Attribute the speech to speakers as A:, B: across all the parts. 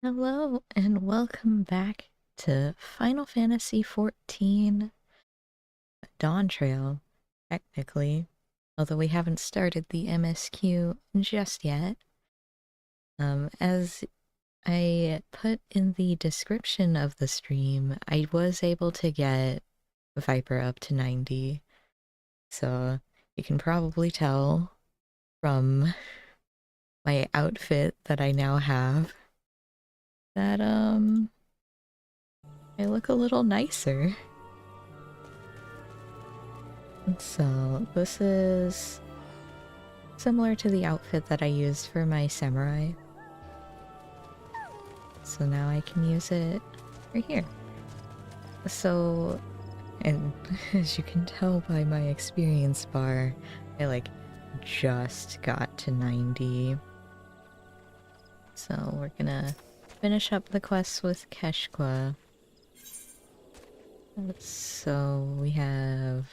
A: Hello and welcome back to Final Fantasy XIV Dawntrail, technically, although we haven't started the MSQ just yet. As I put in the description of the stream, I was able to get Viper up to 90, so you can probably tell from my outfit that I now have that, I look a little nicer. So this is similar to the outfit that I used for my samurai. So now I can use it right here. So, and as you can tell by my experience bar, I just got to 90. So we're gonna finish up the quest with Keshqua. So we have,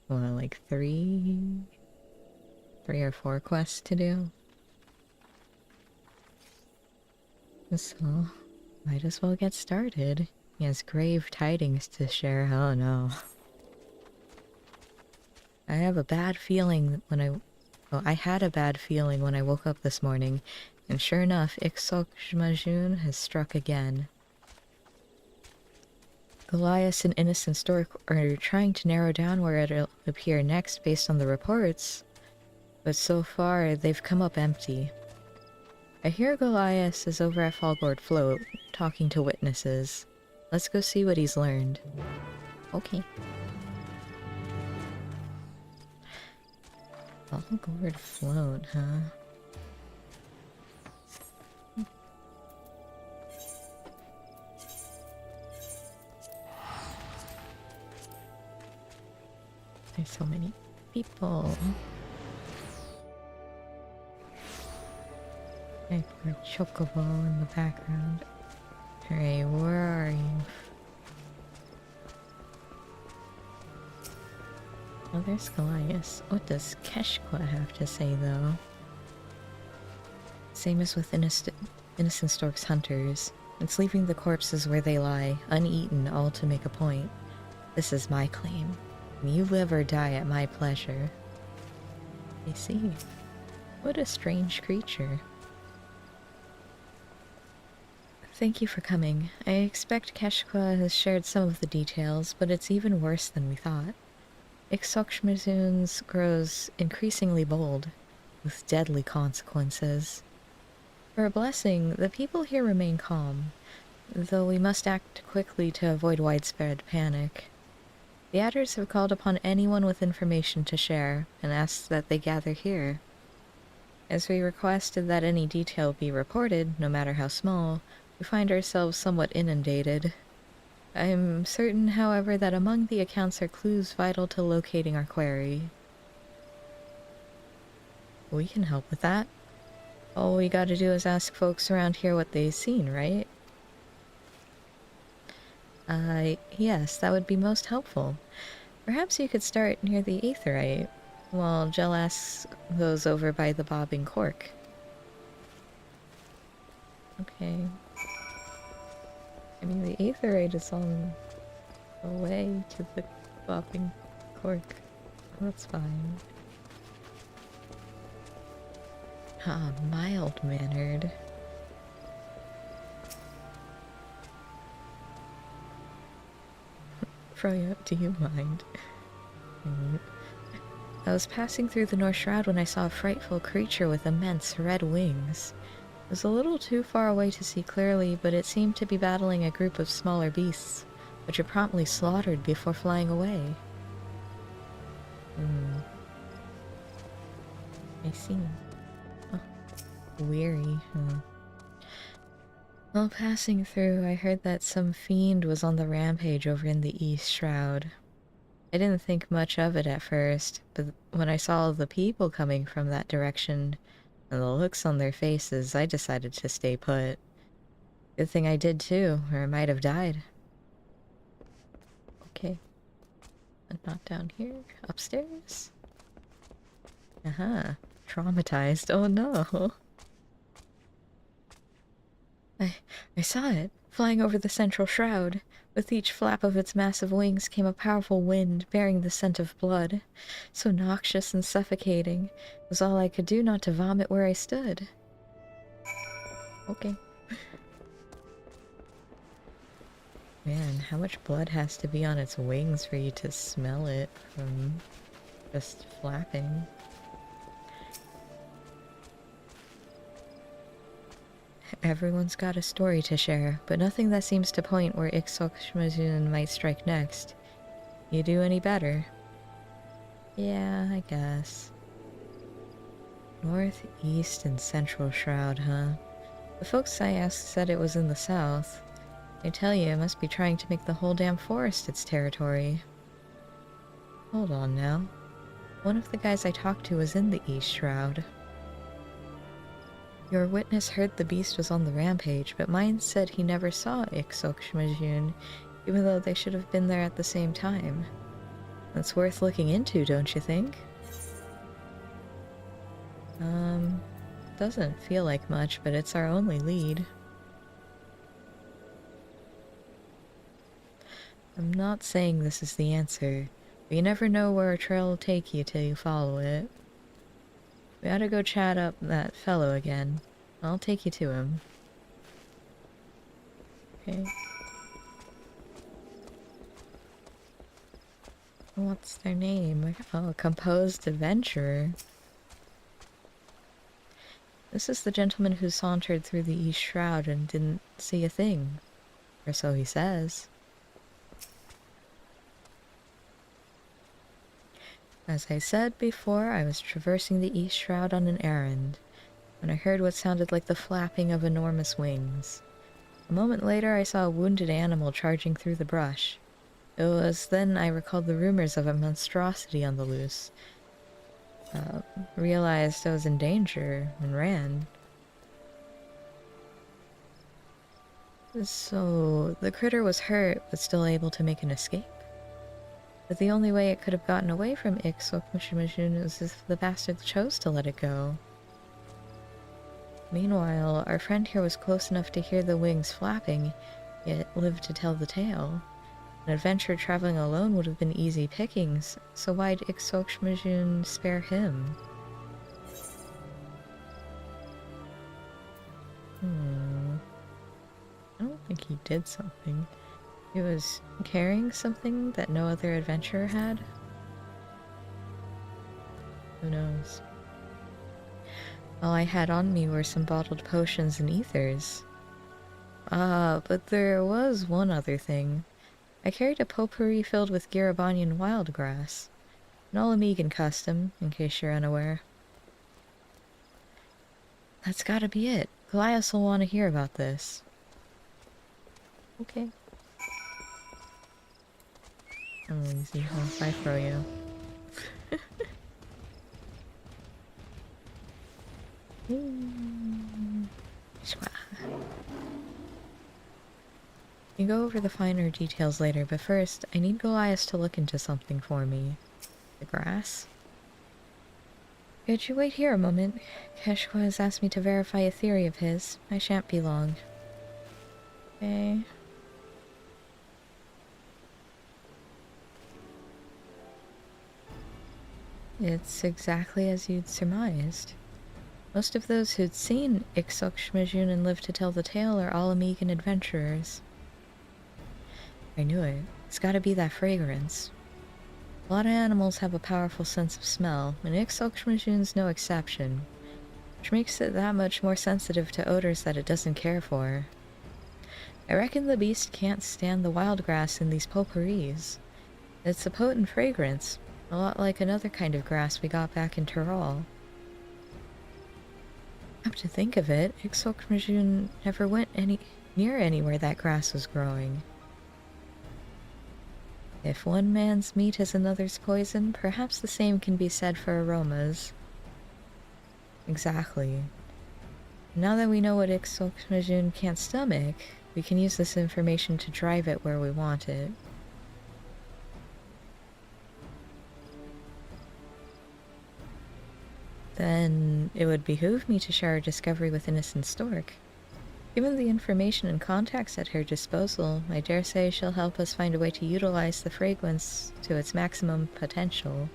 A: what, three or four quests to do? So, might as well get started. He has grave tidings to share. Oh no. I have a bad feeling when I had a bad feeling when I woke up this morning, and sure enough, FFXIV has struck again. Goliath and Innocent Stork are trying to narrow down where it'll appear next based on the reports, but so far they've come up empty. I hear Goliath is over at Fallboard Float, talking to witnesses. Let's go see what he's learned. Okay. Fallboard Float, huh? There's so many people. Okay, poor Chocobo in the background. Hooray, where are you? Oh, there's Goliath. What does Keshqua have to say, though? Same as with Innocent Stork's hunters. It's leaving the corpses where they lie, uneaten, all to make a point. This is my claim. You live or die at my pleasure. I see. What a strange creature. Thank you for coming. I expect Keshqua has shared some of the details, but it's even worse than we thought. FFXIV grows increasingly bold, with deadly consequences. For a blessing, the people here remain calm, though we must act quickly to avoid widespread panic. The Adders have called upon anyone with information to share, and asked that they gather here. As we requested that any detail be reported, no matter how small, we find ourselves somewhat inundated. I am certain, however, that among the accounts are clues vital to locating our quarry. We can help with that. All we gotta do is ask folks around here what they've seen, right? Yes, that would be most helpful. Perhaps you could start near the aetherite, while Jelas goes over by the bobbing cork. Okay. I mean, the aetherite is on the way to the bobbing cork. That's fine. Ah, mild-mannered. Froyo, do you mind? I was passing through the North Shroud when I saw a frightful creature with immense red wings. It was a little too far away to see clearly, but it seemed to be battling a group of smaller beasts, which it promptly slaughtered before flying away. I see. Oh, weary, huh? While passing through, I heard that some fiend was on the rampage over in the East Shroud. I didn't think much of it at first, but when I saw the people coming from that direction and the looks on their faces, I decided to stay put. Good thing I did too, or I might have died. Okay. And not down here. Upstairs? Aha. Traumatized. Oh no. saw it, flying over the central shroud. With each flap of its massive wings came a powerful wind bearing the scent of blood. So noxious and suffocating, it was all I could do not to vomit where I stood. Okay. Man, how much blood has to be on its wings for you to smell it from just flapping? Everyone's got a story to share, but nothing that seems to point where Ixoxmajun might strike next. You do any better? Yeah, I guess. North, East, and Central Shroud, huh? The folks I asked said it was in the south. I tell you, it must be trying to make the whole damn forest its territory. Hold on now. One of the guys I talked to was in the East Shroud. Your witness heard the beast was on the rampage, but mine said he never saw Ixoxmajun, even though they should have been there at the same time. That's worth looking into, don't you think? Doesn't feel like much, but it's our only lead. I'm not saying this is the answer, but you never know where a trail will take you till you follow it. We ought to go chat up that fellow again. I'll take you to him. Okay. What's their name? Oh, Composed Adventurer. This is the gentleman who sauntered through the East Shroud and didn't see a thing. Or so he says. As I said before, I was traversing the East Shroud on an errand, when I heard what sounded like the flapping of enormous wings. A moment later, I saw a wounded animal charging through the brush. It was then I recalled the rumors of a monstrosity on the loose. Realized I was in danger and ran. So, the critter was hurt, but still able to make an escape. But the only way it could have gotten away from Ixoxmajun was if the bastard chose to let it go. Meanwhile, our friend here was close enough to hear the wings flapping, yet lived to tell the tale. An adventure traveling alone would have been easy pickings, so why'd Ixoxmajun spare him? I don't think he did something. He was carrying something that no other adventurer had? Who knows? All I had on me were some bottled potions and ethers. But there was one other thing. I carried a potpourri filled with Garabonian wildgrass. An Olamegan custom, in case you're unaware. That's gotta be it. Goliath will want to hear about this. Okay. Oh, easy. How if I throw you? You go over the finer details later, but first, I need Goliath to look into something for me. The grass? Could you wait here a moment? Keshwa has asked me to verify a theory of his. I shan't be long. Okay. It's exactly as you'd surmised. Most of those who'd seen Ixoxmajun and lived to tell the tale are Olamegan adventurers. I knew it. It's gotta be that fragrance. A lot of animals have a powerful sense of smell, and Ixoxmajun's no exception, which makes it that much more sensitive to odors that it doesn't care for. I reckon the beast can't stand the wild grass in these potpourris. It's a potent fragrance, a lot like another kind of grass we got back in Tyrol. Come to think of it, Ixoxmajun never went near anywhere that grass was growing. If one man's meat is another's poison, perhaps the same can be said for aromas. Exactly. Now that we know what Ixoxmajun can't stomach, we can use this information to drive it where we want it. Then it would behoove me to share our discovery with Innocent Stork. Given the information and contacts at her disposal, I dare say she'll help us find a way to utilize the fragrance to its maximum potential.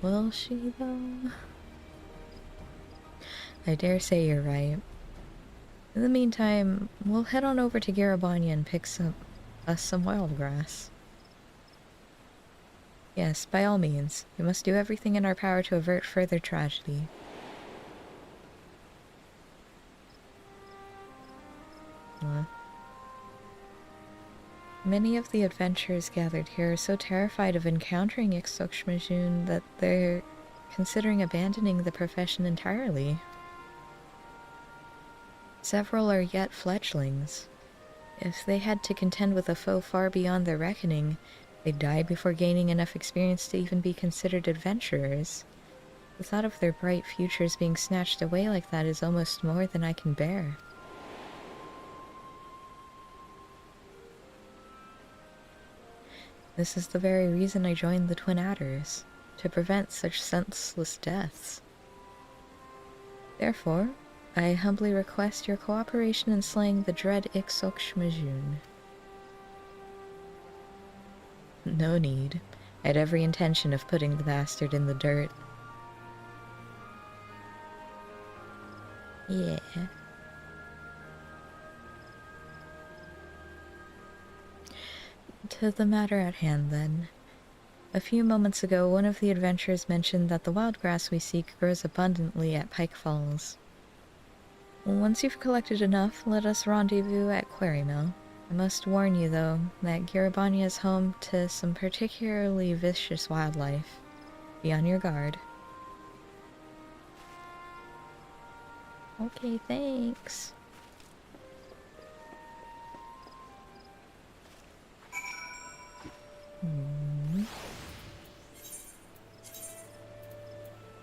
A: Will she, though? I dare say you're right. In the meantime, we'll head on over to Garabanya and pick us some wild grass. Yes, by all means. We must do everything in our power to avert further tragedy. Many of the adventurers gathered here are so terrified of encountering Ixokshmajun that they're considering abandoning the profession entirely. Several are yet fledglings. If they had to contend with a foe far beyond their reckoning, they'd die before gaining enough experience to even be considered adventurers. The thought of their bright futures being snatched away like that is almost more than I can bear. This is the very reason I joined the Twin Adders, to prevent such senseless deaths. Therefore, I humbly request your cooperation in slaying the dread Ixokshmajun. No need. I had every intention of putting the bastard in the dirt. Yeah. To the matter at hand, then. A few moments ago, one of the adventurers mentioned that the wild grass we seek grows abundantly at Pike Falls. Once you've collected enough, let us rendezvous at Quarrymill. I must warn you, though, that Garabanya is home to some particularly vicious wildlife. Be on your guard. Okay, thanks.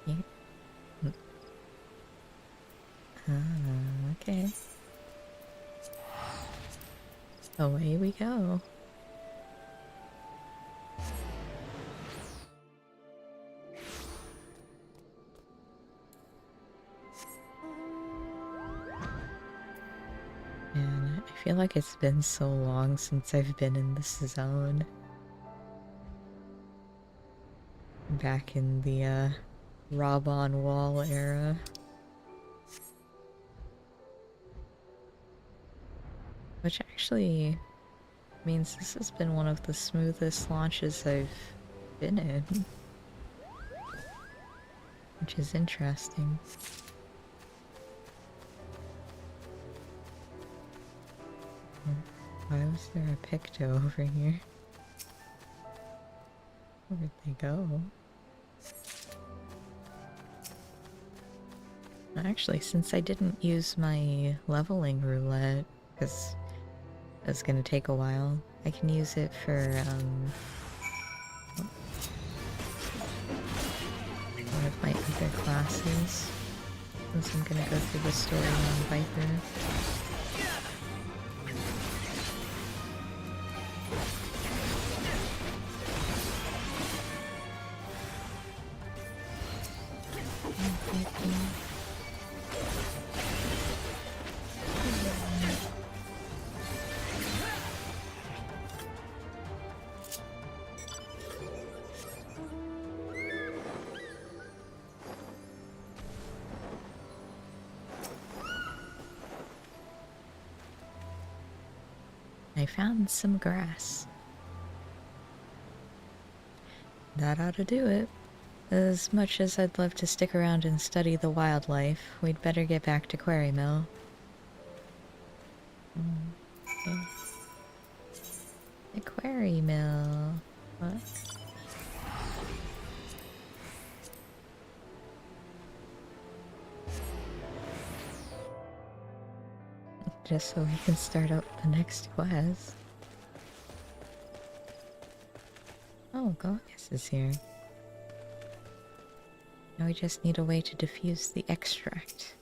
A: Yeah. Okay. Away we go. Man, I feel like it's been so long since I've been in this zone. Back in the Raban Wall era. Which actually means this has been one of the smoothest launches I've been in. Which is interesting. Why was there a Picto over here? Where'd they go? Actually, since I didn't use my leveling roulette, because it's gonna take a while, I can use it for, one of my other classes, since I'm gonna go through the story on Viper. I found some grass. That ought to do it. As much as I'd love to stick around and study the wildlife, we'd better get back to Quarrymill. Okay. The Quarrymill. What? Just so we can start up the next quest. Oh, Gorgas is here. Now we just need a way to diffuse the extract.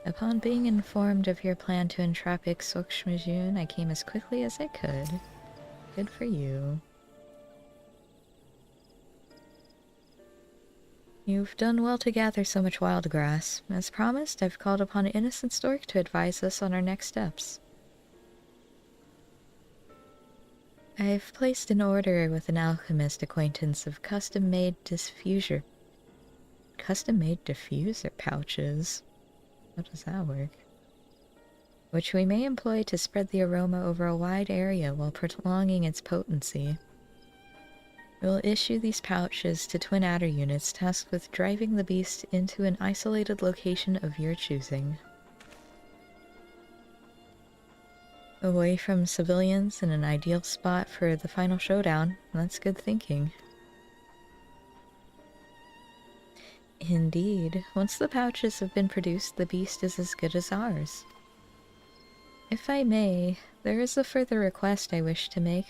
A: Upon being informed of your plan to entrap Ixokshmajun, I came as quickly as I could. Good for you. You've done well to gather so much wild grass. As promised, I've called upon Innocent Stork to advise us on our next steps. I've placed an order with an alchemist acquaintance of custom-made diffuser pouches. How does that work? Which we may employ to spread the aroma over a wide area while prolonging its potency. We'll issue these pouches to Twin Adder units tasked with driving the beast into an isolated location of your choosing. Away from civilians in an ideal spot for the final showdown. That's good thinking. Indeed, once the pouches have been produced, the beast is as good as ours. If I may, there is a further request I wish to make.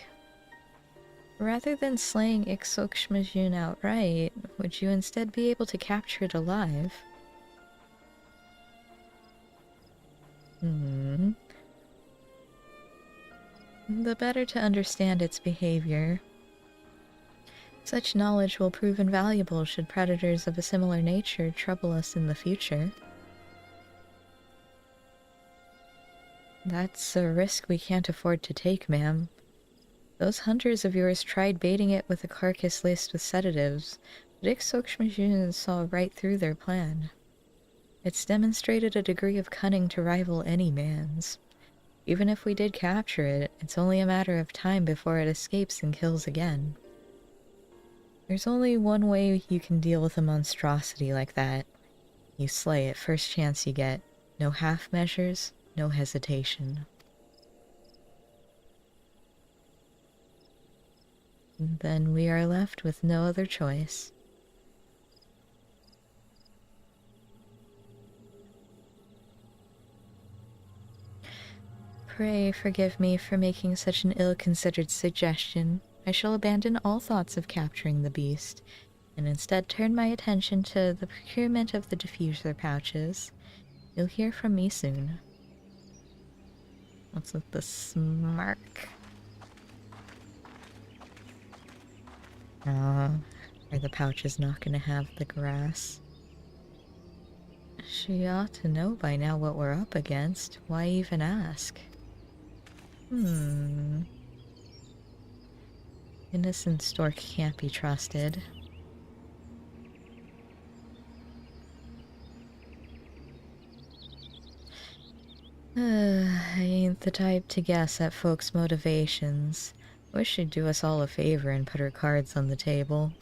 A: Rather than slaying Ixokshmajun outright, would you instead be able to capture it alive? The better to understand its behavior. Such knowledge will prove invaluable should predators of a similar nature trouble us in the future. That's a risk we can't afford to take, ma'am. Those hunters of yours tried baiting it with a carcass laced with sedatives, but Ixokshmajun saw right through their plan. It's demonstrated a degree of cunning to rival any man's. Even if we did capture it, it's only a matter of time before it escapes and kills again. There's only one way you can deal with a monstrosity like that. You slay it first chance you get. No half measures, no hesitation. And then we are left with no other choice. Pray forgive me for making such an ill-considered suggestion. I shall abandon all thoughts of capturing the beast, and instead turn my attention to the procurement of the diffuser pouches. You'll hear from me soon. What's with the smirk? Are the pouches not gonna have the grass? She ought to know by now what we're up against. Why even ask? Innocent Stork can't be trusted. I ain't the type to guess at folks' motivations. Wish she'd do us all a favor and put her cards on the table.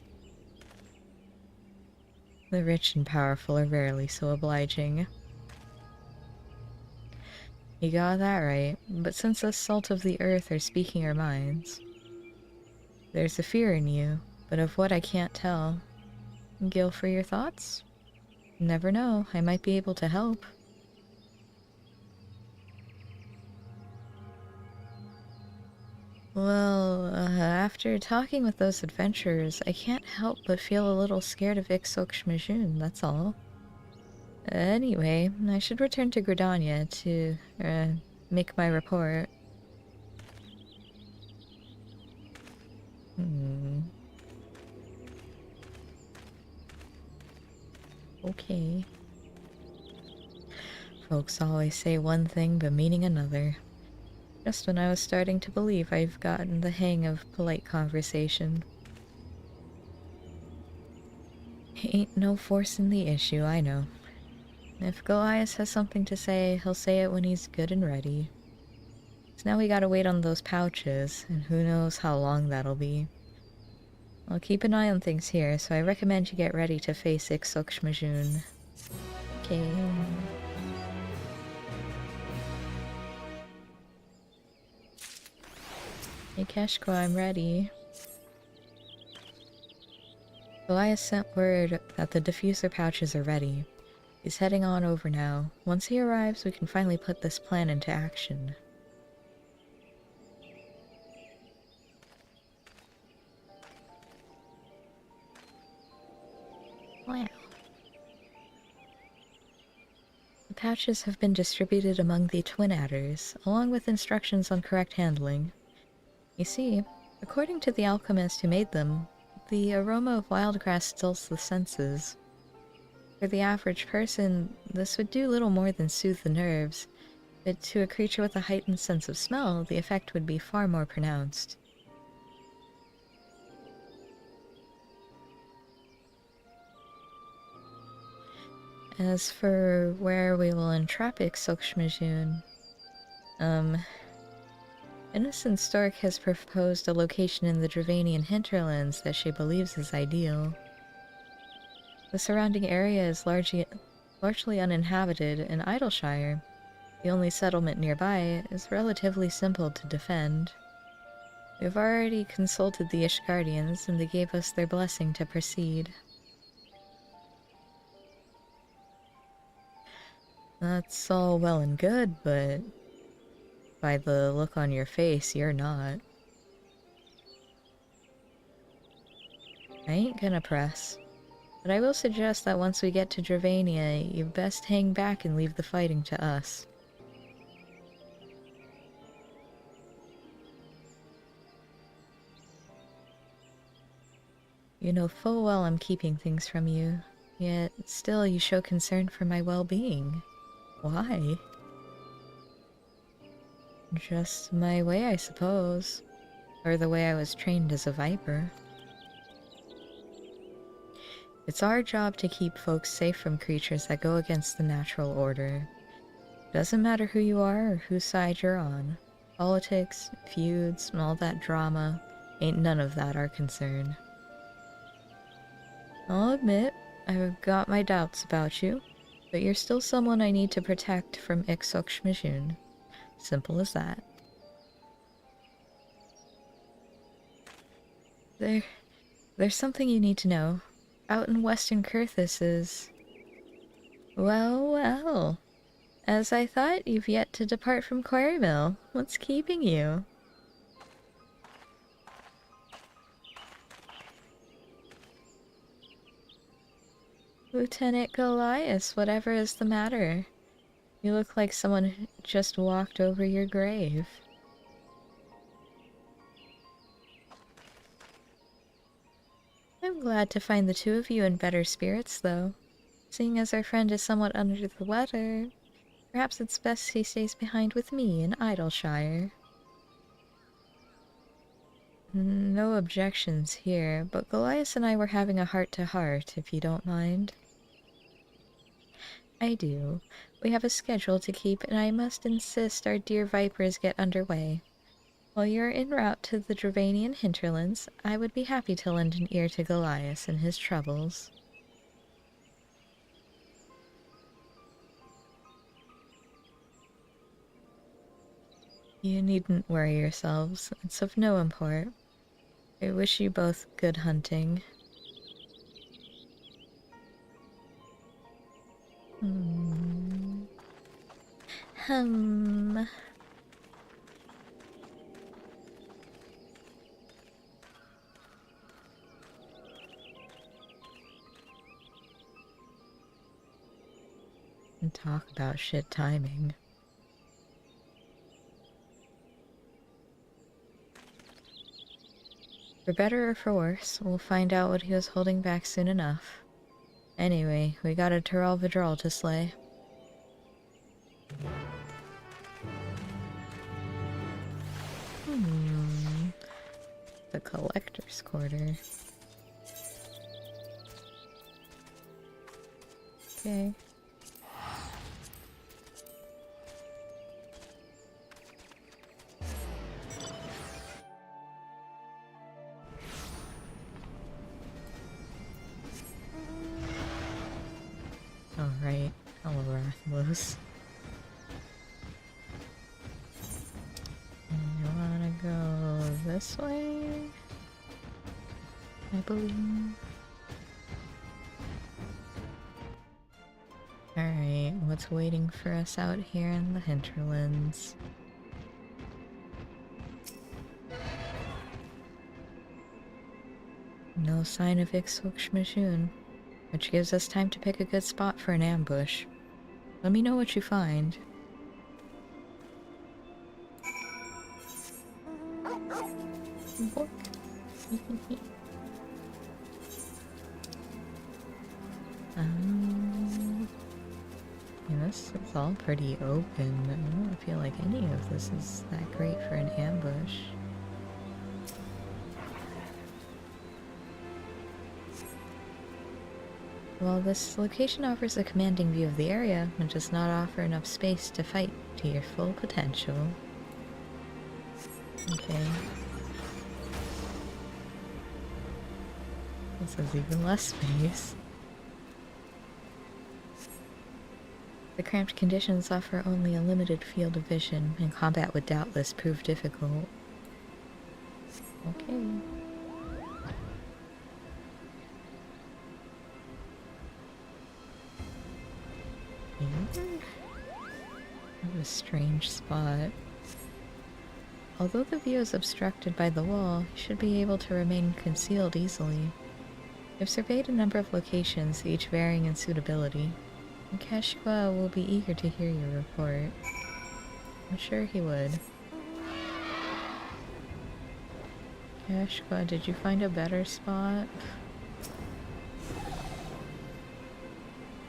A: The rich and powerful are rarely so obliging. You got that right, but since us salt of the earth are speaking our minds, there's a fear in you, but of what I can't tell. Gil, for your thoughts? Never know, I might be able to help. Well, after talking with those adventurers, I can't help but feel a little scared of Ixokshmajun, that's all. Anyway, I should return to Gridania to, make my report. Okay. Folks always say one thing but meaning another. Just when I was starting to believe I've gotten the hang of polite conversation. Ain't no forcing the issue, I know. If Goliath has something to say, he'll say it when he's good and ready. So now we gotta wait on those pouches, and who knows how long that'll be. I'll keep an eye on things here, so I recommend you get ready to face Ixokshmajun. Okay. Hey Keshko, I'm ready. Goliath sent word that the diffuser pouches are ready. He's heading on over now. Once he arrives, we can finally put this plan into action. Wow. The pouches have been distributed among the Twin Adders, along with instructions on correct handling. You see, according to the alchemist who made them, the aroma of wild grass stills the senses. For the average person, this would do little more than soothe the nerves, but to a creature with a heightened sense of smell, the effect would be far more pronounced. As for where we will entrap FFXIV Dawntrail, Innocent Stork has proposed a location in the Dravanian hinterlands that she believes is ideal. The surrounding area is largely uninhabited, and Idleshire, the only settlement nearby, is relatively simple to defend. We've already consulted the Ishgardians, and they gave us their blessing to proceed. That's all well and good, but by the look on your face, you're not. I ain't gonna press, but I will suggest that once we get to Dravania, you best hang back and leave the fighting to us. You know full well I'm keeping things from you, yet still you show concern for my well-being. Why? Just my way, I suppose. Or the way I was trained as a viper. It's our job to keep folks safe from creatures that go against the natural order. Doesn't matter who you are or whose side you're on. Politics, feuds, all that drama, ain't none of that our concern. I'll admit, I've got my doubts about you, but you're still someone I need to protect from FFXIV. Simple as that. There's something you need to know. Out in Western Kurthus is... Well, well. As I thought, you've yet to depart from Quarrymill. What's keeping you? Lieutenant Goliath, whatever is the matter? You look like someone who just walked over your grave. I'm glad to find the two of you in better spirits, though. Seeing as our friend is somewhat under the weather, perhaps it's best he stays behind with me in Idleshire. No objections here, but Goliath and I were having a heart-to-heart, if you don't mind. I do. We have a schedule to keep, and I must insist our dear vipers get underway. While you're en route to the Dravanian hinterlands, I would be happy to lend an ear to Goliath and his troubles. You needn't worry yourselves. It's of no import. I wish you both good hunting. And talk about shit timing. For better or for worse, we'll find out what he was holding back soon enough. Anyway, we got a Tural Vidral to slay. The Collector's Quarter. Okay. Alright, hello Rathlos. You wanna go this way? I believe. Alright, what's waiting for us out here in the hinterlands? No sign of FFXIV, which gives us time to pick a good spot for an ambush. Let me know what you find. Bork. Yeah, this is all pretty open. I don't feel like any of this is that great for an ambush. While this location offers a commanding view of the area, it does not offer enough space to fight to your full potential. Okay. This has even less space. The cramped conditions offer only a limited field of vision, and combat would doubtless prove difficult. Okay. What a strange spot. Although the view is obstructed by the wall, you should be able to remain concealed easily. I've surveyed a number of locations, each varying in suitability. And Keshwa will be eager to hear your report. I'm sure he would. Keshwa, did you find a better spot?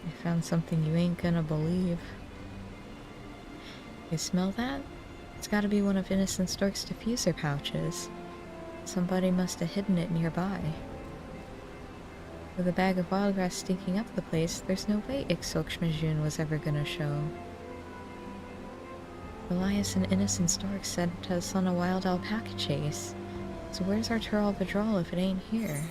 A: I found something you ain't gonna believe. You smell that? It's gotta be one of Innocent Stork's diffuser pouches. Somebody must have hidden it nearby. With a bag of wildgrass stinking up the place, there's no way Ixokshmajun was ever gonna show. Elias and Innocent Stork sent us on a wild alpaca chase. So where's our Tural Vidral if it ain't here?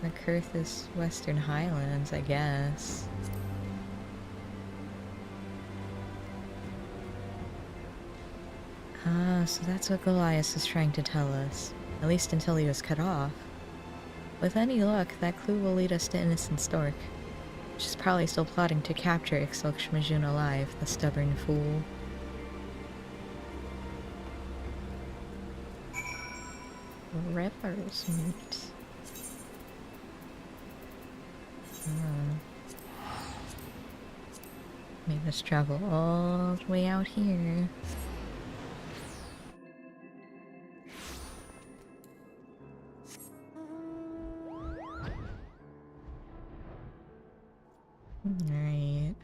A: The Kurthis Western Highlands, I guess. Ah, so that's what Goliath is trying to tell us. At least until he was cut off. With any luck, that clue will lead us to Innocent Stork. She's probably still plotting to capture Ixokshmajun alive, the stubborn fool. River's meat. Made us travel all the way out here. Alright.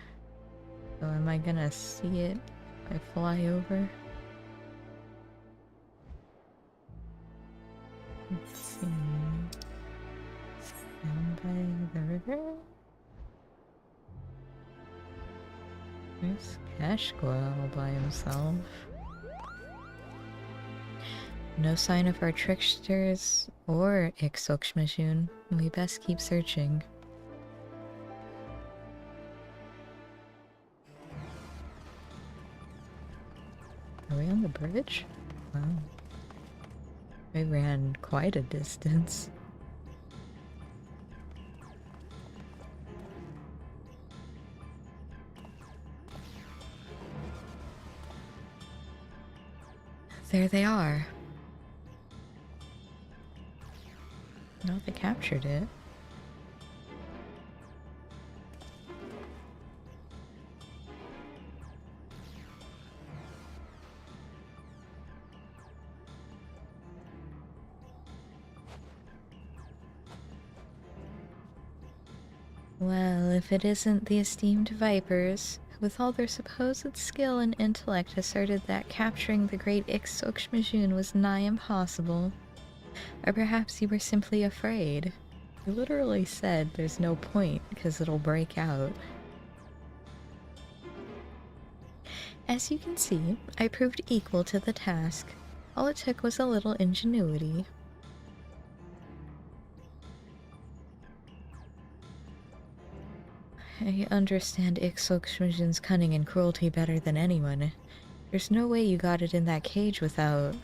A: So am I gonna see it if I fly over? Let's see. Down by the river? There's Keshwa all by himself. No sign of our tricksters or Ixokshmajun. We best keep searching. Are we on the bridge? Wow. We ran quite a distance. There they are. No, they captured it. Well, if it isn't the esteemed Vipers, who with all their supposed skill and intellect asserted that capturing the great Ixokshmajun was nigh impossible. Or perhaps you were simply afraid. You literally said there's no point because it'll break out. As you can see, I proved equal to the task. All it took was a little ingenuity. I understand Ixokshmajun's cunning and cruelty better than anyone. There's no way you got it in that cage without...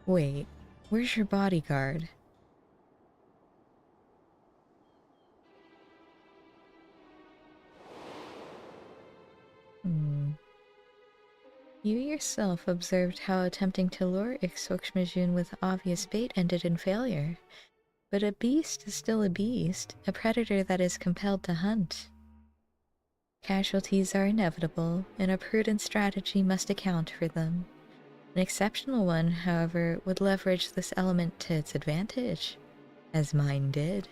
A: Wait, where's your bodyguard? You yourself observed how attempting to lure Ixokshmajun with obvious bait ended in failure. But a beast is still a beast, a predator that is compelled to hunt. Casualties are inevitable, and a prudent strategy must account for them. An exceptional one, however, would leverage this element to its advantage, as mine did.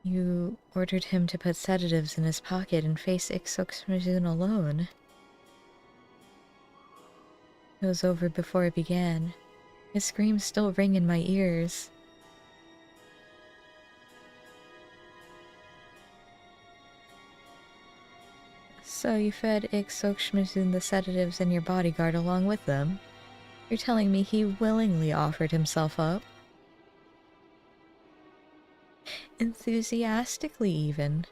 A: You ordered him to put sedatives in his pocket and face FFXIV alone. It was over before it began. His screams still ring in my ears. So you fed FFXIV the sedatives and your bodyguard along with them? You're telling me he willingly offered himself up? Enthusiastically, even.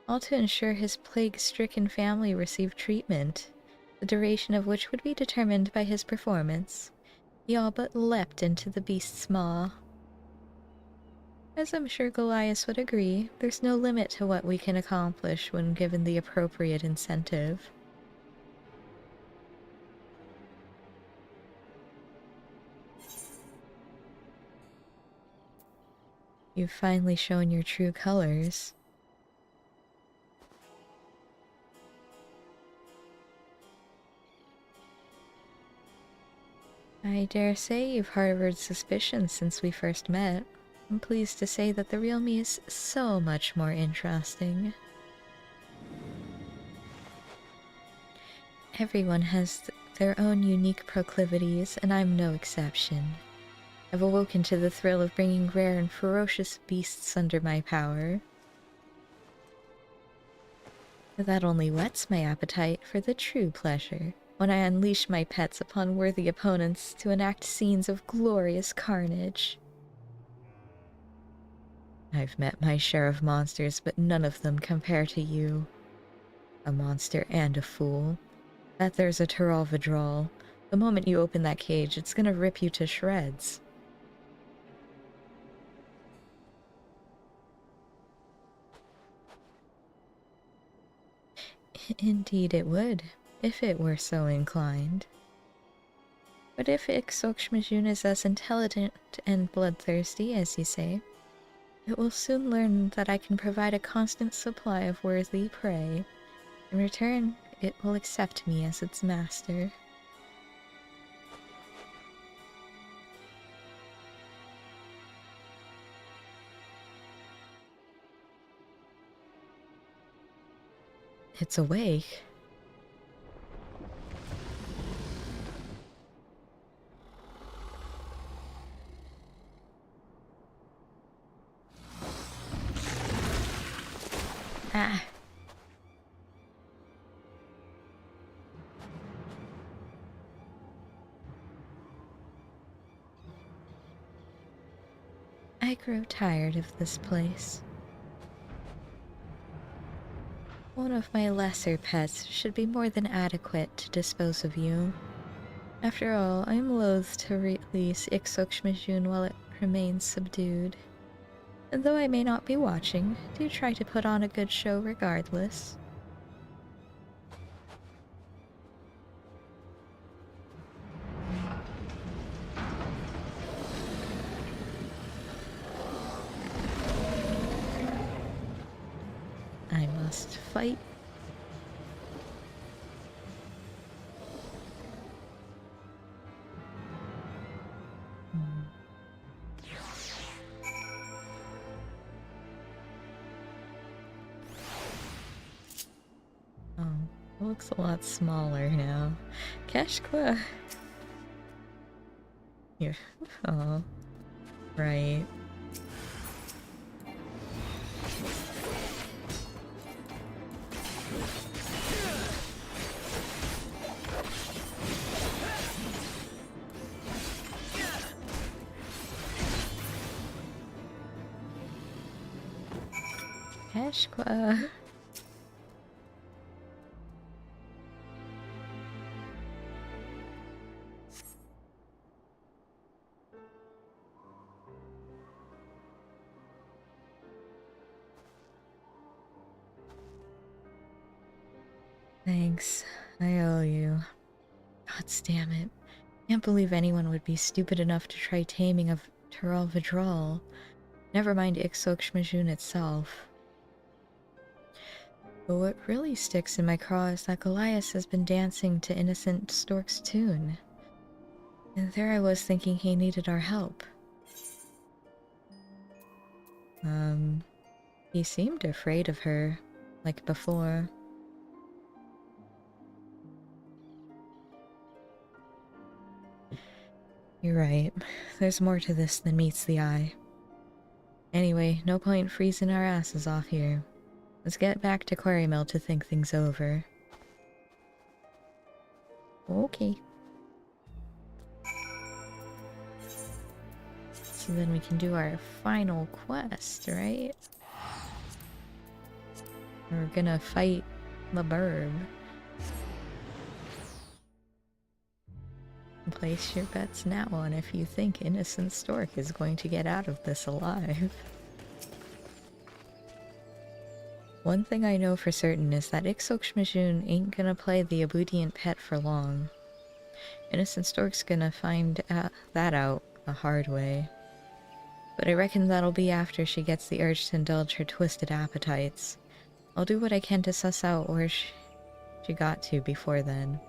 A: All to ensure his plague-stricken family received treatment, the duration of which would be determined by his performance. He all but leapt into the beast's maw. As I'm sure Goliath would agree, there's no limit to what we can accomplish when given the appropriate incentive. You've finally shown your true colors. I dare say you've harbored suspicions since we first met. I'm pleased to say that the real me is so much more interesting. Everyone has their own unique proclivities, and I'm no exception. I've awoken to the thrill of bringing rare and ferocious beasts under my power. That only whets my appetite for the true pleasure, when I unleash my pets upon worthy opponents to enact scenes of glorious carnage. I've met my share of monsters, but none of them compare to you. A monster and a fool. That there's a Vidral. The moment you open that cage, it's gonna rip you to shreds. Indeed it would, if it were so inclined. But if FFXIV is as intelligent and bloodthirsty as you say, it will soon learn that I can provide a constant supply of worthy prey. In return, it will accept me as its master. It's awake. Ah. I grow tired of this place. One of my lesser pets should be more than adequate to dispose of you. After all, I'm loath to release FFXIV while it remains subdued. And though I may not be watching, do try to put on a good show regardless. I must fight. Oh, it looks a lot smaller now. Keshqua. Here. Oh, right. Keshqua. Thanks. I owe you. God damn it. Can't believe anyone would be stupid enough to try taming of Vidral. Never mind FFXIV itself. But what really sticks in my craw is that Goliath has been dancing to Innocent Stork's tune. And there I was thinking he needed our help. He seemed afraid of her, like before. You're right. There's more to this than meets the eye. Anyway, no point freezing our asses off here. Let's get back to Quarrymill to think things over. Okay. So then we can do our final quest, right? We're gonna fight the burb. Place your bets now on if you think Innocent Stork is going to get out of this alive. One thing I know for certain is that Ixokshmajun ain't gonna play the obedient pet for long. Innocent Stork's gonna find that out the hard way. But I reckon that'll be after she gets the urge to indulge her twisted appetites. I'll do what I can to suss out where she got to before then.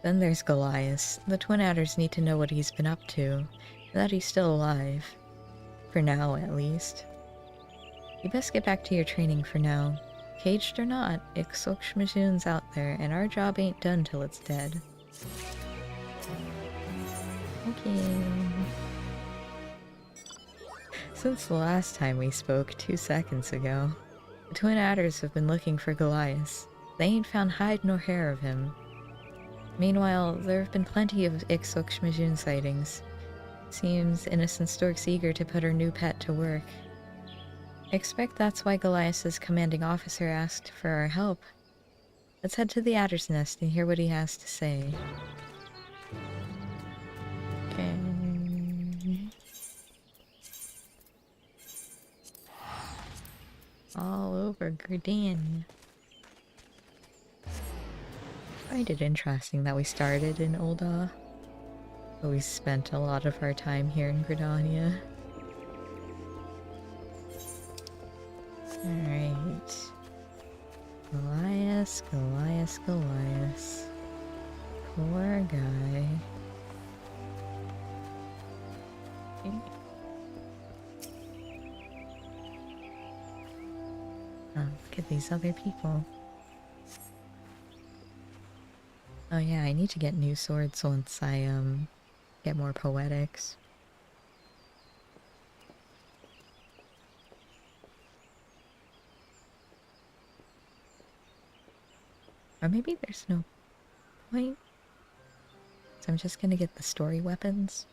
A: Then there's Goliath. The Twin Adders need to know what he's been up to, and that he's still alive. For now, at least. You best get back to your training for now. Caged or not, Ixokshmajun's out there, and our job ain't done till it's dead. Okay. Since the last time we spoke 2 seconds ago, the Twin Adders have been looking for Goliath. They ain't found hide nor hair of him. Meanwhile, there have been plenty of Ixokshmajun sightings. Seems Innocent Stork's eager to put her new pet to work. I expect that's why Goliath's commanding officer asked for our help. Let's head to the Adder's Nest and hear what he has to say. Okay. All over Gridin. I find it interesting that we started in Ul'dah, but we spent a lot of our time here in Gridania. Alright. Goliath. Poor guy. Okay. Oh, look at these other people. Oh yeah, I need to get new swords once I, get more poetics. Or maybe there's no point. So I'm just gonna get the story weapons.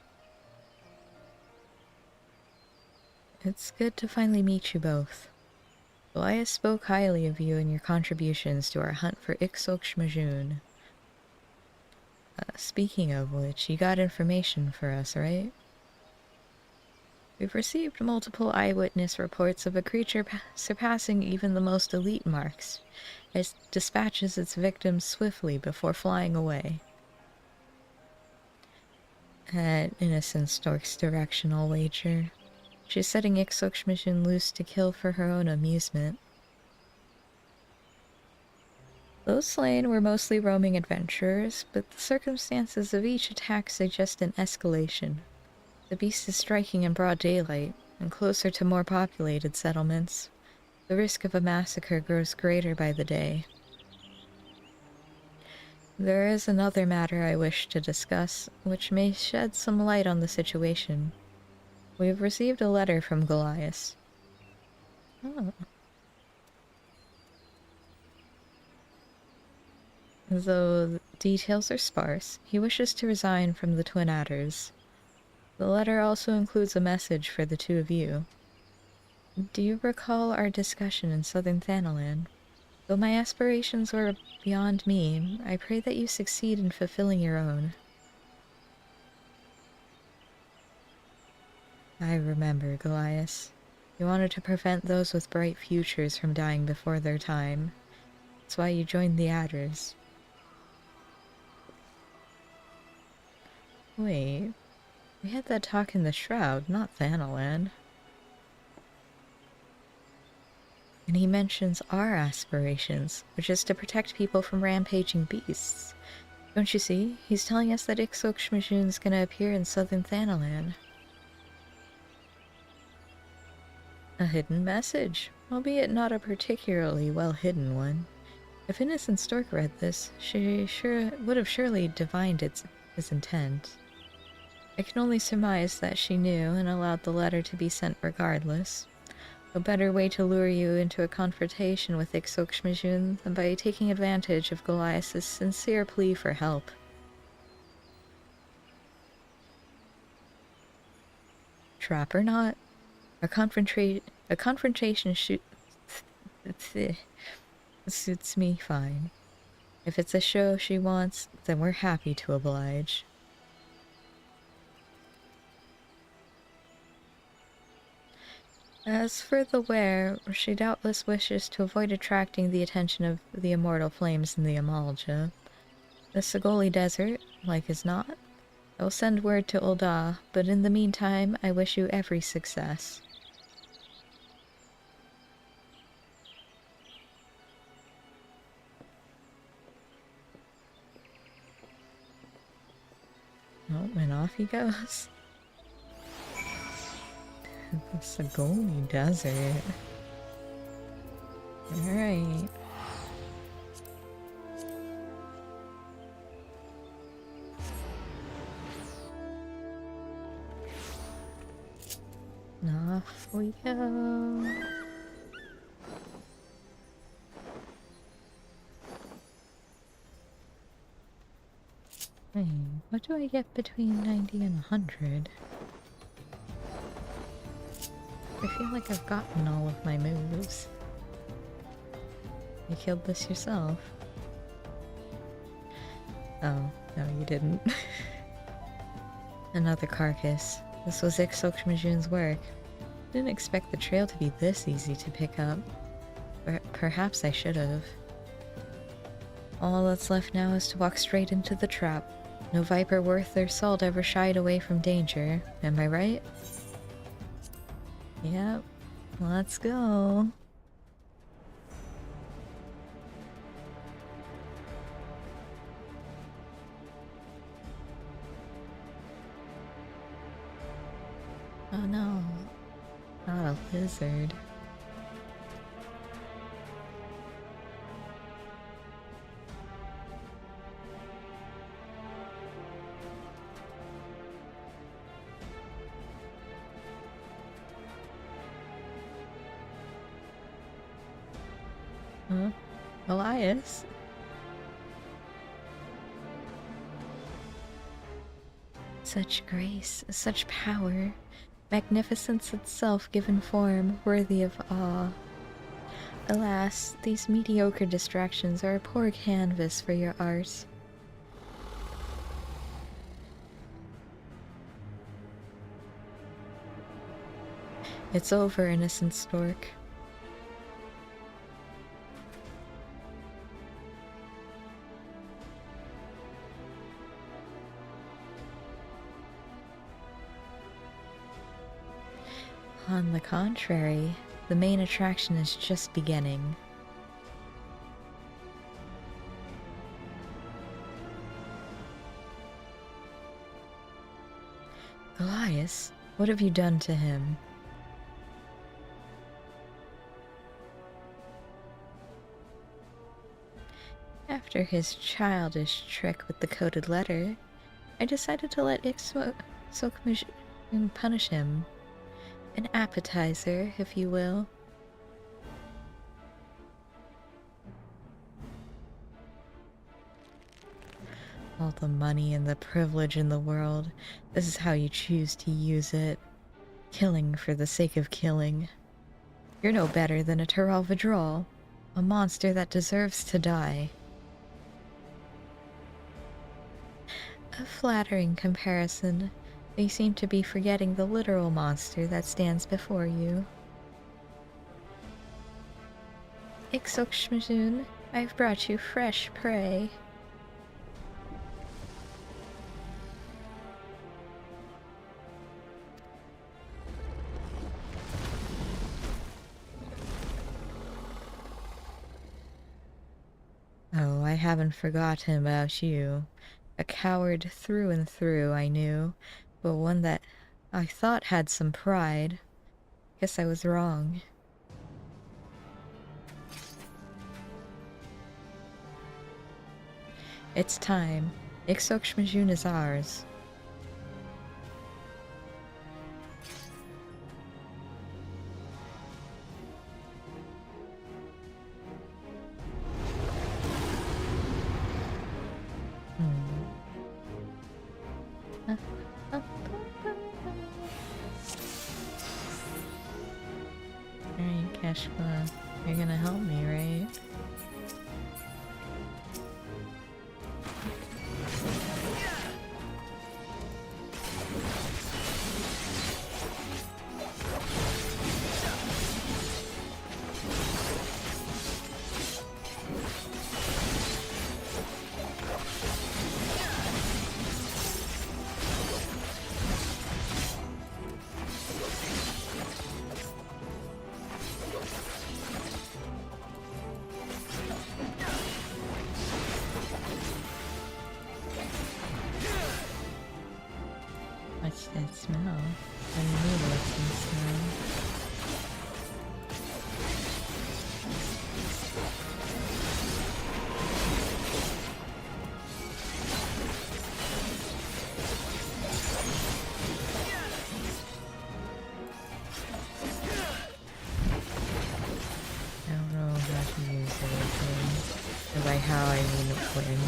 A: It's good to finally meet you both. Goliath spoke highly of you and your contributions to our hunt for Ixokshmajun. Speaking of which, you got information for us, right? We've received multiple eyewitness reports of a creature surpassing even the most elite marks. It dispatches its victims swiftly before flying away. At Innocent Stork's direction, I'll wager. She's setting Ixokshmajun loose to kill for her own amusement. Those slain were mostly roaming adventurers, but the circumstances of each attack suggest an escalation. The beast is striking in broad daylight, and closer to more populated settlements. The risk of a massacre grows greater by the day. There is another matter I wish to discuss, which may shed some light on the situation. We have received a letter from Goliath. Oh. Though the details are sparse, he wishes to resign from the Twin Adders. The letter also includes a message for the two of you. Do you recall our discussion in southern Thanalan? Though my aspirations were beyond me, I pray that you succeed in fulfilling your own. I remember, Goliath. You wanted to prevent those with bright futures from dying before their time. That's why you joined the Adders. Wait, we had that talk in the Shroud, not Thanalan. and he mentions our aspirations, which is to protect people from rampaging beasts. Don't you see? He's telling us that Ixoxmajun's gonna appear in southern Thanalan. A hidden message, albeit not a particularly well-hidden one. If Innocent Stork read this, she would have surely divined his intent. I can only surmise that she knew and allowed the letter to be sent regardless. A better way to lure you into a confrontation with Ixoxmajun than by taking advantage of Goliath's sincere plea for help. Trap or not, a confrontation suits me fine. If it's a show she wants, then we're happy to oblige. As for the wear, she doubtless wishes to avoid attracting the attention of the immortal flames in the Amalja. The Sagoli Desert, like as not, I will send word to Ul'dah, but in the meantime I wish you every success. Oh, and off he goes. The Sagoli Desert. Alright. Off we go. Hey, what do I get between 90 and 100? I feel like I've gotten all of my moves. You killed this yourself. Oh, no you didn't. Another carcass. This was Ixoxmajun's work. Didn't expect the trail to be this easy to pick up. Perhaps I should have. All that's left now is to walk straight into the trap. No viper worth their salt ever shied away from danger. Am I right? Yep. Let's go. Oh no. Not a lizard. Huh? Elias? Such grace, such power, magnificence itself given form, worthy of awe. Alas, these mediocre distractions are a poor canvas for your art. It's over, innocent stork. On the contrary, the main attraction is just beginning. Elias, what have you done to him? After his childish trick with the coded letter, I decided to let Ixoxmajun punish him. An appetizer, if you will. All the money and the privilege in the world, this is how you choose to use it. Killing for the sake of killing. You're no better than a Tural Vidral, a monster that deserves to die. A flattering comparison. You seem to be forgetting the literal monster that stands before you. Ixoxmajun, I've brought you fresh prey. I haven't forgotten about you. A coward through and through, I knew, but one that I thought had some pride. Guess I was wrong. It's time. Ixokshmajun is ours. Alright, Keshka, you're gonna help me, right? What's that smell? I knew what's that smell. I don't know how to use anything. And by how I mean when.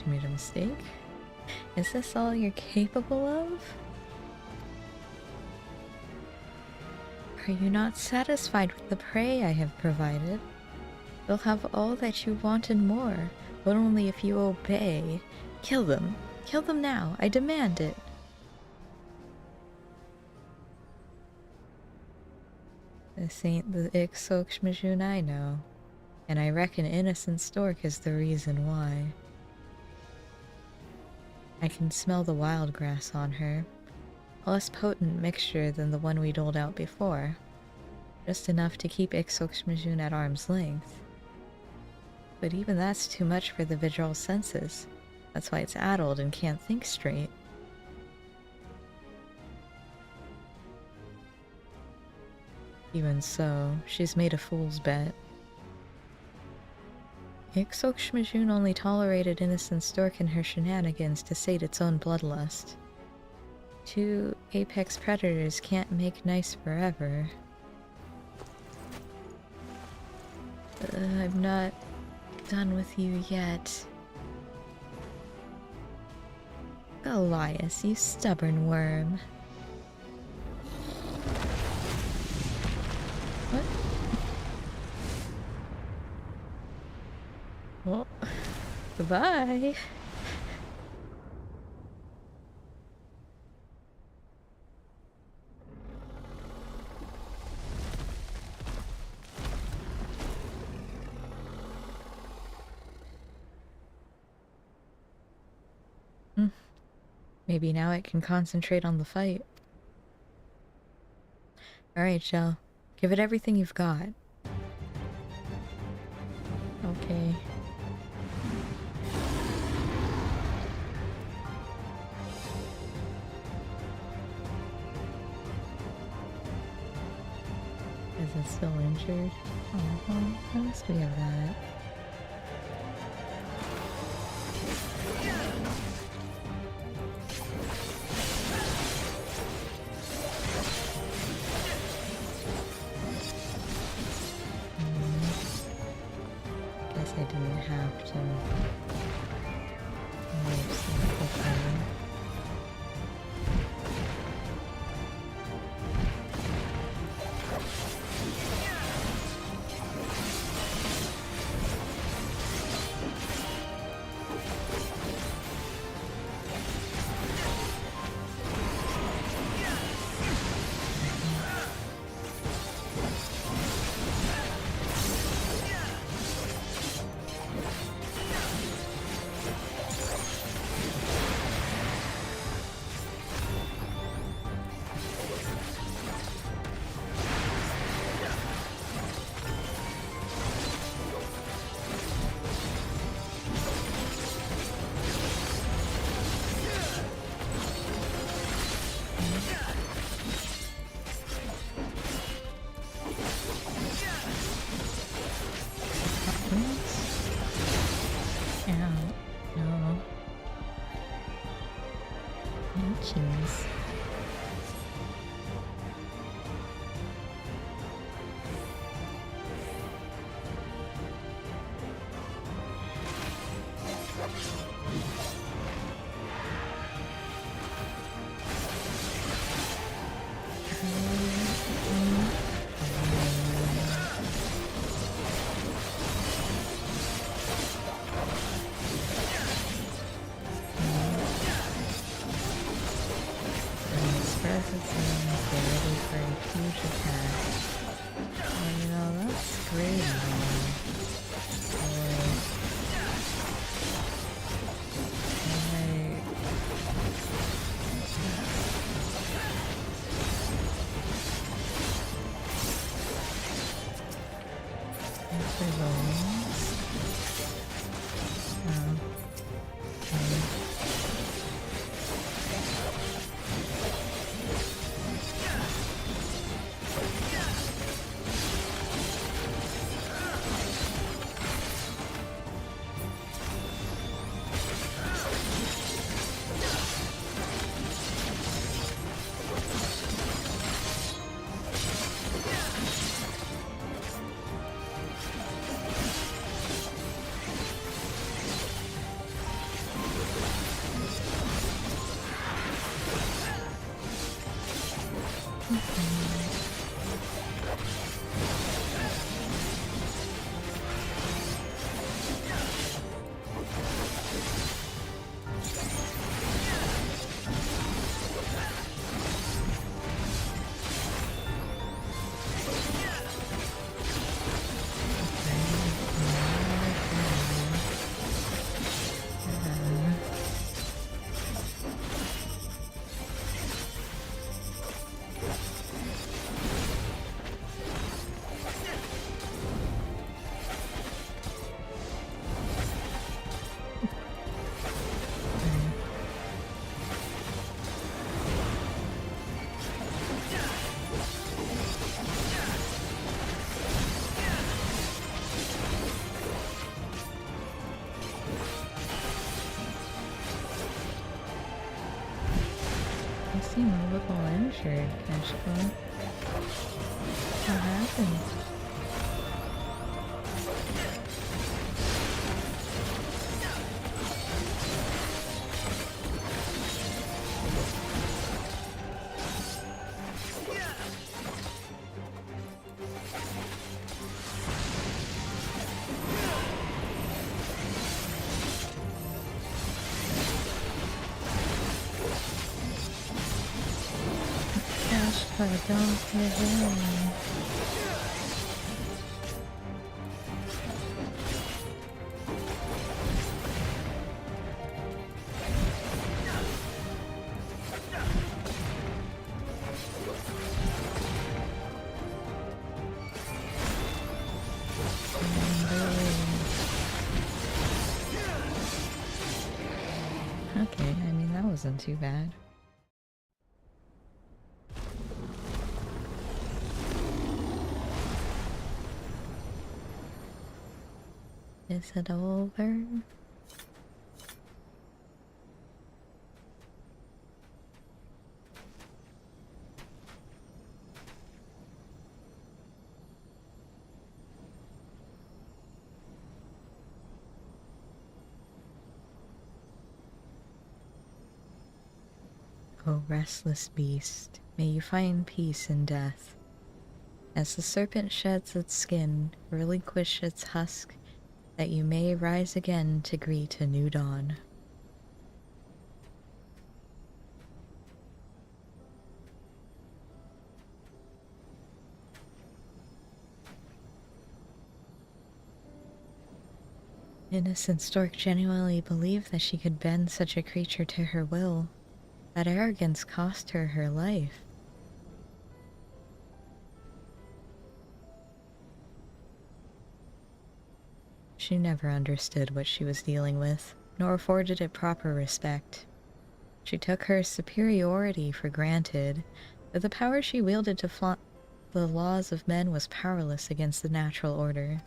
A: You made a mistake? Is this all you're capable of? Are you not satisfied with the prey I have provided? You'll have all that you want and more, but only if you obey. Kill them. Kill them now. I demand it. This ain't the Ixokshmajun I know, and I reckon innocent stork is the reason why. I can smell the wild grass on her. A less potent mixture than the one we doled out before. Just enough to keep Ixokshmajun at arm's length. But even that's too much for the visual senses. That's why it's addled and can't think straight. Even so, she's made a fool's bet. Ixokshmajun only tolerated innocent stork and her shenanigans to sate its own bloodlust. Two apex predators can't make nice forever. I'm not done with you yet. Elias, you stubborn worm. What? Well, goodbye. Maybe now it can concentrate on the fight. Alright, Shell. Give it everything you've got. Okay. Is it still injured? Oh, well, at least we have that. I didn't have to move so quickly. Cheese. Seem a little injured, actually. What happened? But I don't have any. Okay, I mean that wasn't too bad. Is it over? O restless beast, may you find peace in death. As the serpent sheds its skin, relinquish its husk, that you may rise again to greet a new dawn. Innocent Stork genuinely believed that she could bend such a creature to her will. That arrogance cost her her life. She never understood what she was dealing with, nor afforded it proper respect. She took her superiority for granted, but the power she wielded to flaunt the laws of men was powerless against the natural order.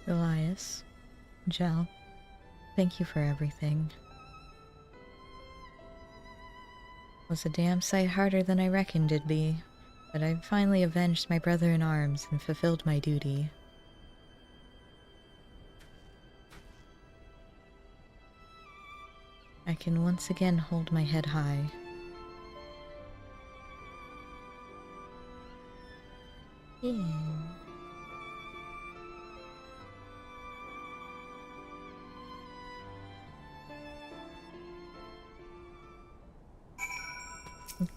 A: Elias, Jel, thank you for everything. It was a damn sight harder than I reckoned it'd be, but I finally avenged my brother in arms and fulfilled my duty. I can once again hold my head high. Yeah.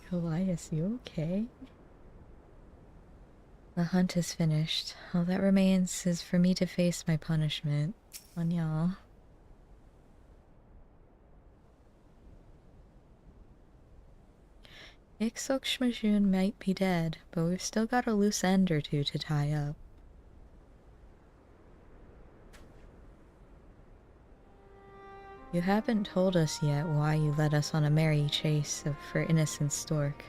A: Elias, you okay? The hunt is finished. All that remains is for me to face my punishment. On y'all. Ixokshmajun might be dead, but we've still got a loose end or two to tie up. You haven't told us yet why you led us on a merry chase for innocent Stork.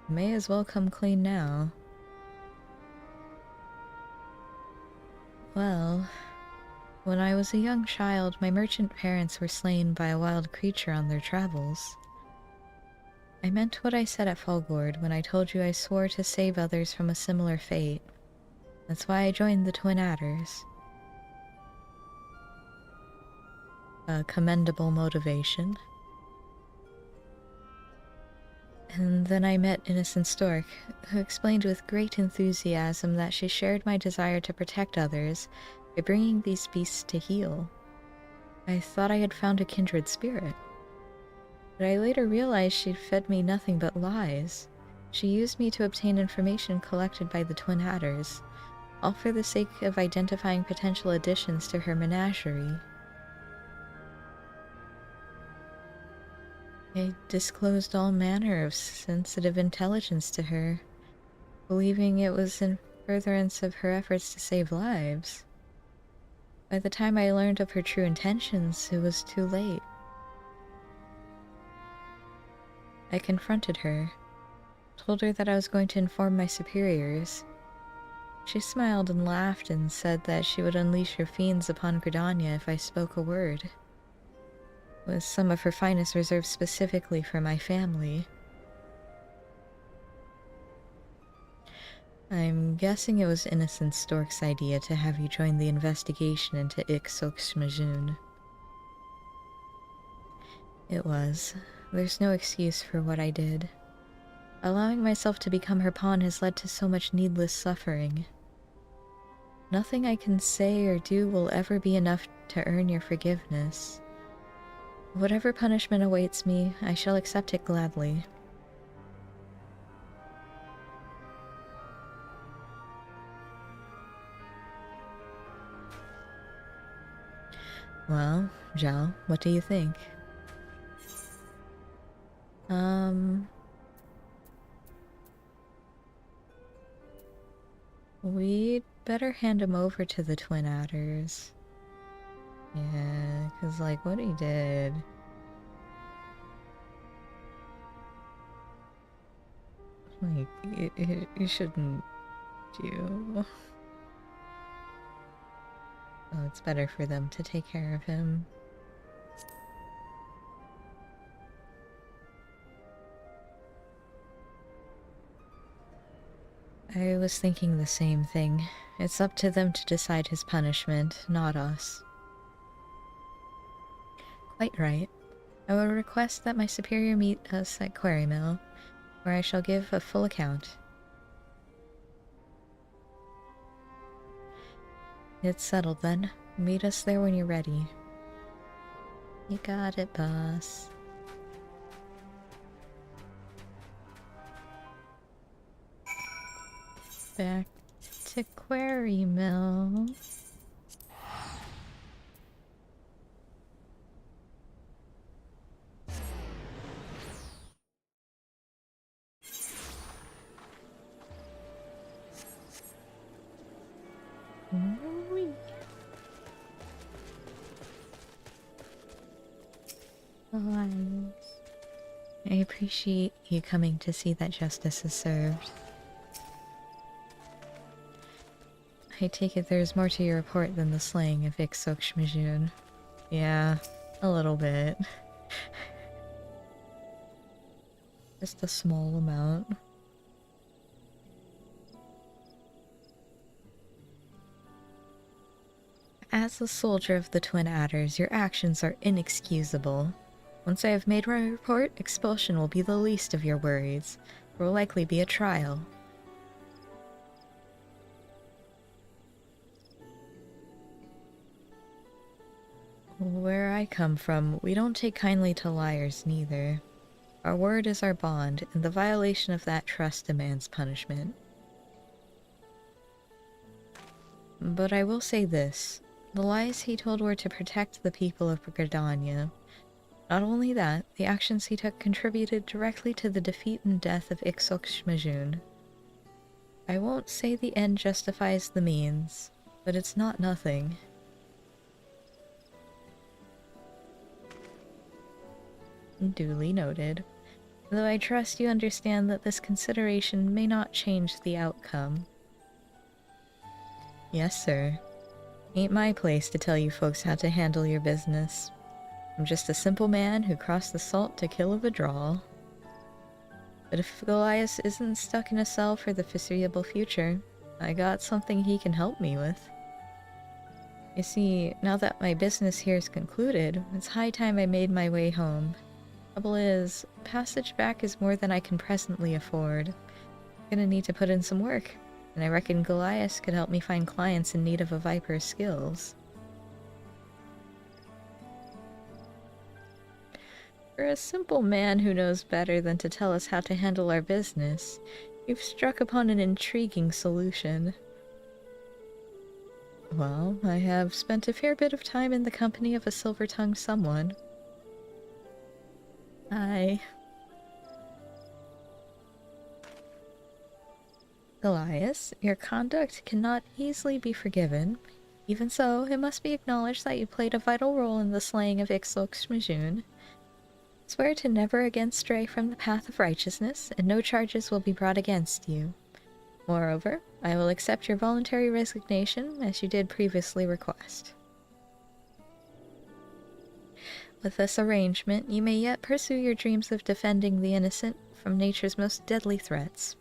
A: May as well come clean now. Well, when I was a young child, my merchant parents were slain by a wild creature on their travels. I meant what I said at Falgord when I told you I swore to save others from a similar fate. That's why I joined the Twin Adders. A commendable motivation. And then I met Innocent Stork, who explained with great enthusiasm that she shared my desire to protect others by bringing these beasts to heal. I thought I had found a kindred spirit. But I later realized she'd fed me nothing but lies. She used me to obtain information collected by the Twin Adders, all for the sake of identifying potential additions to her menagerie. I disclosed all manner of sensitive intelligence to her, believing it was in furtherance of her efforts to save lives. By the time I learned of her true intentions, it was too late. I confronted her, told her that I was going to inform my superiors. She smiled and laughed and said that she would unleash her fiends upon Gridania if I spoke a word. With some of her finest reserved specifically for my family. I'm guessing it was Innocent Stork's idea to have you join the investigation into Ixokshmajun. It was. There's no excuse for what I did. Allowing myself to become her pawn has led to so much needless suffering. Nothing I can say or do will ever be enough to earn your forgiveness. Whatever punishment awaits me, I shall accept it gladly. Well, Zhao, what do you think? We'd better hand him over to the Twin Adders. Yeah, cause like what he did. Like, you shouldn't do. Oh, it's better for them to take care of him. I was thinking the same thing. It's up to them to decide his punishment, not us. Quite right. I will request that my superior meet us at Quarry Mill, where I shall give a full account. It's settled then. Meet us there when you're ready. You got it, boss. Back to Quarry Mill. Whee. I appreciate you coming to see that justice is served. I take it there's more to your report than the slaying of FFXIV. Yeah, a little bit. Just a small amount. As a soldier of the Twin Adders, your actions are inexcusable. Once I have made my report, expulsion will be the least of your worries. There will likely be a trial. Where I come from, we don't take kindly to liars, neither. Our word is our bond, and the violation of that trust demands punishment. But I will say this. The lies he told were to protect the people of Gridania. Not only that, the actions he took contributed directly to the defeat and death of FFXIV. I won't say the end justifies the means, but it's not nothing. Duly noted. Though I trust you understand that this consideration may not change the outcome. Yes, sir. Ain't my place to tell you folks how to handle your business. I'm just a simple man who crossed the salt to kill a withdrawal. But if Goliath isn't stuck in a cell for the foreseeable future, I got something he can help me with. You see, now that my business here is concluded, it's high time I made my way home. Trouble is, passage back is more than I can presently afford. I'm gonna need to put in some work. And I reckon Goliath could help me find clients in need of a Viper's skills. For a simple man who knows better than to tell us how to handle our business, you've struck upon an intriguing solution. Well, I have spent a fair bit of time in the company of a silver-tongued someone. Goliath, your conduct cannot easily be forgiven. Even so, it must be acknowledged that you played a vital role in the slaying of FFXIV. Swear to never again stray from the path of righteousness, and no charges will be brought against you. Moreover, I will accept your voluntary resignation, as you did previously request. With this arrangement, you may yet pursue your dreams of defending the innocent from nature's most deadly threats.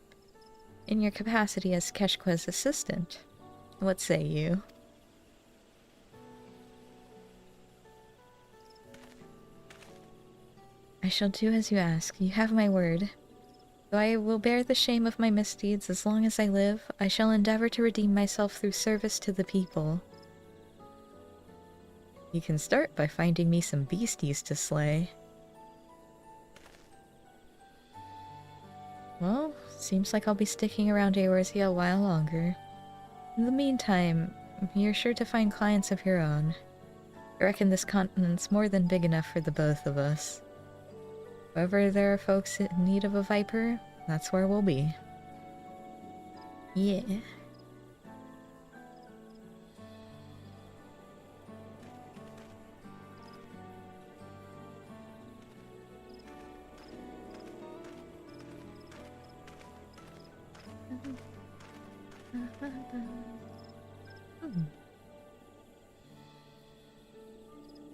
A: In your capacity as Keshqua's assistant, what say you? I shall do as you ask. You have my word. Though I will bear the shame of my misdeeds as long as I live, I shall endeavor to redeem myself through service to the people. You can start by finding me some beasties to slay. Well, seems like I'll be sticking around Eorzea a while longer. In the meantime, you're sure to find clients of your own. I reckon this continent's more than big enough for the both of us. Wherever there are folks in need of a Viper, that's where we'll be. Yeah.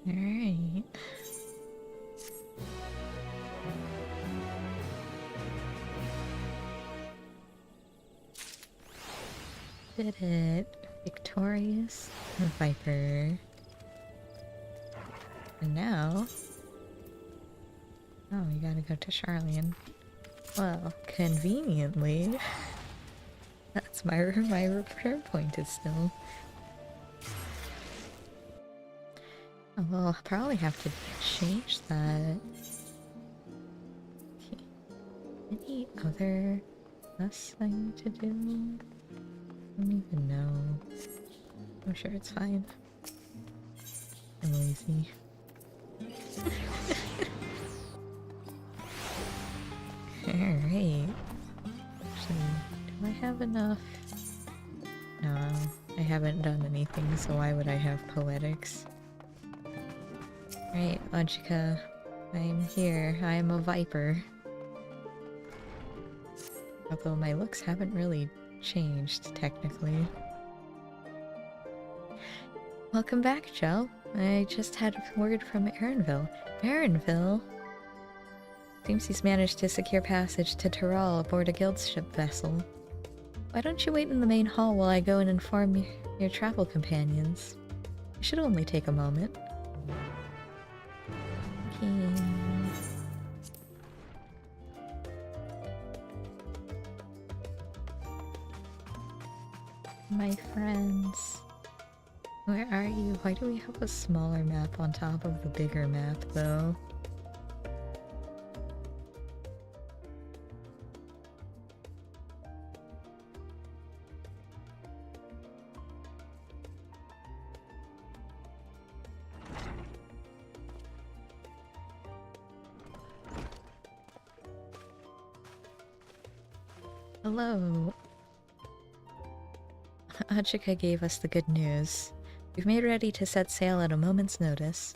A: Alright. Did it. Victorious Viper. And now... Oh, we gotta go to Charlian. Well, conveniently... That's my return point is still... Oh, well, I'll probably have to change that. Okay. Any other last thing to do? I don't even know. I'm sure it's fine. I'm lazy. Alright. Actually, do I have enough? No, I haven't done anything, so why would I have poetics? Right, Logica. I'm here. I am a viper. Although my looks haven't really changed, technically. Welcome back, Joe. I just had word from Erinville. Erinville? Seems he's managed to secure passage to Tyrol aboard a guild ship vessel. Why don't you wait in the main hall while I go and inform your travel companions? It should only take a moment. My friends. Where are you? Why do we have a smaller map on top of the bigger map, though? Hello. Ajika gave us the good news. We've made ready to set sail at a moment's notice.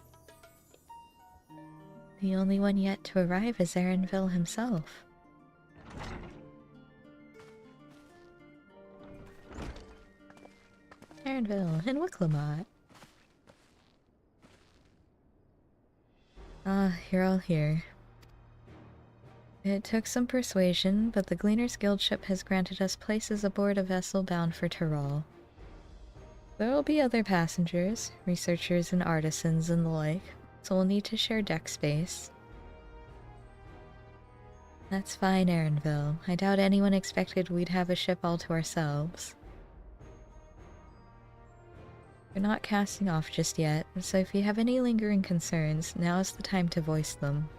A: The only one yet to arrive is Erinville himself. Erinville and Wicklamat. Ah, you're all here. It took some persuasion, but the Gleaners Guild ship has granted us places aboard a vessel bound for Tyrol. There will be other passengers, researchers and artisans and the like, so we'll need to share deck space. That's fine, Erinville. I doubt anyone expected we'd have a ship all to ourselves. We're not casting off just yet, so if you have any lingering concerns, now is the time to voice them.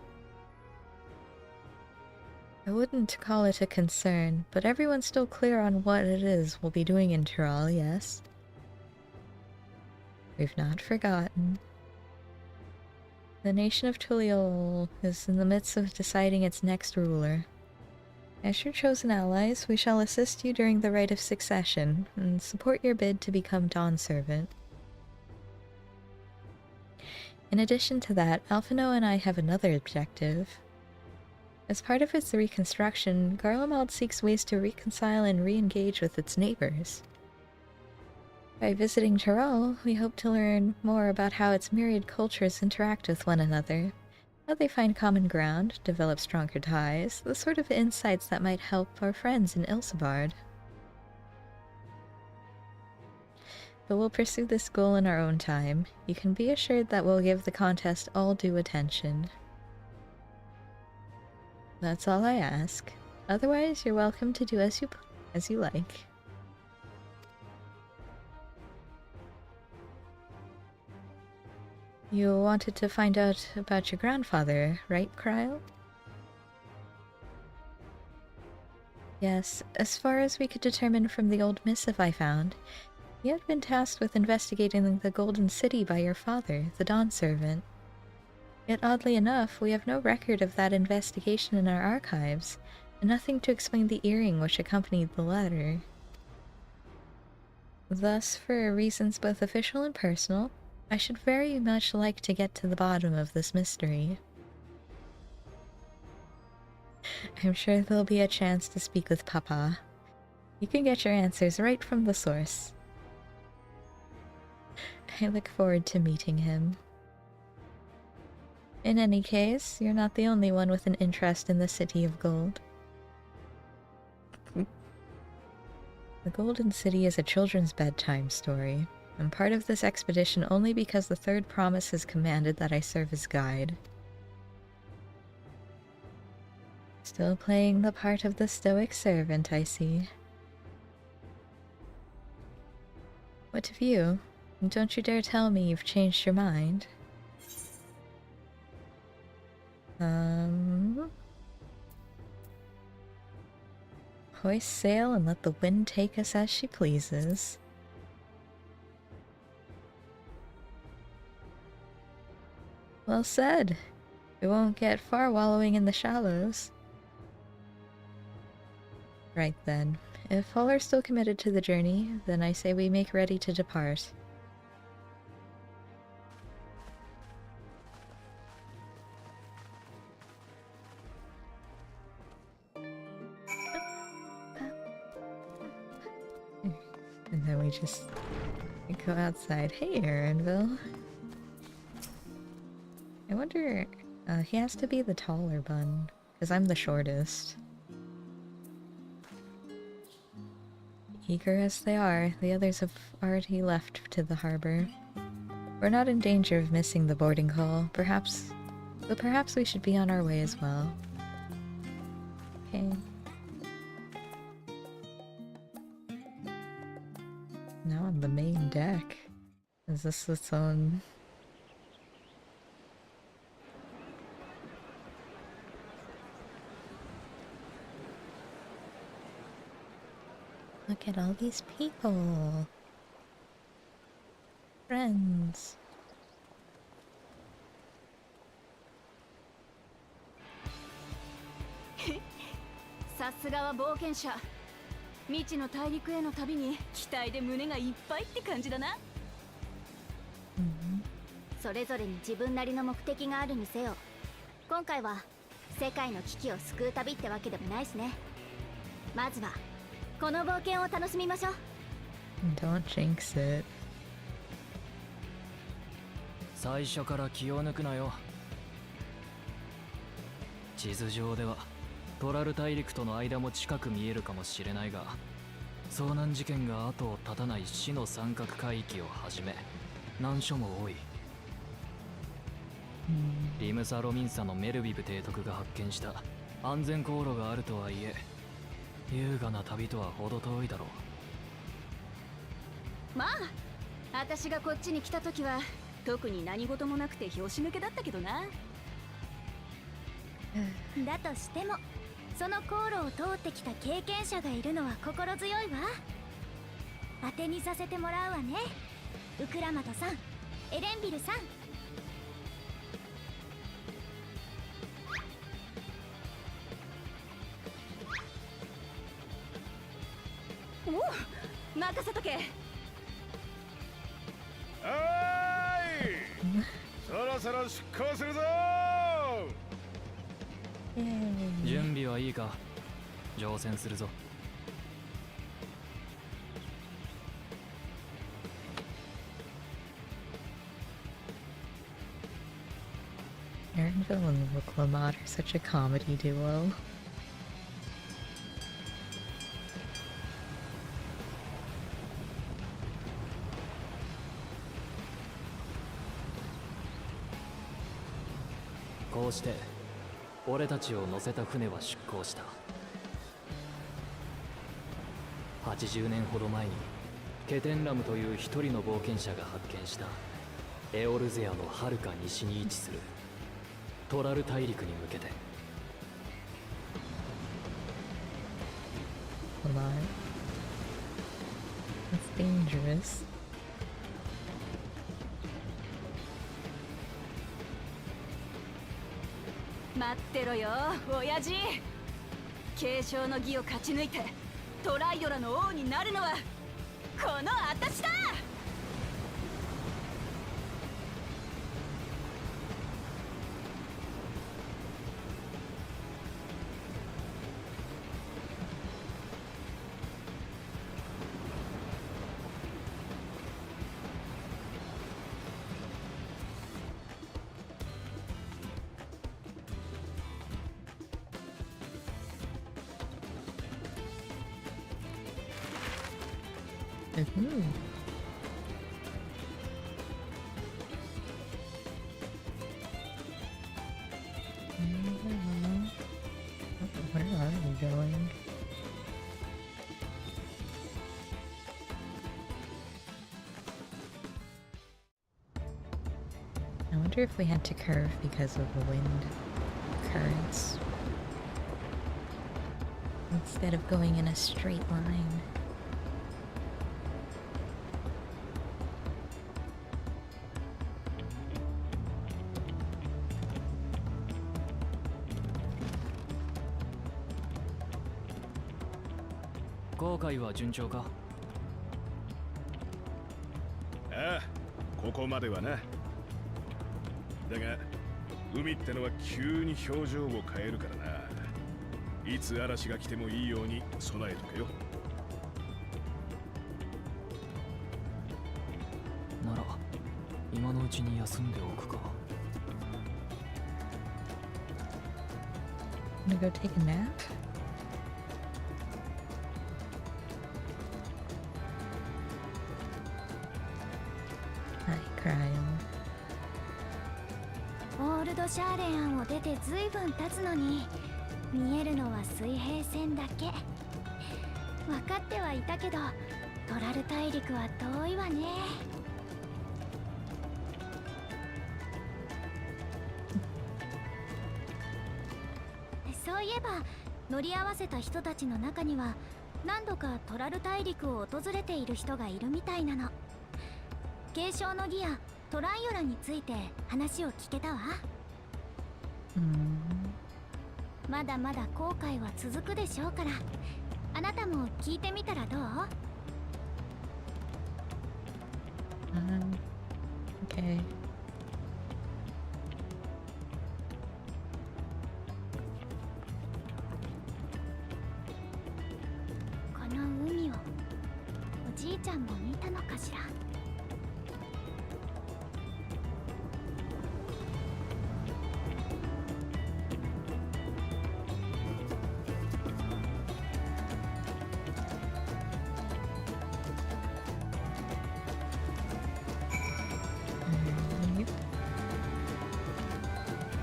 A: I wouldn't call it a concern, but everyone's still clear on what it is we'll be doing in Tyrol, yes? We've not forgotten. The nation of Tuliol is in the midst of deciding its next ruler. As your chosen allies, we shall assist you during the rite of succession, and support your bid to become Dawn Servant. In addition to that, Alphino and I have another objective. As part of its reconstruction, Garlemald seeks ways to reconcile and re-engage with its neighbors. By visiting Tyrol, we hope to learn more about how its myriad cultures interact with one another, how they find common ground, develop stronger ties, the sort of insights that might help our friends in Ilsebard. But we'll pursue this goal in our own time. You can be assured that we'll give the contest all due attention. That's all I ask. Otherwise, you're welcome to do as you like. You wanted to find out about your grandfather, right, Kryle? Yes, as far as we could determine from the old missive I found, he had been tasked with investigating the Golden City by your father, the Dawn Servant. Yet oddly enough, we have no record of that investigation in our archives, and nothing to explain the earring which accompanied the letter. Thus, for reasons both official and personal, I should very much like to get to the bottom of this mystery. I'm sure there'll be a chance to speak with Papa. You can get your answers right from the source. I look forward to meeting him. In any case, you're not the only one with an interest in the City of Gold. The Golden City is a children's bedtime story. I'm part of this expedition only because the Third Promise has commanded that I serve as guide. Still playing the part of the stoic servant, I see. What of you? Don't you dare tell me you've changed your mind. Hoist sail and let the wind take us as she pleases. Well said. We won't get far wallowing in the shallows. Right then. If all are still committed to the journey, then I say we make ready to depart. And then we just go outside. Hey, Aaronville. I wonder... he has to be the taller bun, because I'm the shortest. Eager as they are, the others have already left to the harbor. We're not in danger of missing the boarding call, perhaps we should be on our way as well. Okay. Now on the main deck. Is this its own... Look at all these people. Friends.
B: さすがは冒険者。未知の大陸への旅に期待で胸がいっぱいって感じだな。
C: それぞれに自分なりの目的があるにせよ、今回は世界の危機を救う旅ってわけでもないしね。まずはこの冒険を楽しみましょう。
A: Don't jinx it.
D: 最初から気を抜くなよ。地図上ではトラル大陸との間も近く見えるかもしれないが、遭難事件が後を絶たない死の三角海域をはじめ難所も多い。リムサ・ロミンサのメルビブ提督が発見した安全航路があるとはいえ、優雅な旅とは程遠いだろう。
B: まあ、私がこっちに来た時は特に何事もなくて拍子抜けだったけどな。
C: だとしてもその航路を通ってきた経験者がいるのは心強いわ。当てにさせてもらうわね、ウクラマトさん、エレンビルさん。
B: おう、任せとけ。
E: はーい、そろそろ出航するぞ。
D: 準備はいいか？乗船するぞ。
A: Aaronville and Wicklamat are such a comedy duo.
D: こうして俺たちを乗せた船は出港した。80年ほど前にケテンラムという一人の冒険者が発見したエオルゼアのはるか西に位置するトラル大陸に向けて。
A: Hold on. That's dangerous.
B: 待ってろよ、親父。継承の儀を勝ち抜いてトライドラの王になるのはこの私だ。
A: Ooh. Where are we going? I wonder if we had to curve because of the wind currents instead of going in a straight line.
D: 航海は順調か？
E: ああ、ここまではな。だが海ってのは急に表情を変えるからな。いつ嵐が来てもいいように備えとけよ。
D: なら今のうちに休んでおくか。
A: Wanna go take a nap? Hi, Cryo.
C: オールドシャーレアンを出てずいぶん経つのに見えるのは水平線だけ。分かってはいたけどトラル大陸は遠いわね。そういえば乗り合わせた人たちの中には何度かトラル大陸を訪れている人がいるみたいなの。継承の儀やトライオラについて話を聞けたわ。まだまだ後悔は続くでしょうから、あなたも聞いてみたらどう？
A: Okay.
C: この海をおじいちゃんも見たのかしら。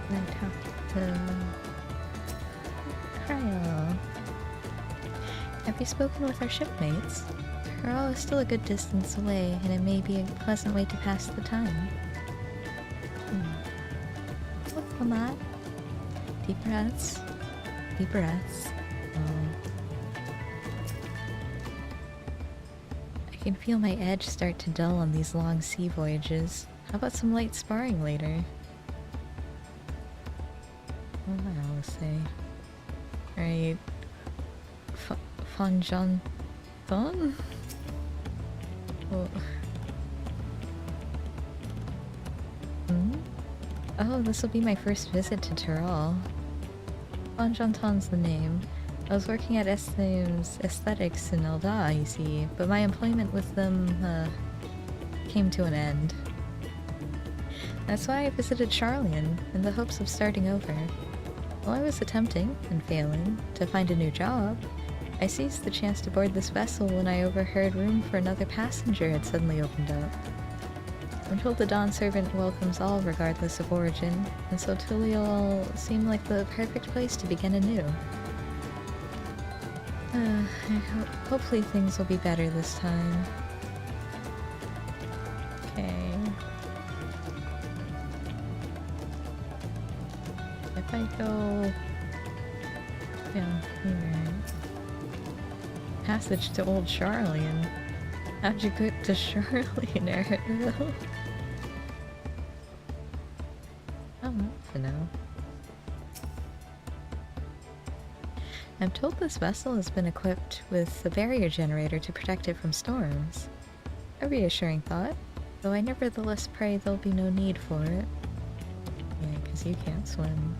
A: Can I talk to Cryo? Have you spoken with our shipmates? Cryo is still a good distance away, and it may be a pleasant way to pass the time. Look, Lamont. Deep breaths. Deep breaths. I can feel my edge start to dull on these long sea voyages. How about some light sparring later? What did I always say? Right. Fanjan Thon? Oh, this will be my first visit to Tyrol. Fanjanton's the name. I was working at Esteem's Aesthetics in Elda, you see, but my employment with them, came to an end. That's why I visited Charlian, in the hopes of starting over. While I was attempting, and failing, to find a new job, I seized the chance to board this vessel when I overheard room for another passenger had suddenly opened up. I'm told the Dawn Servant welcomes all regardless of origin, and so Tulial seemed like the perfect place to begin anew. Hopefully things will be better this time. Okay. If I go down here... Passage to Old Charlian. How'd you get to Charlian, Ariel? Oh, that's to know. I'm told this vessel has been equipped with a barrier generator to protect it from storms. A reassuring thought, though I nevertheless pray there'll be no need for it. Yeah, because you can't swim.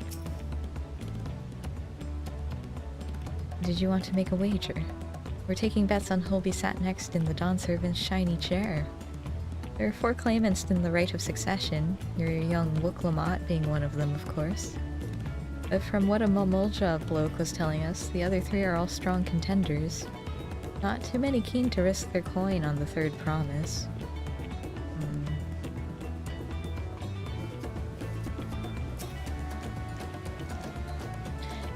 A: Did you want to make a wager? We're taking bets on who'll be sat next in the Dawn Servant's shiny chair. There are 4 claimants in the right of succession, your young Wuklamot being one of them, of course. But from what a Mamulja bloke was telling us, the other 3 are all strong contenders. Not too many keen to risk their coin on the third promise.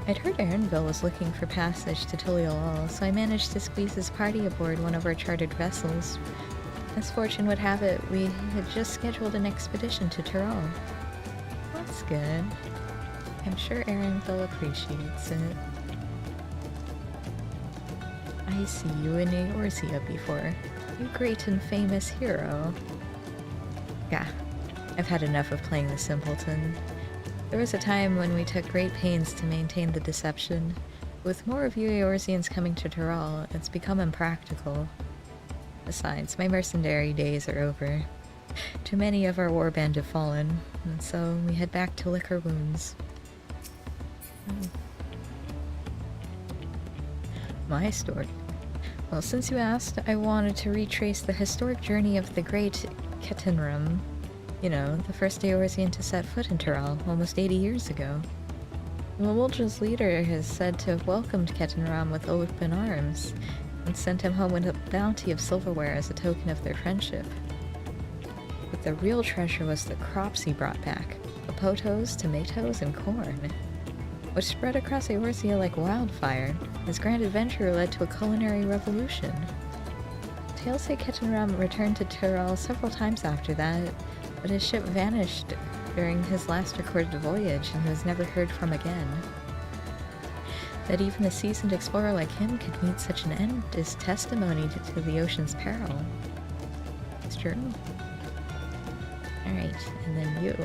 A: I'd heard Aaronville was looking for passage to Tuliolol, so I managed to squeeze his party aboard one of our chartered vessels. As fortune would have it, we had just scheduled an expedition to Tyrol. That's good. I'm sure Aaronville appreciates it. I see you in Eorzea before. You great and famous hero. Yeah, I've had enough of playing the simpleton. There was a time when we took great pains to maintain the deception. With more of you Eorzeans coming to Tyrol, it's become impractical. Besides, my mercenary days are over. Too many of our warband have fallen, and so we head back to lick our wounds. My story. Well, since you asked, I wanted to retrace the historic journey of the great Ketenrum. You know, the first Eorzean to set foot in Tyrol almost 80 years ago. Wildra's leader is said to have welcomed Ketenram with open arms, and sent him home with a bounty of silverware as a token of their friendship. But the real treasure was the crops he brought back, potatoes, tomatoes, and corn, which spread across Eorzea like wildfire. His grand adventure led to a culinary revolution. Tales say Ketenram returned to Tyrol several times after that, but his ship vanished during his last recorded voyage and was never heard from again. That even a seasoned explorer like him could meet such an end is testimony to the ocean's peril. It's true. Alright, and then you.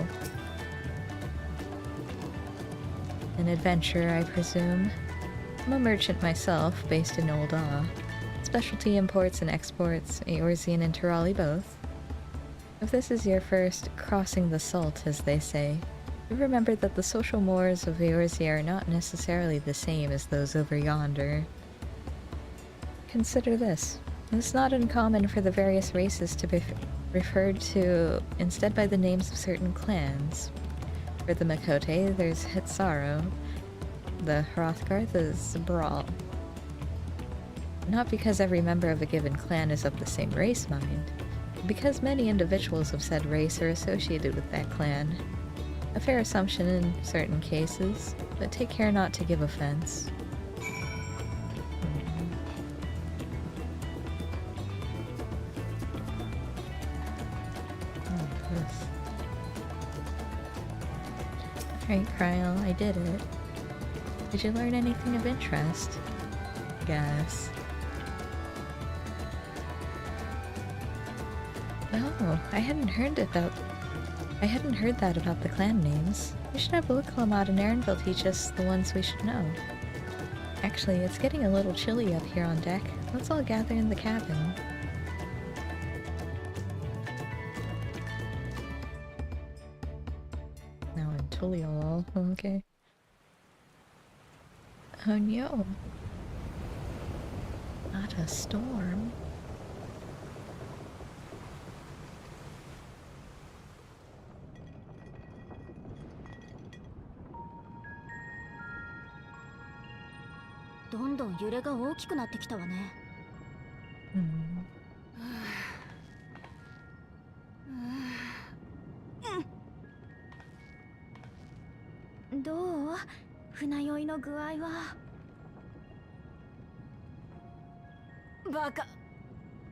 A: An adventurer, I presume. I'm a merchant myself, based in Olda. Specialty imports and exports, Eorzean and Tyrali both. If this is your first crossing the salt, as they say, remember that the social mores of Eorzea are not necessarily the same as those over yonder. Consider this. It's not uncommon for the various races to be referred to instead by the names of certain clans. For the Makote, there's Hitsaro. The Hrothgar, the Zabral. Not because every member of a given clan is of the same race, mind. Because many individuals of said race are associated with that clan. A fair assumption in certain cases, but take care not to give offense. Alright, Kryl, I did it. Did you learn anything of interest? Guess. Oh, I hadn't heard that about the clan names. We should have Wilclamot and Aaronville teach us the ones we should know. Actually, it's getting a little chilly up here on deck. Let's all gather in the cabin. Now in Tuliolol, okay. Oh no. Not a storm.
C: どんどん揺れが大きくなってきたわね。どう？船酔いの具合は。
B: バカ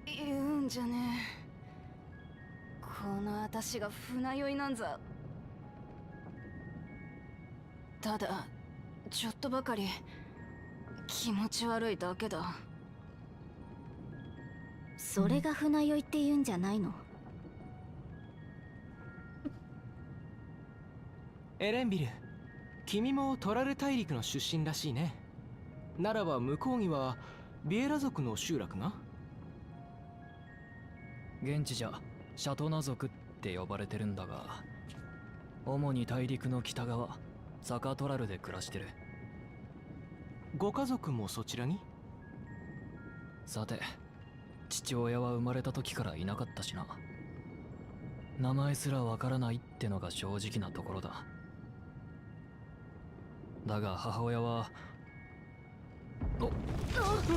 B: 言うんじゃねえ。この私が船酔いなんざ。ただちょっとばかり気持ち悪いだけだ。
C: それが船酔いって言うんじゃないの？
F: エレンビル、君もトラル大陸の出身らしいね。ならば向こうにはビエラ族の集落が？
D: 現地じゃシャトナ族って呼ばれてるんだが、主に大陸の北側サカトラルで暮らしてる。
F: ご家族もそちらに？
D: さて、父親は生まれた時からいなかったしな。名前すらわからないってのが正直なところだ。だが母親は
C: 大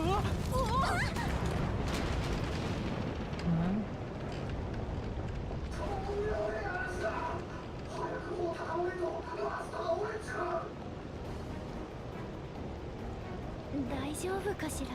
C: 丈夫かしら。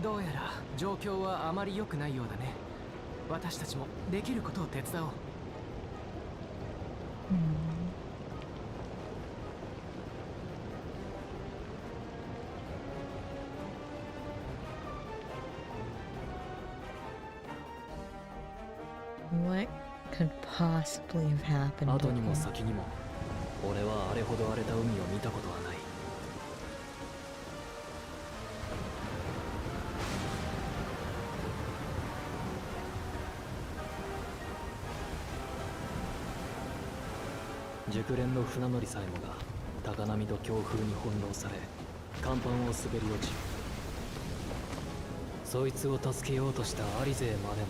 F: どうやら状況はあまり良くないようだね。私たちもできることを手伝おう。
A: What could possibly have happened?
D: 後にも先にも俺はあれほど荒れた海を見たことはない。熟練の船乗りさえもが高波と強風に翻弄され甲板を滑り落ち、そいつを助けようとしたアリ勢まで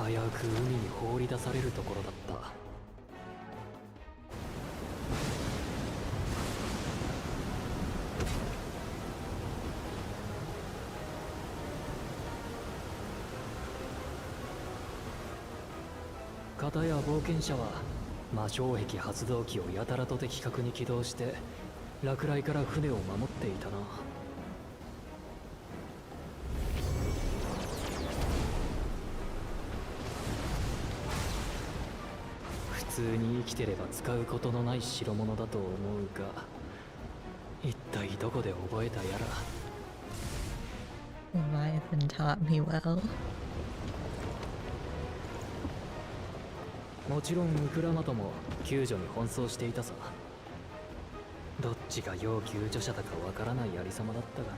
D: も危うく海に放り出されるところだった。片や冒険者は魔性壁発動機をやたらと的確に起動して落雷から船を守っていたな。普通に生きてれば使うことのない代物だと思うが、一体どこで覚えたやら。
A: Leviathan taught me well.
D: もちろんウクラマトも救助に奔走していたさ。どっちが要救助者だかわからないありさまだったがな。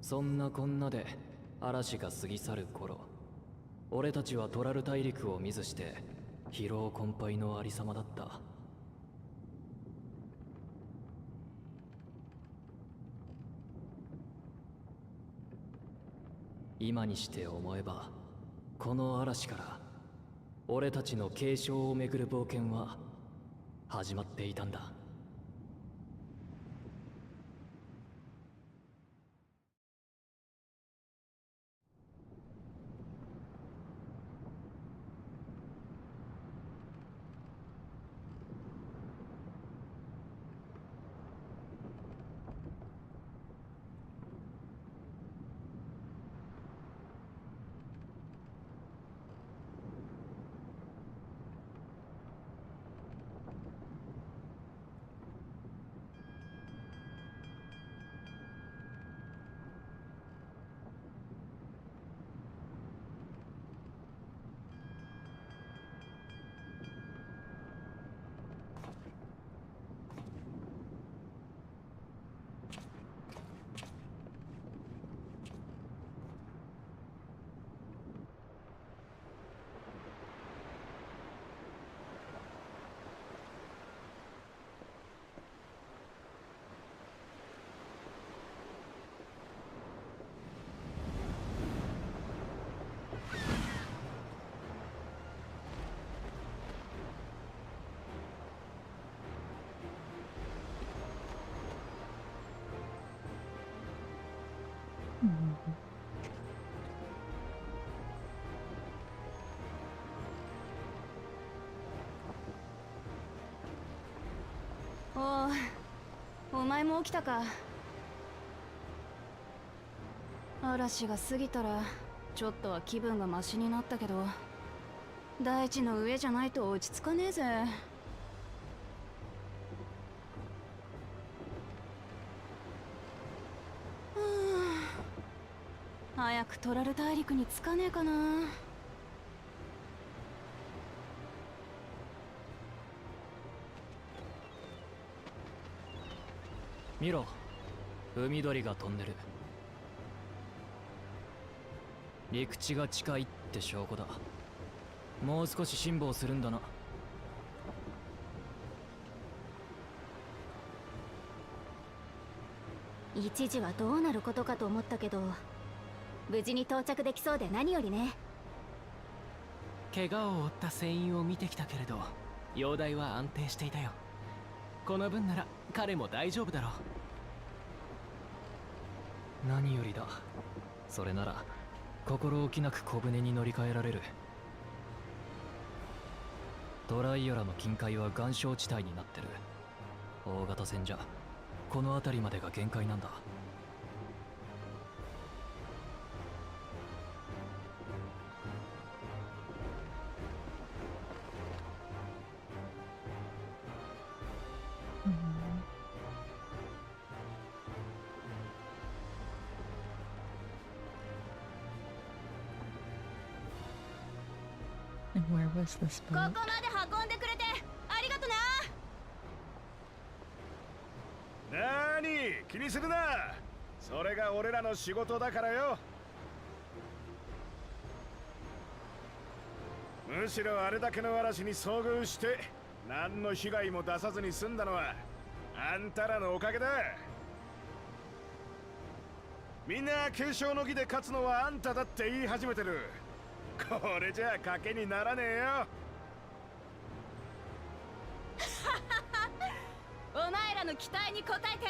D: そんなこんなで嵐が過ぎ去る頃、俺たちはトラル大陸を見ずして疲労困憊のありさまだった。今にして思えば、この嵐から俺たちの継承をめぐる冒険は始まっていたんだ。
B: おい、お前も起きたか。嵐が過ぎたらちょっとは気分がマシになったけど、大地の上じゃないと落ち着かねえぜ。早くトラル大陸に着かねえかな。
D: 見ろ、海鳥が飛んでる。陸地が近いって証拠だ。もう少し辛抱するんだな。
C: 一時はどうなることかと思ったけど、無事に到着できそうで何よりね。
F: 怪我を負った船員を見てきたけれど、容体は安定していたよ。この分なら彼も大丈夫だろう。
D: 何よりだ。それなら心置きなく小舟に乗り換えられる。トライオラの近海は岩礁地帯になってる。大型船じゃこの辺りまでが限界なんだ。
A: And where was this
B: ここ
A: boat?
B: まで運んでくれてありがとな。
E: なーに気にするな。それが俺らの仕事だからよ。むしろあれだけの嵐に遭遇して何の被害も出さずに済んだのはあんたらのおかげだ。みんな継承の儀で勝つのはあんただって言い始めてる。これじゃあ賭けにならねえよ。
B: お前らの期待に応えて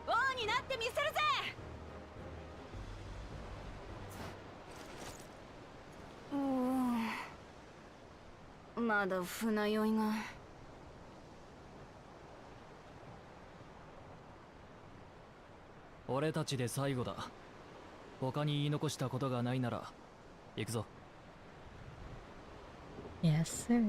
B: 王になってみせるぜ。まだ船酔いが。
D: 俺たちで最後だ。他に言い残したことがないなら行くぞ。
A: Yes, sir.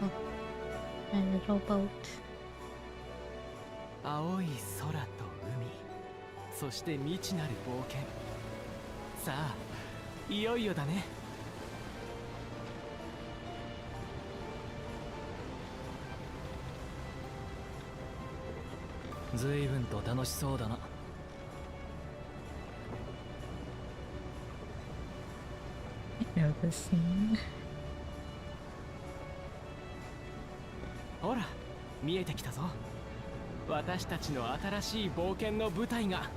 A: Oh, my little boat.
F: 青い空と海、そして未知なる冒険。さあいよいよだね。
D: 随分と楽しそうだな。
A: I know this scene.
F: ほら見えてきたぞ、私たちの新しい冒険の舞台が。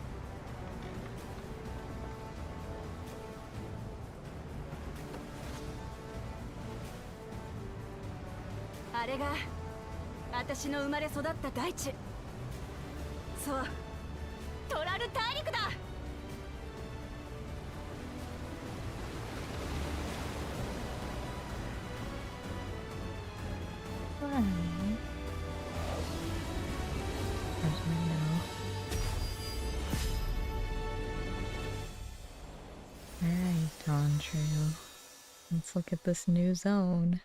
B: あれが私の生まれ育った大地。そう、トラル大陸だ。
A: Why? As we know. Alright, Dawntrail. Let's look at this new zone.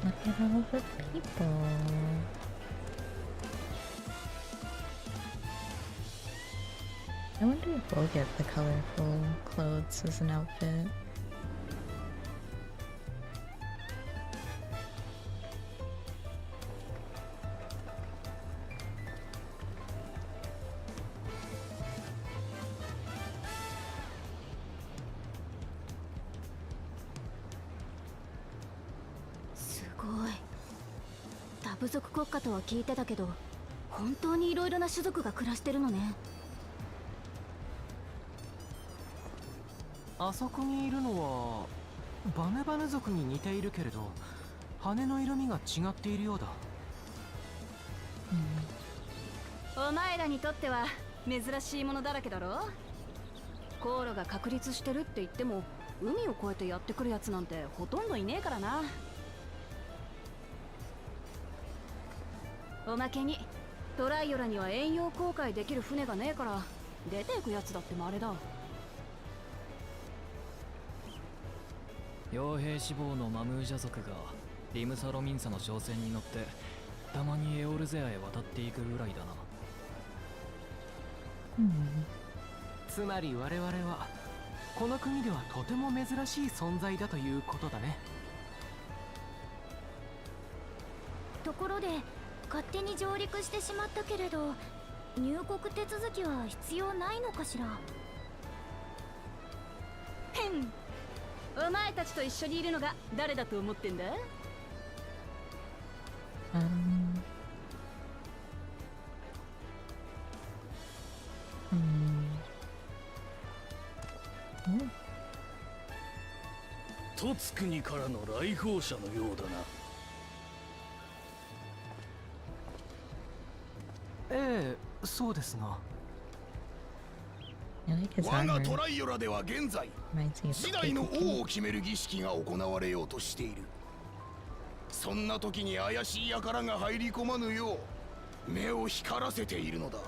A: Look at all the people. I wonder if we'll get the colorful clothes as an outfit.
C: すごい。多部族国家とは聞いてたけど、本当にいろいろな種族が暮らしてるのね。
F: あそこにいるのはバネバネ族に似ているけれど、羽の色味が違っているようだ。
B: お前らにとっては珍しいものだらけだろ。航路が確立してるって言っても海を越えてやってくるやつなんてほとんどいねえからな。おまけにトライオラには遠洋航海できる船がねえから出ていくやつだって稀だ。
D: 傭兵志望のマムージャ族がリムサロミンサの商船に乗ってたまにエオルゼアへ渡っていくぐらいだな。
F: つまり我々はこの国ではとても珍しい存在だということだね。
C: ところで勝手に上陸してしまったけれど、入国手続きは必要ないのかしら。
B: へん。お前たちと一緒にいるのが誰だと思ってんだ。
G: トツ国からの来訪者のようだな。
F: ええ、そうですが。
A: I like his
E: 我が
A: armor.
E: トライオラでは現在
A: Reminds me of
E: 次代の
A: Pokemon.
E: 王を決める儀式が行われようとしている。そんな時に怪しい輩が入り込まぬよう目を光らせているのだ。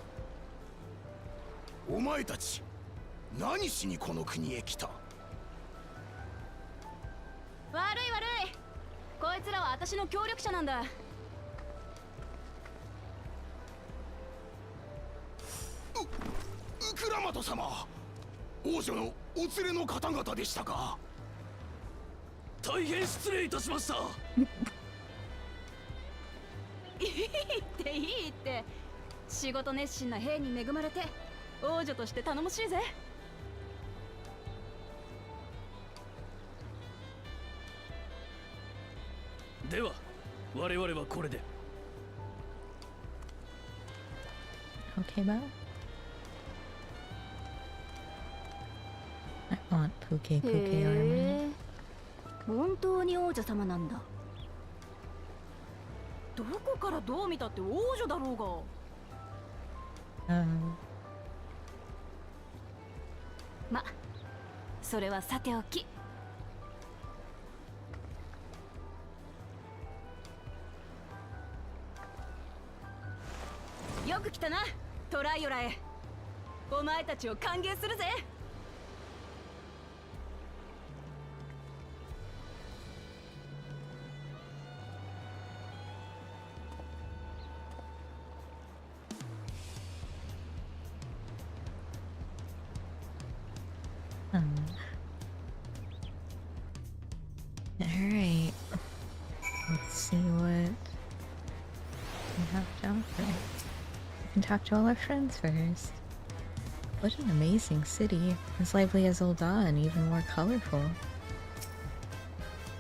E: お前たち何しにこの国へ来た？
B: 悪い悪い。こいつらは私の協力者なんだ。
E: ウクラマト様、王女のお連れの方々でしたか？
G: 大変失礼いたしました。
B: いいっていいって。仕事熱心な兵に恵まれて王女として頼もしいぜ。
G: では我々はこれで。
A: Okay, Bo. I want Puke Puke armor.
B: へえ、本当に王女様なんだ。どこからどう見たって王女だろうが。ま、それはさておき。よく来たな、トライオラへ。お前たちを歓迎するぜ。
A: Alright. Let's see what we have to offer. We can talk to all our friends first. What an amazing city. As lively as Ul'dah and even more colorful.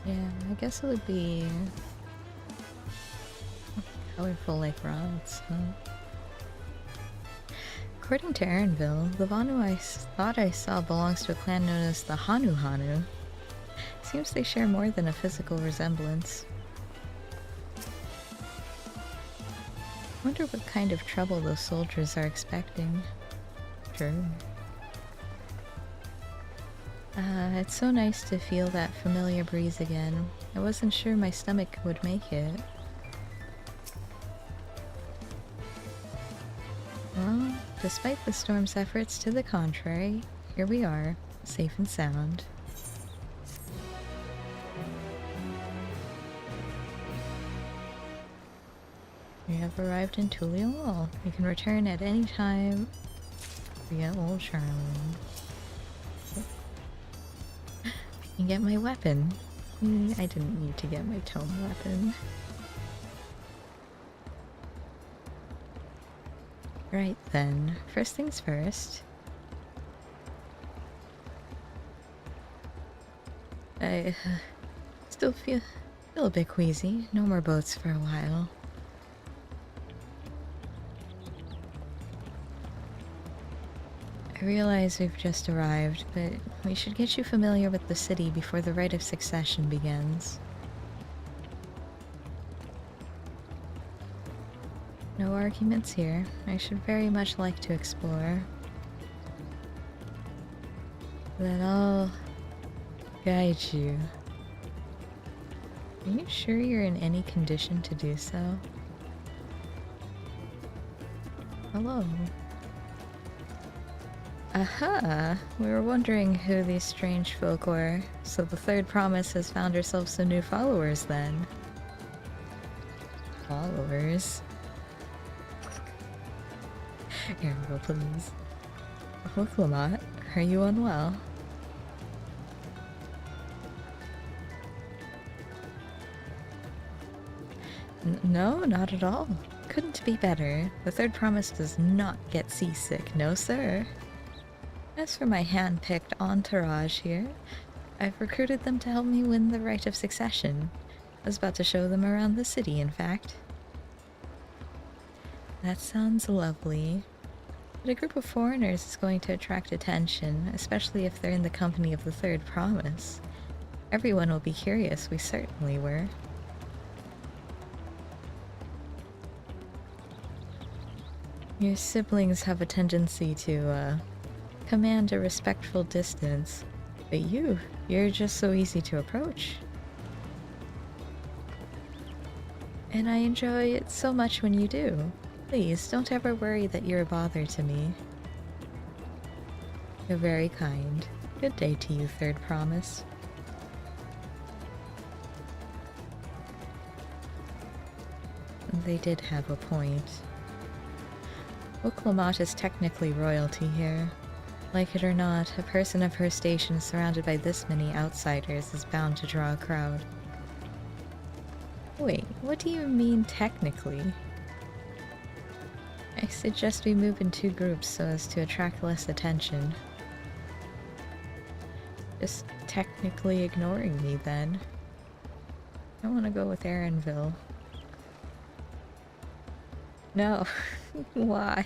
A: Yeah, I guess it would be colorful like rods, huh? According to Aaronville, the Vanu I thought I saw belongs to a clan known as the Hanu Hanu. Seems they share more than a physical resemblance. Wonder what kind of trouble those soldiers are expecting. True. It's so nice to feel that familiar breeze again. I wasn't sure my stomach would make it. Well, despite the storm's efforts to the contrary, here we are, safe and sound. We have arrived in Tulia Wall. We can return at any time via Old Charlene. I can get my weapon. I didn't need to get my tome weapon. Right then, first things first. I still feel a bit queasy. No more boats for a while. I realize we've just arrived, but we should get you familiar with the city before the rite of succession begins. No arguments here. I should very much like to explore. Then I'll guide you. Are you sure you're in any condition to do so? Hello. Aha! We were wondering who these strange folk were, so the third promise has found herself some new followers then. Followers? Ariel, please. Look, Lamont, are you unwell? No, not at all. Couldn't be better. The third promise does not get seasick, no sir. As for my hand-picked entourage here, I've recruited them to help me win the rite of succession. I was about to show them around the city, in fact. That sounds lovely. But a group of foreigners is going to attract attention, especially if they're in the company of the third promise. Everyone will be curious, we certainly were. Your siblings have a tendency to, command a respectful distance, but you're just so easy to approach. And I enjoy it so much when you do. Please, don't ever worry that you're a bother to me. You're very kind. Good day to you, third promise. They did have a point. Oklamat is technically royalty here. Like it or not, a person of her station surrounded by this many outsiders is bound to draw a crowd. Wait, what do you mean technically? I suggest we move in 2 groups so as to attract less attention. Just technically ignoring me then. I want to go with Aaronville. No. Why?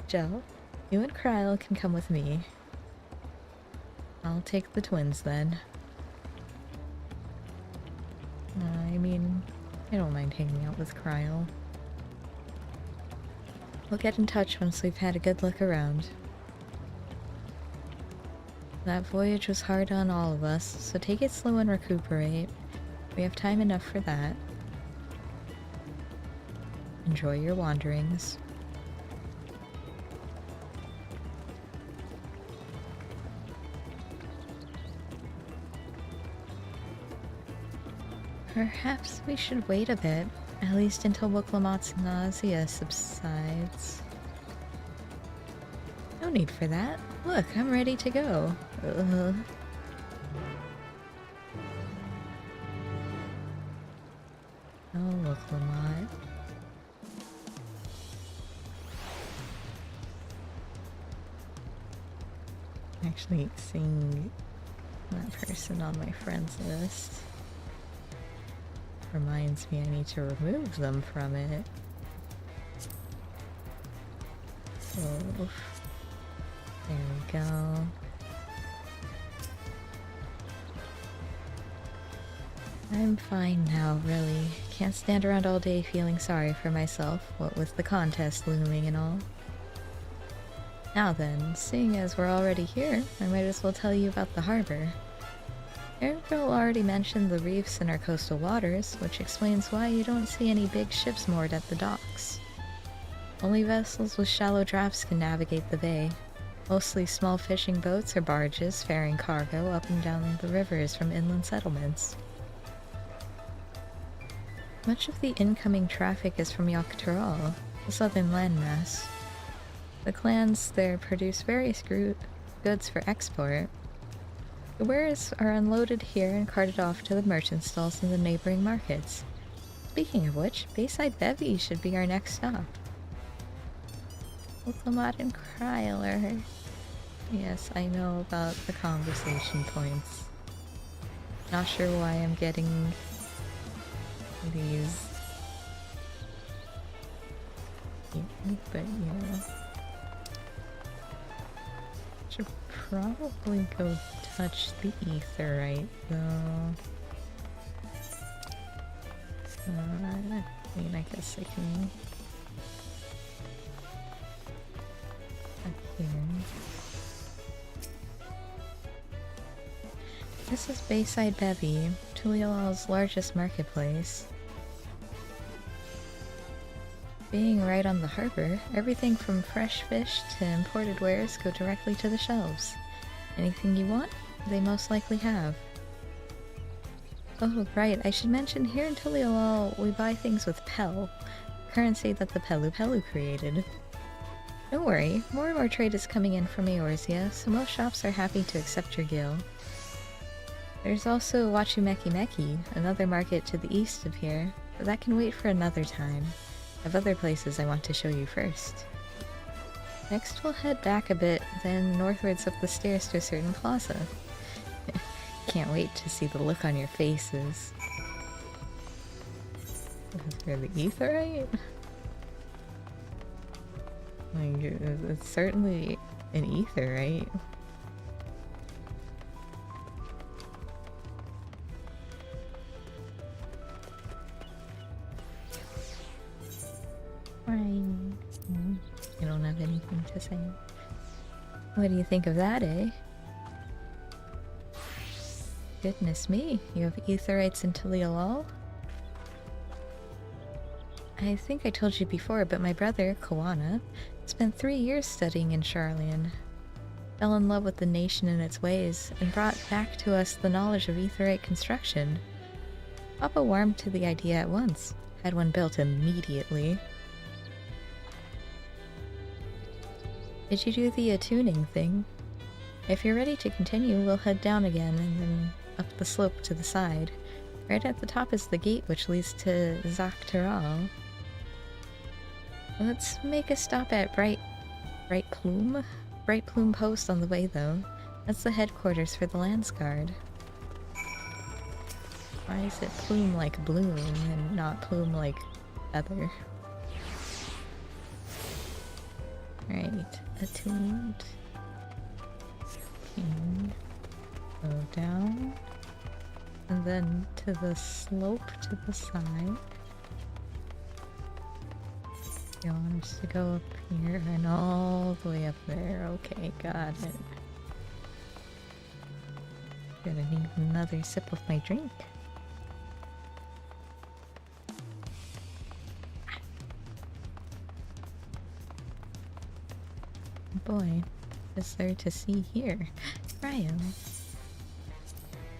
A: Jell, you and Kryl can come with me. I'll take the twins then. I mean, I don't mind hanging out with Kryl. We'll get in touch once we've had a good look around. That voyage was hard on all of us, so take it slow and recuperate. We have time enough for that. Enjoy your wanderings. Perhaps we should wait a bit, at least until Woklamat's nausea subsides. No need for that. Look, I'm ready to go. Oh, Woklamat. Actually, seeing that person on my friends list reminds me I need to remove them from it. So, there we go. I'm fine now, really. Can't stand around all day feeling sorry for myself, what with the contest looming and all. Now then, seeing as we're already here, I might as well tell you about the harbor. Aaronville already mentioned the reefs in our coastal waters, which explains why you don't see any big ships moored at the docks. Only vessels with shallow drafts can navigate the bay. Mostly small fishing boats or barges ferrying cargo up and down the rivers from inland settlements. Much of the incoming traffic is from Yaktaral, the southern landmass. The clans there produce various goods for export. The wares are unloaded here and carted off to the merchant stalls in the neighboring markets. Speaking of which, Bayside Bevy should be our next stop. Woklamat and Kryler. Yes, I know about the conversation points. Not sure why I'm getting these. But yeah. should probably go touch the etherite, though. I mean, I guess I can... Up here. This is Bayside Bevy, Tulialal's largest marketplace. Being right on the harbor, everything from fresh fish to imported wares go directly to the shelves. Anything you want, they most likely have. Oh, right, I should mention here in Tulialal, we buy things with Pel, currency that the Pelu Pelu created. Don't worry, more and more trade is coming in from Eorzea, so most shops are happy to accept your gil. There's also Wachumeki Meki, another market to the east of here, but that can wait for another time. I have other places I want to show you first. Next we'll head back a bit, then northwards up the stairs to a certain plaza. Can't wait to see the look on your faces. Is there the etherite? Like, it's certainly an etherite. Fine. You don't have anything to say. What do you think of that, eh? Goodness me, you have etherites in Tulialal? I think I told you before, but my brother, Kawana, spent 3 years studying in Sharlayan. Fell in love with the nation and its ways, and brought back to us the knowledge of etherite construction. Papa warmed to the idea at once, had one built immediately. Did you do the attuning thing? If you're ready to continue, we'll head down again and then up the slope to the side. Right at the top is the gate which leads to Zaktaral. Let's make a stop at Bright Plume Post on the way though. That's the headquarters for the Landsguard. Why is it plume like bloom and not plume like feather? Right, attuned. Okay. Go down. And then to the slope to the side. You want us to go up here and all the way up there. Okay, got it. Gonna need another sip of my drink. Boy, is there to see here? Ryo.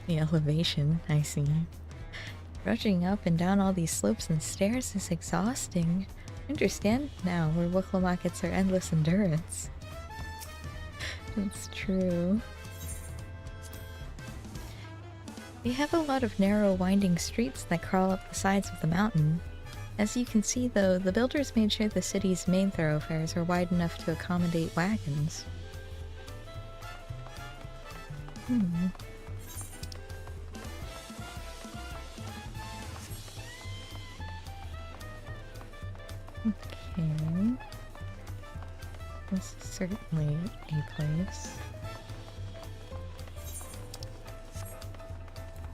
A: The elevation, I see. Rushing up and down all these slopes and stairs is exhausting. I understand now where Wuklamok gets her endless endurance. It's true. We have a lot of narrow, winding streets that crawl up the sides of the mountain. As you can see, though, the builders made sure the city's main thoroughfares are wide enough to accommodate wagons. Okay. This is certainly a place.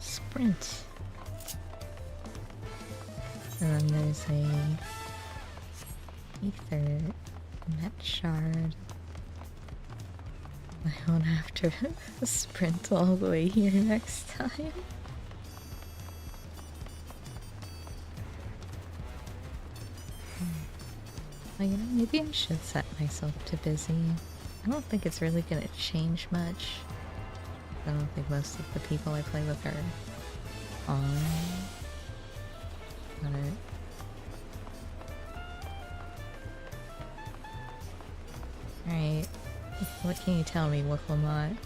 A: Sprint. And then there's a ether net shard. I won't have to sprint all the way here next time. Well, you know, maybe I should set myself to busy. I don't think it's really gonna change much. I don't think most of the people I play with are on. But... Alright, what can you tell me, Wuklamok?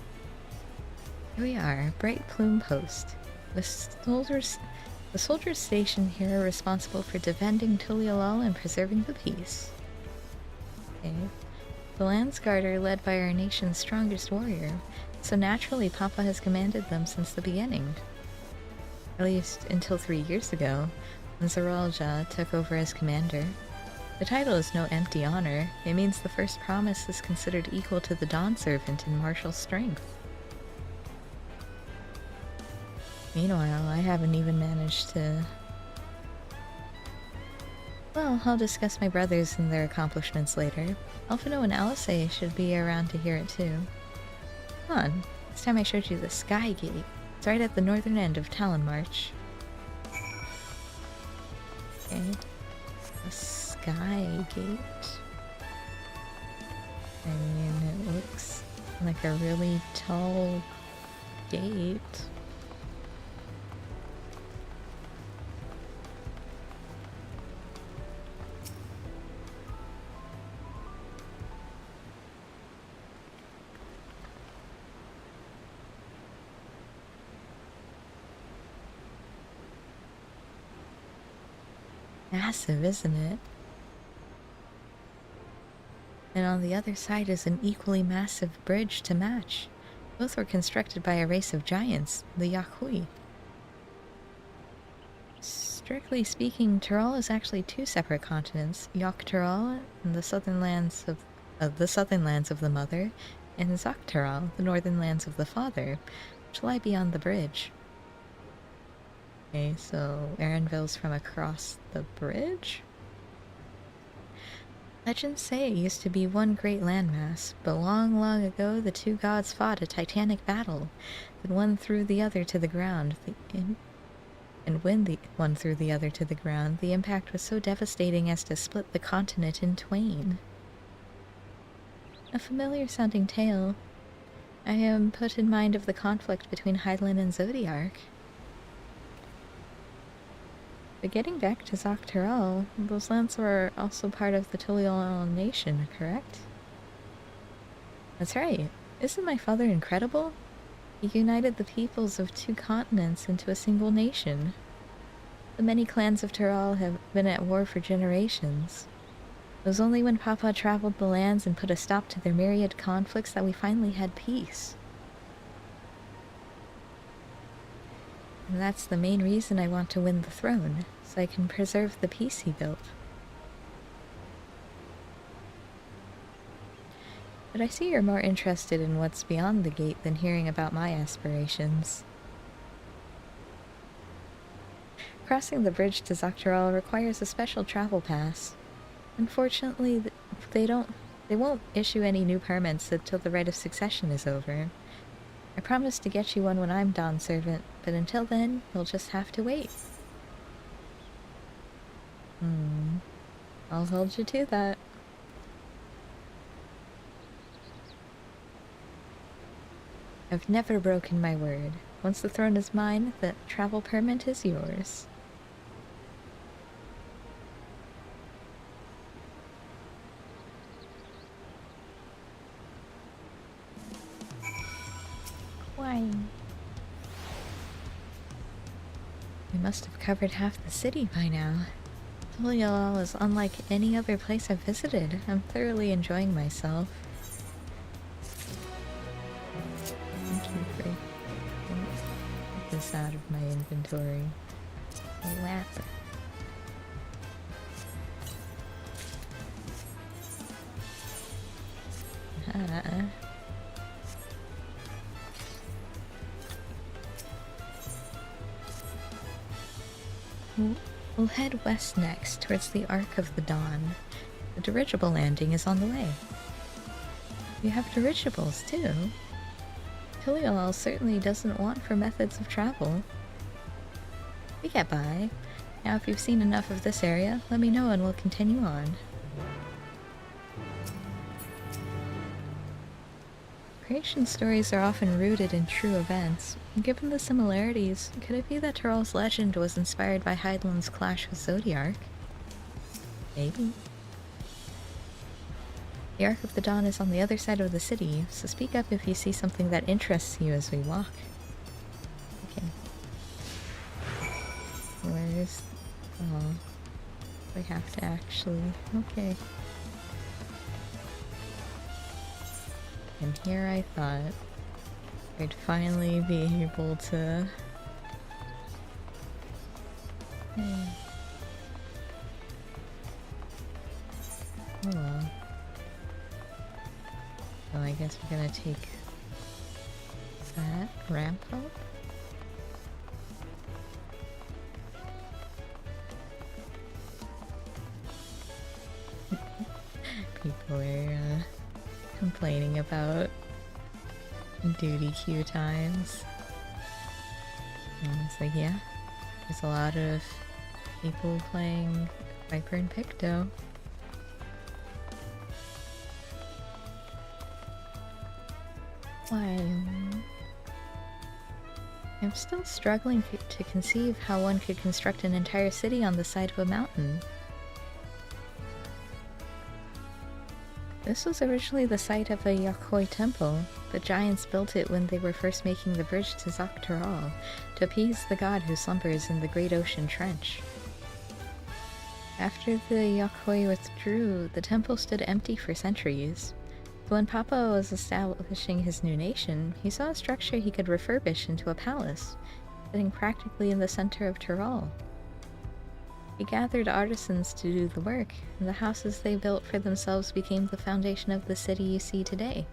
A: Here we are, Bright Plume Post. The soldiers stationed here are responsible for defending Tulialal and preserving the peace. Okay. The Landsguard are led by our nation's strongest warrior, so naturally Papa has commanded them since the beginning. At least until 3 years ago, when Zaralja took over as commander. The title is no empty honor. It means the first promise is considered equal to the Dawn Servant in martial strength. Meanwhile, I haven't even managed to... Well, I'll discuss my brothers and their accomplishments later. Alphino and Alice should be around to hear it too. Come on, this time I showed you the Sky Gate. It's right at the northern end of Talon March. Okay. The Sky Gate. I mean, it looks like a really tall gate. Massive, isn't it? And on the other side is an equally massive bridge to match. Both were constructed by a race of giants, the Yahui. Strictly speaking, Tyrol is actually two separate continents, Yok Tyrol and the southern lands of the Mother, and Zok Tyrol, the northern lands of the Father, which lie beyond the bridge. Okay, so Erenville's from across the bridge? Legends say it used to be one great landmass, but long, long ago the two gods fought a titanic battle, that one threw the other to the ground. And when the one threw the other to the ground, the impact was so devastating as to split the continent in twain. A familiar sounding tale. I am put in mind of the conflict between Hydaelyn and Zodiark. But getting back to Zok Tyrol, those lands were also part of the Tulial nation, correct? That's right. Isn't my father incredible? He united the peoples of two continents into a single nation. The many clans of Tyrol have been at war for generations. It was only when Papa traveled the lands and put a stop to their myriad conflicts that we finally had peace. And that's the main reason I want to win the throne, so I can preserve the peace he built. But I see you're more interested in what's beyond the gate than hearing about my aspirations. Crossing the bridge to Zok Tyrol requires a special travel pass. Unfortunately, they won't issue any new permits until the rite of succession is over. I promise to get you one when I'm Dawn Servant, but until then, you'll just have to wait. I'll hold you to that. I've never broken my word. Once the throne is mine, the travel permit is yours. Wine. We must have covered half the city by now. Tulial is unlike any other place I've visited. I'm thoroughly enjoying myself. Thank you for getting this out of my inventory. Lap. We'll head west next, towards the Arc of the Dawn. The dirigible landing is on the way. You have dirigibles, too. Tulial certainly doesn't want for methods of travel. We get by. Now if you've seen enough of this area, let me know and we'll continue on. Creation stories are often rooted in true events. Given the similarities, could it be that Tyrol's legend was inspired by Hydaelyn's clash with Zodiark? Maybe. The Arc of the Dawn is on the other side of the city, so speak up if you see something that interests you as we walk. Okay. Where's... oh... we have to actually... okay. And here I thought I'd finally be able to... Oh well. Well, I guess we're gonna take that ramp up. People are complaining about duty queue times. And it's like, yeah, there's a lot of people playing Viper and Picto. Why? I'm still struggling to conceive how one could construct an entire city on the side of a mountain. This was originally the site of a Yakoi temple. The giants built it when they were first making the bridge to Zaktaral, to appease the god who slumbers in the Great Ocean Trench. After the Yakoi withdrew, the temple stood empty for centuries. But when Papa was establishing his new nation, he saw a structure he could refurbish into a palace, sitting practically in the center of Tyrol. He gathered artisans to do the work, and the houses they built for themselves became the foundation of the city you see today.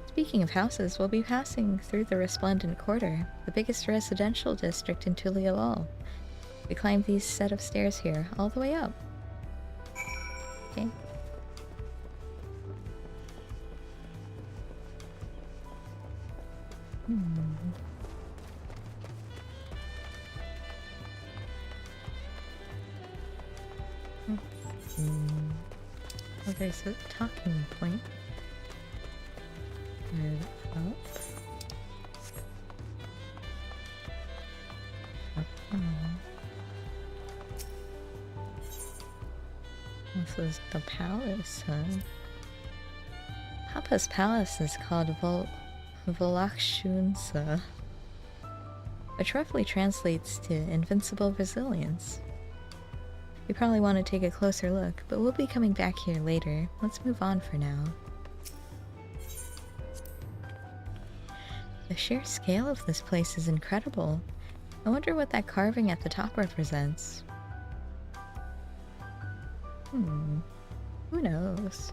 A: Speaking of houses, we'll be passing through the Resplendent Quarter, the biggest residential district in Tulialal. We climbed these set of stairs here, all the way up. Okay. Oh, there's a talking point. Move up. This is the palace, huh? Papa's palace is called Volakshunsa, which roughly translates to invincible resilience. You probably want to take a closer look, but we'll be coming back here later. Let's move on for now. The sheer scale of this place is incredible. I wonder what that carving at the top represents. Who knows?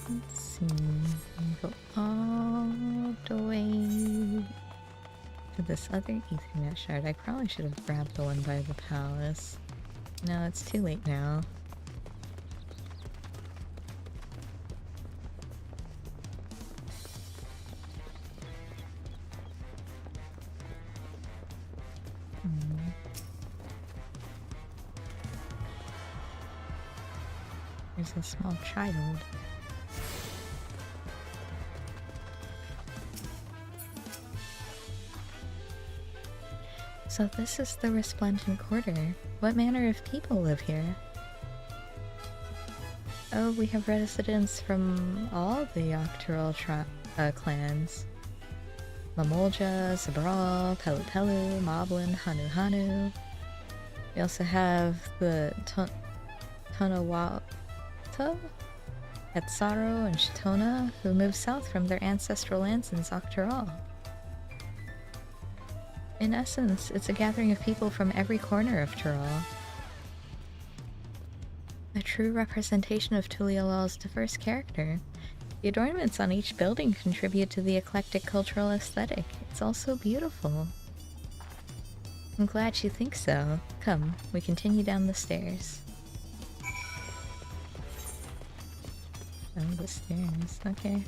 A: Let's see. Go all the way to this other Ethernet shard. I probably should have grabbed the one by the palace. No, it's too late now. There's a small child. So this is the Resplendent Quarter. What manner of people live here? Oh, we have residents from all the Octoral clans. Mamolja, Zabral, Pelupelu, Moblin, Hanu. We also have the Tonawata, Etsaro, and Shitona, who moved south from their ancestral lands in Zaktaral. In essence, it's a gathering of people from every corner of Tyrol. A true representation of Tulialal's diverse character. The adornments on each building contribute to the eclectic cultural aesthetic. It's also beautiful. I'm glad you think so. Come, we continue down the stairs. Down the stairs, okay.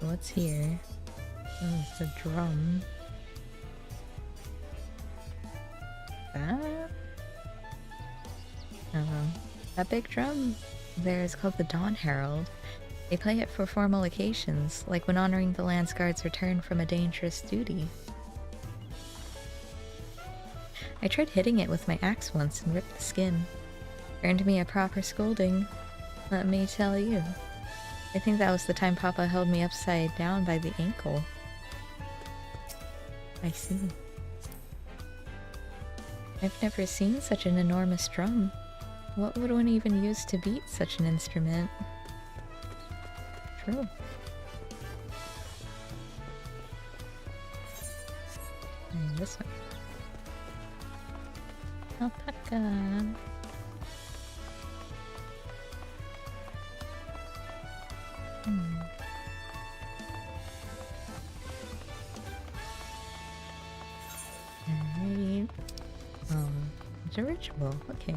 A: What's here? Oh, it's a drum. That? That big drum there is called the Dawn Herald. They play it for formal occasions, like when honoring the Lance Guard's return from a dangerous duty. I tried hitting it with my axe once and ripped the skin. Earned me a proper scolding, let me tell you. I think that was the time Papa held me upside down by the ankle. I see. I've never seen such an enormous drum. What would one even use to beat such an instrument? True. And this one. Alpaca. Alright. Dirigible, okay.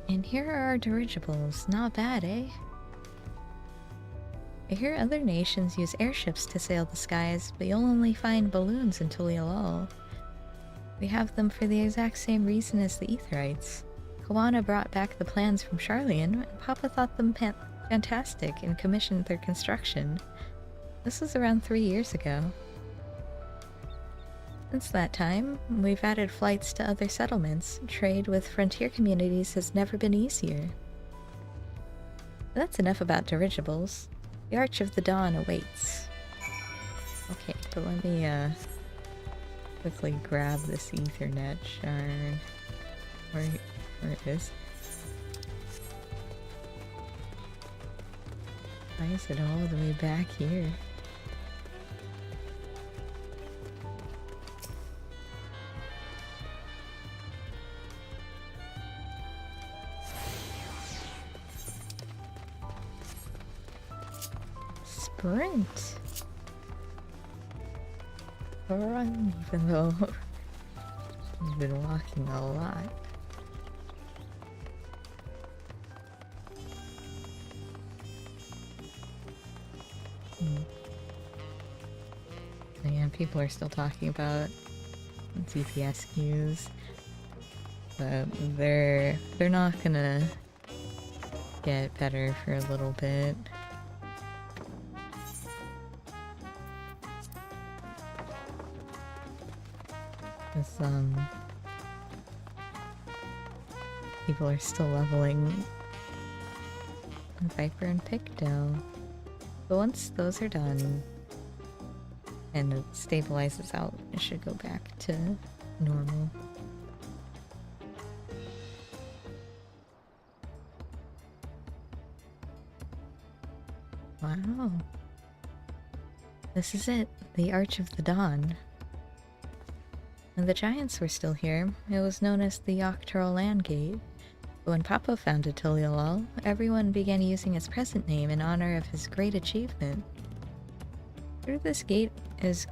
A: And here are our dirigibles. Not bad, eh? I hear other nations use airships to sail the skies, but you'll only find balloons in Tulialol. We have them for the exact same reason as the Aetherites. Kawana brought back the plans from Charlian, and Papa thought them fantastic and commissioned their construction. This was around 3 years ago. Since that time, we've added flights to other settlements. Trade with frontier communities has never been easier. That's enough about dirigibles. The Arch of the Dawn awaits. Okay, but let me quickly grab this Ethernet shard. Where it is. Why is it all the way back here? Sprint. Run, even though I've been walking a lot. Yeah, people are still talking about GPS queues, but they're not gonna get better for a little bit. People are still leveling Viper and Picto. But once those are done and it stabilizes out, it should go back to normal. Wow. This is it, the Arch of the Dawn. When the Giants were still here, it was known as the Octoral Land Gate. But when Papa founded Tulialol, everyone began using its present name in honor of his great achievement. Through this gate is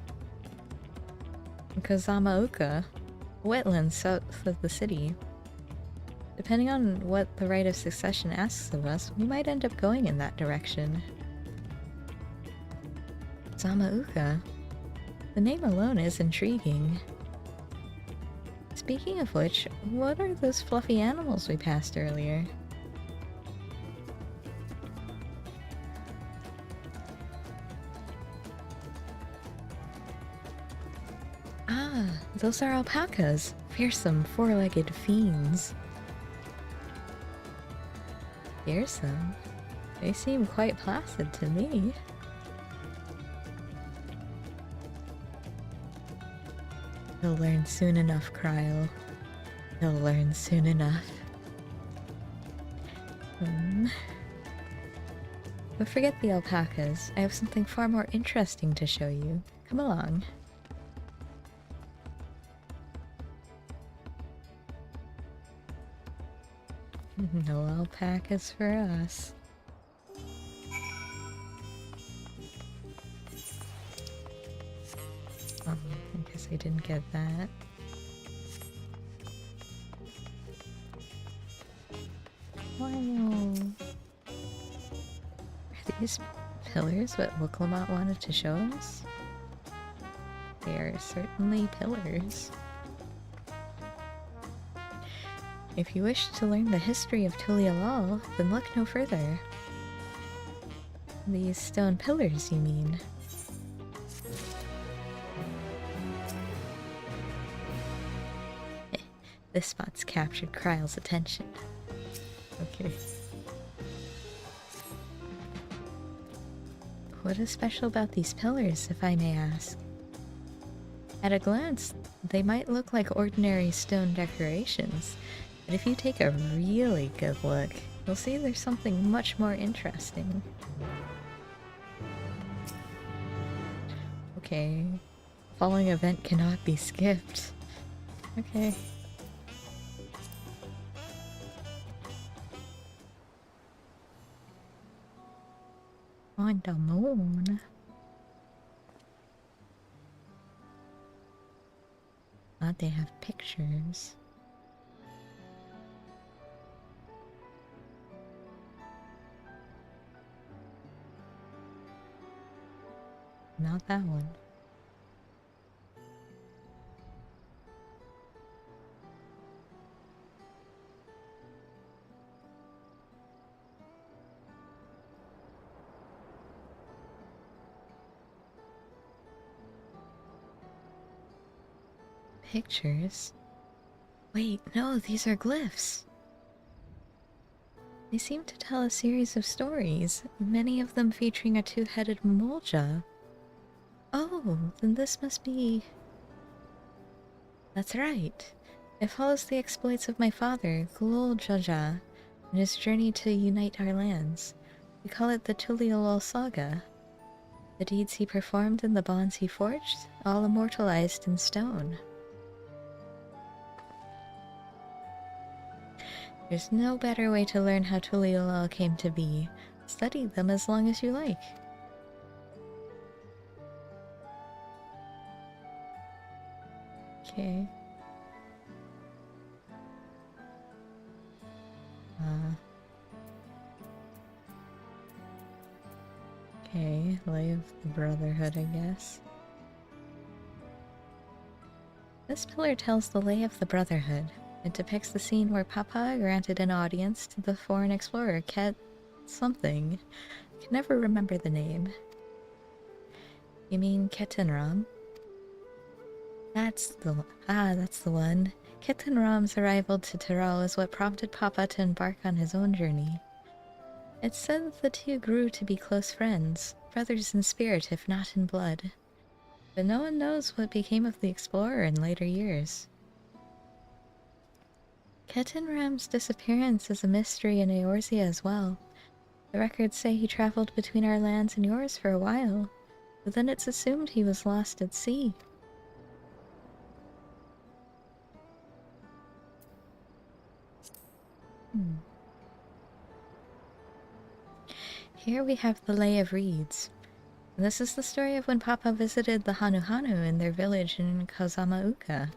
A: Kazamauka, wetlands south of the city. Depending on what the Rite of Succession asks of us, we might end up going in that direction. Zamauka. The name alone is intriguing. Speaking of which, what are those fluffy animals we passed earlier? Ah, those are alpacas, fearsome four-legged fiends. Fearsome? They seem quite placid to me. You'll learn soon enough, Cryo. You'll learn soon enough. But forget the alpacas. I have something far more interesting to show you. Come along. No alpacas for us. I guess I didn't get that. Wow. Are these pillars what Wooklamat wanted to show us? They are certainly pillars. If you wish to learn the history of Tulialol, then look no further. These stone pillars, you mean? This spot's captured Kryle's attention. Okay. What is special about these pillars, if I may ask? At a glance, they might look like ordinary stone decorations, but if you take a really good look, you'll see there's something much more interesting. Okay. Following event cannot be skipped. Okay. On the moon. Ah, they have pictures. Not that one. Pictures? Wait, no, these are glyphs. They seem to tell a series of stories, many of them featuring a two-headed Molja. Oh, then this must be... That's right. It follows the exploits of my father, Gulul Jaja, and his journey to unite our lands. We call it the Tuliolol Saga. The deeds he performed and the bonds he forged, all immortalized in stone. There's no better way to learn how Tuliolol came to be. Study them as long as you like. Okay. Okay, Lay of the Brotherhood, I guess. This pillar tells the Lay of the Brotherhood. It depicts the scene where Papa granted an audience to the foreign explorer Ket something. I can never remember the name. You mean Ketenram? That's the one. Ketenram's arrival to Tyrol is what prompted Papa to embark on his own journey. It's said that the two grew to be close friends, brothers in spirit if not in blood. But no one knows what became of the explorer in later years. Ketenram's disappearance is a mystery in Eorzea as well. The records say he traveled between our lands and yours for a while, but then it's assumed he was lost at sea. Here we have the Lay of Reeds. This is the story of when Papa visited the Hanuhanu in their village in Kozamauka.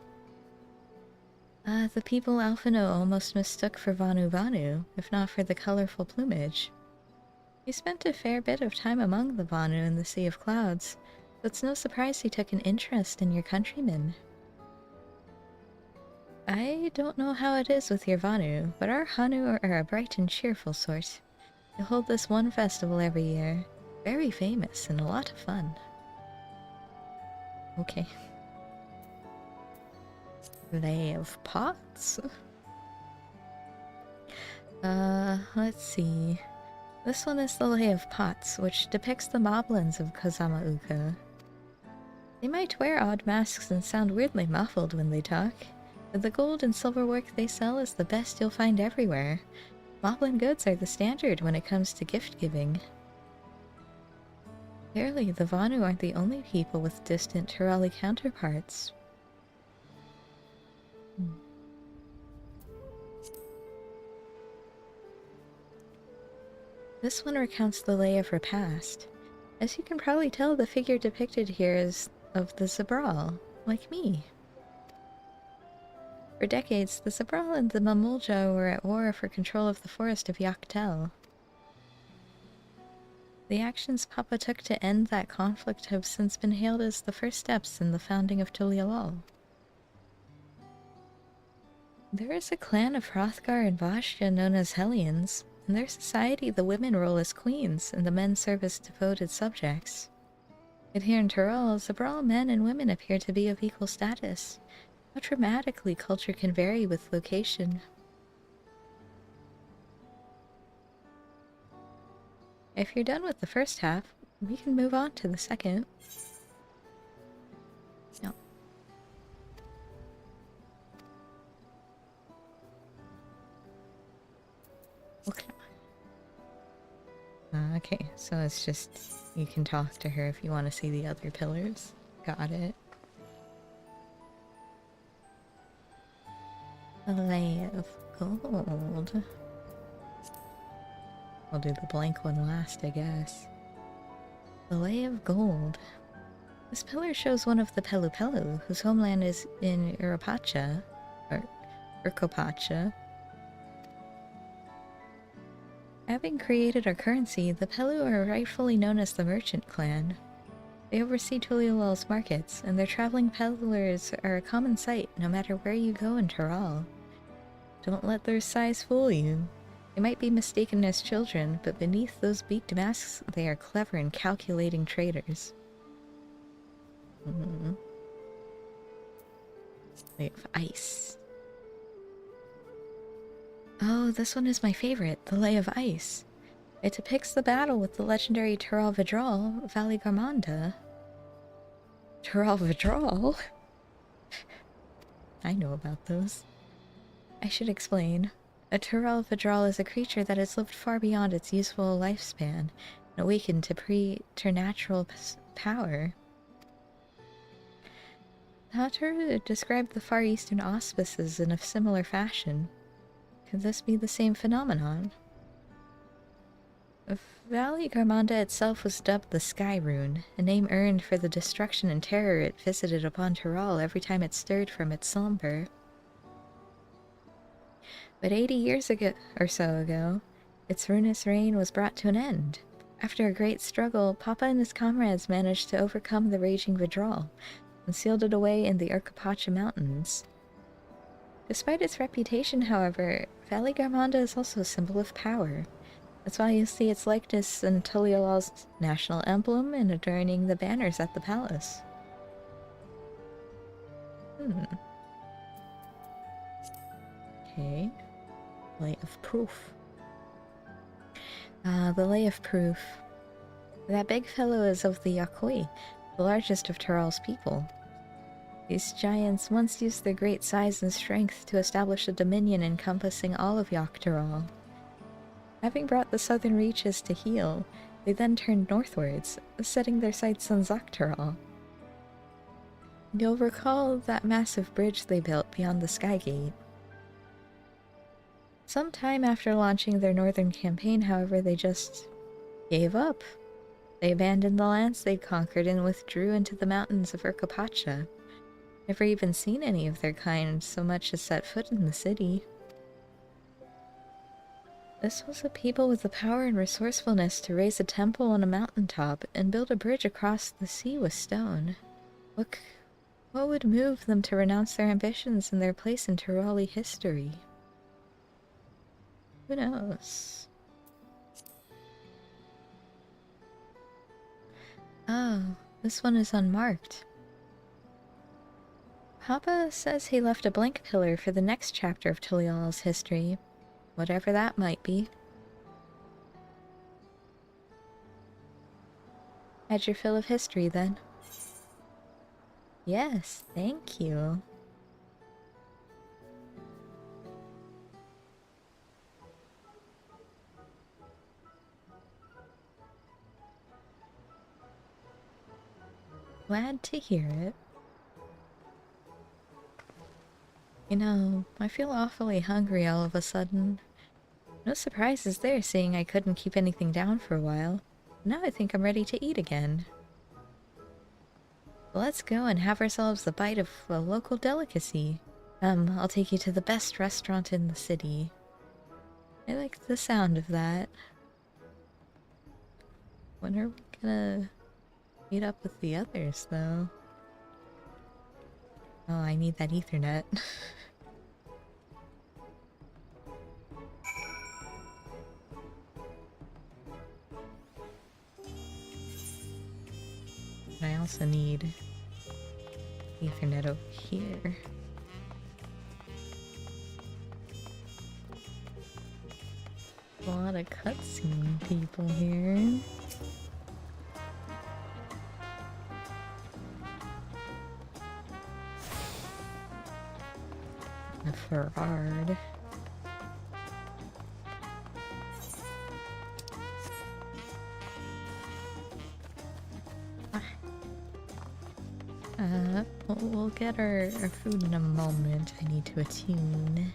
A: The people Alphino almost mistook for Vanu Vanu, if not for the colorful plumage. He spent a fair bit of time among the Vanu in the Sea of Clouds, so it's no surprise he took an interest in your countrymen. I don't know how it is with your Vanu, but our Hanu are a bright and cheerful sort. They hold this one festival every year. Very famous and a lot of fun. Okay. Lay of Pots? Let's see. This one is the Lay of Pots, which depicts the moblins of Kozamauka. They might wear odd masks and sound weirdly muffled when they talk, but the gold and silver work they sell is the best you'll find everywhere. Moblin goods are the standard when it comes to gift-giving. Clearly, the Vanu aren't the only people with distant Turali counterparts. This one recounts the lay of her past. As you can probably tell, the figure depicted here is of the Zabral, like me. For decades, the Zabral and the Mamulja were at war for control of the forest of Yaktel. The actions Papa took to end that conflict have since been hailed as the first steps in the founding of Tuliolol. There is a clan of Hrothgar and Vashta known as Hellions. In their society, the women rule as queens, and the men serve as devoted subjects. Yet here in Tyrol, Zabral men and women appear to be of equal status. How dramatically culture can vary with location. If you're done with the first half, we can move on to the second. No. Okay, so it's just you can talk to her if you want to see the other pillars. Got it. The Lay of Gold. We'll do the blank one last, I guess. The Lay of Gold. This pillar shows one of the Pelu Pelu, whose homeland is in Urapacha, or Urkopacha. Having created our currency, the Pelu are rightfully known as the Merchant Clan. They oversee Tuliolol's markets, and their traveling peddlers are a common sight no matter where you go in Taral. Don't let their size fool you. They might be mistaken as children, but beneath those beaked masks, they are clever and calculating traders. They have ice. Oh, this one is my favorite, the Lay of Ice. It depicts the battle with the legendary Tural Vidral, Valley Garmanda. Tural Vidral? I know about those. I should explain. A Tural Vidral is a creature that has lived far beyond its useful lifespan and awakened to preternatural power. Hatter described the Far Eastern auspices in a similar fashion. Could this be the same phenomenon? Valley Garmanda itself was dubbed the Sky Rune, a name earned for the destruction and terror it visited upon Taral every time it stirred from its slumber. But 80 years ago, its ruinous reign was brought to an end. After a great struggle, Papa and his comrades managed to overcome the raging Vidral and sealed it away in the Urkopacha Mountains. Despite its reputation, however, Valley Garmanda is also a symbol of power. That's why you see its likeness in Tuliolol's national emblem and adorning the banners at the palace. Okay. Lay of Proof. The Lay of Proof. That big fellow is of the Yakoi, the largest of Tural's people. These giants once used their great size and strength to establish a dominion encompassing all of Yaktural. Having brought the southern reaches to heel, they then turned northwards, setting their sights on Zaktural. You'll recall that massive bridge they built beyond the Skygate. Sometime after launching their northern campaign, however, they just gave up. They abandoned the lands they'd conquered and withdrew into the mountains of Urkopacha. Never even seen any of their kind so much as set foot in the city. This was a people with the power and resourcefulness to raise a temple on a mountaintop and build a bridge across the sea with stone. What would move them to renounce their ambitions and their place in Turali history? Who knows? Oh, this one is unmarked. Papa says he left a blank pillar for the next chapter of Tuliol's history, whatever that might be. Had your fill of history, then? Yes, thank you. Glad to hear it. You know, I feel awfully hungry all of a sudden. No surprises there, seeing I couldn't keep anything down for a while. Now I think I'm ready to eat again. Let's go and have ourselves a bite of a local delicacy. I'll take you to the best restaurant in the city. I like the sound of that. When are we gonna meet up with the others, though? Oh, I need that Ethernet. I also need Ethernet over here. A lot of cutscene people here. A Ferrard. We'll get our food in a moment. I need to attune.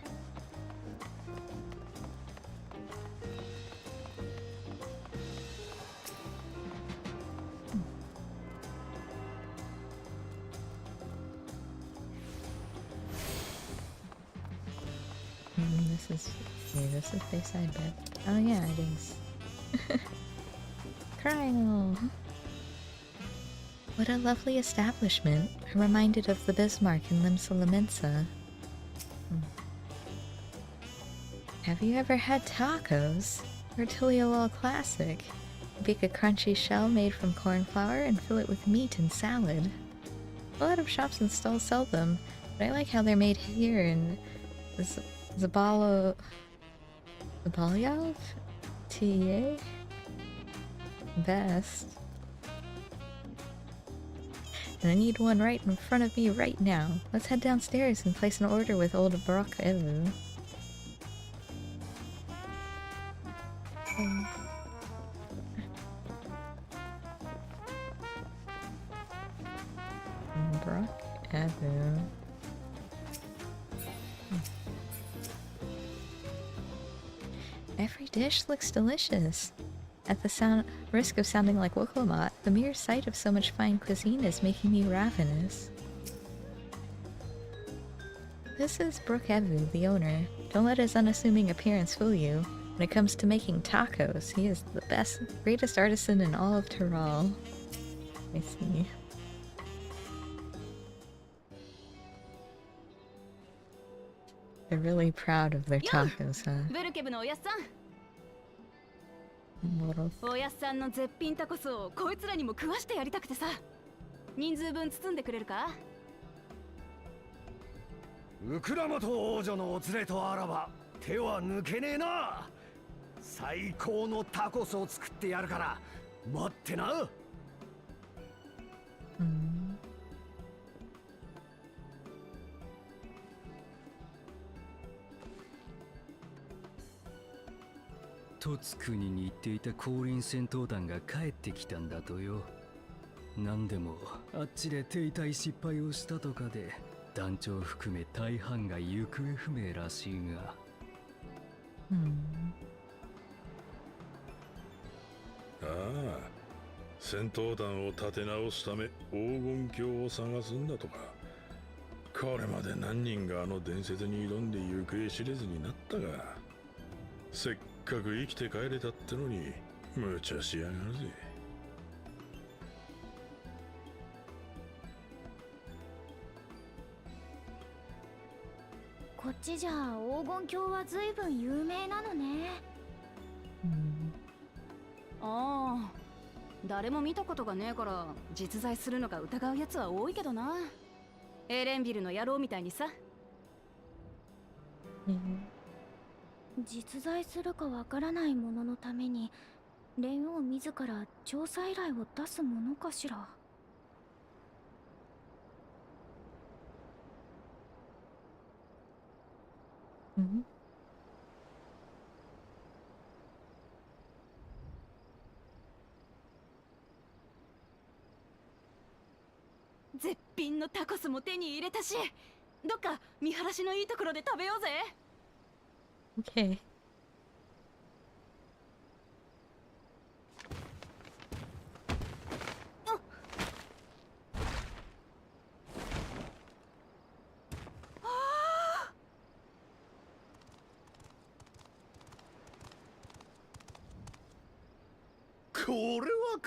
A: This is Bayside Bed. Oh yeah, it is. Cryo! What a lovely establishment. I'm reminded of the Bismarck in Limsa Lamensa. Have you ever had tacos? Tortilla Wall classic. Bake a crunchy shell made from corn flour and fill it with meat and salad. A lot of shops and stalls sell them, but I like how they're made here in Zabalyov? TA? Best. And I need one right in front of me right now. Let's head downstairs and place an order with old Brock Evan. Brock Evan. Every dish looks delicious. At the risk of sounding like Wokomat, the mere sight of so much fine cuisine is making me ravenous. This is Brooke Evu, the owner. Don't let his unassuming appearance fool you. When it comes to making tacos, he is the greatest artisan in all of Tyrol. I see. They're really proud of their tacos, huh?
B: おやっさんの絶品タコスをこいつらにも食わしてやりたくてさ。人数分包んでくれるか？
G: ウクラマと王女のお連れとあらば手は抜けねえな。最高のタコスを作ってやるから待ってな。
H: トツ国に行っていた降臨戦闘団が帰ってきたんだとよ。なんでもあっちで停滞失敗をしたとかで団長含め大半が行方不明らしいが。
I: ああ、戦闘団を立て直すため黄金鏡を探すんだとか。これまで何人があの伝説に挑んで行方知れずになったが、せっかく生きて帰れたってのに無茶しやがるぜ。
C: こっちじゃ黄金鏡は随分有名なのね。
B: ああ、誰も見たことがねえから実在するのか疑うやつは多いけどな。エレンビルの野郎みたいにさ。
C: 実在するかわからないもののために蓮王自ら調査依頼を出すものかしら。
B: 絶品のタコスも手に入れたし、どっか見晴らしのいいところで食べようぜ。
A: Okay.
G: Oh!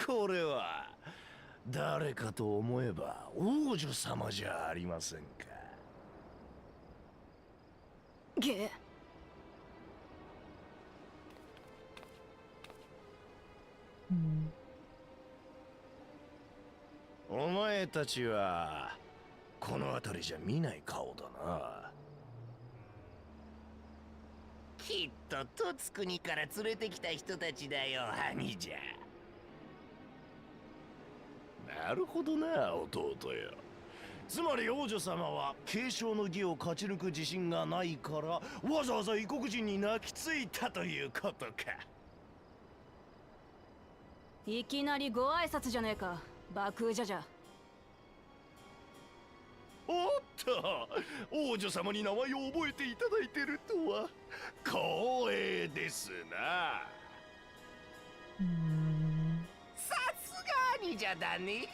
G: これは誰かと思えば王女様じゃありませんか。
B: ゲ
G: お前たちはこの辺りじゃ見ない顔だな。
J: きっとトツ国から連れてきた人たちだよ、兄じゃ。
G: なるほどな、弟よ。つまり王女様は継承の儀を勝ち抜く自信がないからわざわざ異国人に泣きついたということか。
B: いきなりご挨拶じゃねえか、爆じゃ。
G: と、王女様に名前を覚えていただいてるとは光栄ですな。
J: さすがにじゃだね。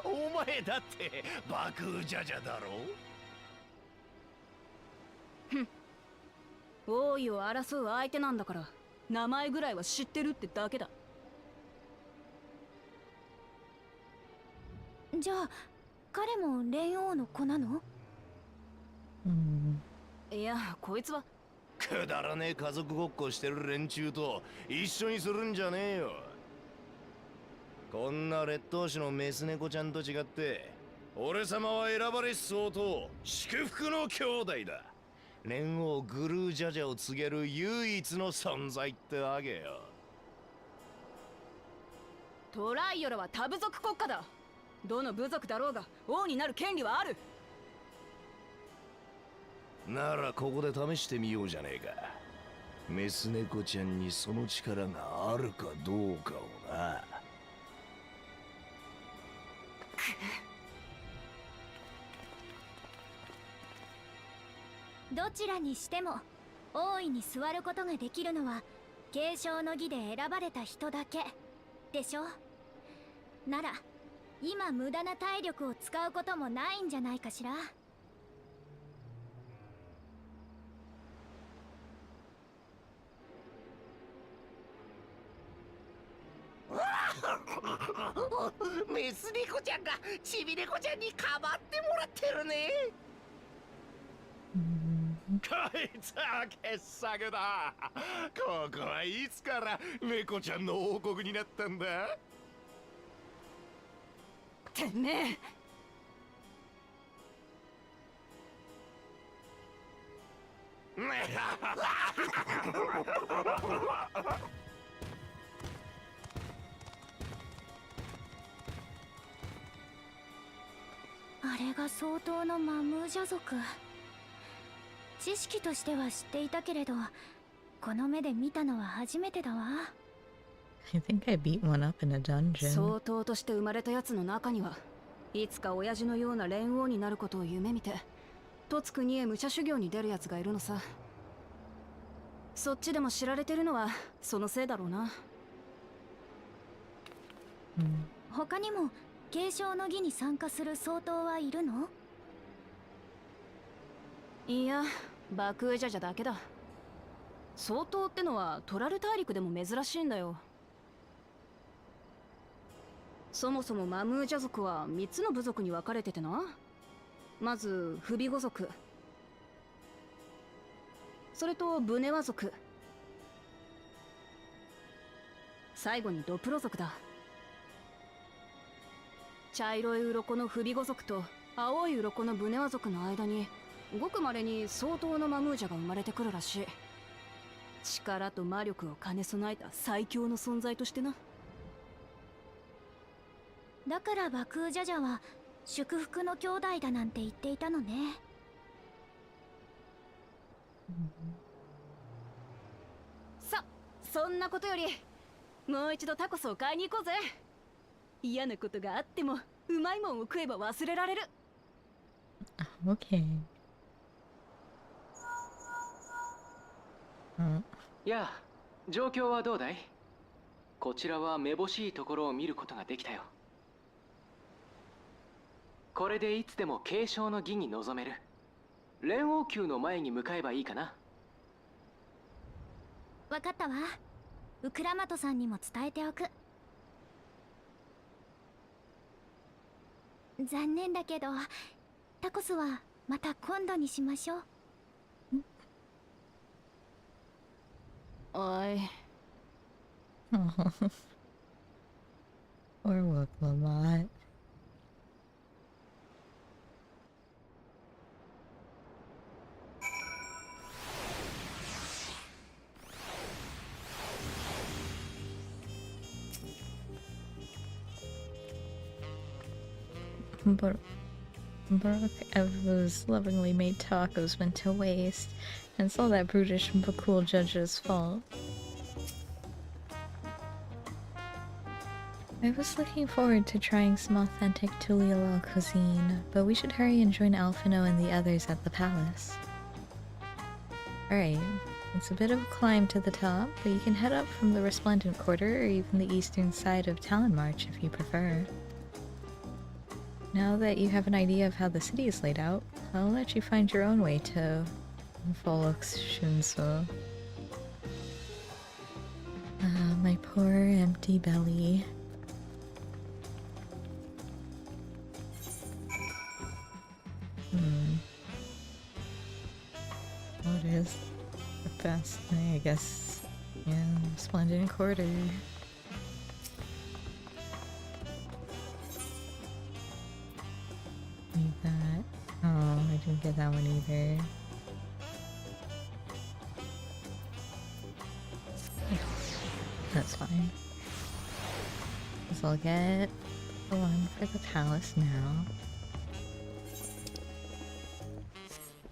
G: お前だって爆ジャジャだろ。
B: 王位を争う相手なんだから名前ぐらいは知ってるってだけだ。
C: じゃあ彼も蓮王の子なの？
B: いや、こいつは
G: くだらねえ家族ごっこしてる連中と一緒にするんじゃねえよ。こんな劣等種のメス猫ちゃんと違って、俺様は選ばれし相当祝福の兄弟だ。蓮王グルージャジャを告げる唯一の存在ってわけよ。
B: トライオラは多部族国家だ。どの部族だろうが王になる権利はある。
G: ならここで試してみようじゃねえか。メス猫ちゃんにその力があるかどうかをな。
C: どちらにしても王位に座ることができるのは継承の儀で選ばれた人だけでしょ。なら今無駄な体力を使うこともないんじゃないかしら。
J: メス猫ちゃんがちび猫ちゃんにかばってもらってるね。
G: こいつは傑作だ。ここはいつから猫ちゃんの王国になったんだ。
B: てめえ。
C: あれが相当のマムージャ族。知識としては知っていたけれど、この目で見たのは初めてだわ。
A: I think I beat one up in a dungeon.
B: 相当として生まれたやつの中にはいつか親父のような蓮王になることを夢見て十津国へ武者修行に出るやつがいるのさ。そっちでも知られてるのはそのせいだろうな。
C: 他にも継承の儀に参加する総統はいるの？
B: いや、バクージャジャだけだ。総統ってのはトラル大陸でも珍しいんだよ。そもそもマムージャ族は3つの部族に分かれててな。まずフビゴ族、それとブネワ族、最後にドプロ族だ。茶色い鱗のフビゴ族と青い鱗のブネワ族の間にごく稀に相当のマムージャが生まれてくるらしい。力と魔力を兼ね備えた最強の存在としてな。
C: だからバクージャジャは祝福の兄弟だなんて言っていたのね。
B: さ、そんなことよりもう一度タコスを買いに行こうぜ。嫌なことがあってもうまいもんを食えば忘れられる。
A: Okay.
F: やあ、状況はどうだい？こちらはめぼしいところを見ることができたよ。これでいつでも継承の儀に臨める。蓮王宮の前に向かえばいいかな。
C: わかったわ。ウクラマトさんにも伝えておく。残念だけどタコスはまた今度にしましょう。
B: おい。
A: Or work a lot. Brooke Evans lovingly made tacos went to waste, and saw that brutish but cool judge's fault. I was looking forward to trying some authentic Tuliolal cuisine, but we should hurry and join Alphino and the others at the palace. Alright, it's a bit of a climb to the top, but you can head up from the Resplendent Quarter or even the eastern side of Talonmarch if you prefer. Now that you have an idea of how the city is laid out, I'll let you find your own way to Volux Shunso. My poor empty belly. What is the best thing? I guess, yeah, Splendid Quarter. Need that. Oh, I didn't get that one either. That's fine. So I'll get the one for the palace now.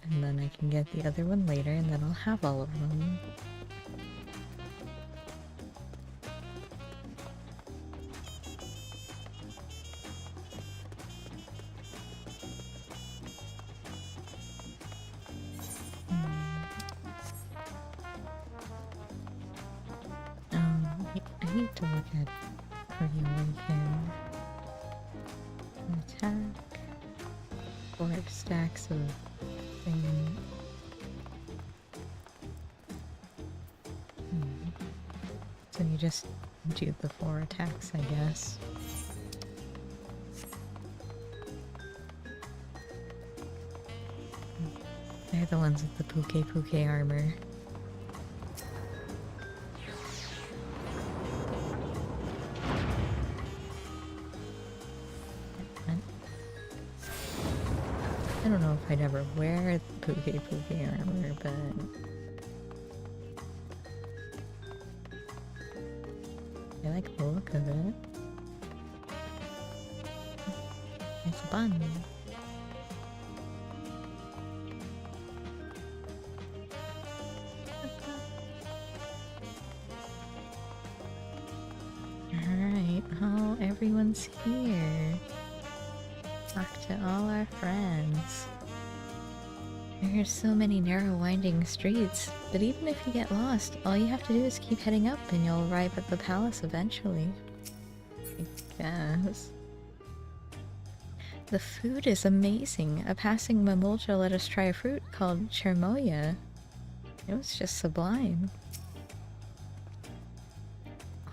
A: And then I can get the other one later, and then I'll have all of them. I need to look at Reawaken. Attack. 4 stacks of thing. So you just do the 4 attacks, I guess. They're the ones with the Puke armor. I don't know if I'd ever wear the Puke armor, but I like the look of it. It's a bun. Alright, oh, everyone's here. Talk to all our friends. There are so many narrow winding streets, but even if you get lost, all you have to do is keep heading up and you'll arrive at the palace eventually. I guess. The food is amazing. A passing Mamulja let us try a fruit called Chermoya. It was just sublime.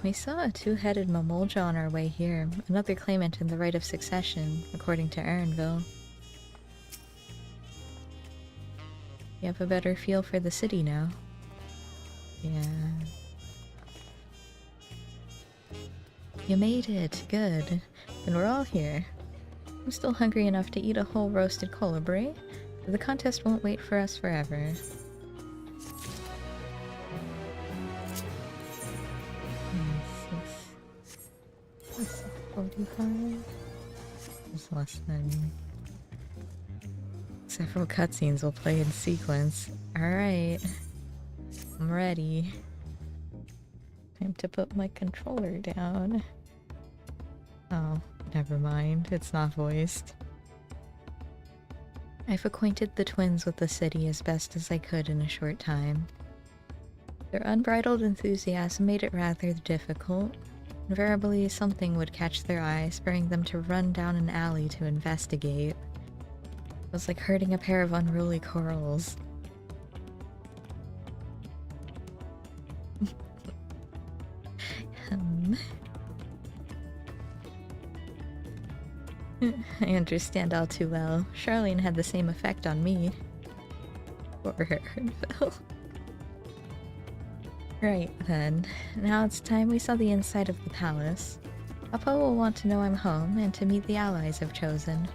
A: We saw a 2-headed Mamulja on our way here, another claimant in the right of succession, according to Aaronville. You have a better feel for the city now. Yeah. You made it, good. Then we're all here. I'm still hungry enough to eat a whole roasted colibri, but the contest won't wait for us forever. That's 45. It's less than... Several cutscenes will play in sequence. Alright. I'm ready. Time to put my controller down. Oh, never mind. It's not voiced. I've acquainted the twins with the city as best as I could in a short time. Their unbridled enthusiasm made it rather difficult. Invariably, something would catch their eye, spurring them to run down an alley to investigate. It was like herding a pair of unruly corals. I understand all too well. Charlene had the same effect on me. Poor Aaronville. Right then, now it's time we saw the inside of the palace. Apo will want to know I'm home and to meet the allies I've chosen.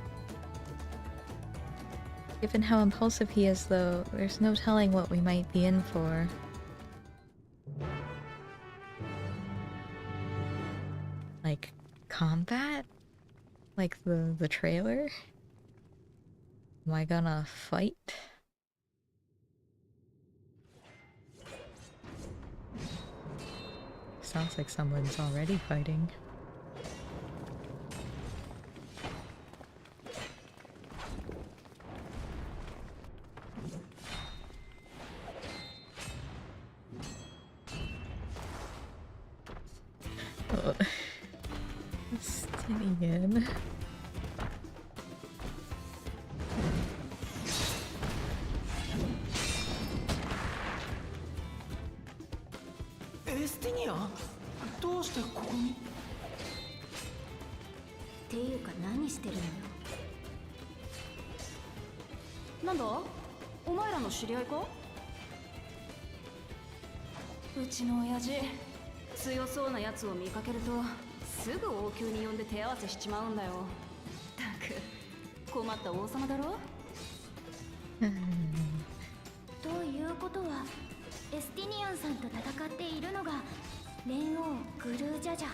A: Given how impulsive he is though, there's no telling what we might be in for. Like, combat? Like the trailer? Am I gonna fight? Sounds like someone's already fighting. Justinian.
F: エスティニアン、どうしてここに？
C: っていうか何してるのよ。
B: なんだ、お前らの知り合いか？うちの親父、強そうなやつを見かけるとすぐ王宮に呼んで手合わせしちまうんだよ。ったく困った王様だろ。
C: ということはエスティニアンさんと戦っているのが蓮王グルージャジャ。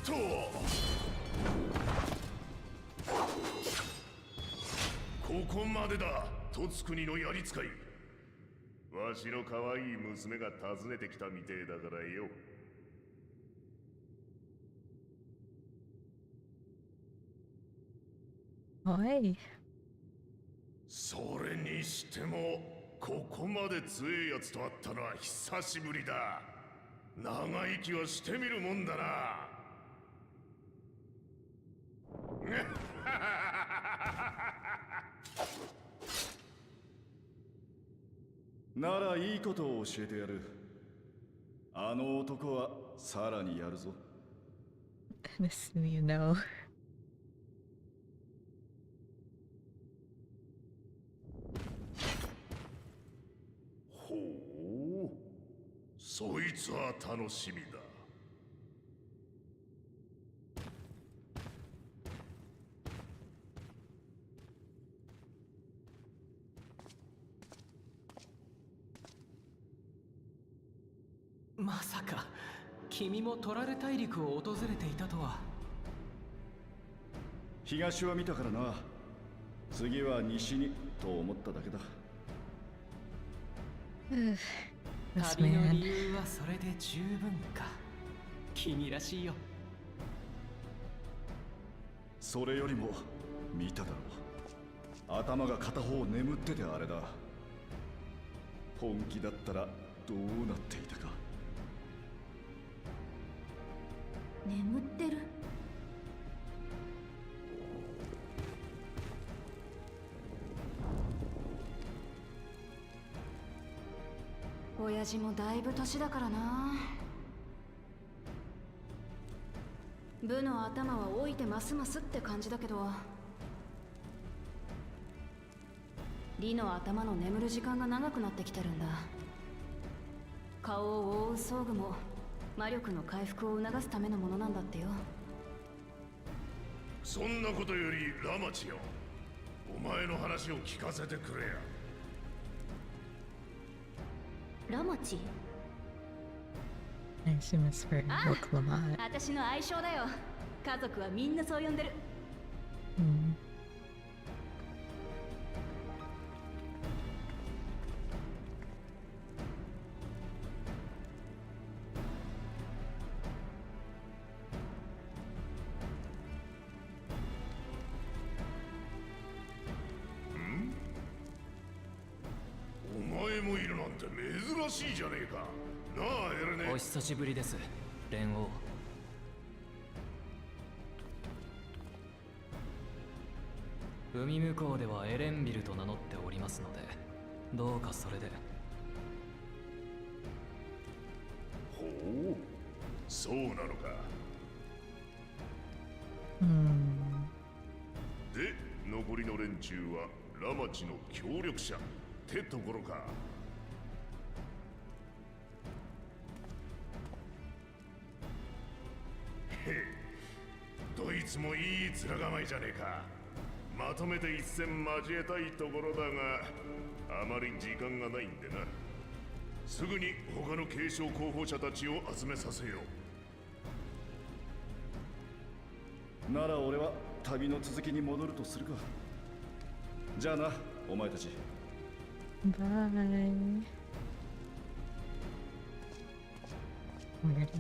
E: とここまでだ、とつ国のやりつかい。わしの可愛い娘が訪ねてきたみてえだからよ。
A: おい。
E: それにしてもここまで強えやつと会ったのは久しぶりだ。長生きはしてみるもんだな。
K: ならいいことを教えてやる。あの男はさらにやるぞ。
A: Justinian, no.
E: ほう、そいつは楽しみだ。
F: まさか君もトラル大陸を訪れていたとは。
K: 東は見たからな。次は西にと思っただけだ。
A: This
F: 旅の
A: man.
F: 理由はそれで十分か。君らしいよ。
K: それよりも見ただろう。頭が片方眠っててあれだ。本気だったらどうなっていたか。
C: 眠ってる。
B: 親父もだいぶ年だからな。部の頭は老いてますますって感じだけど、リの頭の眠る時間が長くなってきてるんだ。顔を覆う装具も魔力の回復を促すためのものなんだってよ。
E: そんなことよりラマチよ、お前の話を聞かせてくれや。
C: ラマチ。
A: I assume it's for Oklamat.
B: 私の愛称だよ。家族はみんなそう呼んでる。
E: お前もいるなんて珍しいじゃねえか。なあエレネ。
D: お久しぶりです、蓮王。海向こうではエレンビルと名乗っておりますので、どうかそれで。
E: ほう、そうなのか。で、残りの連中はラマチの協力者ってところか。へへ、どいつもいい面構えじゃねえか。まとめて一戦交えたいところだが、あまり時間がないんでな。すぐに他の継承候補者たちを集めさせよ
K: なら俺は旅の続きに戻るとするか。じゃあな、お前たち。
A: Bye. Weirdo.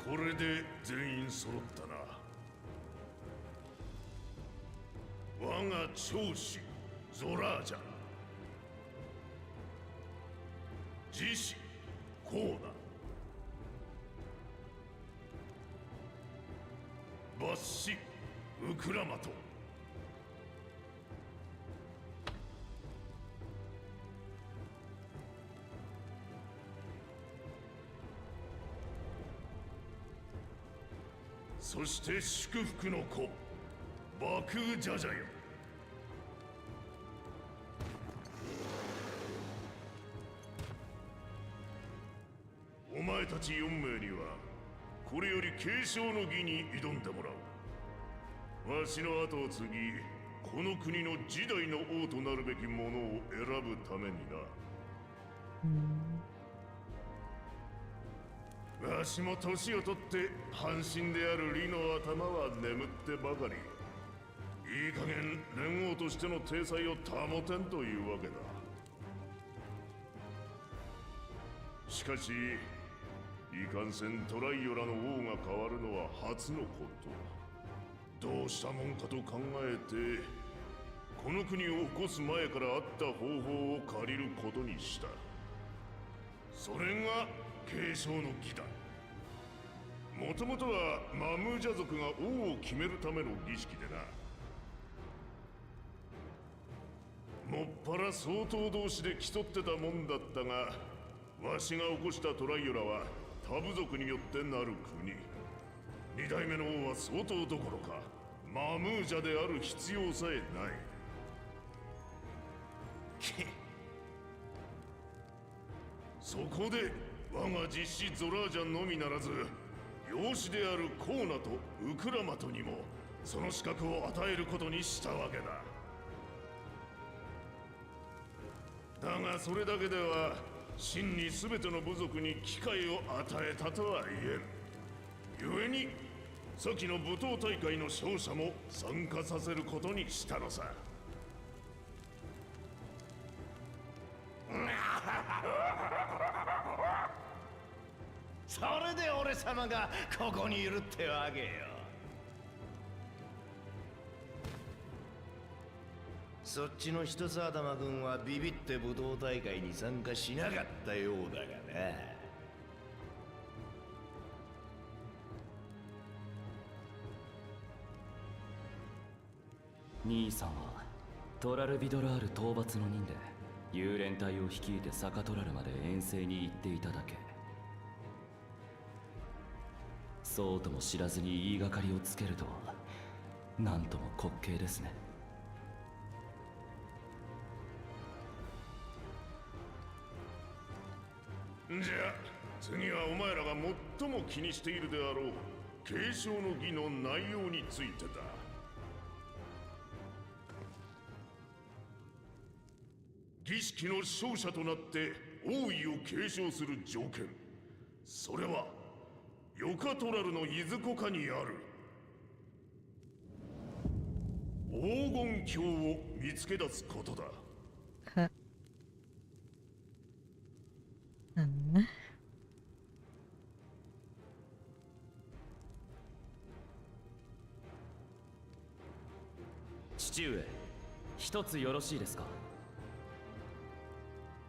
E: これで全員揃ったな。我が長子ゾラージャ、次子コーナ、抜子ウクラマト、そして祝福の子バクージャジャよ。お前たち4名にはこれより継承の儀に挑んでもらう。わしの後を継ぎ、この国の次代の王となるべき者を選ぶためにな。わしも年を取って半身である李の頭は眠ってばかり。いい加減連王としての体裁を保てんというわけだ。しかしいかんせんトライオラの王が変わるのは初のこと。どうしたもんかと考えて、この国を起こす前からあった方法を借りることにした。それが継承の儀だ。もともとはマムージャ族が王を決めるための儀式でな。もっぱら相当同士で競ってたもんだったが、わしが起こしたトライオラは他部族によってなる国。二代目の王は相当どころかマムージャである必要さえない。そこで我が実子ゾラージャンのみならず、養子であるコーナとウクラマトにもその資格を与えることにしたわけだ。だがそれだけでは真に全ての部族に機会を与えたとは言えん。故に先の武闘大会の勝者も参加させることにしたのさ。
G: それで俺様がここにいるってわけよ。そっちの一つ頭君はビビって武道大会に参加しなかったようだがな。
D: 兄さんはトラルビドラール討伐の任で幽連隊を率いてサカトラルまで遠征に行っていただけ。そうとも知らずに言いがかりをつけるとは、なんとも滑稽ですね。
E: じゃあ次はお前らが最も気にしているであろう継承の儀の内容についてだ。儀式の勝者となって王位を継承する条件、それはヨカトラルのいずこかにある黄金鏡を見つけ出すことだ。
D: 父上、一つよろしいですか。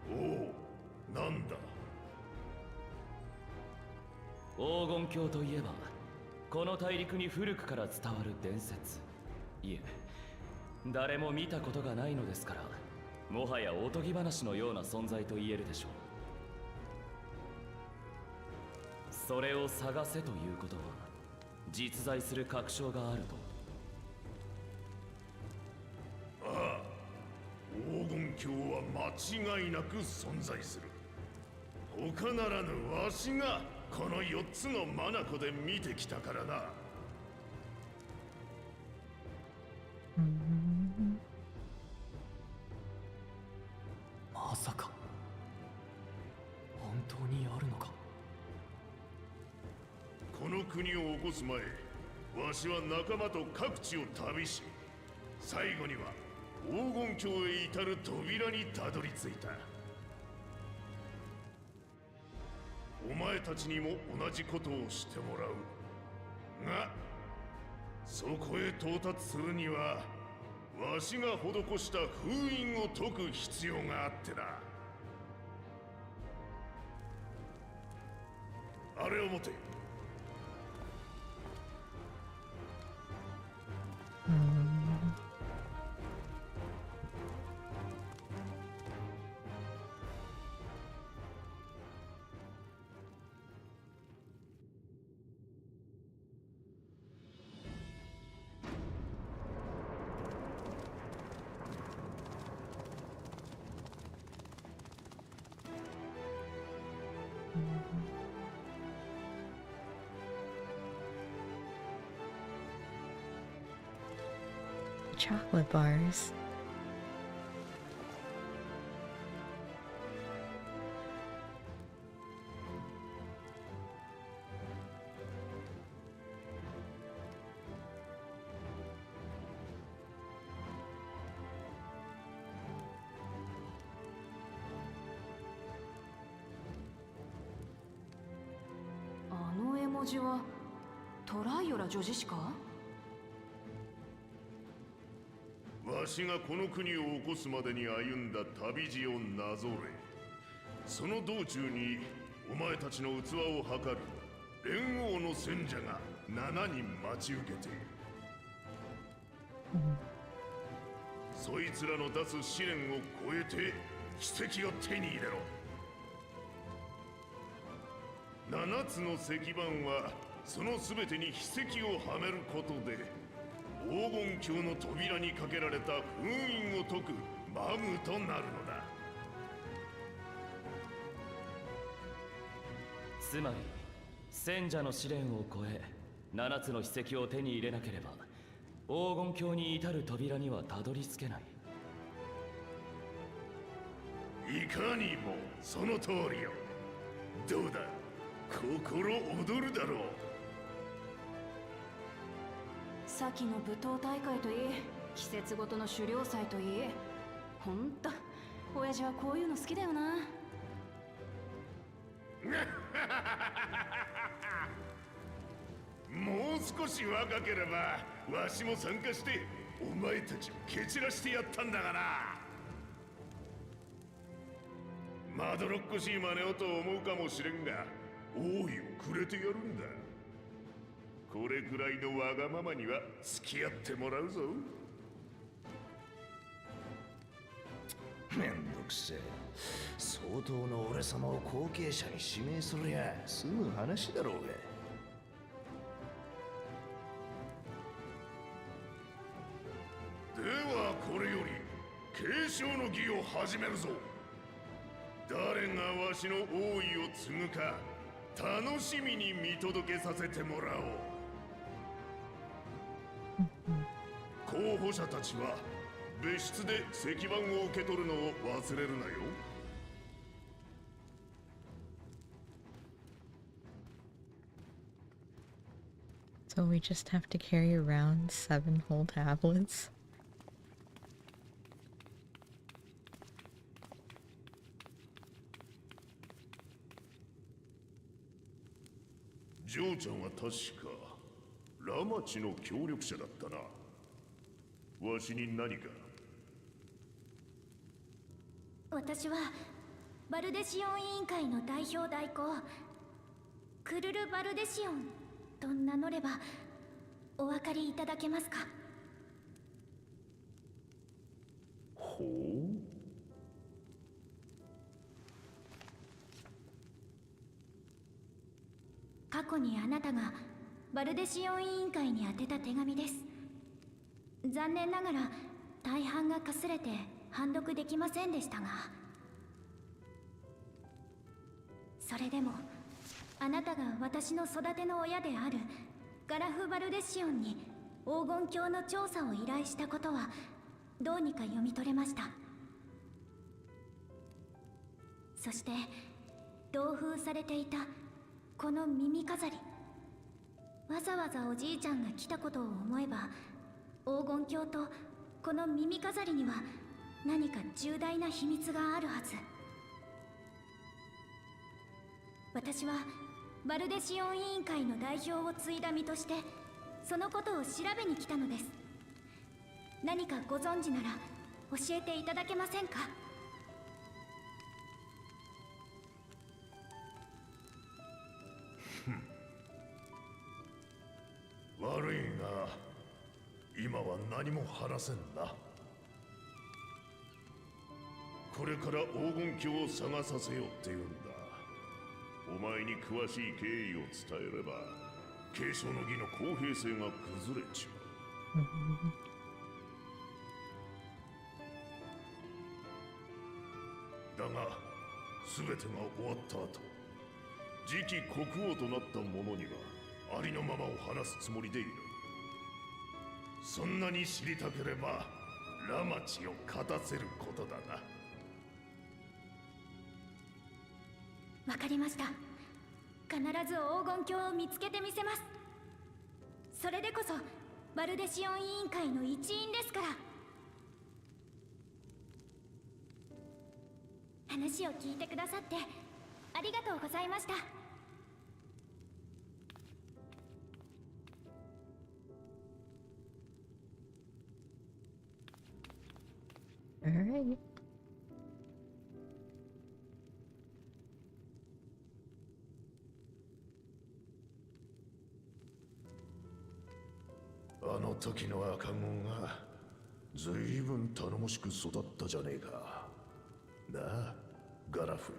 E: おお、なんだ。
D: 黄金鏡といえばこの大陸に古くから伝わる伝説。いえ、誰も見たことがないのですから、もはやおとぎ話のような存在と言えるでしょう。それを探せということは実在する確証があると。
E: ああ、黄金鏡は間違いなく存在する。他ならぬわしがこの4つの眼で見てきたからな。
F: まさか本当にあるのか。
E: この国を起こす前、わしは仲間と各地を旅し、最後には黄金鏡へ至る扉にたどり着いた。お前たちにも同じことをしてもらうが、そこへ到達するにはわしが施した封印を解く必要があってな。あれを持て。
A: Chocolate bars.
B: A絵文字はトライオラ女子か？
E: わしがこの国を起こすまでに歩んだ旅路をなぞれ。その道中にお前たちの器を測る連王の戦者が7人待ち受けている。そいつらの出す試練を超えて奇跡を手に入れろ。7つの石板はその全てに秘跡をはめることで黄金鏡の扉にかけられた封印を解くマグとなるのだ。
D: つまり戦者の試練を超え7つの秘跡を手に入れなければ黄金鏡に至る扉にはたどり着けない。
E: いかにもその通りよ。どうだ、心躍るだろう。
B: 先の舞踏大会といい、季節ごとの狩猟祭といい、ほんと親父はこういうの好きだよな。
E: もう少し若ければわしも参加してお前たちを蹴散らしてやったんだがな。まどろっこしい真似をと思うかもしれんが、王位をくれてやるんだ。これくらいのわがままには付き合ってもらうぞ。
G: めんどくせえ。相当の俺様を後継者に指名すりゃすぐ話だろうが。
E: ではこれより継承の儀を始めるぞ。誰がわしの王位を継ぐか楽しみに見届けさせてもらおう。候補者たちは別室で石板を受け取るのを忘れるなよ。
A: So we just have to carry around 7 whole tablets?
E: ジョーちゃんは確かラマチの協力者だったな。わしに何か？
C: 私はバルデシオン委員会の代表代行クルル・バルデシオンと名乗ればお分かりいただけますか？
E: ほう。
C: 過去にあなたがバルデシオン委員会に宛てた手紙です。残念ながら大半がかすれて判読できませんでしたが、それでもあなたが私の育ての親であるガラフ・バルデシオンに黄金鏡の調査を依頼したことはどうにか読み取れました。そして同封されていたこの耳飾り、わざわざおじいちゃんが来たことを思えば黄金鏡とこの耳飾りには何か重大な秘密があるはず。私はバルデシオン委員会の代表を継いだ身としてそのことを調べに来たのです。何かご存知なら教えていただけませんか？
E: 悪いが今は何も話せんな。これから黄金鏡を探させようって言うんだ。お前に詳しい経緯を伝えれば継承の儀の公平性が崩れちまう。だが全てが終わった後、次期国王となった者にはありのままを話すつもりでいる。そんなに知りたければラマチを勝たせることだな。
C: わかりました。必ず黄金鏡を見つけてみせます。それでこそバルデシオン委員会の一員ですから。話を聞いてくださってありがとうございました。
A: Alright.
E: あの時の赤子がずいぶん頼もしく育ったじゃねえか。なあ、ガラフよ。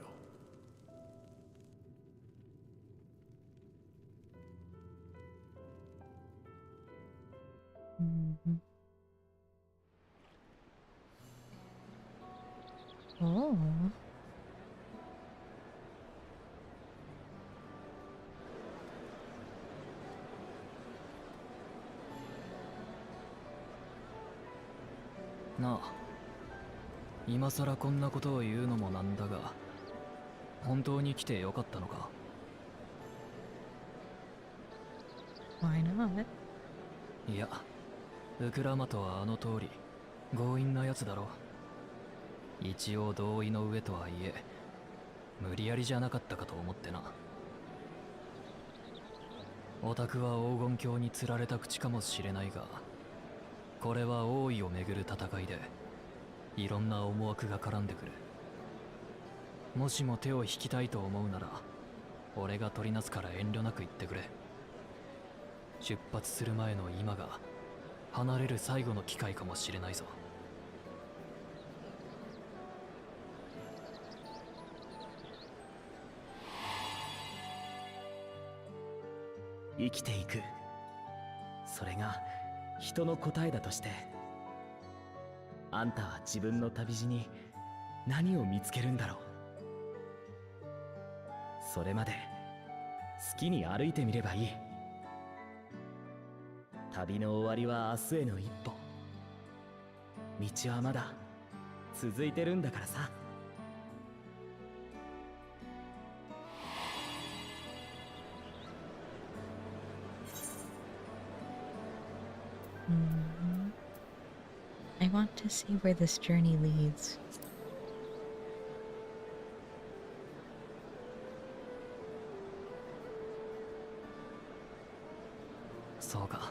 A: Mm-hmm. Oh.
F: なあ、今さらこんなことを言うのもなんだが、本当に来てよかったのか？
A: Why not?
F: いや、ウクラマとはあの通り強引なやつだろ。一応同意の上とはいえ無理やりじゃなかったかと思ってな。オタクは黄金鏡に釣られた口かもしれないが、これは王位をめぐる戦いでいろんな思惑が絡んでくる。もしも手を引きたいと思うなら俺が取りなすから遠慮なく言ってくれ。出発する前の今が離れる最後の機会かもしれないぞ。
L: 生きていく、それが人の答えだとして、あんたは自分の旅路に何を見つけるんだろう。それまで好きに歩いてみればいい。旅の終わりは明日への一歩。道はまだ続いてるんだからさ。
A: Mm-hmm. I want to see where this journey leads.
F: そうか、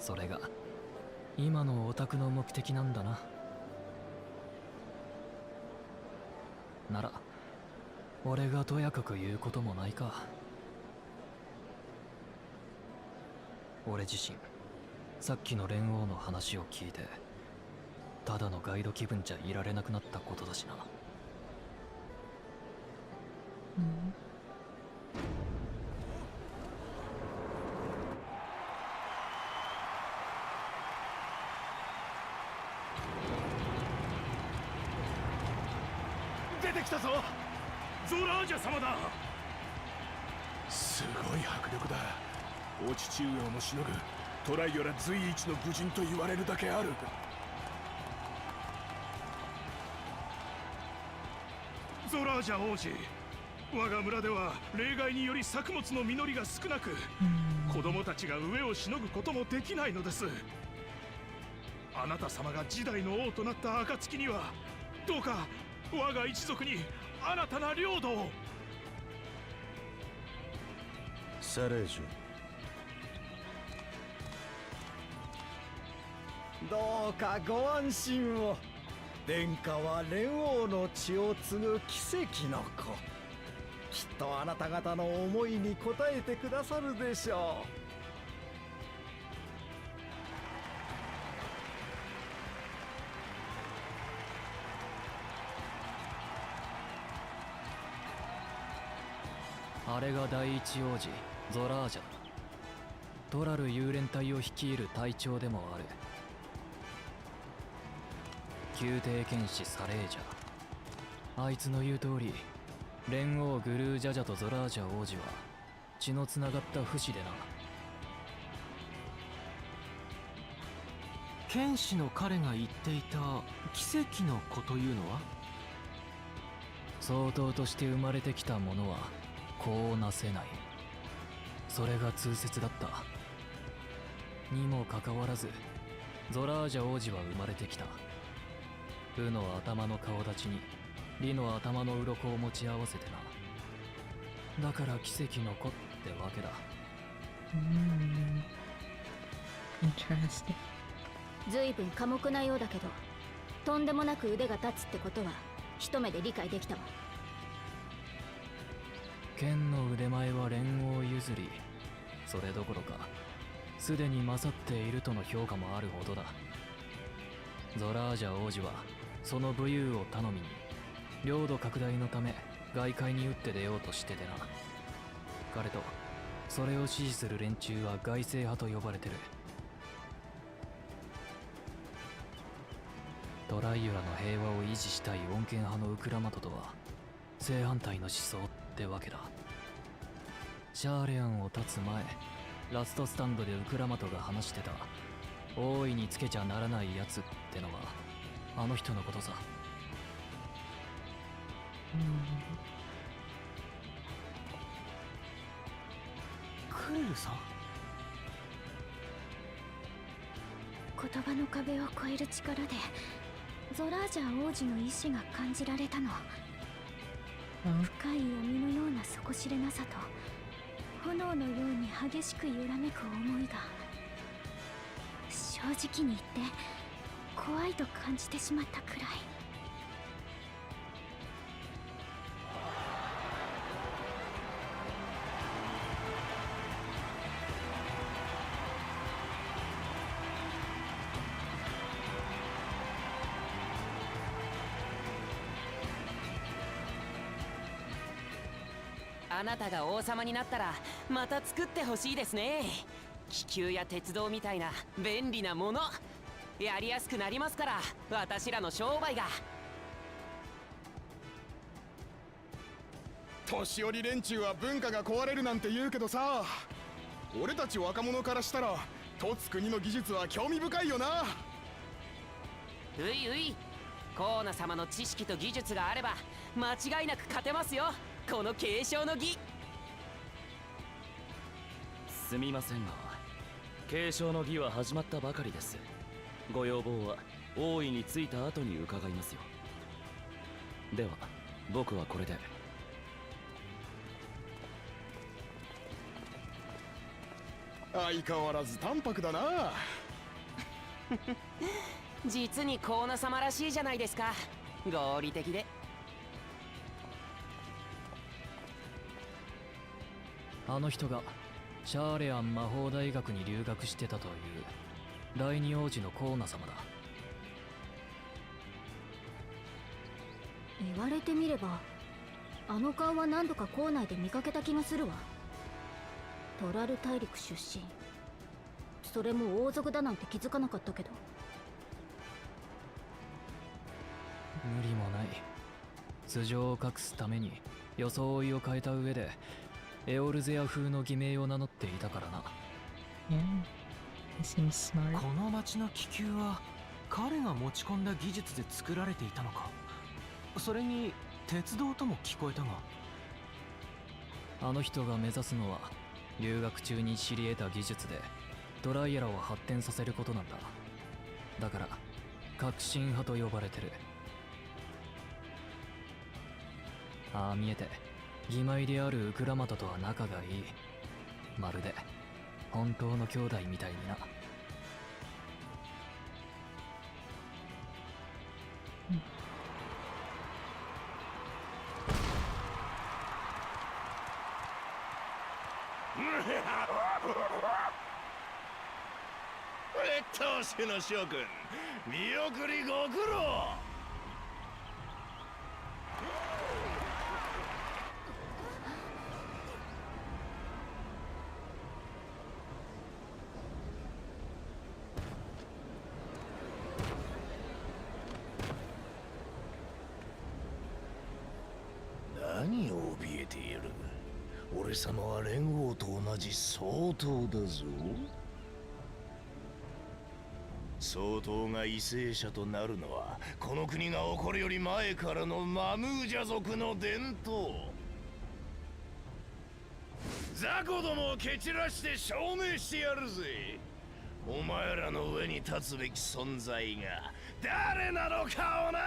F: それが今のオタクの目的なんだな。なら俺がとやかく言うこともないか。俺自身さっきの連王の話を聞いてただのガイド気分じゃいられなくなったことだしな。
E: 出てきたぞ、ゾラージャ様だ。すごい迫力だ。お父上をもしのぐトライよら随一の武人と言われるだけある。ゾラージャ王子、我が村では例外により作物の実りが少なく、子供たちが飢えをしのぐこともできないのです。あなた様が次代の王となった暁にはどうか我が一族に新たな領土を。
K: サレージュ、どうかご安心を。殿下は蓮王の血を継ぐ奇跡の子。きっとあなた方の思いに応えてくださるでしょ
F: あれが第一王子ゾラージャだ。ドラル幽連隊を率いる隊長でもある。宮廷剣士サレージャ。あいつの言う通り、蓮王グルージャジャとゾラージャ王子は血のつながった不死でな。
L: 剣士の彼が言っていた奇跡の子というのは？
F: 相当として生まれてきた者はこうなせない。それが通説だった。にもかかわらずゾラージャ王子は生まれてきた。ウの頭の顔立ちにリの頭の鱗を持ち合わせてな。だから奇跡の子ってわけだ。
A: Interesting.
C: ずいぶん寡黙なようだけど、とんでもなく腕が立つってことは一目で理解できたわ。
F: 剣の腕前は蓮王譲り。それどころかすでに勝っているとの評価もあるほどだ。ゾラージャ王子はその武勇を頼みに領土拡大のため外界に打って出ようとしててな。彼とそれを支持する連中は外政派と呼ばれてる。トライユラの平和を維持したい穏健派のウクラマトとは正反対の思想ってわけだ。シャーレアンを立つ前、ラストスタンドでウクラマトが話してた大いにつけちゃならないやつってのはあの人のことさ。
L: クルルさん？
C: 言葉の壁を越える力でゾラージャ王子の意志が感じられたの。深い闇のような底知れなさと炎のように激しく揺らめく思いが、正直に言って怖いと感じてしまったくらい。
J: あなたが王様になったらまた作ってほしいですね。気球や鉄道みたいな便利なものやりやすくなりますから、私らの商売が。
M: 年寄り連中は文化が壊れるなんて言うけどさ、俺たち若者からしたら凸国の技術は興味深いよな。
J: ういうい、コーナ様の知識と技術があれば間違いなく勝てますよ、この継承の儀。
D: すみませんが、継承の儀は始まったばかりです。ご要望は大いについた後に伺いますよ。では僕はこれで。
M: 相変わらず淡白だな。
J: 実にコーナ様らしいじゃないですか、合理的で。
F: あの人がシャーレアン魔法大学に留学してたという第二王子のコーナ様だ。
C: 言われてみればあの顔は何度か校内で見かけた気がするわ。トラル大陸出身、それも王族だなんて気づかなかったけど。
F: 無理もない。素性を隠すために装いを変えた上でエオルゼア風の偽名を名乗っていたからな。
A: He seems smart.
L: この町の気球は彼が持ち込んだ技術で作られていたのか。それに鉄道とも聞こえたが。
F: あの人が目指すのは留学中に知り得た技術でトライアラを発展させることなんだ。だから革新派と呼ばれてる。ああ見えて義妹であるウクラマトとは仲がいい。まるで本当の兄弟みたいにな。
G: 劣等生の諸君、見送りご苦労。何を怯えている。俺様は連合と同じ総統だぞ。総統が為政者となるのはこの国が起こるより前からのマムージャ族の伝統。雑魚どもを蹴散らして証明してやるぜ。お前らの上に立つべき存在が誰なのかをな。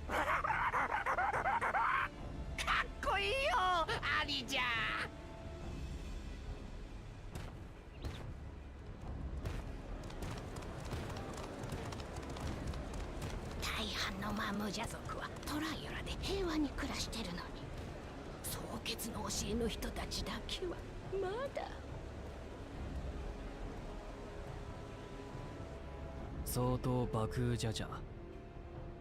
J: かっこいいよ兄ちゃん。
N: 大半のマムージャ族はトライオラで平和に暮らしてるのに、蒼血の教えの人たちだけはまだ。
F: 相当爆風じゃじゃ。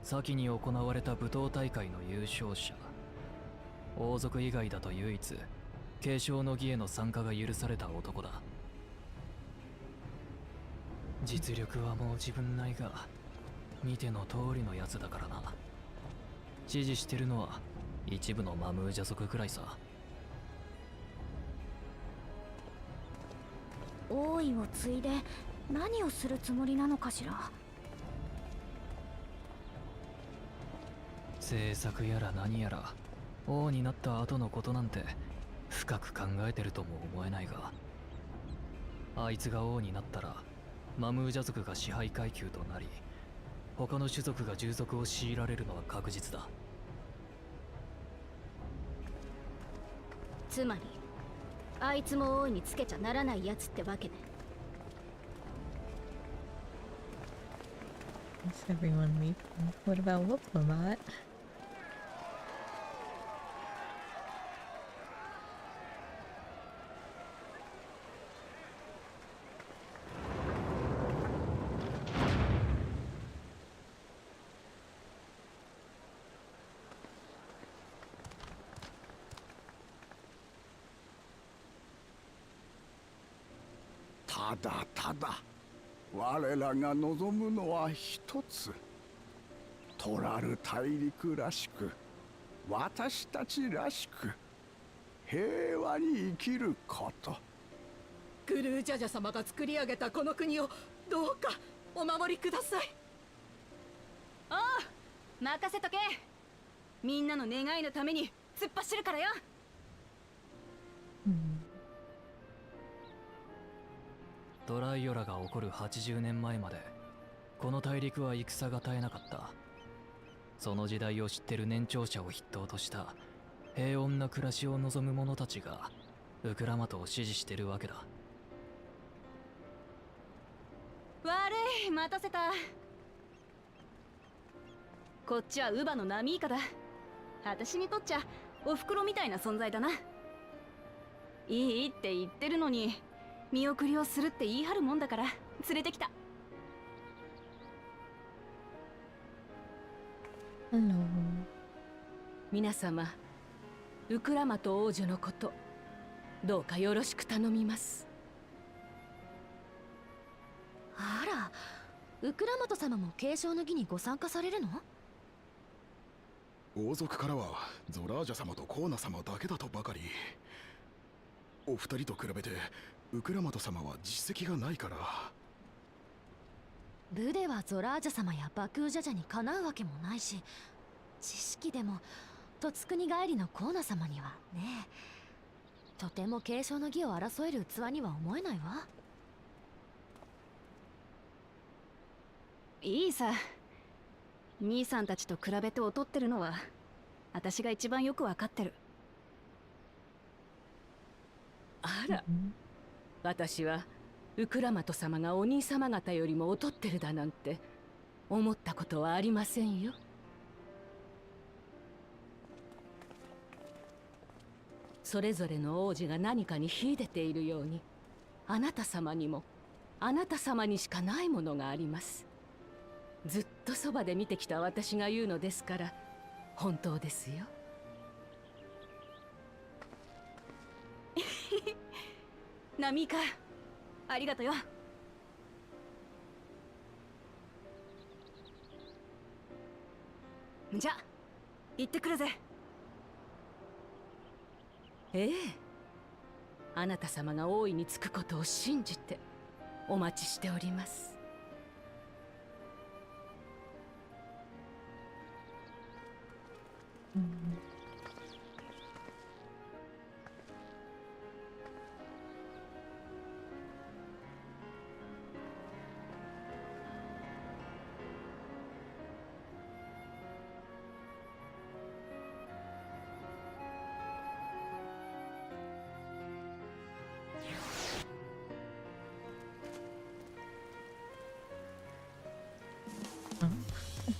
F: 先に行われた舞踏大会の優勝者。王族以外だと唯一継承の儀への参加が許された男だ。実力はもう自分ないが、見ての通りのやつだからな。支持してるのは一部のマムージャ族くらいさ。
C: 王位を継いで何をするつもりなのかしら。
F: 政策やら何やら王になった後のことなんて深く考えてるとも思えないが、あいつが王になったらマムージャ族が支配階級となり、他の種族が従属を強いられるのは確実だ。
B: つまりあいつも王につけちゃならないやつってわけね。
A: Is everyone leaving? What about Whooplomat?
K: ただただ我らが望むのは一つ。トラル大陸らしく、私たちらしく、平和に生きること。
N: グルージャジャ様が作り上げたこの国をどうかお守りください。
B: おう、任せとけ。みんなの願いのために突っ走るからよ。
F: トライオラが起こる80年前までこの大陸は戦が絶えなかった。その時代を知ってる年長者を筆頭とした平穏な暮らしを望む者たちがウクラマトを支持してるわけだ。
B: 悪い、待たせた。こっちはウバのナミイカだ。私にとっちゃお袋みたいな存在だな。いいって言ってるのに見送りをするって言い張るもんだから連れてきた。
A: Hello.
N: 皆様、ウクラマト王女のことどうかよろしく頼みます。
C: あら、ウクラマト様も継承の儀にご参加されるの？
M: 王族からはゾラージャ様とコーナ様だけだとばかり。お二人と比べてウクラマト様は実績がないから。
C: 部ではゾラージャ様やバクージャジャにかなうわけもないし、知識でもとつくに帰りのコーナ様にはね、とても継承の儀を争える器には思えないわ。
B: いいさ、兄さんたちと比べて劣ってるのは私が一番よくわかってる。
N: あら、私はウクラマト様がお兄様方よりも劣ってるだなんて思ったことはありませんよ。それぞれの王子が何かに秀でているように、あなた様にもあなた様にしかないものがあります。ずっとそばで見てきた私が言うのですから本当ですよ。
B: ナミカ、ありがとよ。じゃあ行ってくるぜ。
N: ええ、あなた様が大いにつくことを信じてお待ちしております。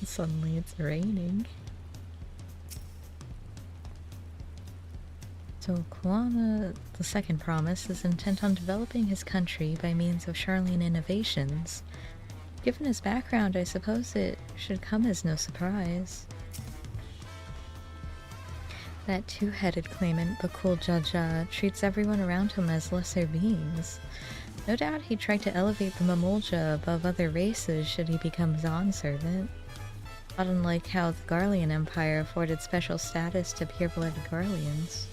A: Suddenly it's raining. So Kuana, the second promise, is intent on developing his country by means of Charlene innovations. Given his background, I suppose it should come as no surprise. That two-headed claimant, Bakul Jaja, treats everyone around him as lesser beings. No doubt he'd try to elevate the Mamulja above other races should he become Zon servant. Not unlike how the Garlean Empire afforded special status to pure-blooded Garleans.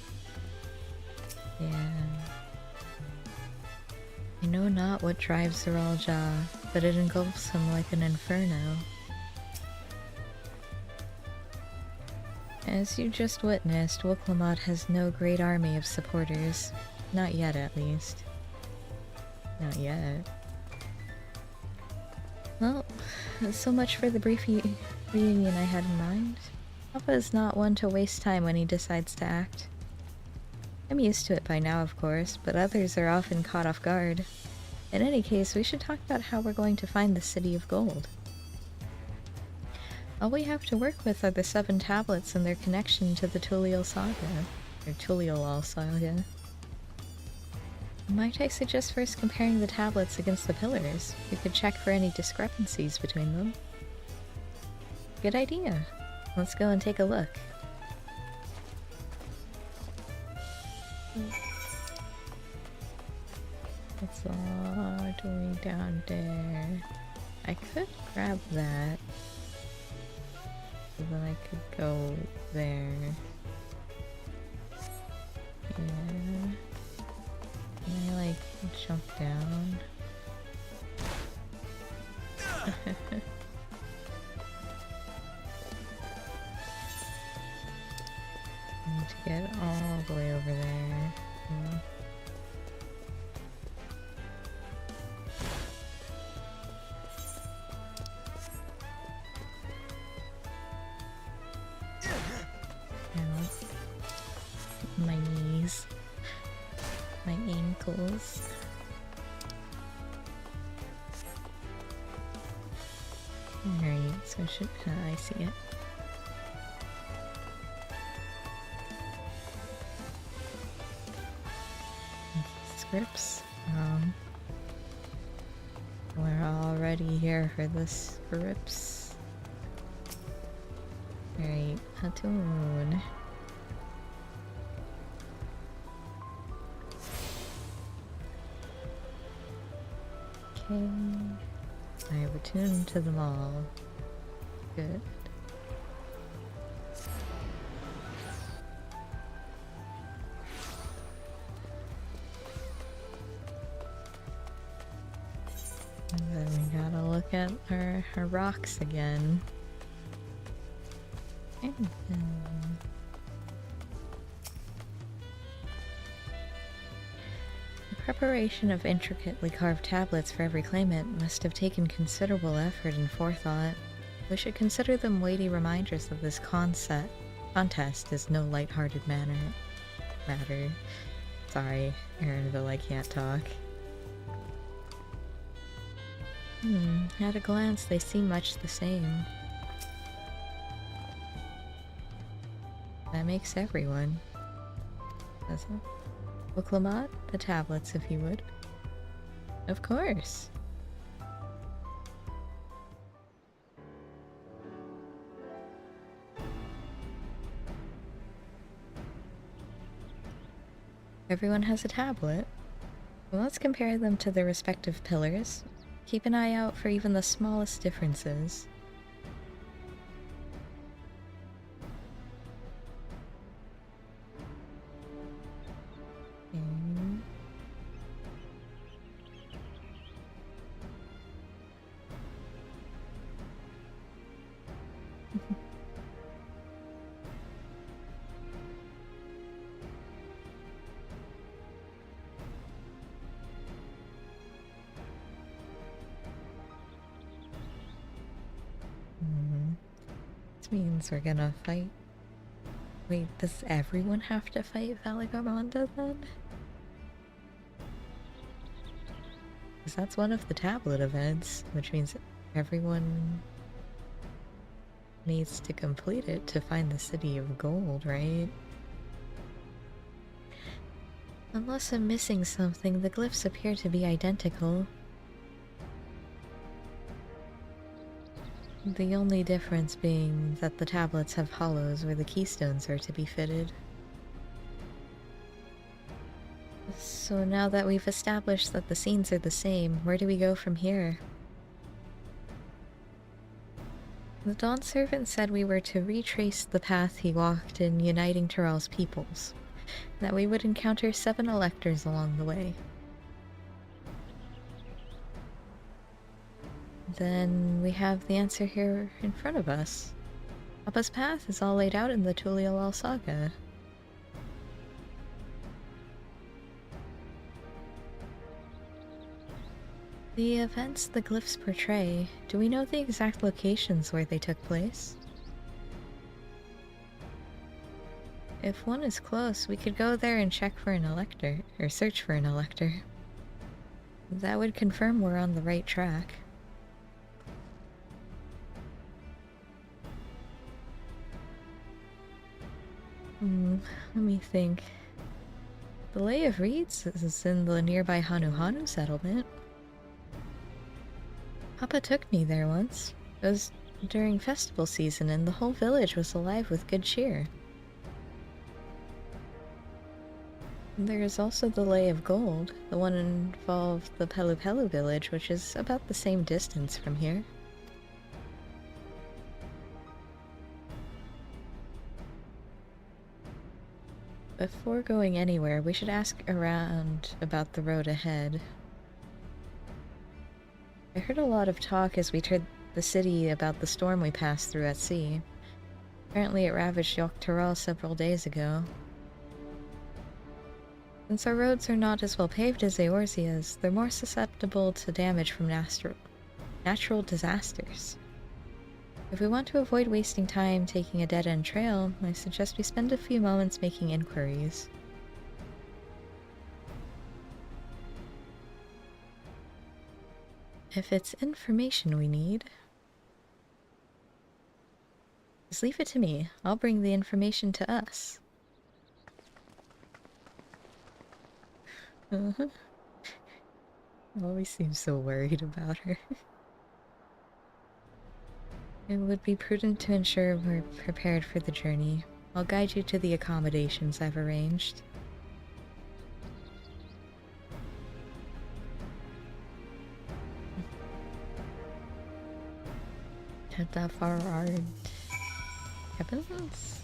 A: Yeah. I know not what drives Zeralja, but it engulfs him like an inferno. As you just witnessed, Wuklamad has no great army of supporters. Not yet, at least. Not yet. Well, so much for the brief reunion I had in mind. Papa is not one to waste time when he decides to act. I'm used to it by now, of course, but others are often caught off guard. In any case, we should talk about how we're going to find the City of Gold. All we have to work with are the 7 tablets and their connection to the Tulial Saga. Or Tulial Saga. Might I suggest first comparing the tablets against the pillars? We could check for any discrepancies between them. Good idea. Let's go and take a look. It's all the way down there. I could grab that. So then I could go there. Yeah. Can I like jump down? I need to get all the way over there. Yeah. My knees. My ankles. Alright, so I should... I see it. Scripts. We're already here for the scripts. Alright, Hatun. Okay. I returned to the mall. Good. And then we gotta look at our rocks again. And then... The preparation of intricately carved tablets for every claimant must have taken considerable effort and forethought. We should consider them weighty reminders of this contest is no light-hearted matter. Sorry, Aaronville, I can't talk. At a glance, they seem much the same. That makes everyone. Does it? Well, Clement, the tablets, if you would. Of course. Everyone has a tablet. Well, let's compare them to their respective pillars. Keep an eye out for even the smallest differences. Okay. This means we're gonna fight. Wait, does everyone have to fight Valigamonda then? Because that's one of the tablet events, which means everyone needs to complete it to find the City of Gold, right? Unless I'm missing something, the glyphs appear to be identical. The only difference being that the tablets have hollows where the keystones are to be fitted. So now that we've established that the scenes are the same, where do we go from here? The Dawn Servant said we were to retrace the path he walked in uniting Tyrell's peoples, that we would encounter 7 electors along the way. Then we have the answer here in front of us. Appa's path is all laid out in the Tulialal saga. The events the glyphs portray, do we know the exact locations where they took place? If one is close, we could go there and check for an elector, or search for an elector. That would confirm we're on the right track. Let me think. The Lay of Reeds is in the nearby Hanuhanu settlement. Papa took me there once. It was during festival season and the whole village was alive with good cheer. There is also the Lay of Gold. The one involved the Pelu Pelu village, which is about the same distance from here. Before going anywhere, we should ask around about the road ahead. I heard a lot of talk as we toured the city about the storm we passed through at sea. Apparently it ravaged Yok Tyrell several days ago. Since our roads are not as well paved as Eorzea's, they're more susceptible to damage from natural disasters. If we want to avoid wasting time taking a dead-end trail, I suggest we spend a few moments making inquiries. If it's information we need, just leave it to me. I'll bring the information to us. Always seems so worried about her. It would be prudent to ensure we're prepared for the journey. I'll guide you to the accommodations I've arranged. At that far are cabins?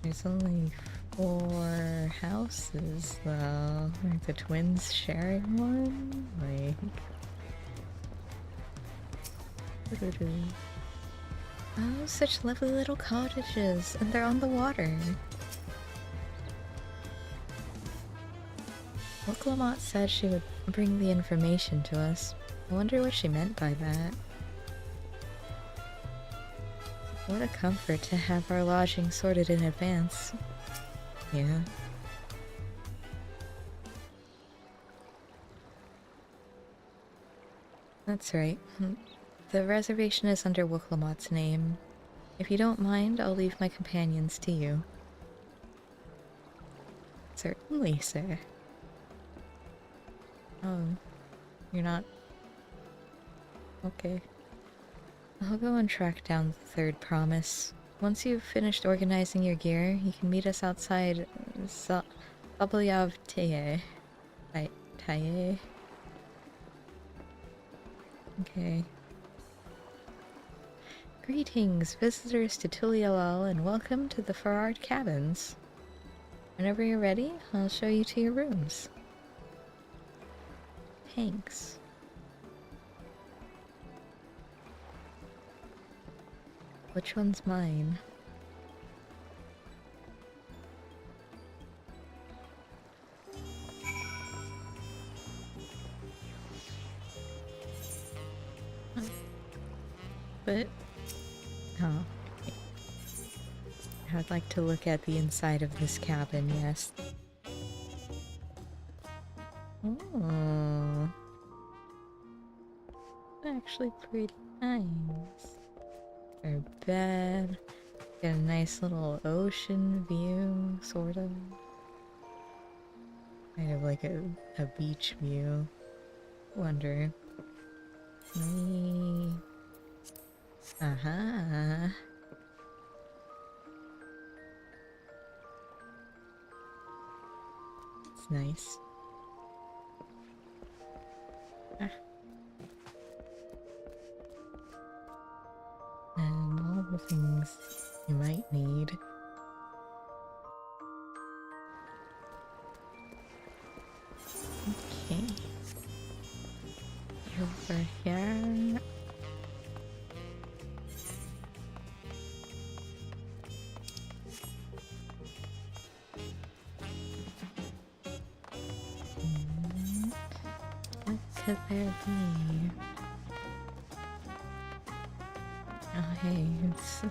A: There's only 4 houses though. Like the twins sharing one? Like... Oh, such lovely little cottages, and they're on the water. Well, Clement said she would bring the information to us. I wonder what she meant by that. What a comfort to have our lodging sorted in advance. Yeah. That's right. The reservation is under Wooklamot's name. If you don't mind, I'll leave my companions to you. Certainly, sir. Oh, you're not... Okay. I'll go and track down the third promise. Once you've finished organizing your gear, you can meet us outside Sabelyav Taye. Taye? Okay. Greetings, visitors to Tulialal, and welcome to the Farard Cabins. Whenever you're ready, I'll show you to your rooms. Thanks. Which one's mine? But... oh. I'd like to look at the inside of this cabin, yes. Oh. Actually pretty nice. Our bed. Got a nice little ocean view, sort of. Kind of like a beach view. Wonder. Me. Uh-huh. It's nice. Ah. And all the things you might need. Okay. Over here. What could there be? Oh, hey, it's...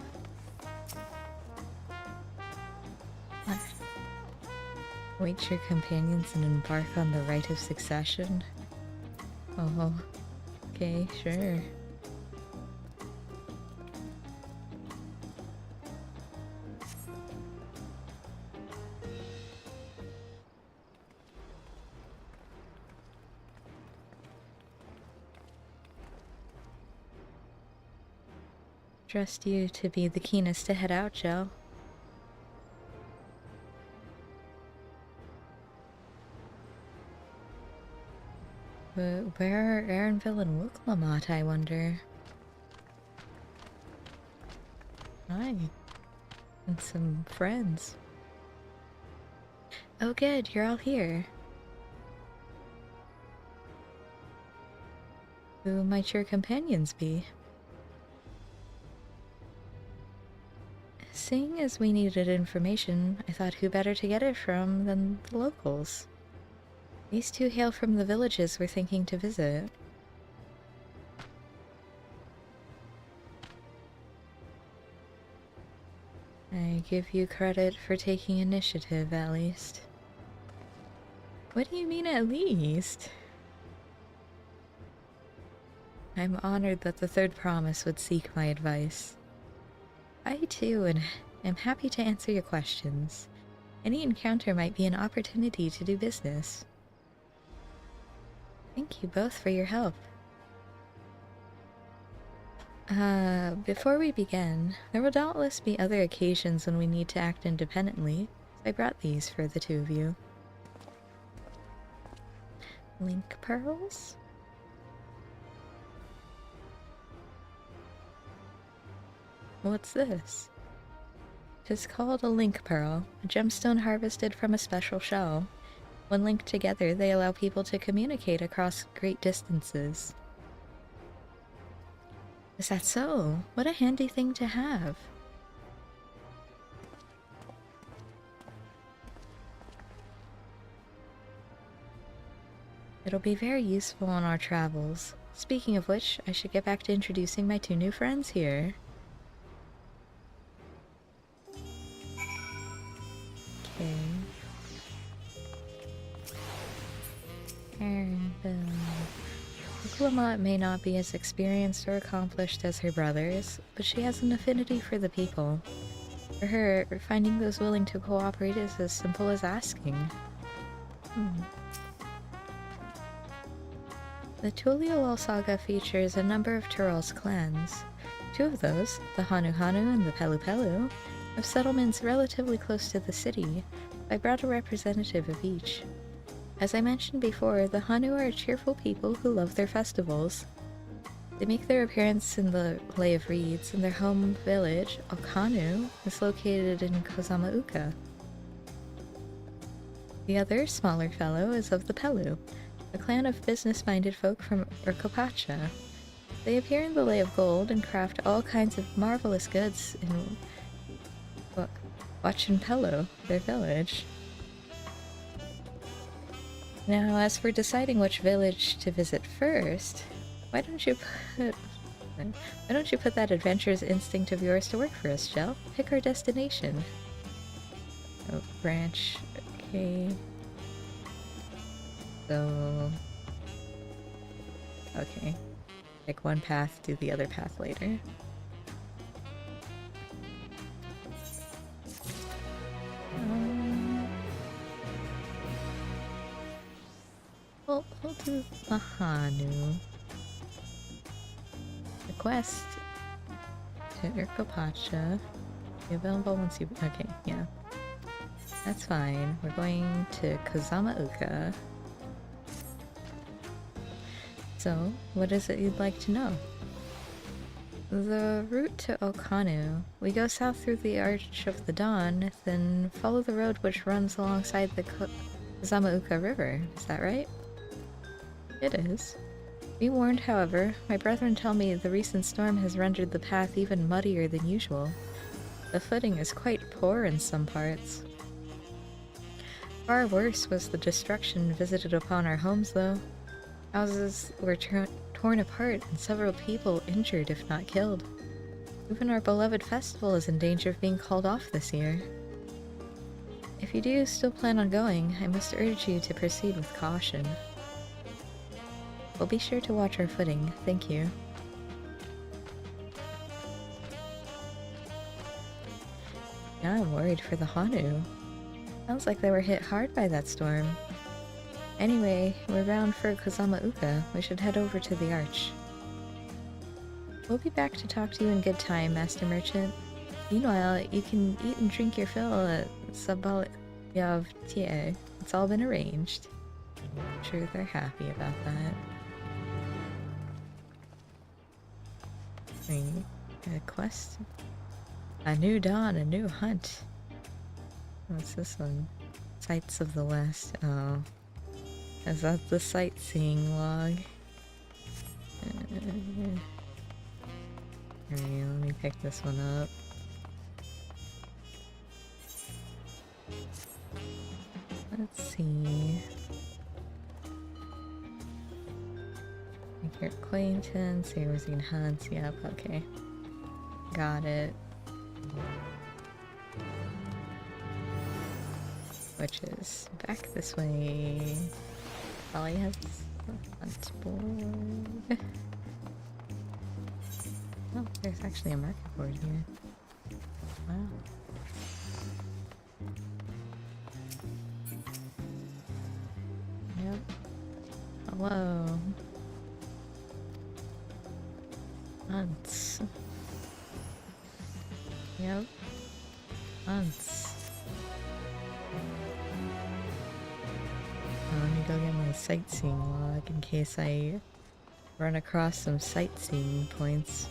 A: What? Wait your companions and embark on the rite of succession? Oh, okay, sure. Trust you to be the keenest to head out, Joe. But where are Aaronville and Wooklamot, I wonder? Hi. And some friends. Oh good, you're all here. Who might your companions be? Seeing as we needed information, I thought who better to get it from than the locals. These two hail from the villages we're thinking to visit. I give you credit for taking initiative, at least. What do you mean, at least? I'm honored that the third promise would seek my advice. I too am happy to answer your questions. Any encounter might be an opportunity to do business. Thank you both for your help. Before we begin, there will doubtless be other occasions when we need to act independently, so I brought these for the two of you. Link pearls? What's this? It is called a link pearl, a gemstone harvested from a special shell. When linked together, they allow people to communicate across great distances. Is that so? What a handy thing to have. It'll be very useful on our travels. Speaking of which, I should get back to introducing my two new friends here. Oklahoma may not be as experienced or accomplished as her brothers, but she has an affinity for the people. For her, finding those willing to cooperate is as simple as asking. The Tuliowal saga features a number of Tural's clans. Two of those, the Hanu Hanu and the Pelu Pelu, have settlements relatively close to the city. I brought a representative of each. As I mentioned before, the Hanu are cheerful people who love their festivals. They make their appearance in the Lay of Reeds, and their home village, Okanu, is located in Kozamauka. The other, smaller fellow, is of the Pelu, a clan of business-minded folk from Urkopacha. They appear in the Lay of Gold and craft all kinds of marvelous goods in Wachinpelo, their village. Now, as for deciding which village to visit first, why don't you put that adventurous instinct of yours to work for us, Jell? Pick our destination. Oh, branch. Okay. So... okay. Pick one path, do the other path later. We'll do Mahanu. Request to Urkopacha. Be available once you... okay, yeah. That's fine. We're going to Kozamauka. So, what is it you'd like to know? The route to Okanu. We go south through the Arch of the Dawn, then follow the road which runs alongside the Kozamauka River. Is that right? It is. Be warned, however, my brethren tell me the recent storm has rendered the path even muddier than usual. The footing is quite poor in some parts. Far worse was the destruction visited upon our homes, though. Houses were torn apart and several people injured, if not killed. Even our beloved festival is in danger of being called off this year. If you do still plan on going, I must urge you to proceed with caution. We'll be sure to watch our footing, thank you. Now I'm worried for the Hanu. Sounds like they were hit hard by that storm. Anyway, we're bound for Kozamauka. We should head over to the Arch. We'll be back to talk to you in good time, Master Merchant. Meanwhile, you can eat and drink your fill at Sabalyav Tie. It's all been arranged. I'm sure they're happy about that. A quest? A new dawn, a new hunt. What's this one? Sights of the West. Oh. Is that the sightseeing log? Alright, let me pick this one up. Let's see. Make your acquaintance, see where we can hunt. Yep, okay. Got it. Which is back this way. Probably has a hunt board. Oh, there's actually a market board here. Wow. Yep. Hello. Hunts. Yep. Hunts. Let me go get my sightseeing log in case I run across some sightseeing points.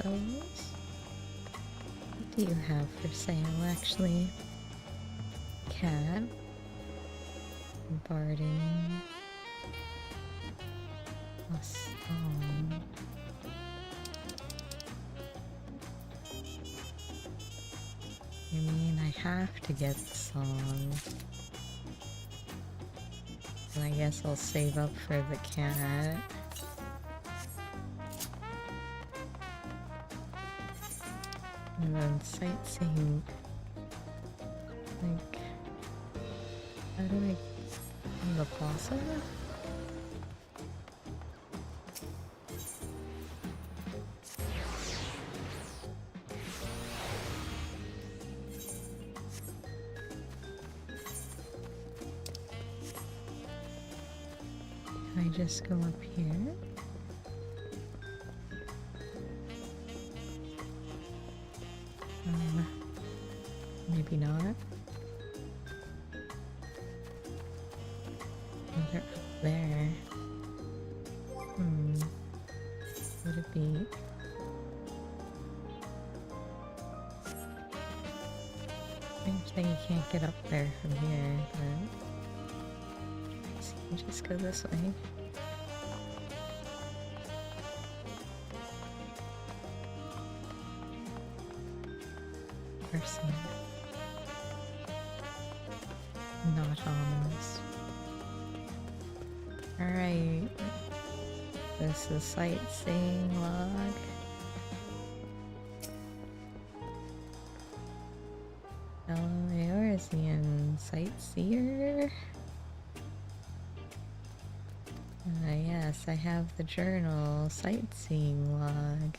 A: Those? What do you have for sale, actually? Cat. Barding. A song. I mean, I have to get the song. And I guess I'll save up for the cat. And then sightseeing. Like, how do I in the plaza? Can I just go up here? Maybe not. Oh, they're up there. Would it be? Strange thing you can't get up there from here, but so you can just go this way. Person. Not ominous. Alright. This is sightseeing log. Eorzean sightseer. Yes, I have the journal sightseeing log.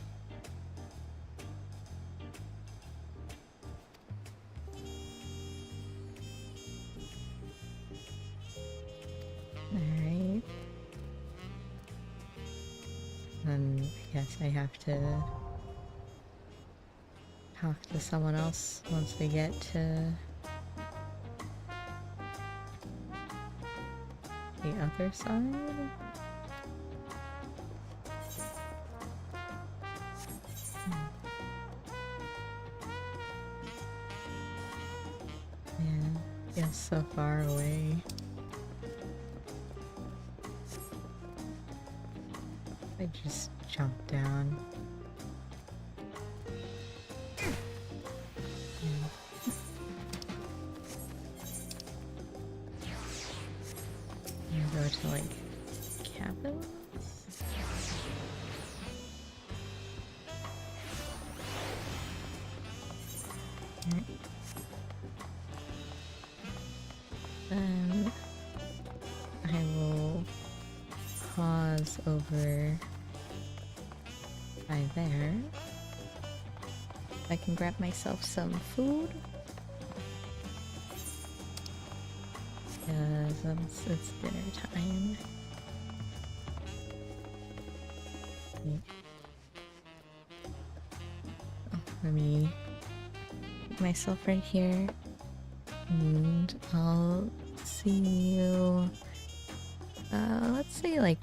A: Alright. Then I guess I have to talk to someone else once we get to the other side. Yeah, feels so far away. I just jumped down. Go to like cabins. Right. Then I will pause over by there. I can grab myself some food. Because it's dinner time. Wait. Oh, let me put myself right here. And I'll see you, let's say like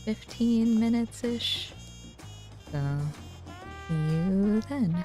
A: 15 minutes-ish. So, see you then.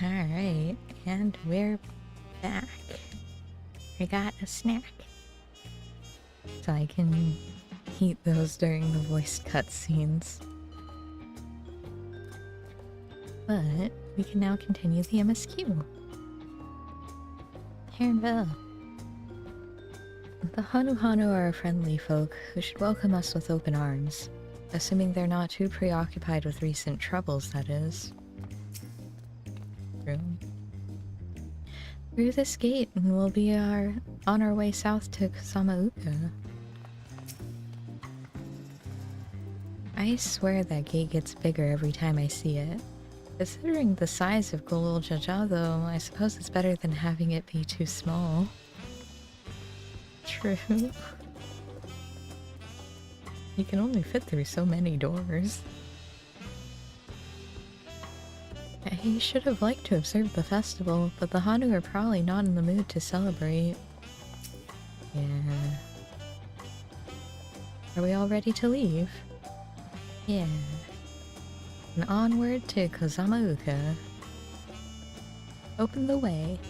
A: Alright, and we're back. I got a snack. So I can eat those during the voiced cutscenes. But we can now continue the MSQ. Heronville. The Hanu Hanu are friendly folk who should welcome us with open arms. Assuming they're not too preoccupied with recent troubles, that is. True. Through this gate, and we'll be on our way south to Kusama-uka. I swear that gate gets bigger every time I see it. Considering the size of Golol Jaja, though, I suppose it's better than having it be too small. True. You can only fit through so many doors. I should have liked to observe the festival, but the Hanu are probably not in the mood to celebrate. Yeah. Are we all ready to leave? Yeah. And onward to Kusama-uka. Open the way.
F: 「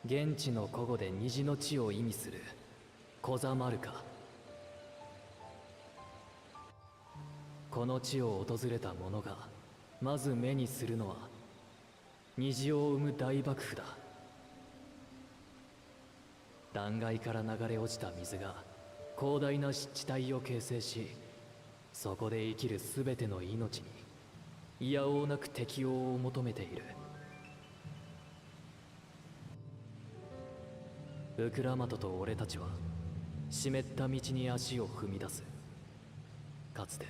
F: 現地の古語で虹の地を意味するコザマルカ」この地を訪れた者がまず目にするのは虹を生む大爆風だ。断崖から流れ落ちた水が広大な湿地帯を形成し、そこで生きるすべての命にいやおうなく適応を求めている。ウクラマトと俺たちは湿った道に足を踏み出す。かつて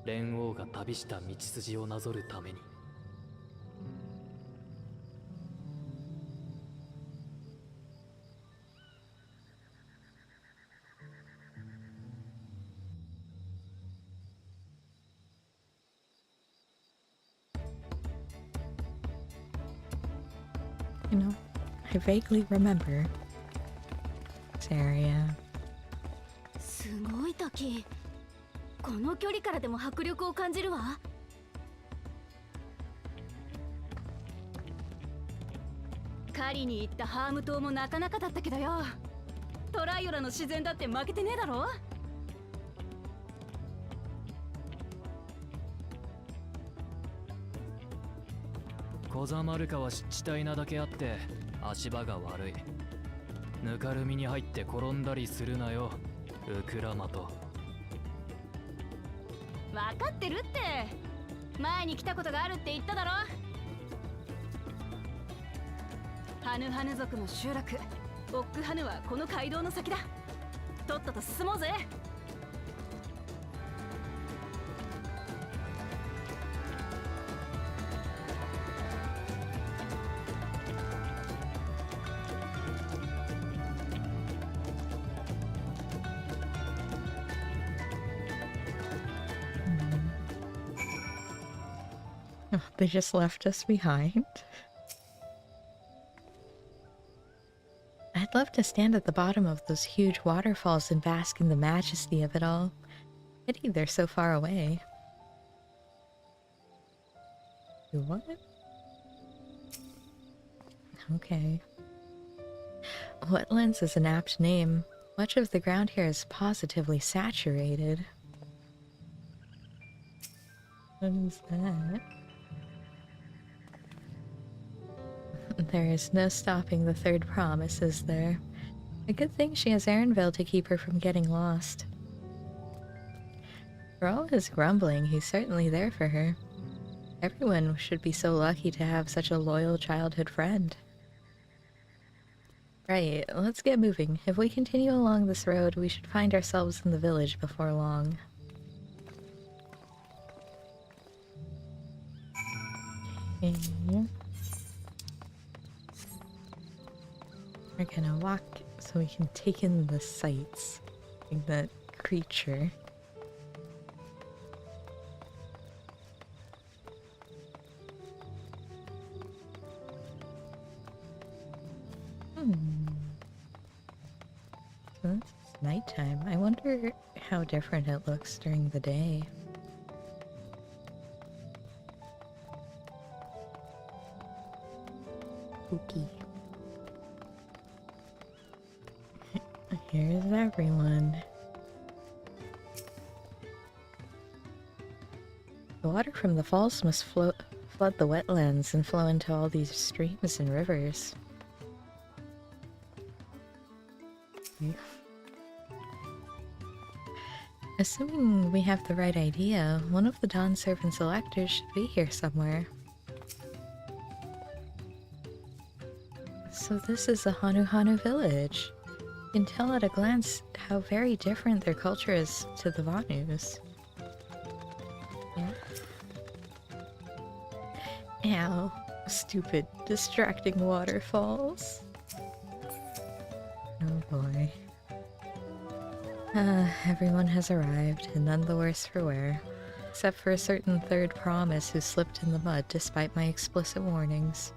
F: 蓮王が旅した道筋をなぞるために。
A: You know, I vaguely remember this area.
C: すごい滝。この距離からでも迫力を感じるわ。狩りに行ったハーム島もなかなかだったけどよ。トライオラの自然だって負けてねえだろ。
F: コザマルカは湿地帯なだけあって足場が悪い。ぬかるみに入って転んだりするなよ、ウクラマト。
B: 分かってるって。前に来たことがあるって言っただろ。ハヌハヌ族の集落オックハヌはこの街道の先だ。とっとと進もうぜ。
A: Oh, they just left us behind. I'd love to stand at the bottom of those huge waterfalls and bask in the majesty of it all. Pity they're so far away. What? Okay. Wetlands is an apt name. Much of the ground here is positively saturated. What is that? There is no stopping the third promise, is there? A good thing she has Erenville to keep her from getting lost. For all his grumbling, he's certainly there for her. Everyone should be so lucky to have such a loyal childhood friend. Right, let's get moving. If we continue along this road, we should find ourselves in the village before long. Okay. We're gonna walk so we can take in the sights. Like that creature. So it's nighttime. I wonder how different it looks during the day. Spooky. Here's everyone. The water from the falls must flood the wetlands and flow into all these streams and rivers. Assuming we have the right idea, one of the Dawn Servant's electors should be here somewhere. So this is the Hanu village. You can tell at a glance how very different their culture is to the Vanus. Yeah. Ow. Stupid, distracting waterfalls. Oh boy. Everyone has arrived, and none the worse for wear. Except for a certain third promise who slipped in the mud despite my explicit warnings.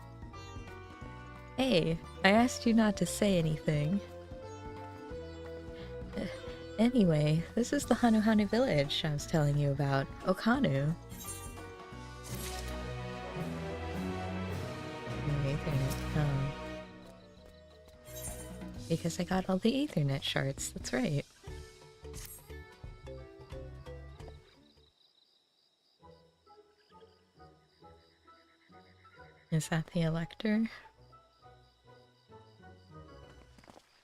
A: Hey, I asked you not to say anything. Anyway, this is the Hanu village I was telling you about. Okanu. Because I got all the Ethernet shards, that's right. Is that the elector?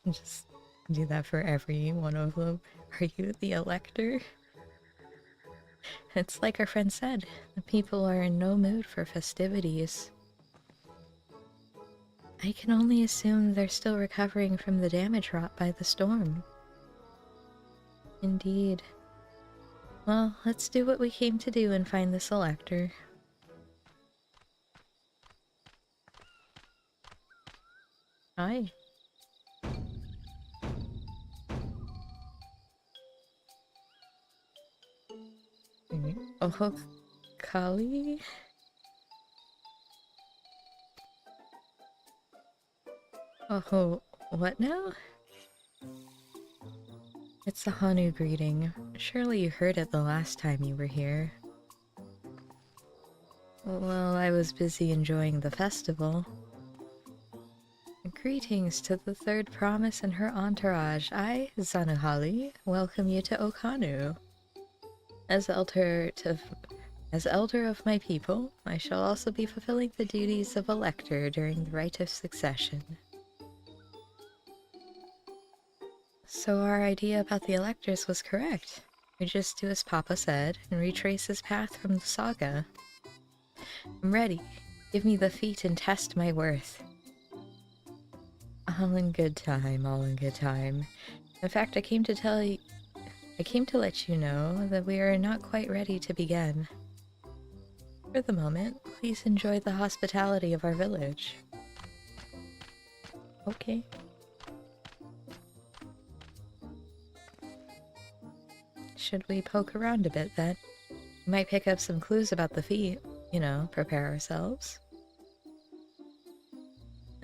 A: Just do that for every one of them. Are you the elector? It's like our friend said, the people are in no mood for festivities. I can only assume they're still recovering from the damage wrought by the storm. Indeed. Well, let's do what we came to do and find this elector. Hi. Oh, Kali? Oh, what now? It's the Hanu greeting. Surely you heard it the last time you were here. Well, I was busy enjoying the festival. Greetings to the third promise and her entourage. I, Zanuhali, welcome you to Okanu. As elder of my people, I shall also be fulfilling the duties of elector during the rite of succession. So our idea about the electors was correct. We just do as Papa said and retrace his path from the saga. I'm ready. Give me the feat and test my worth. All in good time, all in good time. In fact, I came to let you know that we are not quite ready to begin. For the moment, please enjoy the hospitality of our village. Okay. Should we poke around a bit then? We might pick up some clues about the feat, you know, prepare ourselves.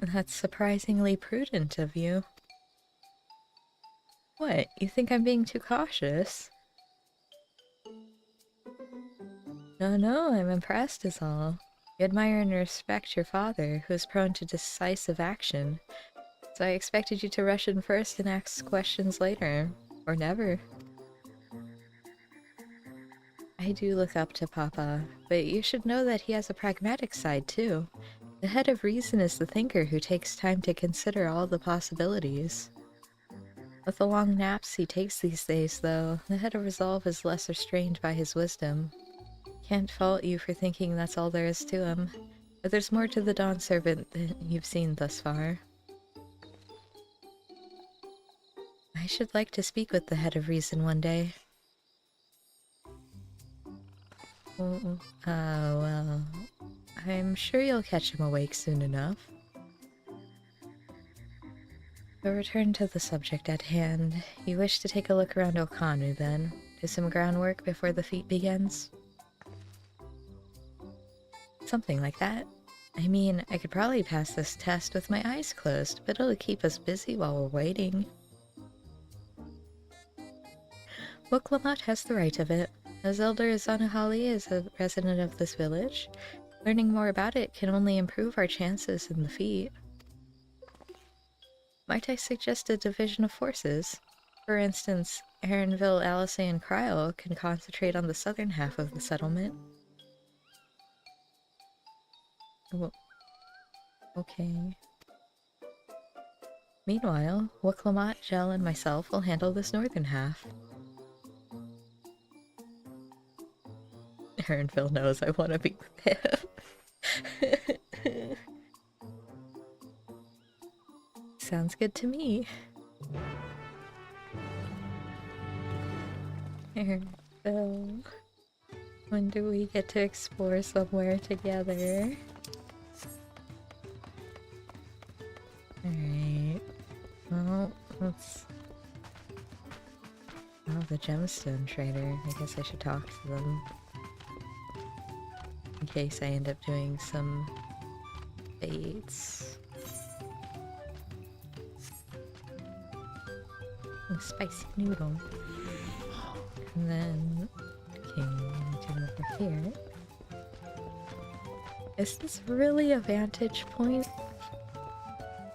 A: That's surprisingly prudent of you. What, you think I'm being too cautious? No, I'm impressed is all. You admire and respect your father, who is prone to decisive action. So I expected you to rush in first and ask questions later. Or never. I do look up to Papa, but you should know that he has a pragmatic side too. The head of reason is the thinker who takes time to consider all the possibilities. With the long naps he takes these days, though, the head of resolve is less restrained by his wisdom. Can't fault you for thinking that's all there is to him, but there's more to the Dawn Servant than you've seen thus far. I should like to speak with the head of reason one day. Well, I'm sure you'll catch him awake soon enough. To return to the subject at hand, you wish to take a look around Okanu then? Do some groundwork before the feat begins? Something like that. I mean, I could probably pass this test with my eyes closed, but it'll keep us busy while we're waiting. Woklamat has the right of it. As Elder Zanuhali is a resident of this village, learning more about it can only improve our chances in the feat. Might I suggest a division of forces? For instance, Aaronville, Alisay, and Cryle can concentrate on the southern half of the settlement. Well, okay. Meanwhile, Woklamat, Jel, and myself will handle this northern half. Aaronville knows I want to be with him. Sounds good to me. Aaronville. When do we get to explore somewhere together? Alright. Well, let's... Oh, the gemstone trader. I guess I should talk to them. In case I end up doing some baits. Oh, spicy noodle. And then... Okay, to over here. Is this really a vantage point?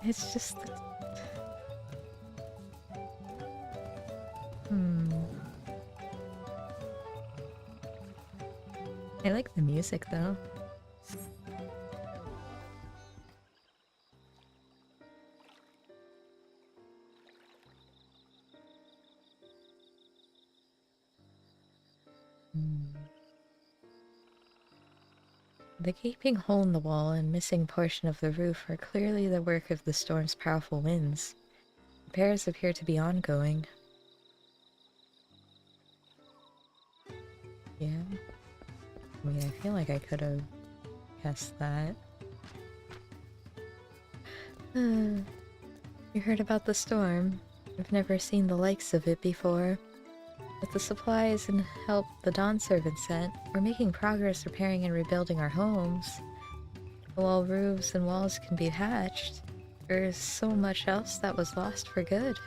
A: It's just... I like the music though. The gaping hole in the wall and missing portion of the roof are clearly the work of the storm's powerful winds. Repairs appear to be ongoing. Yeah. I mean, I feel like I could have guessed that. You heard about the storm. I've never seen the likes of it before. With the supplies and help the Dawn servant sent, we're making progress repairing and rebuilding our homes. While roofs and walls can be patched, there's so much else that was lost for good.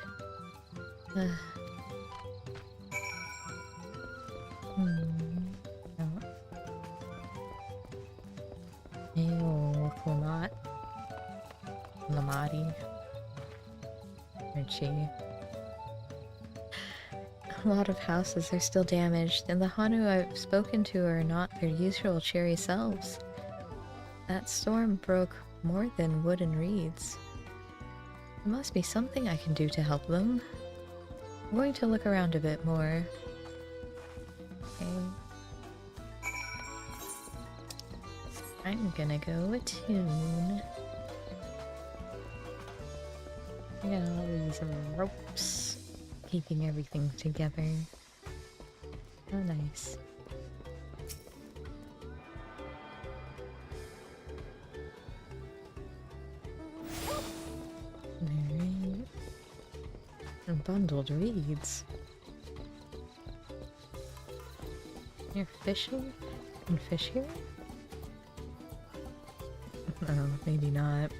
A: Ew, Lamat. Lamati. Richie. A lot of houses are still damaged, and the Hanu I've spoken to are not their usual cheery selves. That storm broke more than wood and reeds. There must be something I can do to help them. I'm going to look around a bit more. Okay. I'm gonna go attune. I got all these ropes keeping everything together. Oh, nice. Alright. And bundled reeds. You're fishing? You can fish here? Oh, maybe not.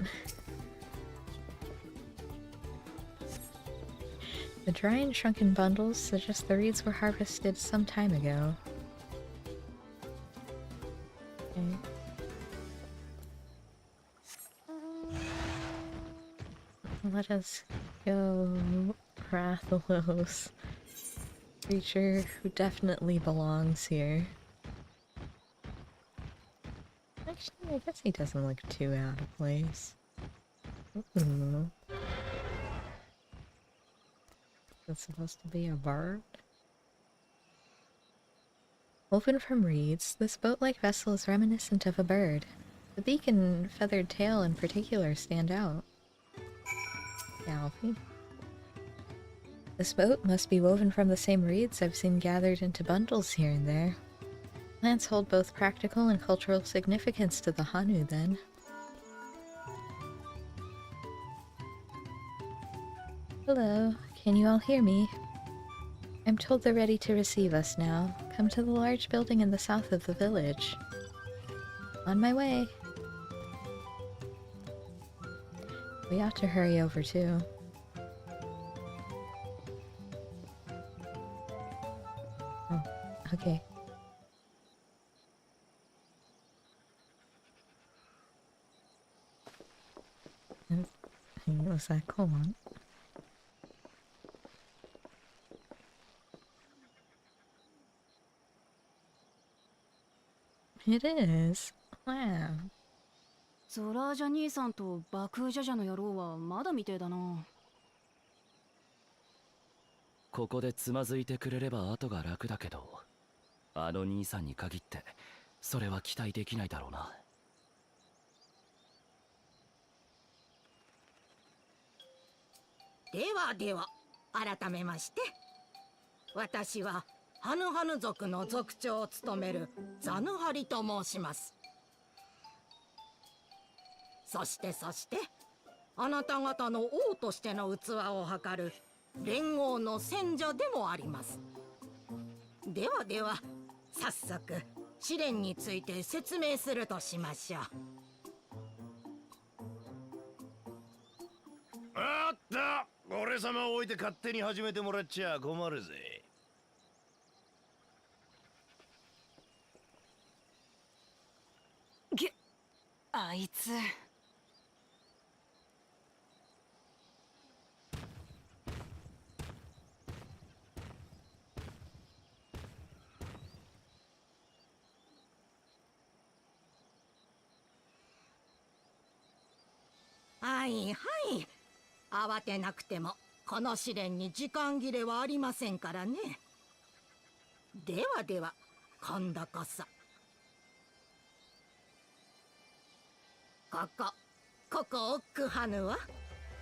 A: The dry and shrunken bundles suggest the reeds were harvested some time ago. Okay. Let us go, Rathalos. Creature who definitely belongs here. Actually, I guess he doesn't look too out of place. Ooh. That's supposed to be a bird? Woven from reeds, this boat-like vessel is reminiscent of a bird. The beak and feathered tail in particular stand out. Yeah, Alfie. This boat must be woven from the same reeds I've seen gathered into bundles here and there. Plants hold both practical and cultural significance to the Hanu, then. Hello, can you all hear me? I'm told they're ready to receive us now. Come to the large building in the south of the village. On my way. We ought to hurry over too. Okay. Was that colon? It is. Wow.
B: ゾラージャ兄さんとバクージャジャの野郎はまだみてえだな。
D: ここでつまずいてくれれば後が楽だけど、あの兄さんに限ってそれは期待できないだろうな。
O: ではでは、改めまして、私はハヌハヌ族の族長を務めるザヌハリと申します。そしてあなた方の王としての器を測る連合の選者でもあります。ではでは、早速試練について説明するとしましょう。
G: あった、俺様を置いて勝手に始めてもらっちゃ困るぜ。
B: あいつ。
O: はいはい、慌てなくてもこの試練に時間切れはありませんからね。ではでは、今度こそ。ここオックハヌは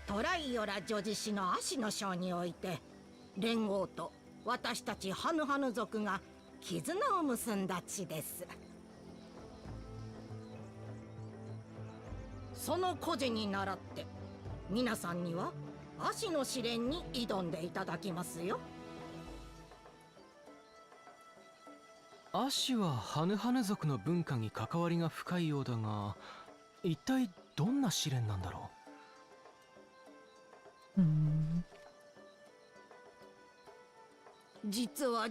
O: トライオラ女子師の足の章において、連合と私たちハヌハヌ族が絆を結んだ地です。その故事に倣って皆さんには足の試練に挑んでいただきますよ。
F: 足はハヌハヌ族の文化に関わりが深いようだが、一体どんな試練なんだろ
A: う。
O: 実は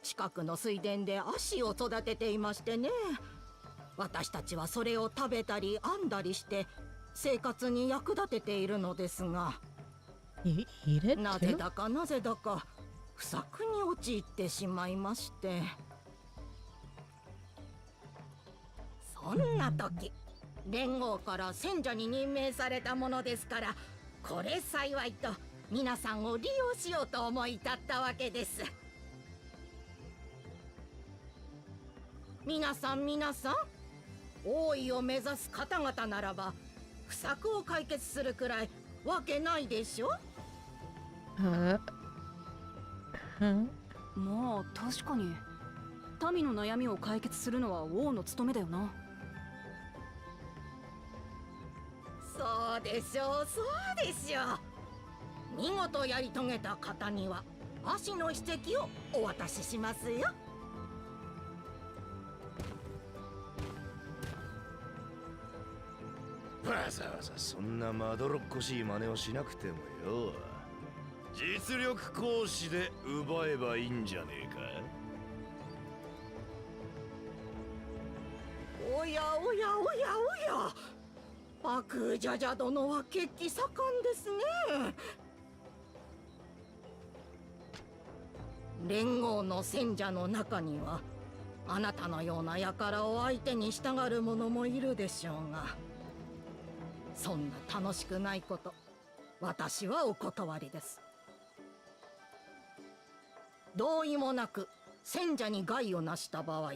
O: 近くの水田で足を育てていましてね。私たちはそれを食べたり編んだりして生活に役立てているのですが、なぜだか不作に陥ってしまいまして。そんな時、連合から選者に任命されたものですから、これ幸いと皆さんを利用しようと思い立ったわけです。皆さん王位を目指す方々ならば不作を解決するくらいわけないでしょ。
B: まあ確かに民の悩みを解決するのは王の務めだよな。
O: そうでしょう。見事やり遂げた方には足の史跡をお渡ししますよ。
G: わざわざそんなまどろっこしい真似をしなくてもよ、実力行使で奪えばいいんじゃねえか。
O: おや、バクージャジャ殿は血気盛んですね。連合の選者の中にはあなたのような輩を相手に従う者もいるでしょうが、そんな楽しくないこと、私はお断りです。同意もなく選者に害をなした場合、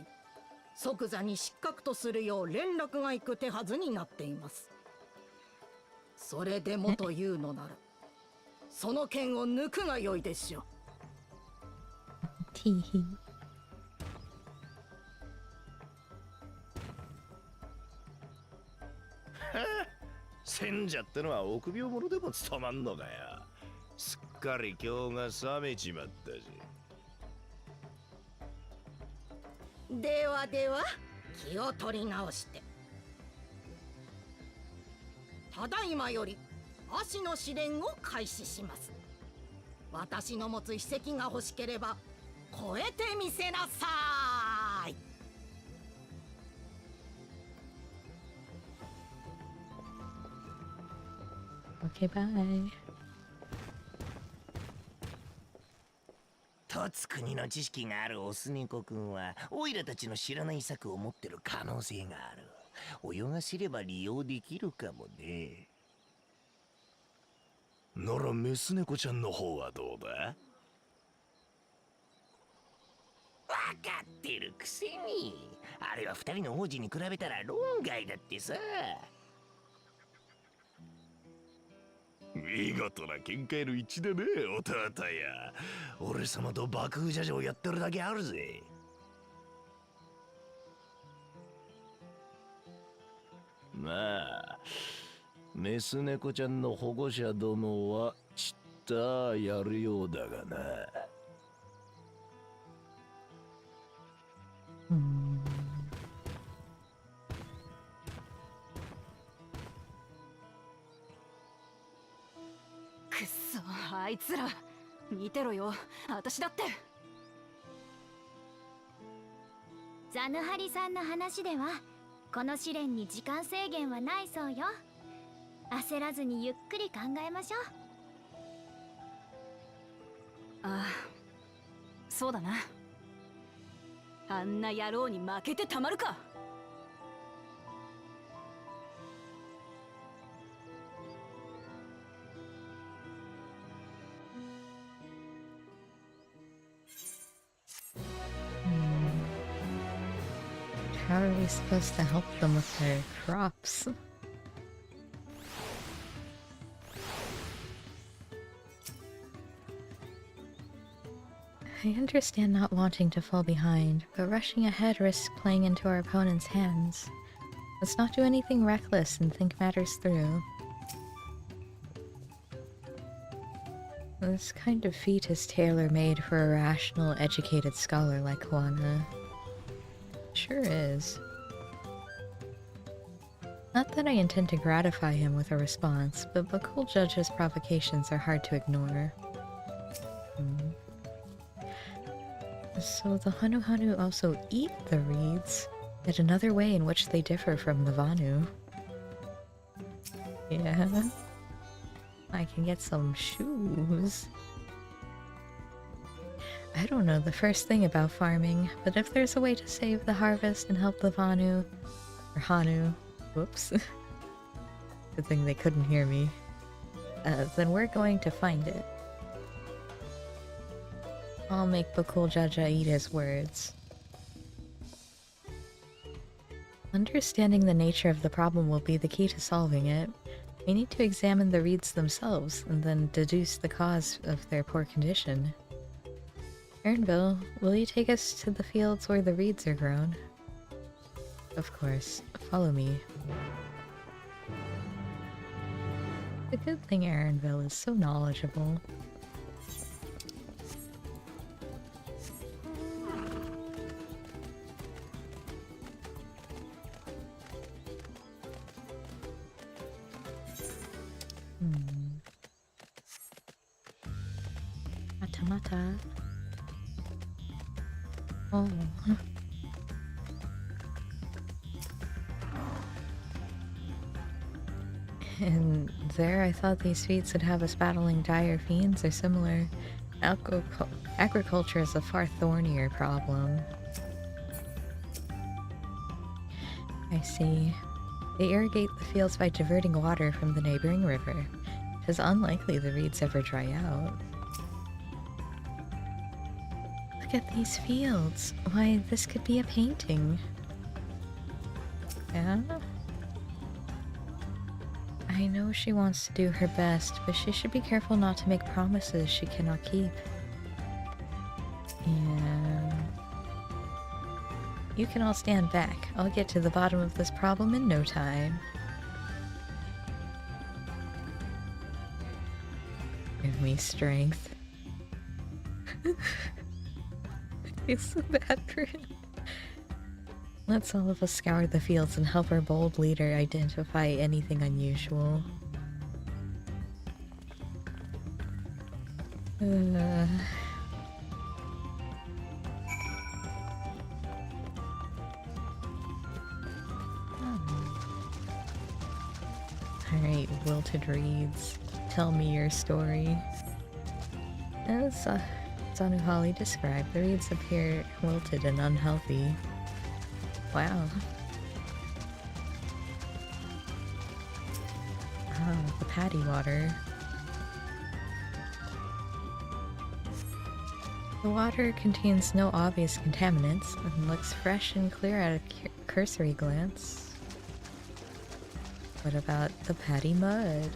O: 即座に失格とするよう連絡が行く手はずになっています。それでもというのなら、その剣を抜くがよいでしょう。
G: 賢者ってのは臆病者でも務まんのかよ。すっかり今日が冷めちまったし。
O: では気を取り直して、ただいまより足の試練を開始します。私の持つ秘跡が欲しければ超えてみせなさーい。
A: Okay, bye.
G: トツ国の知識があるオスネコ君はオイラたちの知らない策を持ってる可能性がある。泳がせれば利用できるかもね。ならメス猫ちゃんの方はどうだ？わかってるくせに。あれは二人の王子に比べたら論外だってさ。見事な見解の一致だね、弟や。俺様と爆風ジャジャをやってるだけあるぜ。まあメス猫ちゃんの保護者どもはちったやるようだがな。
B: くっそ、あいつら見てろよ、私だって。
C: ザヌハリさんの話ではこの試練に時間制限はないそうよ。焦らずにゆっくり考えましょう。
B: ああ、そうだな。あんな野郎に負けてたまるか。
A: How are we supposed to help them with their crops? I understand not wanting to fall behind, but rushing ahead risks playing into our opponent's hands. Let's not do anything reckless and think matters through. This kind of feat is tailor-made for a rational, educated scholar like Juana. Sure is. Not that I intend to gratify him with a response, but Bakul Judge's provocations are hard to ignore. So the Hanu Hanu also eat the reeds, yet another way in which they differ from the Vanu. Yeah. I can get some shoes. I don't know the first thing about farming, but if there's a way to save the harvest and help the Vanu, or Hanu, whoops. Good thing they couldn't hear me. Then we're going to find it. I'll make Bakul Jaja eat his words. Understanding the nature of the problem will be the key to solving it. We need to examine the reeds themselves, and then deduce the cause of their poor condition. Ernville, will you take us to the fields where the reeds are grown? Of course. Follow me. The good thing Ernville is so knowledgeable. Mata. Oh. And there I thought these feats would have us battling dire fiends or similar. Agriculture is a far thornier problem. I see. They irrigate the fields by diverting water from the neighboring river. It is unlikely the reeds ever dry out. Look at these fields. Why, this could be a painting. Yeah? I know she wants to do her best, but she should be careful not to make promises she cannot keep. Yeah. You can all stand back. I'll get to the bottom of this problem in no time. Give me strength. I feel so bad for him. Let's all of us scour the fields and help our bold leader identify anything unusual. wilted reeds. Tell me your story. As Zanuhali described, the reeds appear wilted and unhealthy. Wow. Ah, the paddy water. The water contains no obvious contaminants and looks fresh and clear at a cursory glance. What about the paddy mud?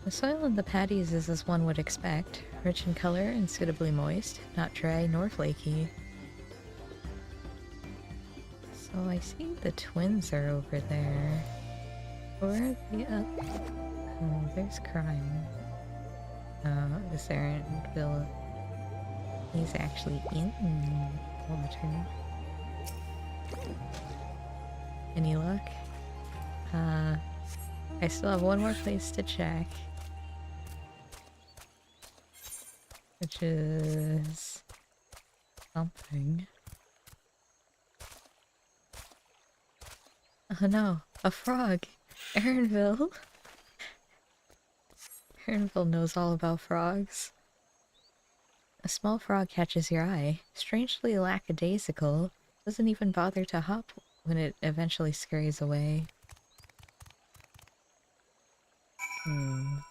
A: The soil in the paddies is as one would expect, rich in color and suitably moist, not dry nor flaky. So I see the twins are over there. Or the oh, there's crime. Is there Bill? He's actually in water. Any luck? I still have one more place to check. Which is something. Oh no, a frog! Erinville! Erinville knows all about frogs. A small frog catches your eye, strangely lackadaisical, doesn't even bother to hop when it eventually scurries away.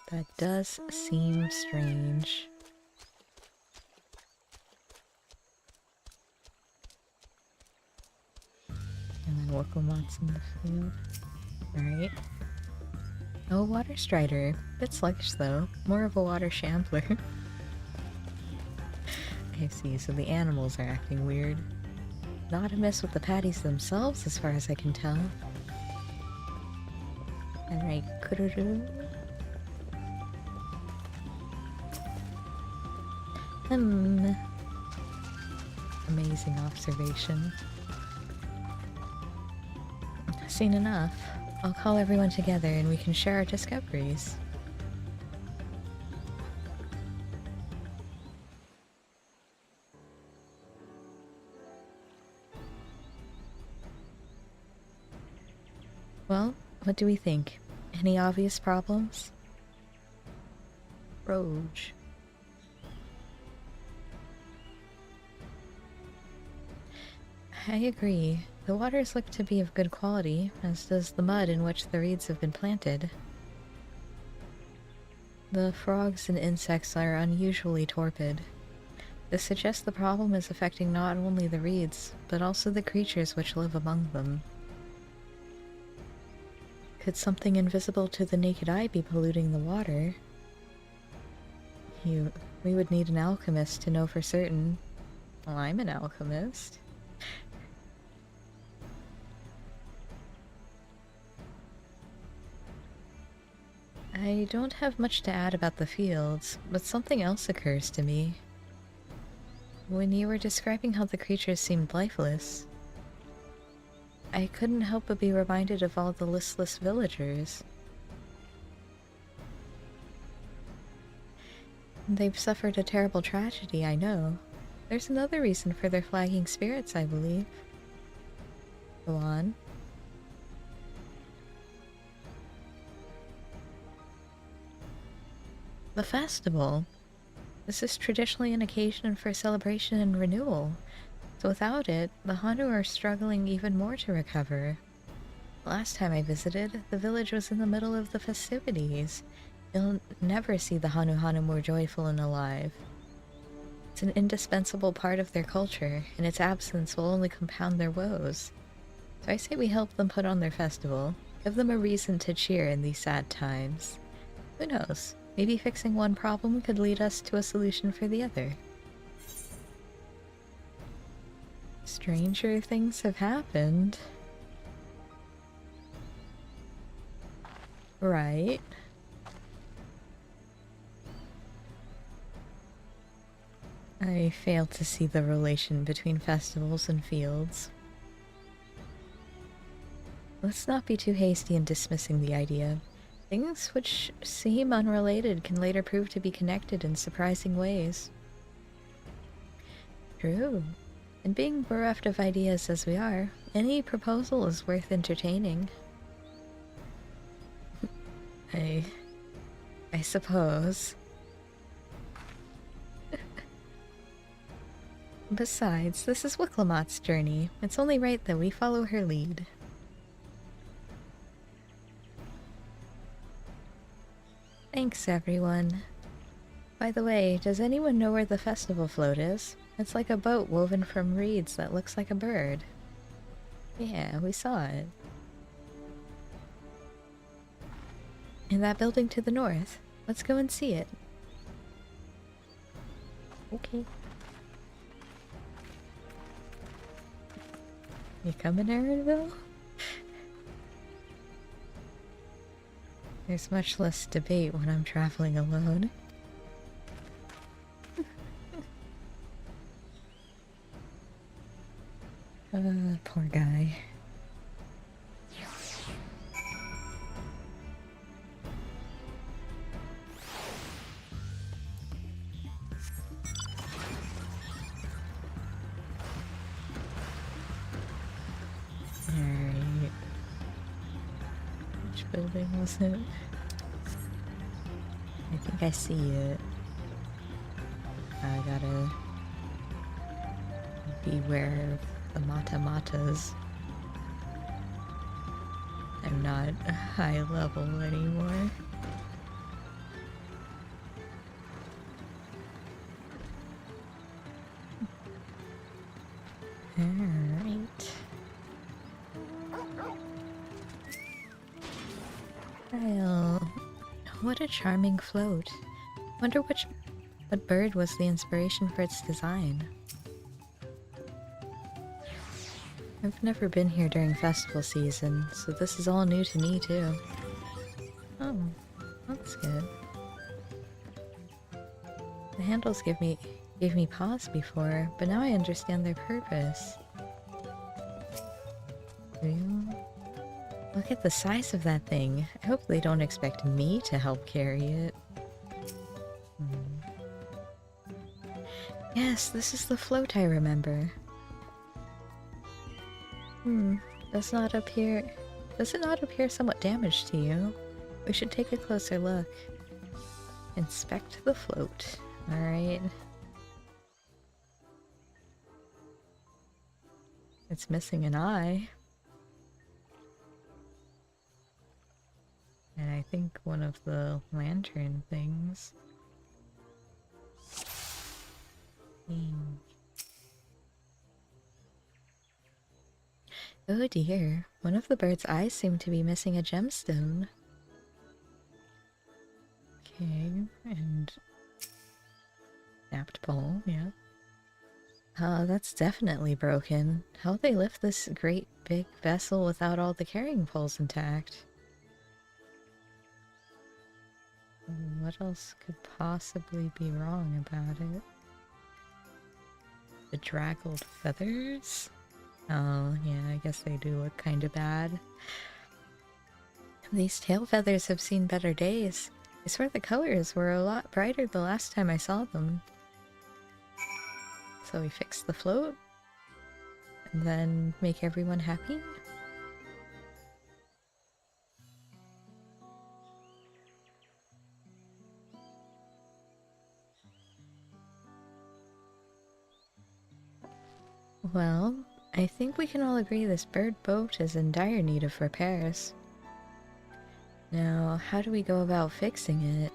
A: That does seem strange. And then Wokomots in the field. Alright. Oh, water strider. Bit sluggish though. More of a water shambler. I see, so the animals are acting weird. Not amiss with the patties themselves as far as I can tell. Alright, kururu. Amazing observation. Seen enough. I'll call everyone together and we can share our discoveries. Well, what do we think? Any obvious problems? Roge. I agree. The waters look to be of good quality, as does the mud in which the reeds have been planted. The frogs and insects are unusually torpid. This suggests the problem is affecting not only the reeds, but also the creatures which live among them. Could something invisible to the naked eye be polluting the water? We would need an alchemist to know for certain. Well, I'm an alchemist. I don't have much to add about the fields, but something else occurs to me. When you were describing how the creatures seemed lifeless, I couldn't help but be reminded of all the listless villagers. They've suffered a terrible tragedy, I know. There's another reason for their flagging spirits, I believe. Go on. The festival. This is traditionally an occasion for celebration and renewal, so without it, the Hanu are struggling even more to recover. Last time I visited, the village was in the middle of the festivities. You'll never see the Hanu more joyful and alive. It's an indispensable part of their culture, and its absence will only compound their woes. So I say we help them put on their festival, give them a reason to cheer in these sad times. Who knows? Maybe fixing one problem could lead us to a solution for the other. Stranger things have happened. Right. I fail to see the relation between festivals and fields. Let's not be too hasty in dismissing the idea. Things which seem unrelated can later prove to be connected in surprising ways. True. And being bereft of ideas as we are, any proposal is worth entertaining. I suppose. Besides, this is Wiklamat's journey. It's only right that we follow her lead. Thanks, everyone. By the way, does anyone know where the festival float is? It's like a boat woven from reeds that looks like a bird. Yeah, we saw it. In that building to the north. Let's go and see it. Okay. You coming, Aaronville? There's much less debate when I'm traveling alone. Poor guy. Alright. Which building was it? I think I see it. I gotta beware of the mata-matas. I'm not high level anymore. Alright. Well, what a charming float. Wonder what bird was the inspiration for its design. I've never been here during festival season, so this is all new to me too. Oh, that's good. The handles gave me pause before, but now I understand their purpose. Look at the size of that thing. I hope they don't expect me to help carry it. Yes, this is the float I remember. Does it not appear somewhat damaged to you? We should take a closer look. Inspect the float. Alright. It's missing an eye. And I think one of the lantern things. Oh dear, one of the bird's eyes seem to be missing a gemstone. Okay, and snapped pole, yeah. That's definitely broken. How'd they lift this great big vessel without all the carrying poles intact? What else could possibly be wrong about it? The draggled feathers? Oh, yeah, I guess they do look kinda bad. These tail feathers have seen better days. I swear the colors were a lot brighter the last time I saw them. So we fix the float? And then make everyone happy? Well, I think we can all agree this bird boat is in dire need of repairs. Now, how do we go about fixing it?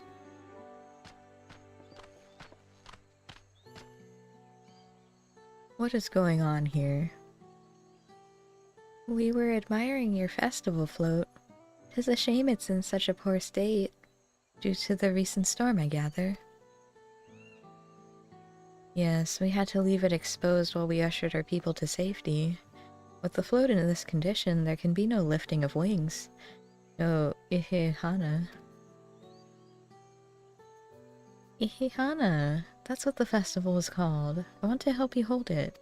A: What is going on here? We were admiring your festival float. 'Tis a shame it's in such a poor state, due to the recent storm, I gather. Yes, we had to leave it exposed while we ushered our people to safety. With the float in this condition, there can be no lifting of wings. No Ihihana. Ihihana! That's what the festival was called. I want to help you hold it.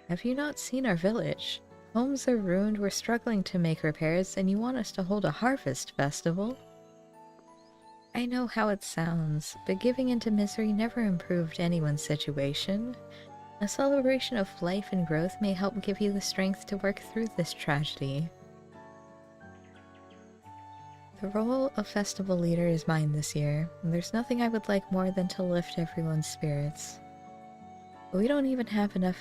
A: Have you not seen our village? Homes are ruined, we're struggling to make repairs, and you want us to hold a harvest festival? I know how it sounds, but giving into misery never improved anyone's situation. A celebration of life and growth may help give you the strength to work through this tragedy. The role of festival leader is mine this year, and there's nothing I would like more than to lift everyone's spirits. But we don't even have enough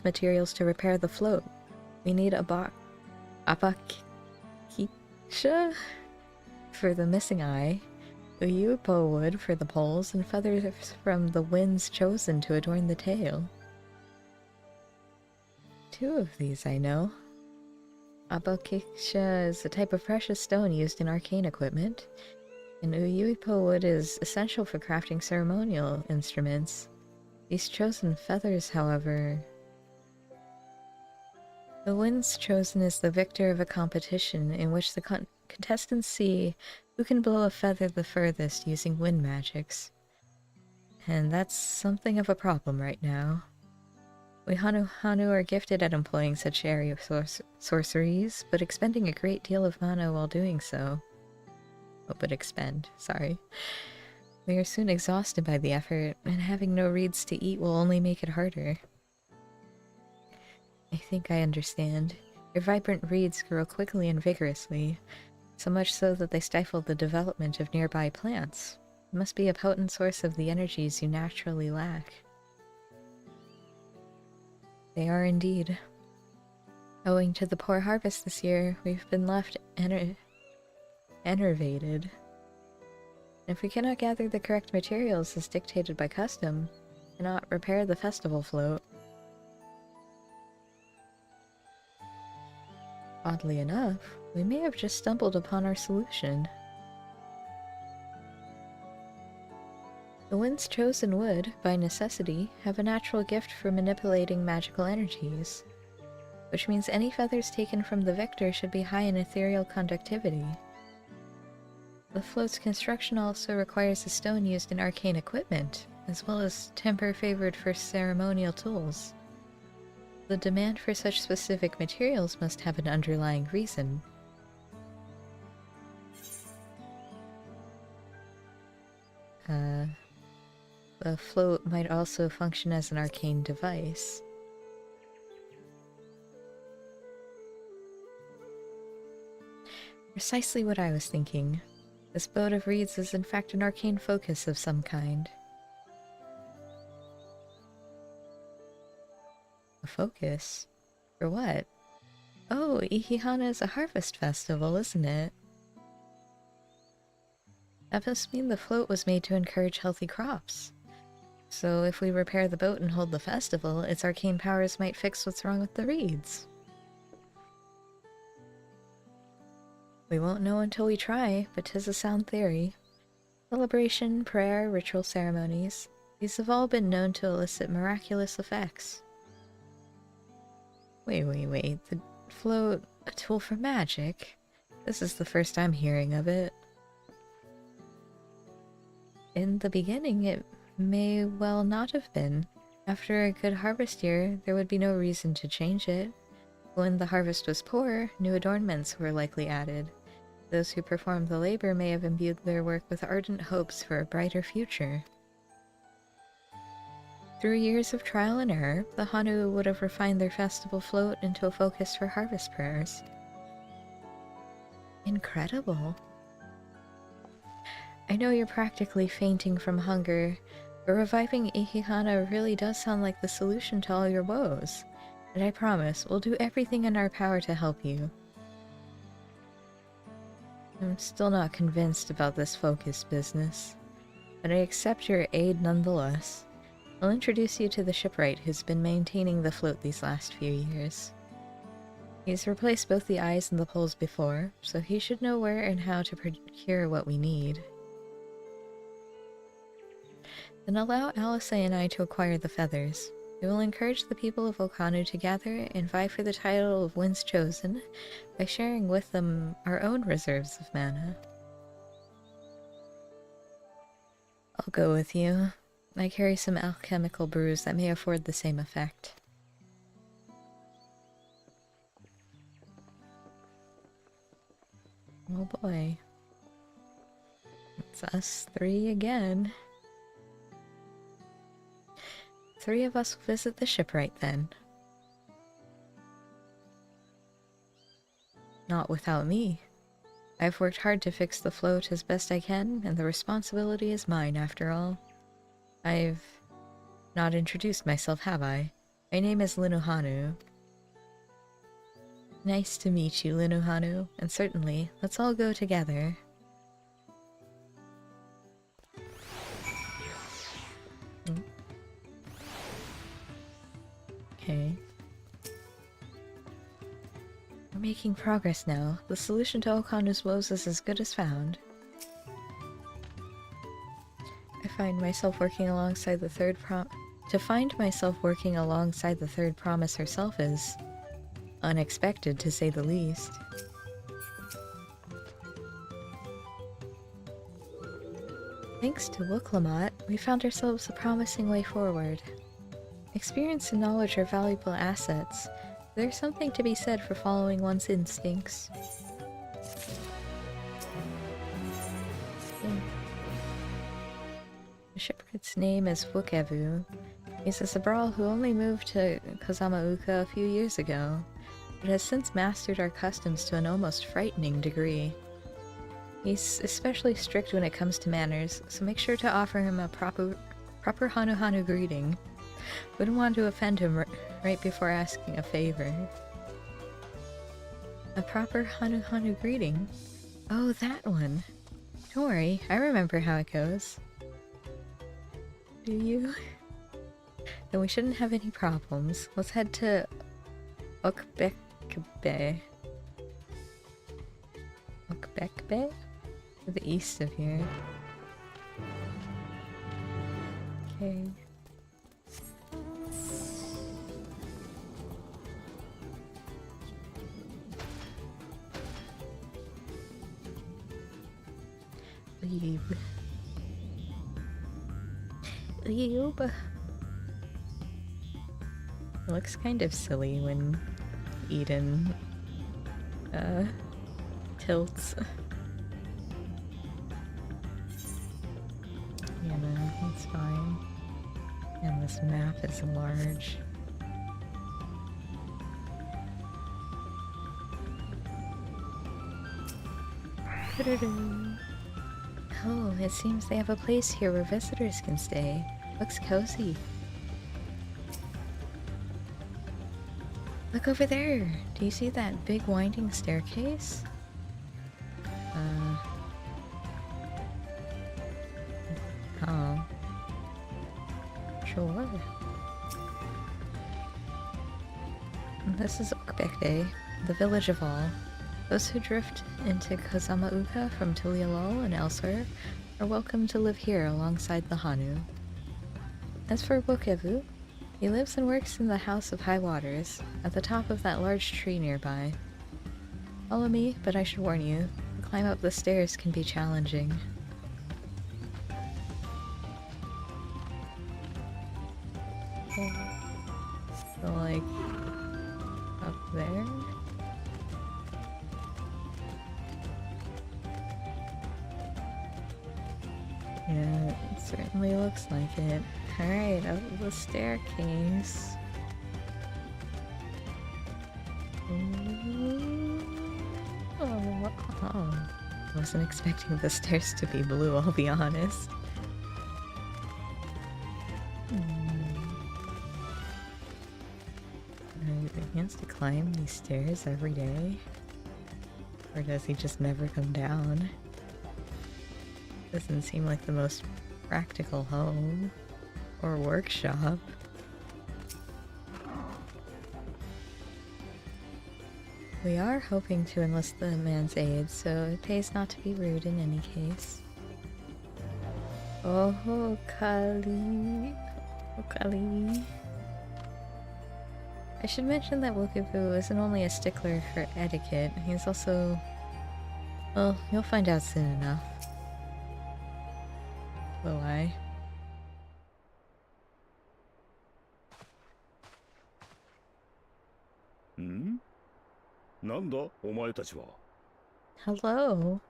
A: materials to repair the float. We need a abakisha for the missing eye, uyupo wood for the poles, and feathers from the winds chosen to adorn the tail. 2 of these I know. Abakisha is a type of precious stone used in arcane equipment, and uyupo wood is essential for crafting ceremonial instruments. These chosen feathers, however... The winds chosen is the victor of a competition in which the contestants see who can blow a feather the furthest using wind magics. And that's something of a problem right now. We Hanu are gifted at employing such area sorceries, but expending a great deal of mana while doing so. Oh, but expend, sorry. We are soon exhausted by the effort, and having no reeds to eat will only make it harder. I think I understand. Your vibrant reeds grow quickly and vigorously, so much so that they stifle the development of nearby plants. It must be a potent source of the energies you naturally lack. They are indeed. Owing to the poor harvest this year, we've been left enervated. If we cannot gather the correct materials as dictated by custom, we cannot repair the festival float. Oddly enough, we may have just stumbled upon our solution. The winds chosen would, by necessity, have a natural gift for manipulating magical energies, which means any feathers taken from the victor should be high in ethereal conductivity. The float's construction also requires a stone used in arcane equipment, as well as temper favored for ceremonial tools. The demand for such specific materials must have an underlying reason. The float might also function as an arcane device. Precisely what I was thinking. This boat of reeds is in fact an arcane focus of some kind. A focus? For what? Oh, Ihihana is a harvest festival, isn't it? That must mean the float was made to encourage healthy crops. So if we repair the boat and hold the festival, its arcane powers might fix what's wrong with the reeds. We won't know until we try, but 'tis a sound theory. Celebration, prayer, ritual ceremonies, these have all been known to elicit miraculous effects. Wait, the float, a tool for magic? This is the first I'm hearing of it. In the beginning, it may well not have been. After a good harvest year, there would be no reason to change it. When the harvest was poor, new adornments were likely added. Those who performed the labor may have imbued their work with ardent hopes for a brighter future. Through years of trial and error, the Hanu would have refined their festival float into a focus for harvest prayers. Incredible. I know you're practically fainting from hunger, but reviving Ihihana really does sound like the solution to all your woes, and I promise we'll do everything in our power to help you. I'm still not convinced about this focus business, but I accept your aid nonetheless. I'll introduce you to the shipwright who's been maintaining the float these last few years. He's replaced both the eyes and the poles before, so he should know where and how to procure what we need. Then allow Alice and I to acquire the feathers. We will encourage the people of Okanu to gather and vie for the title of Winds Chosen by sharing with them our own reserves of mana. I'll go with you. I carry some alchemical brews that may afford the same effect. Oh boy. It's us three again. 3 of us will visit the shipwright then. Not without me. I've worked hard to fix the float as best I can, and the responsibility is mine after all. I've not introduced myself, have I? My name is Linuhanu. Nice to meet you, Linuhanu, and certainly, let's all go together. Okay. We're making progress now. The solution to Okanu's woes is as good as found. I find myself working alongside the third To find myself working alongside the third promise herself is unexpected, to say the least. Thanks to Wuklamot, we found ourselves a promising way forward. Experience and knowledge are valuable assets. There's something to be said for following one's instincts. The shipwright's name is Wukevu. He's a Sabral who only moved to Kozamauka a few years ago, but has since mastered our customs to an almost frightening degree. He's especially strict when it comes to manners, so make sure to offer him a proper Hanu greeting. Wouldn't want to offend him right before asking a favor. A proper Hanu greeting? Oh, that one. Don't worry, I remember how it goes. Do you? Then we shouldn't have any problems. Let's head to Okbekbe. Okbekbe? To the east of here. Okay. Leave. Leave. It looks kind of silly when Eden tilts. Yeah, no, that's fine. And this map is large. Oh, it seems they have a place here where visitors can stay. Looks cozy. Look over there! Do you see that big winding staircase? Oh. Sure. This is Okbekde, the village of all. Those who drift into Kozamauka from Tulialol and elsewhere are welcome to live here alongside the Hanu. As for Wukevu, he lives and works in the House of High Waters, at the top of that large tree nearby. Follow me, but I should warn you, the climb up the stairs can be challenging. Okay. So, like, up there? Yeah, it certainly looks like it. Alright, up the staircase. Oh. I wasn't expecting the stairs to be blue, I'll be honest. He has to climb these stairs every day? Or does he just never come down? Doesn't seem like the most practical home or workshop. We are hoping to enlist the man's aid, so it pays not to be rude in any case. Oh, Kali. Oh, Kali. I should mention that Wukevu isn't only a stickler for etiquette, he's also... well, you'll find out soon enough. Will I?
E: Hmm? なんだお前たちは
A: Hello.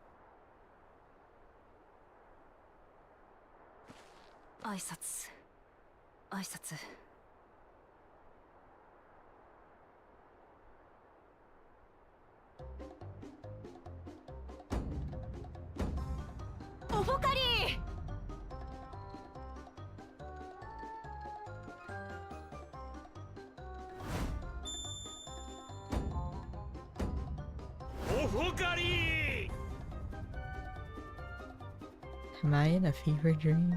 B: 挨拶挨拶。おぼかり。
D: おほかり。
A: Am I in a fever dream?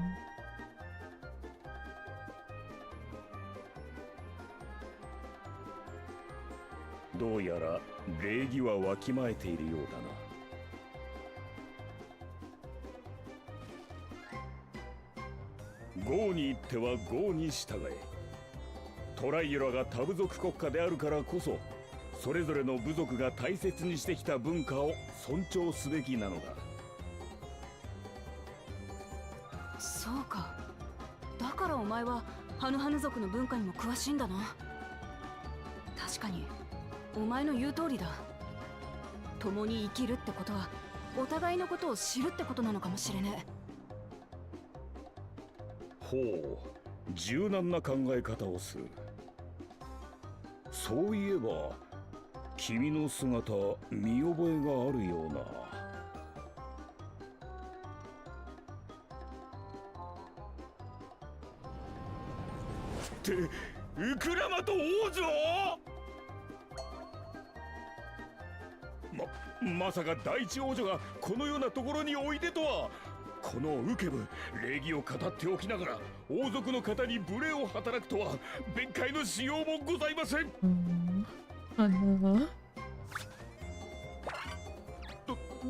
P: どうやら礼儀はわきまえているようだな。豪に行っては豪に従え。トライユラが多部族国家であるからこそ、それぞれの部族が大切にしてきた文化を尊重すべきなのだ。
B: そうか。だからお前はハヌハヌ族の文化にも詳しいんだな。確かにお前の言う通りだ。共に生きるってことはお互いのことを知るってことなのかもしれねえ。
P: ほう、柔軟な考え方をする。そういえば君の姿見覚えがあるような。
D: ってウクラマと王女。
P: まさか第一王女がこのようなところにおいでとは。このウケブ、礼儀を語っておきながら王族の方に無礼を働くとは弁解のしようもございません。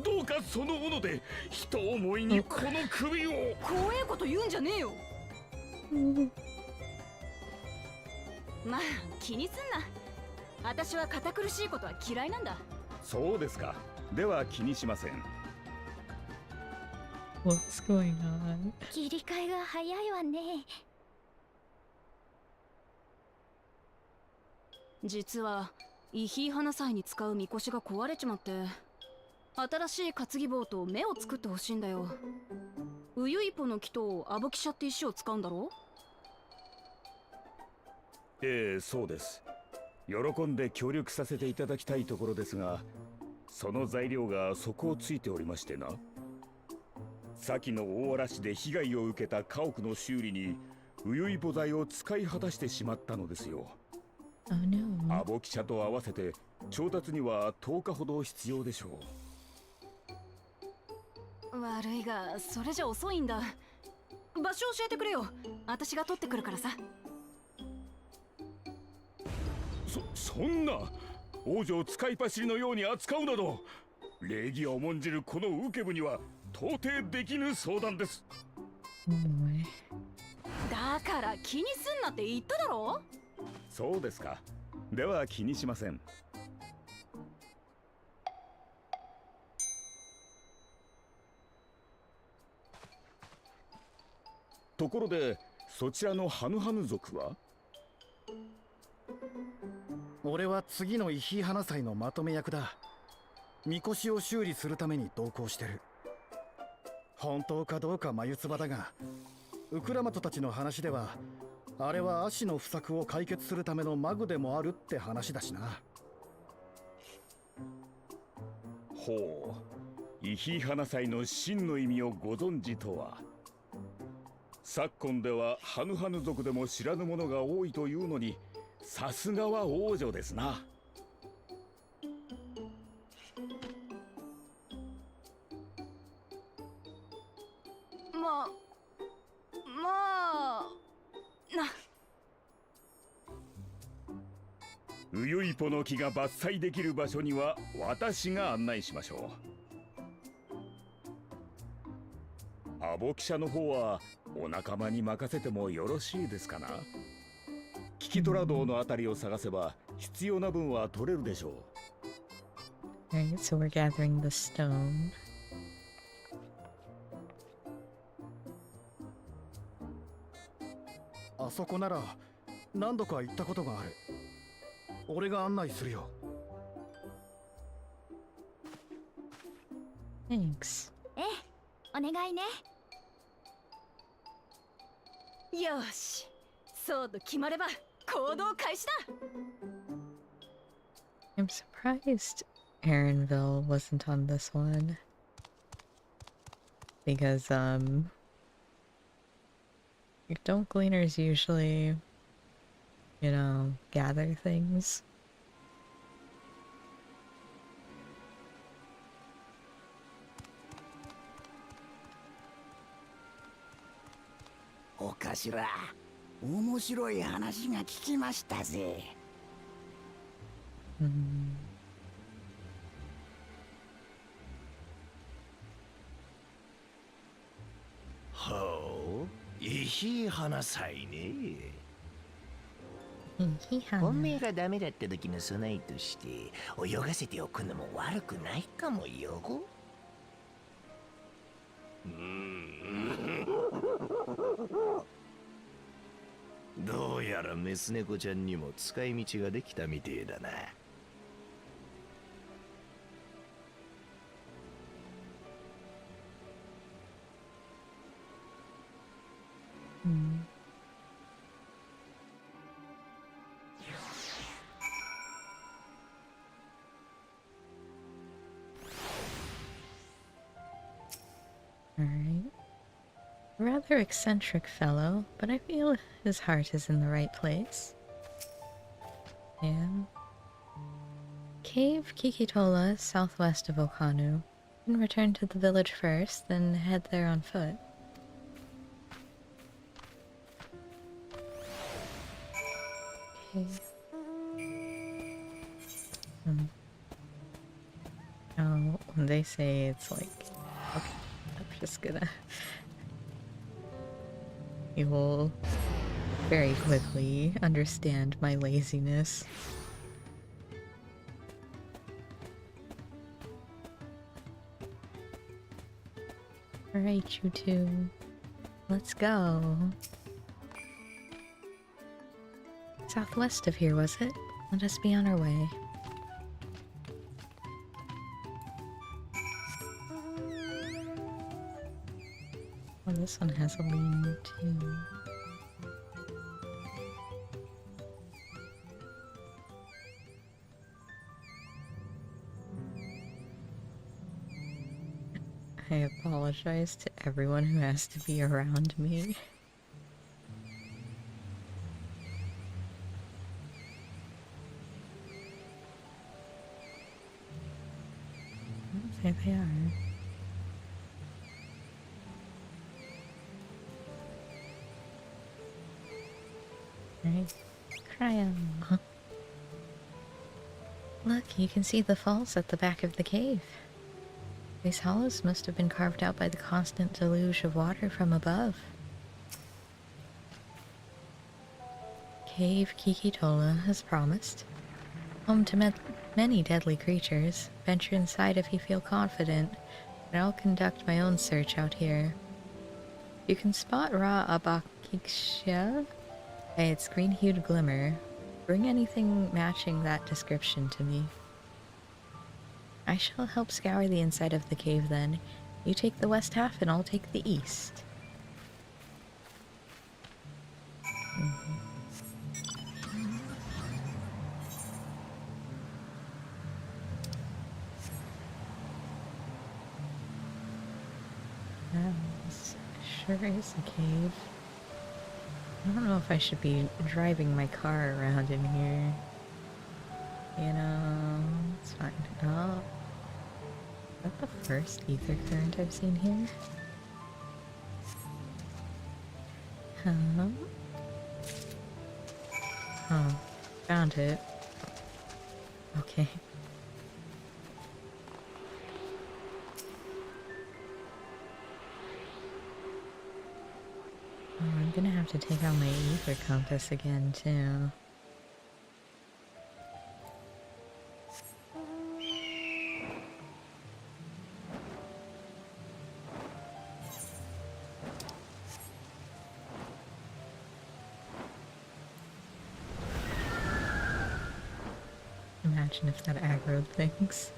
P: どうかその斧で人思いにこの首を。
B: 怖えこと言うんじゃねえよ。まあ気にすんな。私は堅苦しいことは嫌いなんだ。
P: そうですか。では気にしません。
A: What's going on?
C: 切り替えが早いわね。
B: 実はイヒー花祭に使うみこしが壊れちまって、新しい担ぎ棒と目を作ってほしいんだよ。ウユイポの木とアボキシャって石を使うんだろ。
P: ええ、そうです。喜んで協力させていただきたいところですが、その材料が底をついておりましてな。先の大嵐で被害を受けた家屋の修理にウユイポ材を使い果たしてしまったのですよ。
A: Oh no.
P: アボキシャと合わせて調達には10日ほど必要でしょ
B: 悪いがそれじゃ遅いんだ。場所教えてくれよ。私が取ってくるからさ。
P: そんな王女を使い走りのように扱うなど、礼儀を重んじるこのウケブには到底できぬ相談です。
B: だから気にすんなって言っただろ。
P: そうですか。では気にしません。ところでそちらのハヌハヌ族は。
K: 俺は次のイヒー花祭のまとめ役だ。みこしを修理するために同行してる。本当かどうか眉唾だが、ウクラマトたちの話ではあれは足の不作を解決するためのマグでもあるって話だしな。
P: ほう、イヒー花祭の真の意味をご存知とは。昨今ではハヌハヌ族でも知らぬ者が多いというのに、さすがは王女ですな。
B: まあな。
P: ウユイポの木が伐採できる場所には私が案内しましょう。アボキシャの方はお仲間に任せてもよろしいですかな。キキトラ道のあたりを探せば必要な分は取れるでしょう。
A: Right, so we're gathering the stone.
K: あそこなら何度か行ったことがある。俺が案内するよ。
A: Thanks.
C: ええ、お願いね。
B: よし、そうと決まれば行動開始だ。
A: I'm surprised Aaronville wasn't on this one. Because, don't gleaners usually, you know, gather things?
Q: お頭、面白い話が聞きましたぜ。
G: ほう、いい花さいね。
A: 花。
G: 本命がダメだった時の備えとして泳がせておくのも悪くないかもよ。どうやらメス猫ちゃんにも使い道ができたみてえだな。
A: Alright. Rather eccentric fellow, but I feel his heart is in the right place. Yeah. Cave Kikitola, southwest of Okanu. Then return to the village first, then head there on foot. Okay. Oh, they say it's like... Okay, I'm just gonna... You will very quickly understand my laziness. Alright, you two. Let's go. Southwest of here, was it? Let us be on our way. Oh, this one has a lean too. I apologize to everyone who has to be around me. Oh, there they are. Right. Cryo. Look, you can see the falls at the back of the cave. These hollows must have been carved out by the constant deluge of water from above. Cave Kikitola, as promised. Home to many deadly creatures. Venture inside if you feel confident, but I'll conduct my own search out here. You can spot Ra Abakiksha by its green-hued glimmer. Bring anything matching that description to me. I shall help scour the inside of the cave then. You take the west half and I'll take the east. This sure is a cave. I don't know if I should be driving my car around in here. You know, it's fine. Oh. Is that the first ether current I've seen here? Huh? Oh, found it. Okay. Oh, I'm gonna have to take out my ether compass again, too. Imagine if that aggroed things.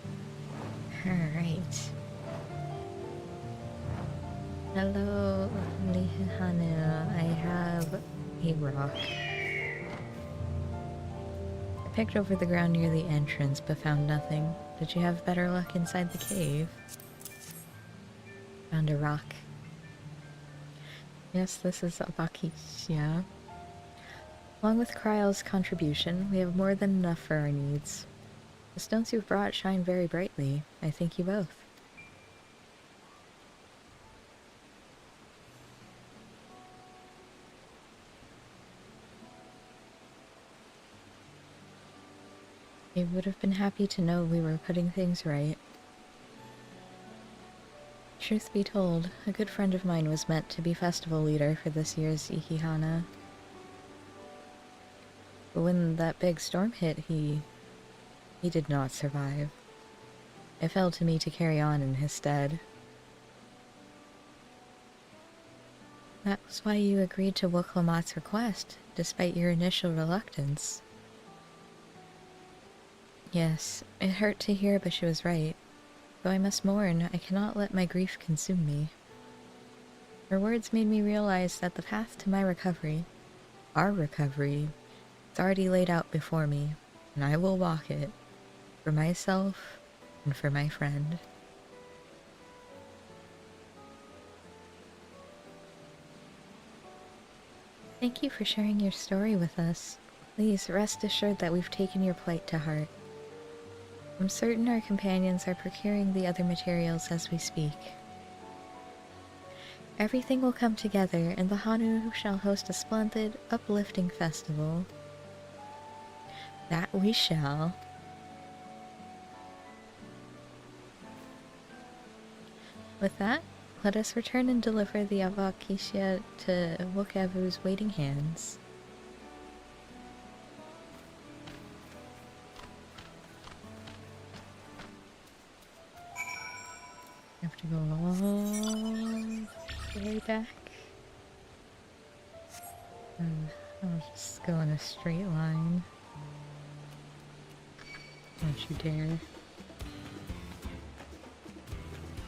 A: Alright. Hello, Lihanu. I have a rock. I picked over the ground near the entrance, but found nothing. Did you have better luck inside the cave? Found a rock. Yes, this is a Bakishia. Along with Kryle's contribution, we have more than enough for our needs. The stones you've brought shine very brightly. I thank you both. I would have been happy to know we were putting things right. Truth be told, a good friend of mine was meant to be festival leader for this year's Ikihana. But when that big storm hit, he did not survive. It fell to me to carry on in his stead. That was why you agreed to Woklamat's request, despite your initial reluctance. Yes, it hurt to hear, but she was right. Though I must mourn, I cannot let my grief consume me. Her words made me realize that the path to my recovery, our recovery, is already laid out before me, and I will walk it, for myself and for my friend. Thank you for sharing your story with us. Please rest assured that we've taken your plight to heart. I'm certain our companions are procuring the other materials as we speak. Everything will come together, and the Hanu shall host a splendid, uplifting festival. That we shall. With that, let us return and deliver the Avakishia to Wokavu's waiting hands. I have to go all the way back. I'll just go in a straight line. Don't you dare.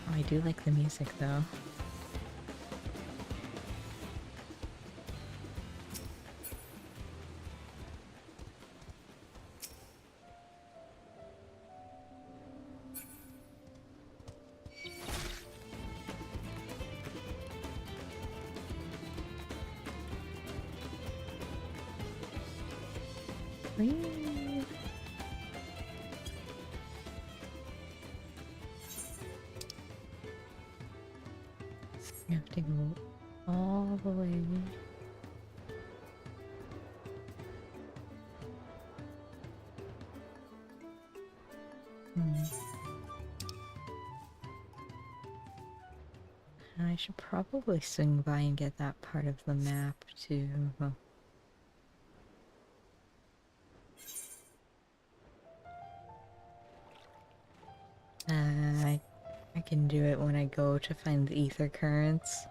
A: Oh, I do like the music though. Whee! You have to go all the way. I should probably swing by and get that part of the map too. I can do it when I go to find the ether currents,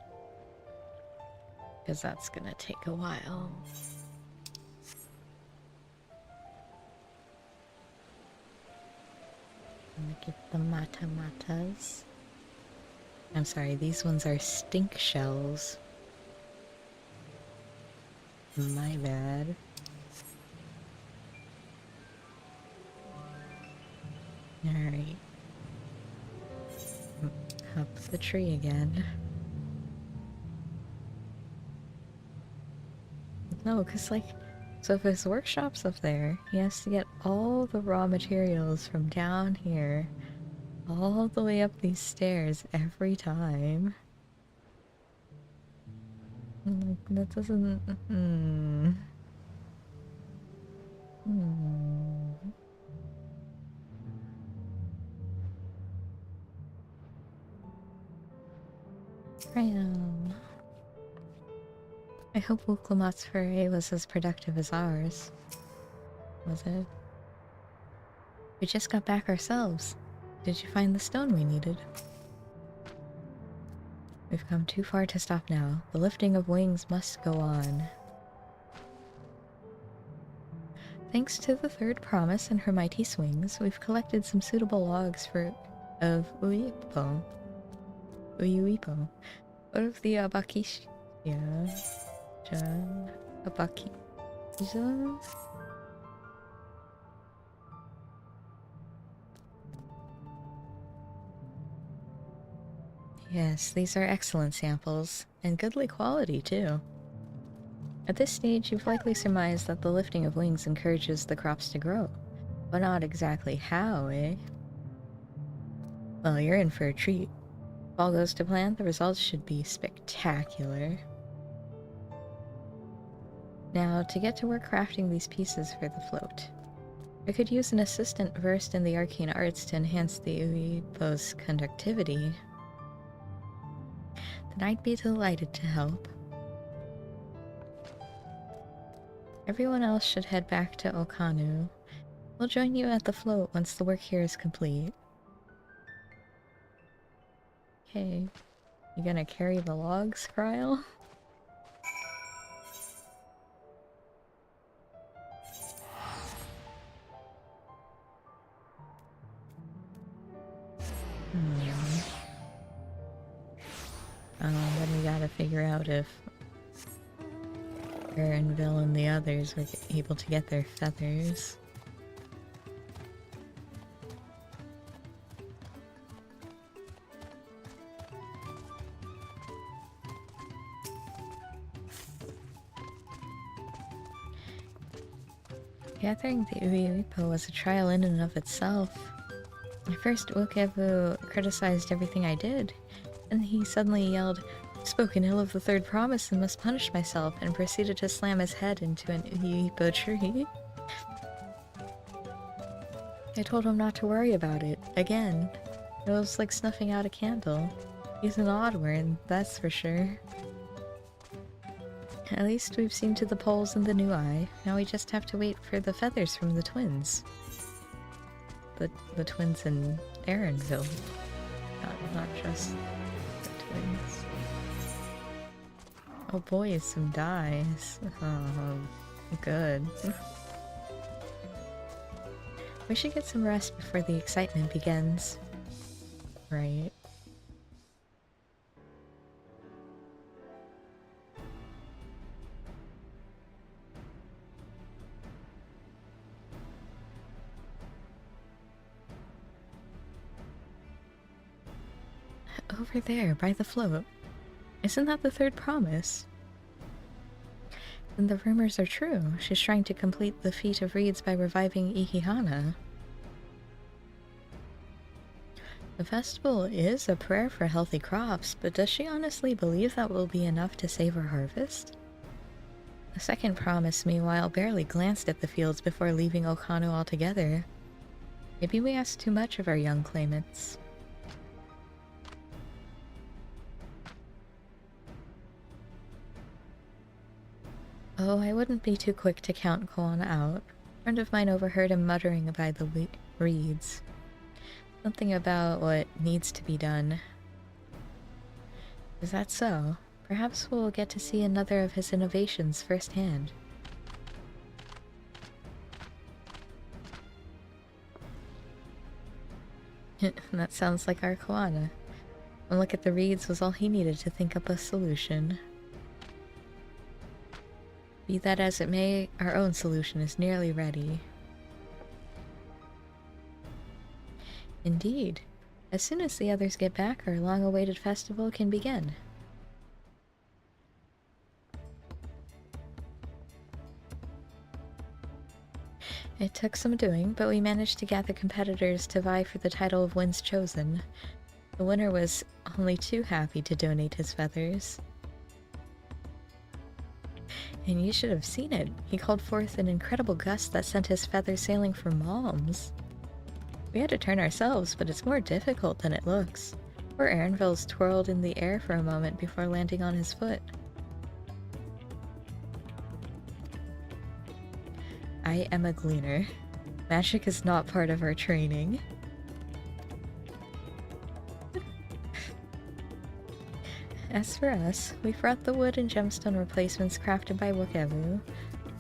A: because that's gonna take a while. I'm gonna get the mata-matas. I'm sorry, these ones are stink shells. My bad. Alright. Up the tree again. No, because like, so if his workshop's up there, he has to get all the raw materials from down here all the way up these stairs every time. Like, that doesn't... I hope Wuklamat's foray was as productive as ours. Was it? We just got back ourselves. Did you find the stone we needed? We've come too far to stop now. The lifting of wings must go on. Thanks to the third promise and her mighty swings, we've collected some suitable logs of Uipo. What of the Bakishia? A bucky. Jesus. Yes, these are excellent samples, and goodly quality too. At this stage, you've likely surmised that the lifting of wings encourages the crops to grow. But not exactly how, eh? Well, you're in for a treat. If all goes to plan, the results should be spectacular. Now, to get to work crafting these pieces for the float. I could use an assistant versed in the arcane arts to enhance the Uipo's conductivity. Then I'd be delighted to help. Everyone else should head back to Okanu. We'll join you at the float once the work here is complete. Okay. You gonna carry the logs, Kryle? Then we gotta figure out if Aaronville and the others were able to get their feathers. Gathering the Uipo was a trial in and of itself. At first, Ukevu criticized everything I did, and he suddenly yelled, "I've spoken ill of the third promise and must punish myself," and proceeded to slam his head into an Uipo tree. I told him not to worry about it, again. It was like snuffing out a candle. He's an odd one, that's for sure. At least we've seen to the poles in the new eye. Now we just have to wait for the feathers from the twins. The twins in Aaronville. Not just the twins. Oh boy, some dies. Oh, good. We should get some rest before the excitement begins. Right. Over there, by the float. Isn't that the third promise? Then the rumors are true. She's trying to complete the feat of reeds by reviving Ihihana. The festival is a prayer for healthy crops, but does she honestly believe that will be enough to save her harvest? The second promise, meanwhile, barely glanced at the fields before leaving Okano altogether. Maybe we asked too much of our young claimants. Oh, I wouldn't be too quick to count Koana out. A friend of mine overheard him muttering by the reeds. Something about what needs to be done. Is that so? Perhaps we'll get to see another of his innovations firsthand. That sounds like our Koana. One look at the reeds was all he needed to think up a solution. Be that as it may, our own solution is nearly ready. Indeed. As soon as the others get back, our long-awaited festival can begin. It took some doing, but we managed to gather competitors to vie for the title of Winds Chosen. The winner was only too happy to donate his feathers. And you should have seen it. He called forth an incredible gust that sent his feathers sailing for Malms. We had to turn ourselves, but it's more difficult than it looks. Poor Aaronville's twirled in the air for a moment before landing on his foot. I am a gleaner. Magic is not part of our training. As for us, we've brought the wood and gemstone replacements crafted by Wokevu.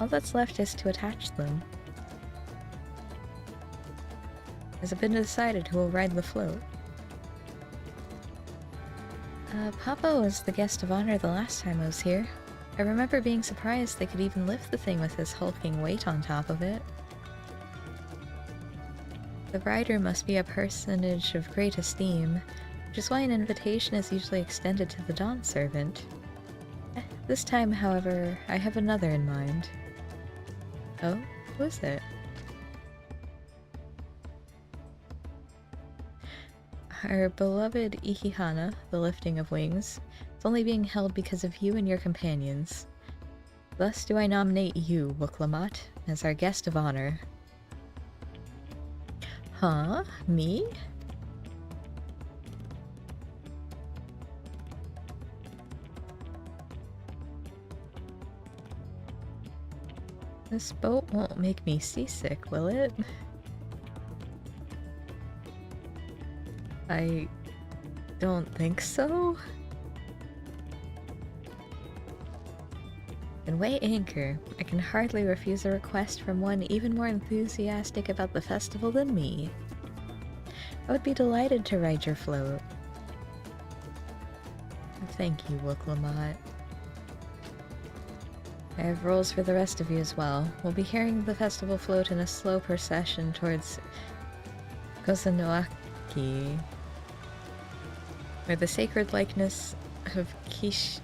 A: All that's left is to attach them. Has it been decided who will ride the float? Papa was the guest of honor the last time I was here. I remember being surprised they could even lift the thing with his hulking weight on top of it. The rider must be a personage of great esteem, which is why an invitation is usually extended to the Dawn Servant. This time, however, I have another in mind. Oh, who is it? Our beloved Ihihana, the lifting of wings, is only being held because of you and your companions. Thus do I nominate you, Wooklamat, as our guest of honor. Huh? Me? This boat won't make me seasick, will it? I don't think so. Then weigh anchor. I can hardly refuse a request from one even more enthusiastic about the festival than me. I would be delighted to ride your float. Thank you, Wooklamat. I have rules for the rest of you as well. We'll be carrying the festival float in a slow procession towards Kozanoaki, where the sacred likeness of Kisha-Ihi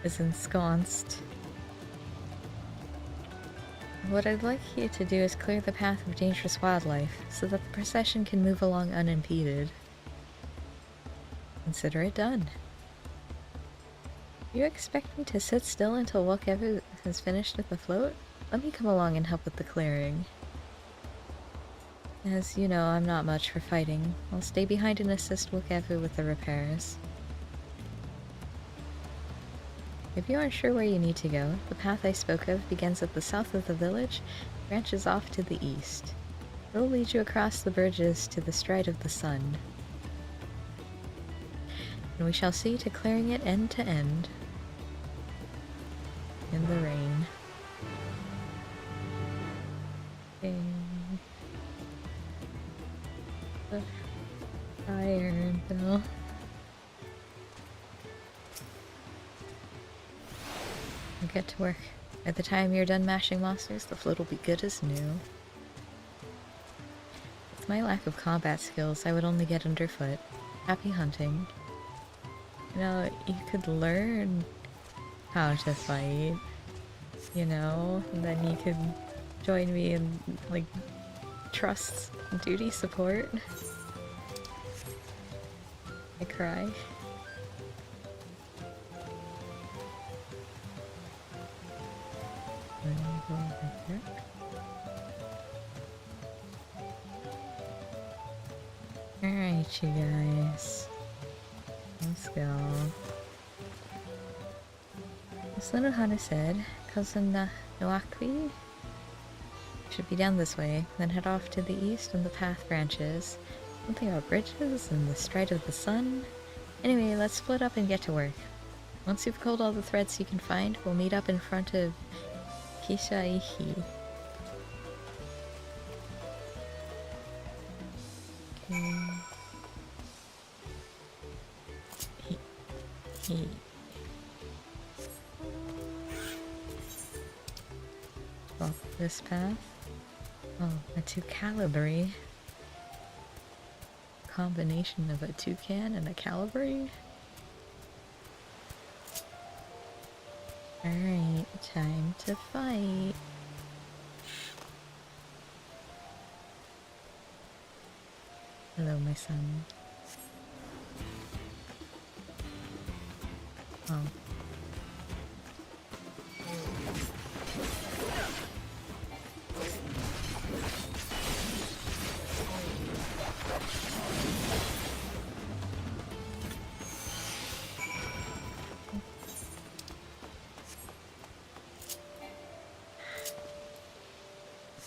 A: is ensconced. What I'd like you to do is clear the path of dangerous wildlife, so that the procession can move along unimpeded. Consider it done. You expect me to sit still until Wokevu has finished with the float? Let me come along and help with the clearing. As you know, I'm not much for fighting. I'll stay behind and assist Wokevu with the repairs. If you aren't sure where you need to go, the path I spoke of begins at the south of the village, branches off to the east. It'll lead you across the bridges to the Stride of the Sun. And we shall see to clearing it end to end. In the rain. Okay. The fire bill. I'll get to work. By the time you're done mashing monsters, the float will be good as new. With my lack of combat skills, I would only get underfoot. Happy hunting. You know, you could learn how to fight, you know, and then you could join me in, like, trust and duty support. I cry. Alright, you guys. Let's go. As Linohana said, Cousin Noakwi should be down this way, then head off to the east and the path branches. Something about bridges and the Stride of the Sun. Anyway, let's split up and get to work. Once you've culled all the threads you can find, we'll meet up in front of Kisha-Ihi. Okay. Off this path. Oh, a Tucalibri. Combination of a toucan and a Calibri. Alright, time to fight. Hello, my son. Oh.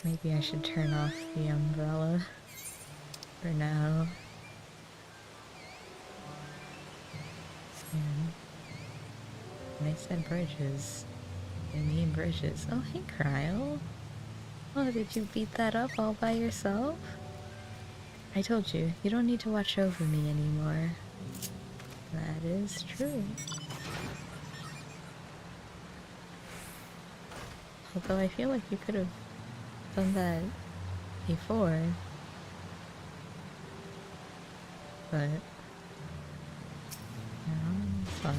A: Maybe I should turn off the umbrella for now. When I said bridges, I mean bridges. Oh, hey, Cryo. Oh, did you beat that up all by yourself? I told you, you don't need to watch over me anymore. That is true. Although I feel like you could have done that before. But yeah, it's fine.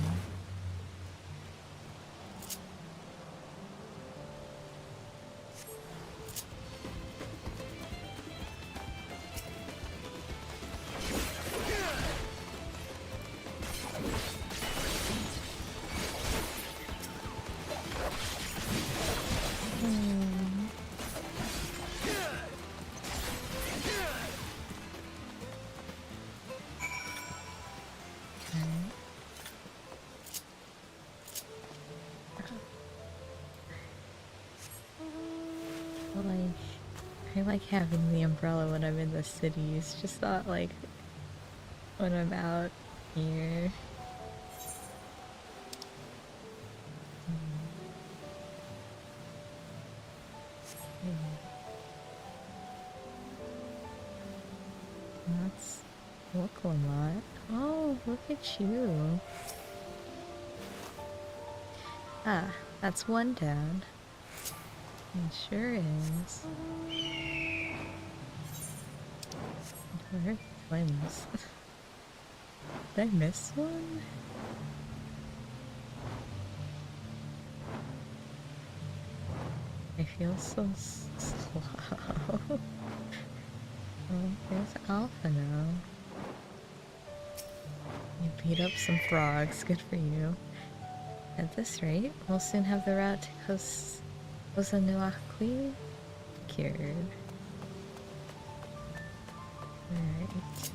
A: I like having the umbrella when I'm in the cities, just not like when I'm out here. Let's look a lot. Oh, look at you. Ah, that's one down. It sure is. Where are twins? Did I miss one? I feel so slow. Oh, there's Alpha now. You beat up some frogs, good for you. At this rate, we'll soon have the route to Kosanuakwi cured. Alright.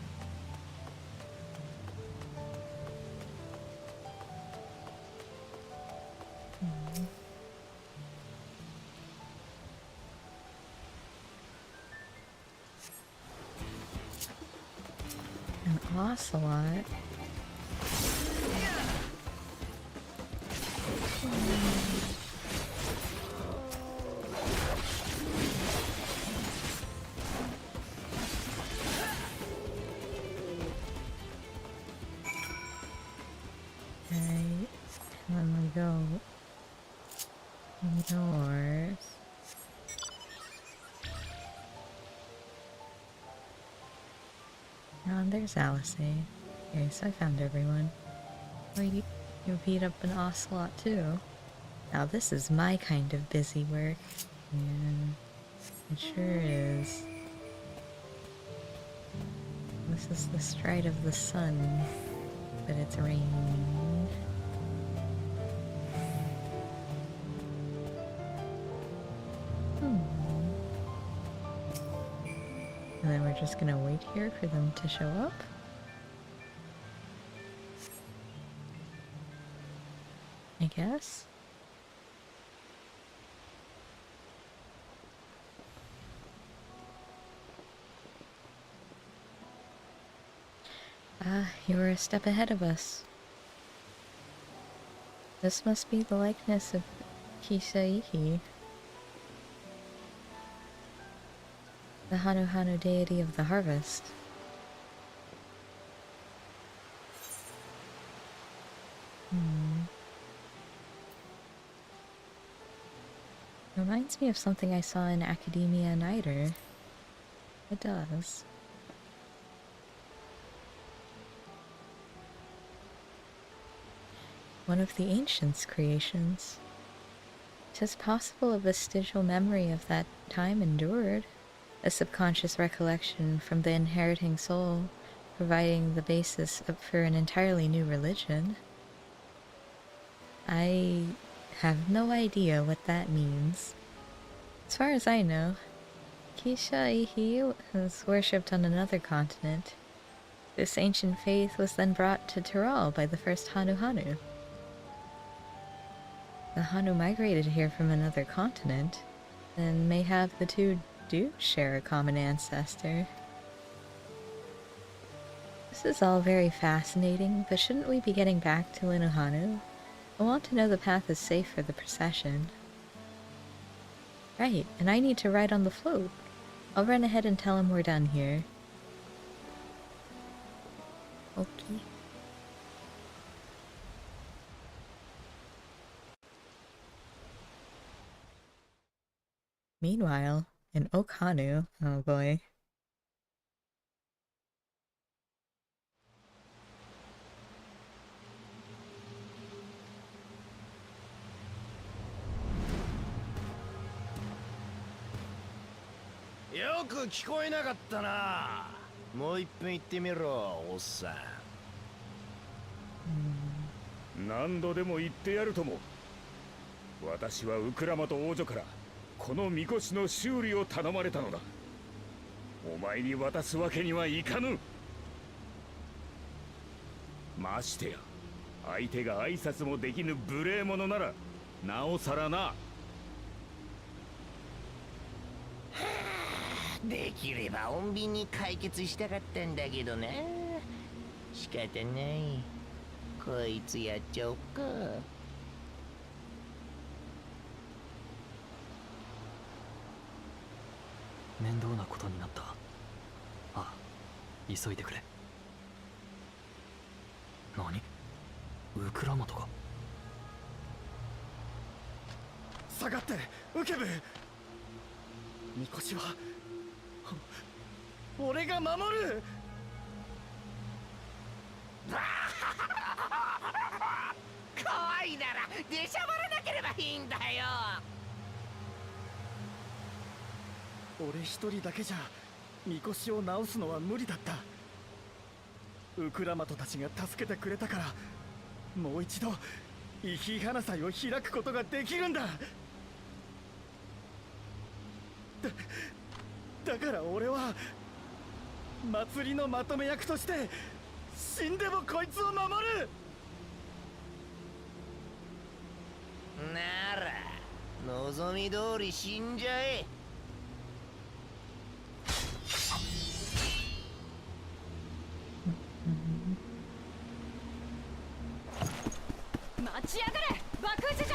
A: An ocelot. Right, and then we go north. Oh, and there's Alice. Okay, so I found everyone. Oh, you beat up an ocelot too. Now this is my kind of busy work. Yeah, it sure is. This is the stride of the sun, but it's raining. And then we're just gonna wait here for them to show up. I guess. Ah, you were a step ahead of us. This must be the likeness of Kisaihi, the Hanu deity of the harvest. Reminds me of something I saw in Academia Nighter. It does. One of the ancients' creations. 'Tis possible a vestigial memory of that time endured, a subconscious recollection from the inheriting soul, providing the basis for an entirely new religion. I have no idea what that means. As far as I know, Kisaihi was worshipped on another continent. This ancient faith was then brought to Tyrol by the first Hanu. The Hanu migrated here from another continent, and mayhap the two do share a common ancestor. This is all very fascinating, but shouldn't we be getting back to Linuhanu? I want to know the path is safe for the procession. Right, and I need to ride on the float. I'll run ahead and tell him we're done here. Okay. Meanwhile, in Okanu, oh boy.
G: よく聞こえなかったな。もう一分言ってみろ、おっさ
P: ん。何度でも言ってやるとも。私はウクラマと王女からこのみこしの修理を頼まれたのだ。お前に渡すわけにはいかぬ。ましてや相手が挨拶もできぬ無礼者ならなおさらな。
G: できれば穏便に解決したかったんだけどな。仕方ない。こいつやっちゃおっか。
F: 面倒なことになった。ああ、急いでくれ。何？ウクラマとか。
K: 下がってウケブ。みこしは俺が守る。
J: 怖いなら出しゃばらなければいいんだよ。
K: 俺一人だけじゃみこしを直すのは無理だった。ウクラマトたちが助けてくれたからもう一度イヒー花祭を開くことができるんだ。だから俺は祭りのまとめ役として死んでもこいつを守る。
G: なら望み通り死んじゃえ。
B: 待ちやがれ爆撃者。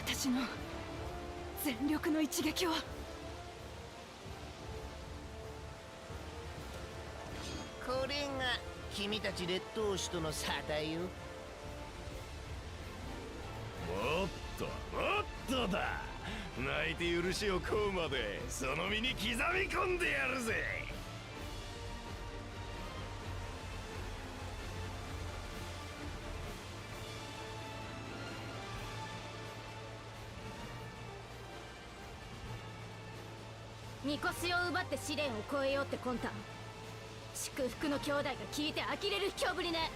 B: 私の全力の一撃を。
G: これが君たち劣等種との差だよ。もっともっとだ。泣いて許しを請うまでその身に刻み込んでやるぜ。
C: みこしを奪って試練を超えようって魂胆。祝福の兄弟が聞いて呆れる卑怯ぶりね。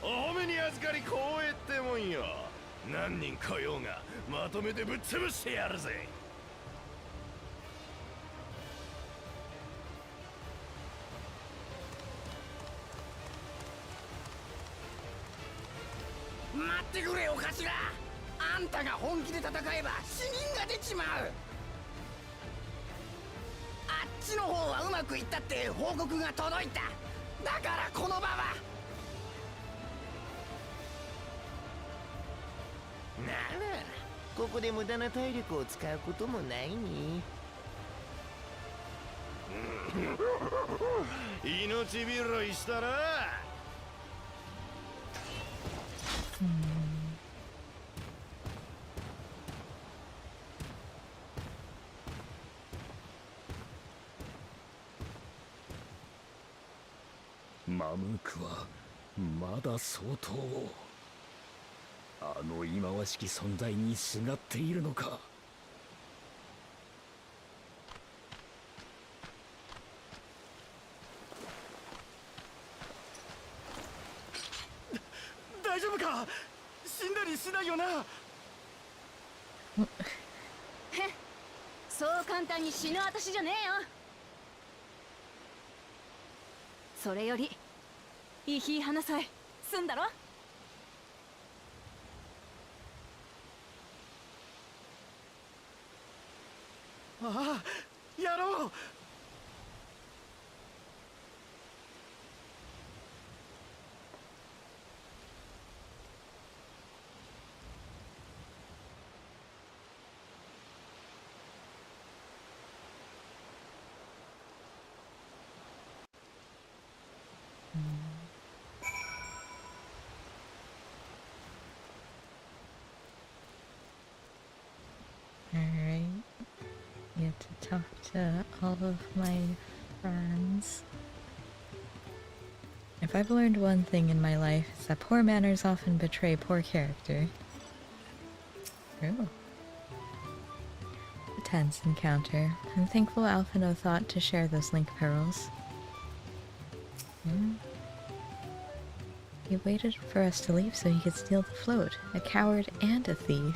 G: お褒めに預かり光栄ってもんよ。何人来ようがまとめてぶっ潰してやるぜ。
Q: 待ってくれお頭。あんたが本気で戦えば死人が出ちまう。あっちの方はうまくいったって報告が届いた。だからこの場は。
G: ならここで無駄な体力を使うこともないに。命拾いしたら。
P: マムークはまだ相当あの忌まわしき存在にすがっているのか。
K: 大丈夫か。死んだりしないよな。
B: へっ、そう簡単に死ぬ私じゃねえよ。それよりイヒー花さえ済んだろ。
K: ああ、やろう。
A: to talk to all of my friends. If I've learned one thing in my life, it's that poor manners often betray poor character. Ooh. A tense encounter. I'm thankful Alphino thought to share those link pearls. He waited for us to leave so he could steal the float. A coward and a thief.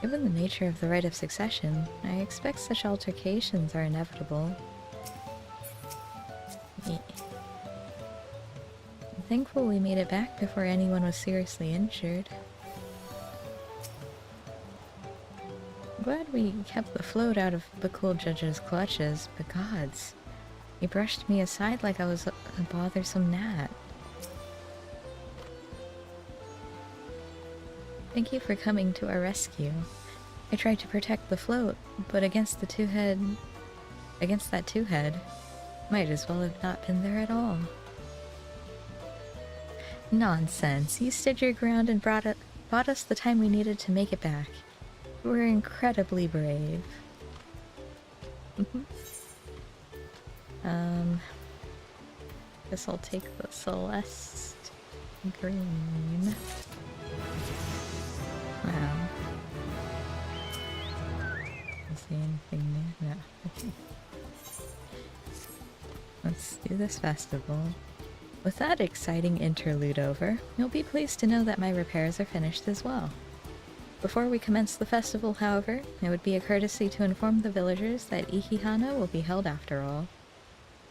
A: Given the nature of the rite of succession, I expect such altercations are inevitable. Yeah. I'm thankful we made it back before anyone was seriously injured. I'm glad we kept the float out of the cool judge's clutches, but gods, he brushed me aside like I was a bothersome gnat. Thank you for coming to our rescue. I tried to protect the float, but against that two-head, might as well have not been there at all. Nonsense. You stood your ground and bought us the time we needed to make it back. You were incredibly brave. Guess I'll take the Celeste green. Wow. Is there anything new? No. Okay. Let's do this festival. With that exciting interlude over, you'll be pleased to know that my repairs are finished as well. Before we commence the festival, however, it would be a courtesy to inform the villagers that Ikihana will be held after all.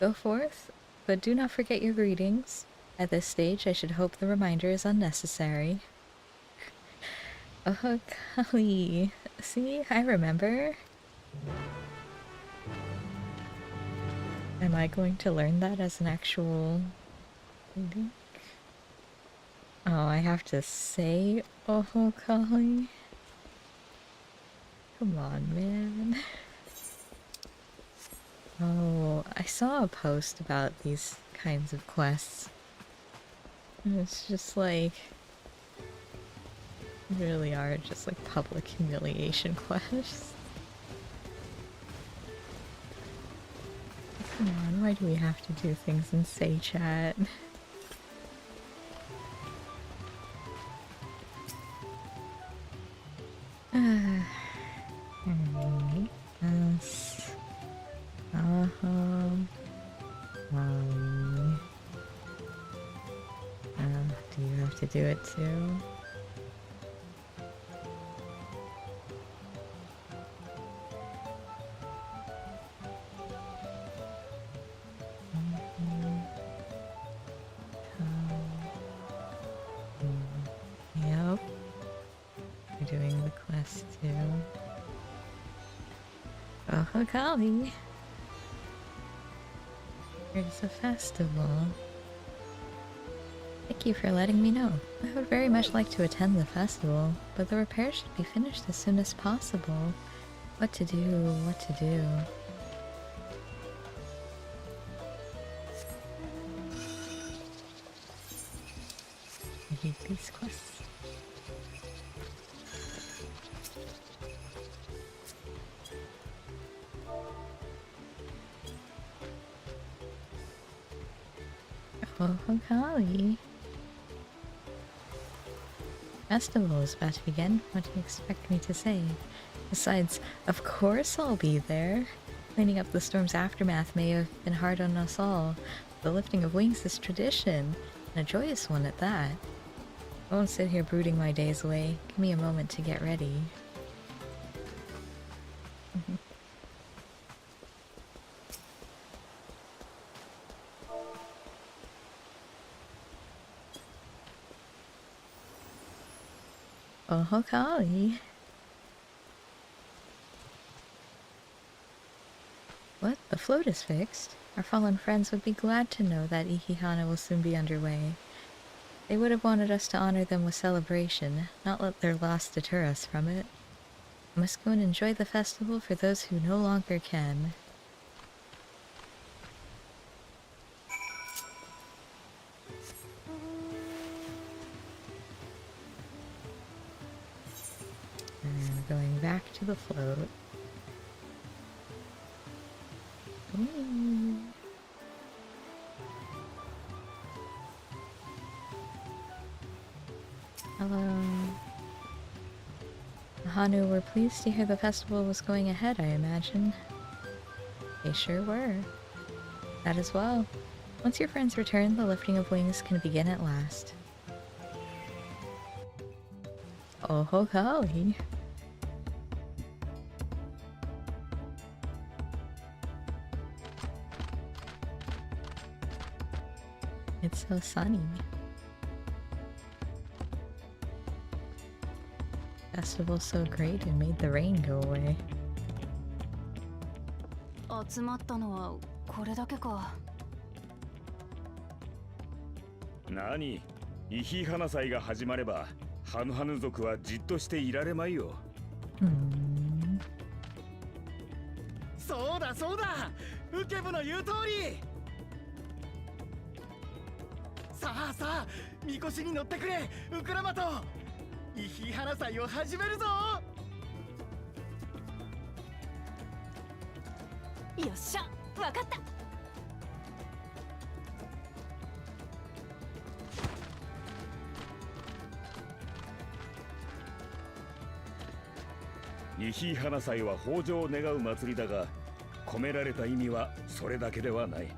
A: Go forth, but do not forget your greetings. At this stage, I should hope the reminder is unnecessary. Oh, golly. See, I remember. Am I going to learn that as an actual reading? Oh, I have to say, oh, golly. Come on, man. Oh, I saw a post about these kinds of quests. And it's just like... really are just like public humiliation quests. Come on, why do we have to do things in say chat? Do you have to do it too? Yep. You're doing the quest too. Oh, golly. There's a festival. Thank you for letting me know. I would very much like to attend the festival, but the repairs should be finished as soon as possible. What to do, what to do. I hate these quests. Oh, golly. Festival is about to begin. What do you expect me to say? Besides, of course I'll be there. Cleaning up the storm's aftermath may have been hard on us all. The lifting of wings is tradition, and a joyous one at that. I won't sit here brooding my days away. Give me a moment to get ready. Oh, golly. What? The float is fixed? Our fallen friends would be glad to know that Ikihana will soon be underway. They would have wanted us to honor them with celebration, not let their loss deter us from it. I must go and enjoy the festival for those who no longer can. going back to the float. Ooh. Hello. Hanu were pleased to hear the festival was going ahead, I imagine. They sure were. That as well. Once your friends return, the lifting of wings can begin at last. Oh ho golly. It's so sunny. Festival's so great it made the rain go away.
B: 集まったのはこれだけか。
P: 何、イヒ花祭が始まればハヌハヌ族はじっとしていられまいよ。
Q: そうだそうだ、ウケブの言う通り。さあさあ、みこしに乗ってくれ、ウクラマト。イヒ花祭を始めるぞ。
B: よっしゃ、わかった。
P: イヒ花祭は豊穣を願う祭りだが、込められた意味はそれだけではない。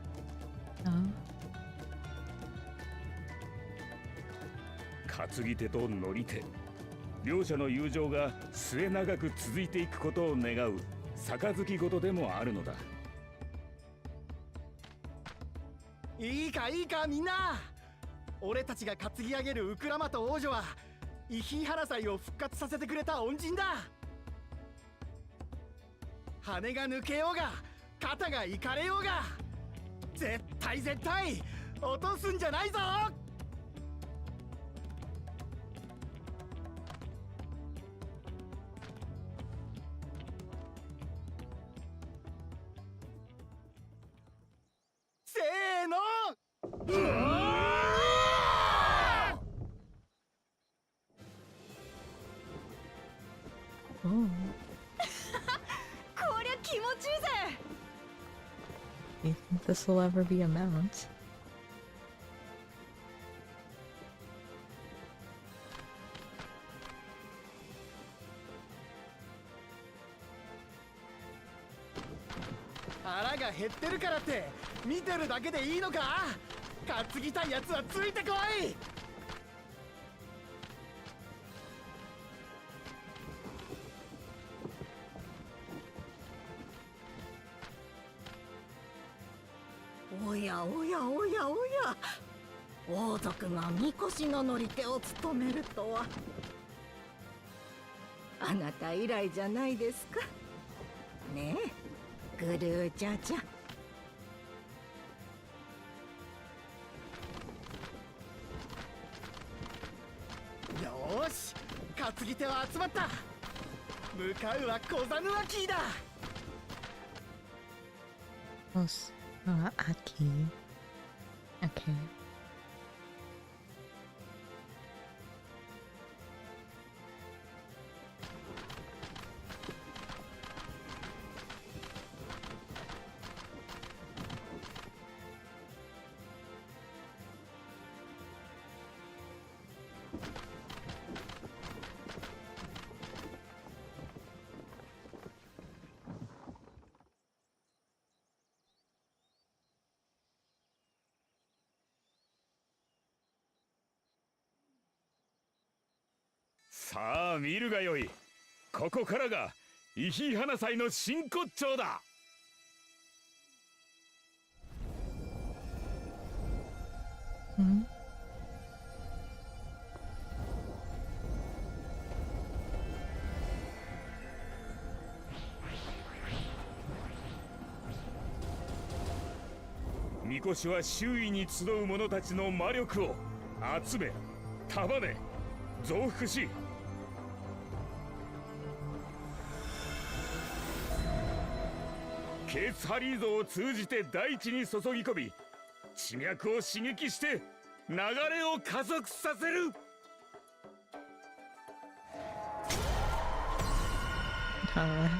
P: 担ぎ手と乗り手、両者の友情が末永く続いていくことを願う杯事でもあるのだ。
Q: いいかいいかみんな、俺たちが担ぎ上げるウクラマト王女はイヒ花祭を復活させてくれた恩人だ。羽が抜けようが肩がいかれようが絶対絶対落とすんじゃないぞ。せーの、
B: こりゃ気持ちいいぜ。
A: Do you think this will ever be a mount?
Q: 「腹が減ってるからって見てるだけでいいのか。担ぎたいやつはついてこい。
O: おやおやおやおや、王族がみこしの乗り手を務めるとは。あなた以来じゃないですかねえ、グルージャジャ。
Q: よーし、担ぎ手は集まった。向かうはコザヌアキーだ。
A: Aki. Okay.
P: さあ見るがよい。ここからがイヒ花祭の真骨頂だ。みこしは周囲に集う者たちの魔力を集め束ね増幅し、ケーツハリー像を通じて大地に注ぎ込み、地脈を刺激して流れを加速させる。
A: god.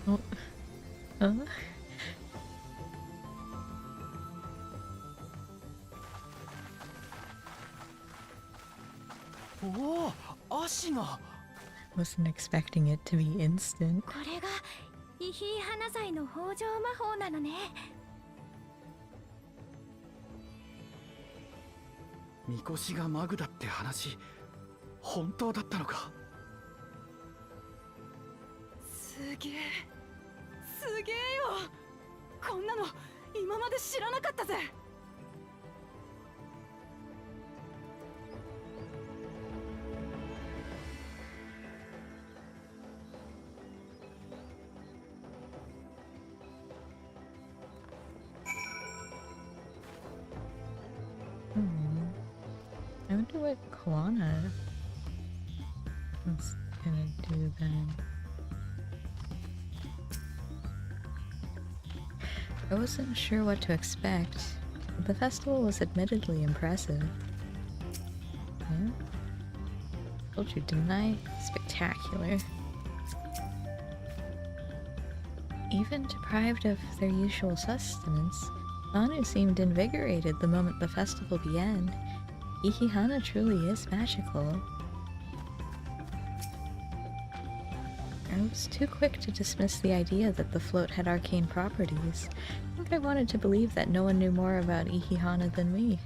A: Oh. Huh?
Q: おお、足が。
A: Wasn't expecting it to be instant.
C: これがイヒイ花祭の豊穣魔法なのね。
Q: みこしがマグだって話、本当だったのか。
B: すげえすげえよ。こんなの今まで知らなかったぜ。
A: I wonder what Koana is gonna do then. I wasn't sure what to expect. The festival was admittedly impressive. Yeah? Told you, didn't I? Spectacular. Even deprived of their usual sustenance, Anu seemed invigorated the moment the festival began. Ikihana truly is magical. I was too quick to dismiss the idea that the float had arcane properties. I think I wanted to believe that no one knew more about Ikihana than me.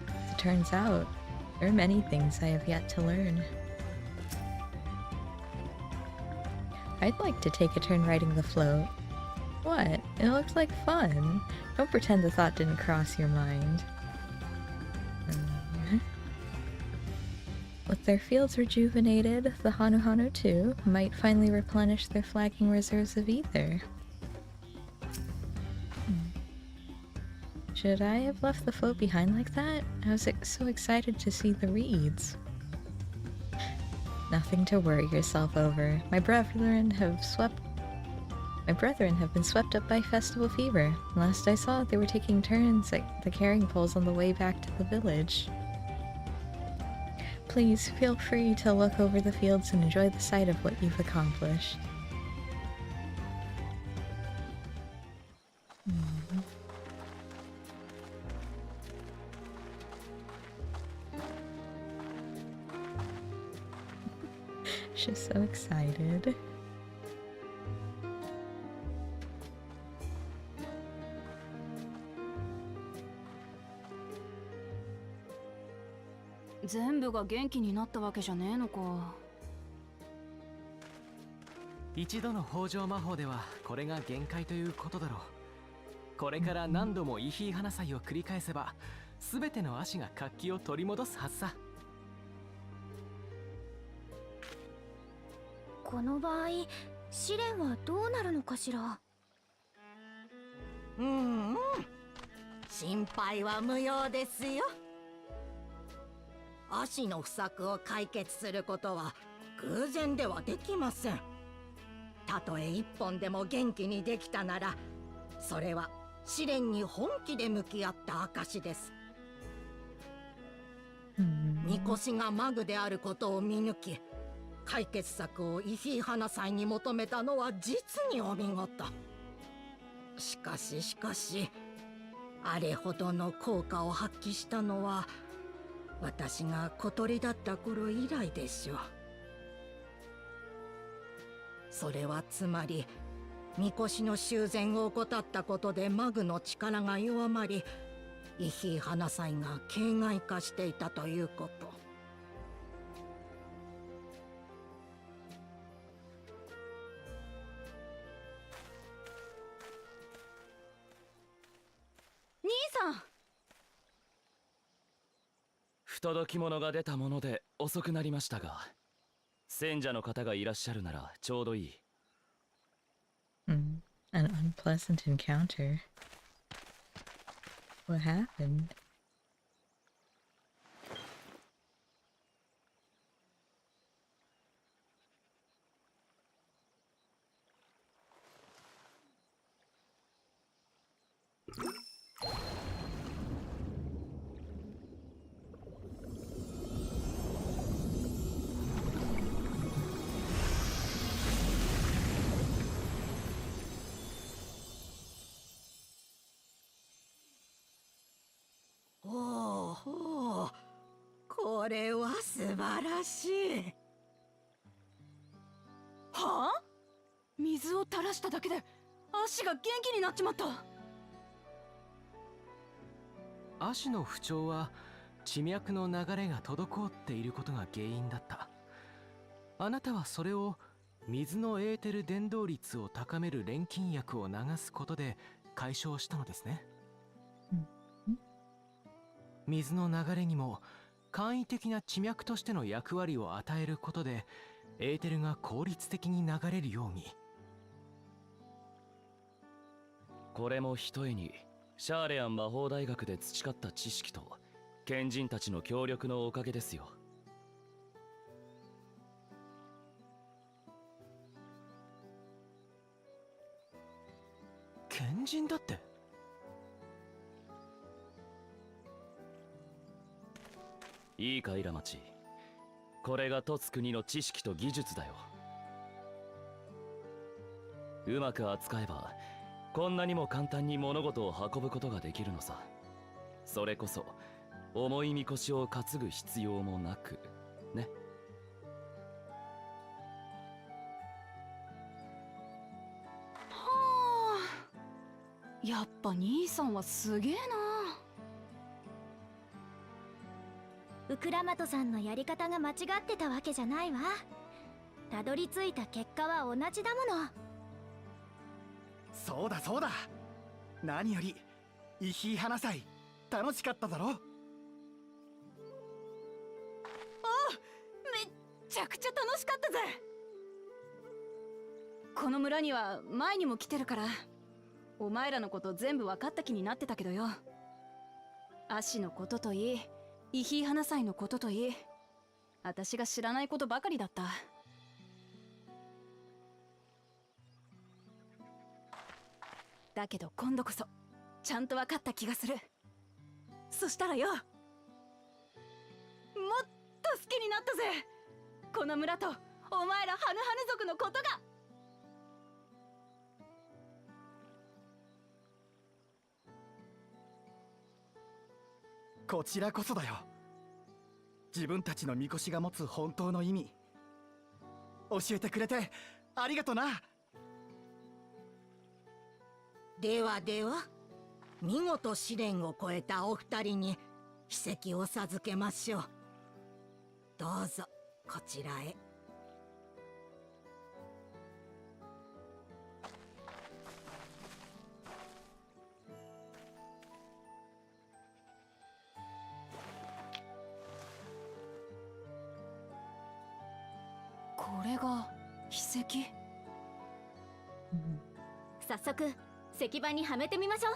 A: As it turns out, there are many things I have yet to learn. I'd like to take a turn riding the float. What? It looks like fun. Don't pretend the thought didn't cross your mind. With their fields rejuvenated, the Hanuhanu too might finally replenish their flagging reserves of ether. Should I have left the float behind like that? I was so excited to see the reeds. Nothing to worry yourself over. My brethren have been swept up by festival fever. Last I saw, they were taking turns at the carrying poles on the way back to the village. Please feel free to look over the fields and enjoy the sight of what you've accomplished. She's so excited.
B: 全部が元気になったわけじゃねえのか。
L: 一度の豊穣魔法ではこれが限界ということだろう。これから何度もイヒイ花祭を繰り返せば全ての足が活気を取り戻すはずさ。
C: この場合、試練はどうなるのかしら。
O: 心配は無用ですよ。足の不作を解決することは偶然ではできません。たとえ一本でも元気にできたなら、それは試練に本気で向き合った証です。みこしがマグであることを見抜き、解決策をイヒイ花祭に求めたのは実にお見事。しかし、あれほどの効果を発揮したのは私が小鳥だった頃以来でしょう。それはつまり、みこしの修繕を怠ったことでマグの力が弱まり、イヒイ花祭が形骸化していたということ。
D: 届き物が出たもので遅くなりましたが、選者の方がいらっしゃるならちょうどいい。
A: An unpleasant encounter. What happened?
O: Oh, これは素晴らしい。
B: はあ？水を垂らしただけで足が元気になっちまった。
L: 足の不調は地脈の流れが滞っていることが原因だった。あなたはそれを水のエーテル伝導率を高める錬金薬を流すことで解消したのですね。水の流れにも簡易的な地脈としての役割を与えることでエーテルが効率的に流れるように。
D: これもひとえにシャーレアン魔法大学で培った知識と賢人たちの協力のおかげですよ。
L: 賢人だって？
D: いいかイラマチ、これが凸国の知識と技術だよ。うまく扱えばこんなにも簡単に物事を運ぶことができるのさ。それこそ重いみこしを担ぐ必要もなくね。
B: はあ、やっぱ兄さんはすげえな。
C: ウクラマトさんのやり方が間違ってたわけじゃないわ。たどり着いた結果は同じだもの。
Q: そうだそうだ。何よりイヒー花祭楽しかっただろ。
B: あ、めっちゃくちゃ楽しかったぜ。この村には前にも来てるからお前らのこと全部分かった気になってたけどよ。足のことといい、イヒー花祭のことといい、私が知らないことばかりだった。だけど今度こそちゃんと分かった気がする。そしたらよ、もっと好きになったぜ、この村とお前らハヌハヌ族のことが。
Q: こちらこそだよ。自分たちのみこしが持つ本当の意味教えてくれてありがとな。
O: ではでは、見事試練を超えたお二人に秘跡を授けましょう。どうぞこちらへ。
B: これが秘跡？
C: 早速石板にはめてみましょう。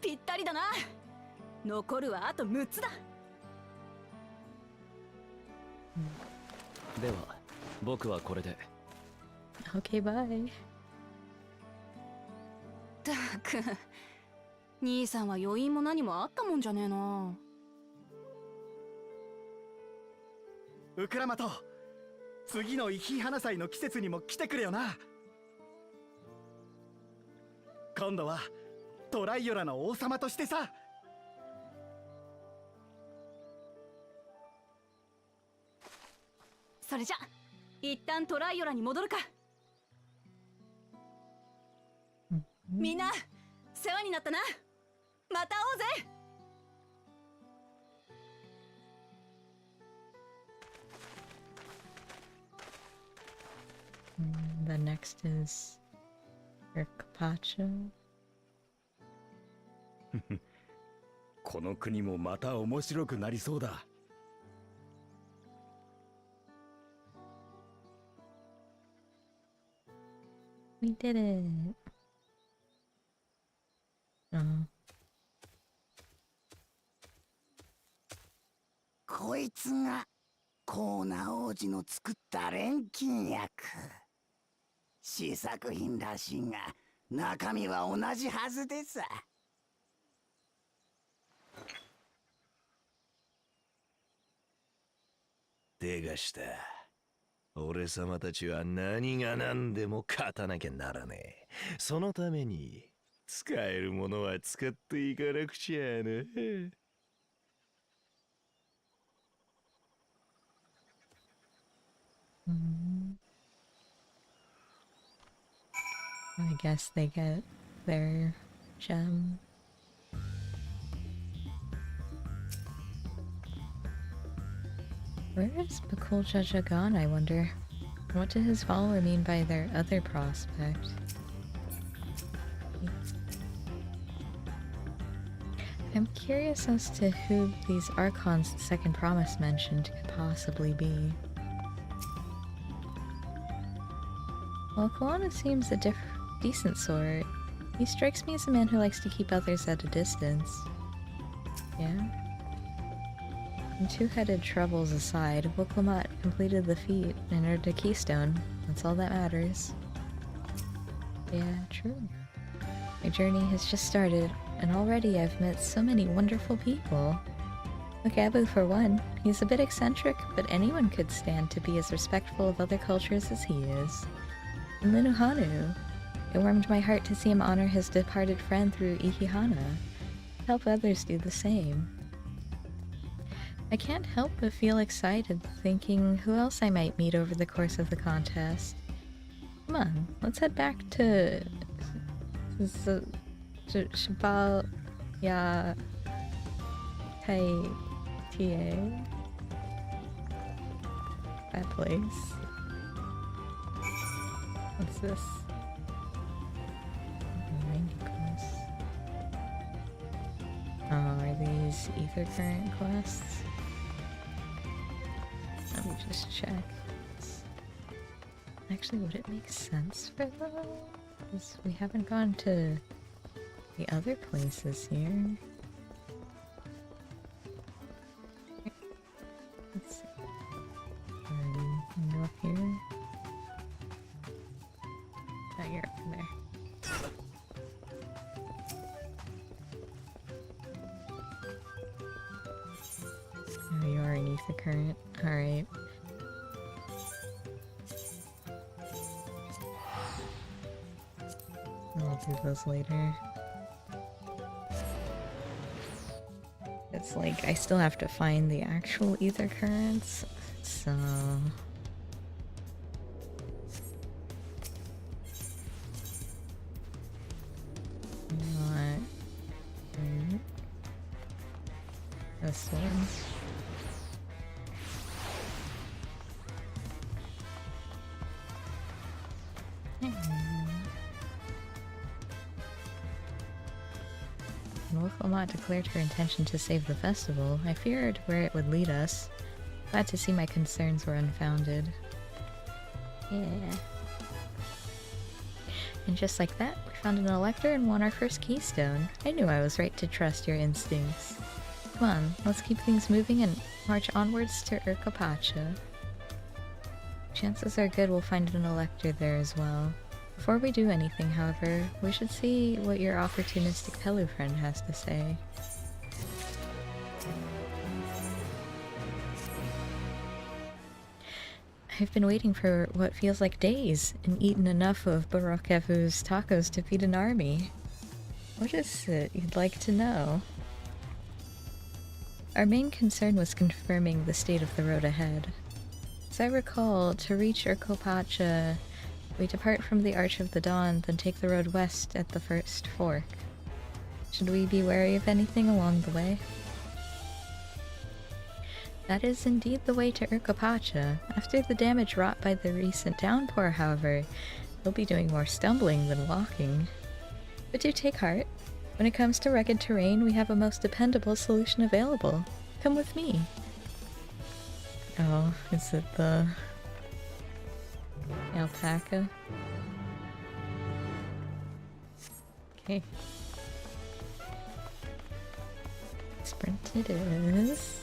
B: ぴったりだな。残るはあと6つだ。
D: では僕はこれで。
A: Okay, bye.
B: ったく、兄さんは余韻も何もあったもんじゃねえな。
Q: ウクラマト、次のイヒー花祭の季節にも来てくれよな。今度はトライオラの王様としてさ。
B: それじゃ一旦トライオラに戻るか。みんな世話になったな。また会おうぜ。
A: The next is Urkapacho.
P: この国もまた面白くなりそうだ。
A: We did it. Oh.
R: こいつがコーナー王子の作った錬金薬。試作品らしいが中身は同じはずでさ。
G: 手がした。俺様たちは何が何でも勝たなきゃならねえ。そのために使えるものは使っていかなくちゃな。
A: I guess they get their gem. Where is Bakuljaja gone, I wonder? What did his follower mean by their other prospect? I'm curious as to who these Archon's second promise mentioned could possibly be. Well, Kalana seems a decent sort. He strikes me as a man who likes to keep others at a distance. Yeah? And two-headed troubles aside, Woklamat completed the feat and earned a keystone. That's all that matters. Yeah, true. My journey has just started, and already I've met so many wonderful people. Look, Abu for one. He's a bit eccentric, but anyone could stand to be as respectful of other cultures as he is. And Linuhanu. It warmed my heart to see him honor his departed friend through Ihihana. Help others do the same. I can't help but feel excited thinking who else I might meet over the course of the contest. Come on, let's head back to Shabal Ya Tai TA. That place. What's this? 90 quests. Oh, are these ether current quests? Let me just check. Actually, would it make sense for those? Because we haven't gone to the other places here. Let's see. Can you go up here? Oh, you're up there. Oh, you are an ether current. Alright. I'll do those later. It's like, I still have to find the actual ether currents, so... You know what? This one. When Wolfomot declared her intention to save the festival, I feared where it would lead us. Glad to see my concerns were unfounded. Yeah. And just like that, we found an elector and won our first keystone. I knew I was right to trust your instincts. Come on, let's keep things moving and march onwards to Urkapacha. Chances are good we'll find an elector there as well. Before we do anything, however, we should see what your opportunistic Pelu friend has to say. I've been waiting for what feels like days and eaten enough of Barakevu's tacos to feed an army. What is it you'd like to know? Our main concern was confirming the state of the road ahead. As I recall, to reach Urkapacha, we depart from the Arch of the Dawn, then take the road west at the first fork. Should we be wary of anything along the way? That is indeed the way to Urkopacha. After the damage wrought by the recent downpour, however, you'll be doing more stumbling than walking. But do take heart. When it comes to rugged terrain, we have a most dependable solution available. Come with me. Oh, is it the alpaca? Okay. Sprint it is.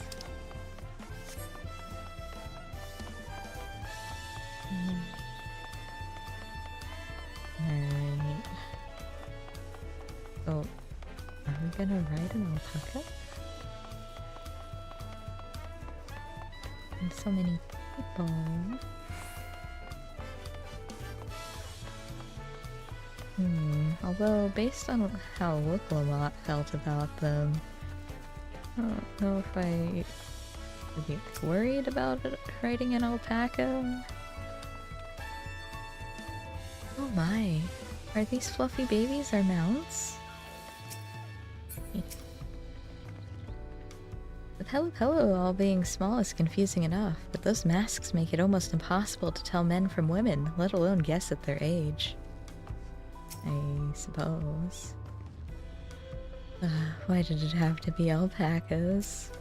A: Alright. Oh, are we gonna ride an alpaca? And so many people. Although, based on how Wooklamat felt about them, I don't know if I would be worried about riding an alpaca. Oh my, are these fluffy babies our mounts? With Hello all being small is confusing enough, but those masks make it almost impossible to tell men from women, let alone guess at their age. I suppose. Why did it have to be alpacas?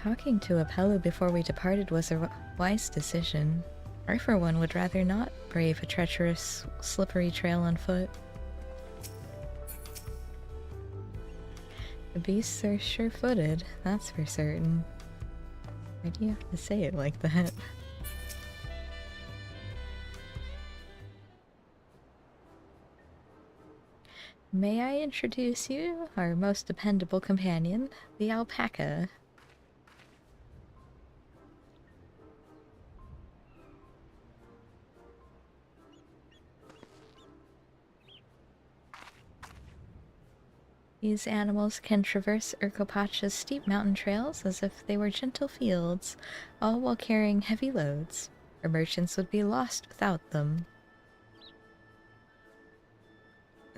A: Talking to Apello before we departed was a wise decision. I, for one, would rather not brave a treacherous, slippery trail on foot. The beasts are sure-footed, that's for certain. Why do you have to say it like that? May I introduce you, our most dependable companion, the alpaca. These animals can traverse Urkopacha's steep mountain trails as if they were gentle fields, all while carrying heavy loads. Our merchants would be lost without them.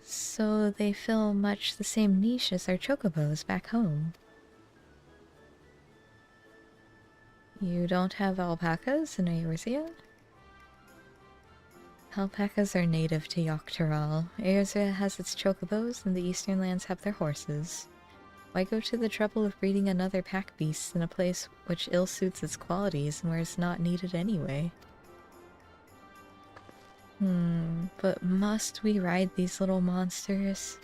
A: So they fill much the same niche as our chocobos back home. You don't have alpacas in Eorzea? Alpacas are native to Yogg-Turaul. Eorzea has its chocobos, and the Eastern lands have their horses. Why go to the trouble of breeding another pack beast in a place which ill suits its qualities and where it's not needed anyway? But must we ride these little monsters?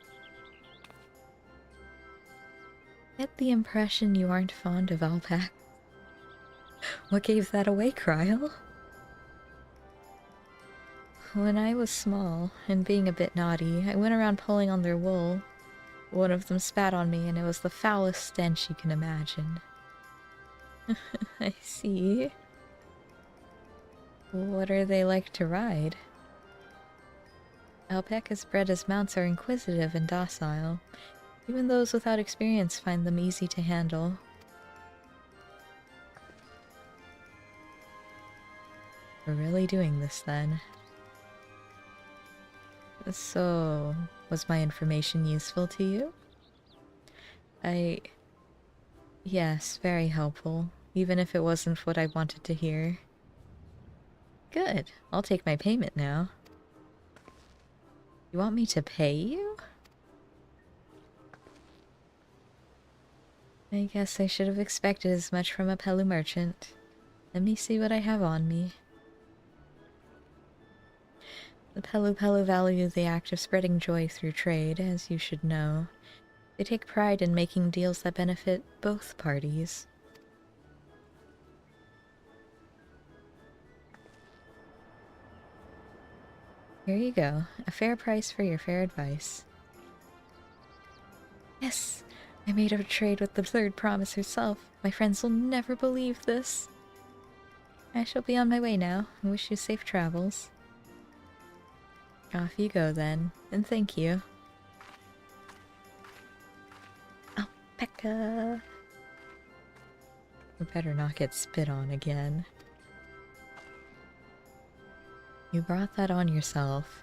A: Get the impression you aren't fond of alpaca. What gave that away, Kryl? When I was small, and being a bit naughty, I went around pulling on their wool. One of them spat on me, and it was the foulest stench you can imagine. I see. What are they like to ride? Alpacas bred as mounts are inquisitive and docile. Even those without experience find them easy to handle. We're really doing this then. So, was my information useful to you? Yes, very helpful, even if it wasn't what I wanted to hear. Good, I'll take my payment now. You want me to pay you? I guess I should have expected as much from a Pelu merchant. Let me see what I have on me. The Pelu value the act of spreading joy through trade, as you should know. They take pride in making deals that benefit both parties. Here you go. A fair price for your fair advice. Yes! I made a trade with the third promise herself. My friends will never believe this. I shall be on my way now. I wish you safe travels. Off you go then, and thank you. Alpaca! We better not get spit on again. You brought that on yourself.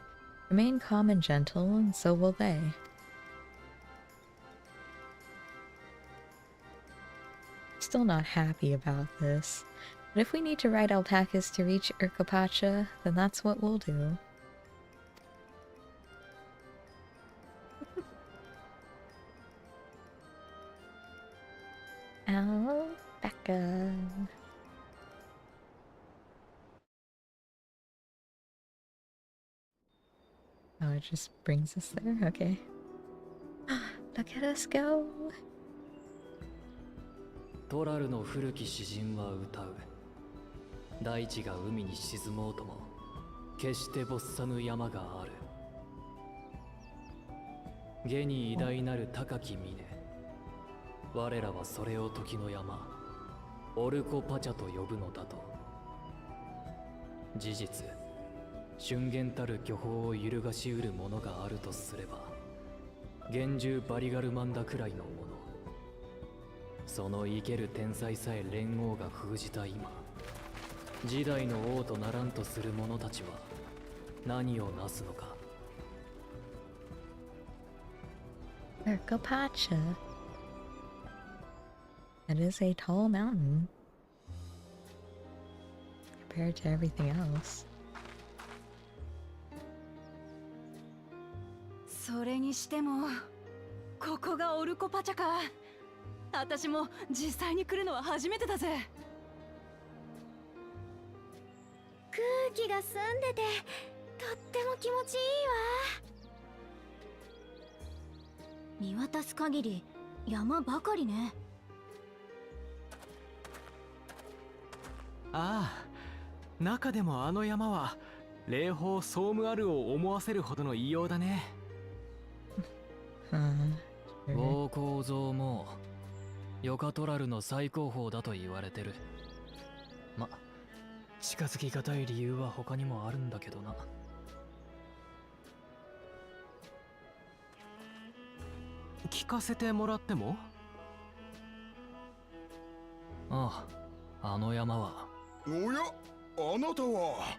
A: Remain calm and gentle, and so will they. still not happy about this. But if we need to ride alpacas to reach Urkapacha, then that's what we'll do. Alpaca. Oh, it just brings us there? Okay. Look at us go!
F: トラルの古き詩人は歌う。大地が海に沈もうとも、決して没さぬ山がある。下に偉大なる高き峰。我らはそれを時の山、オルコパチャと呼ぶのだと。事実、瞬間たる巨峰を揺るがしうるものがあるとすれば、幻獣バリガルマンダくらいのもの。その生ける天才さえ連王が封じた今、時代の王とならんとする者たちは何をなすのか。
A: Urkapacha. That is a tall mountain compared to everything else.
B: それにしてもここがオルコパチャか。私も実際に来るのは初めてだぜ。
C: 空気が澄んでてとっても気持ちいいわ。見渡す限り山ばかりね。
L: ああ、中でもあの山は霊峰ソームアルを思わせるほどの異様だね。
F: 暴行像もヨカトラルの最高峰だと言われてる。ま、近づきがたい理由は他にもあるんだけどな。
L: 聞かせてもらっても？
F: ああ、あの山は。
M: おや、あなたは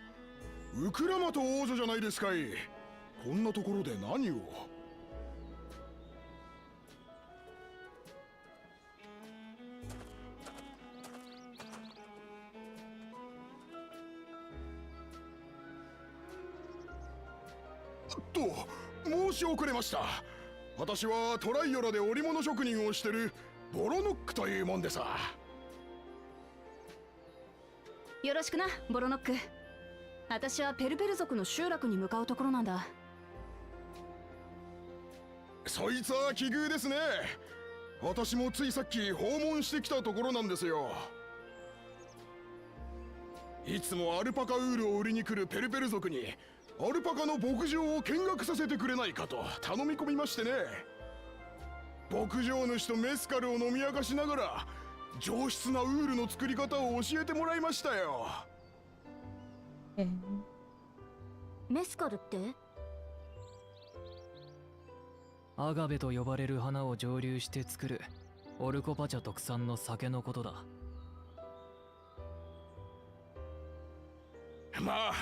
M: ウクラマト王女じゃないですかい。こんなところで何を？申し遅れました。私はトライオラで織物職人をしてるボロノックというもんでさ。
B: よろしくな、ボロノック。私はペルペル族の集落に向かうところなんだ。
M: そいつは奇遇ですね。私もついさっき訪問してきたところなんですよ。いつもアルパカウールを売りに来るペルペル族にアルパカの牧場を見学させてくれないかと頼み込みましてね。牧場主とメスカルを飲み明かしながら上質なウールの作り方を教えてもらいましたよ。
C: メスカルって？
F: アガベと呼ばれる花を蒸留して作るオルコパチャ特産の酒のことだ。
M: まあ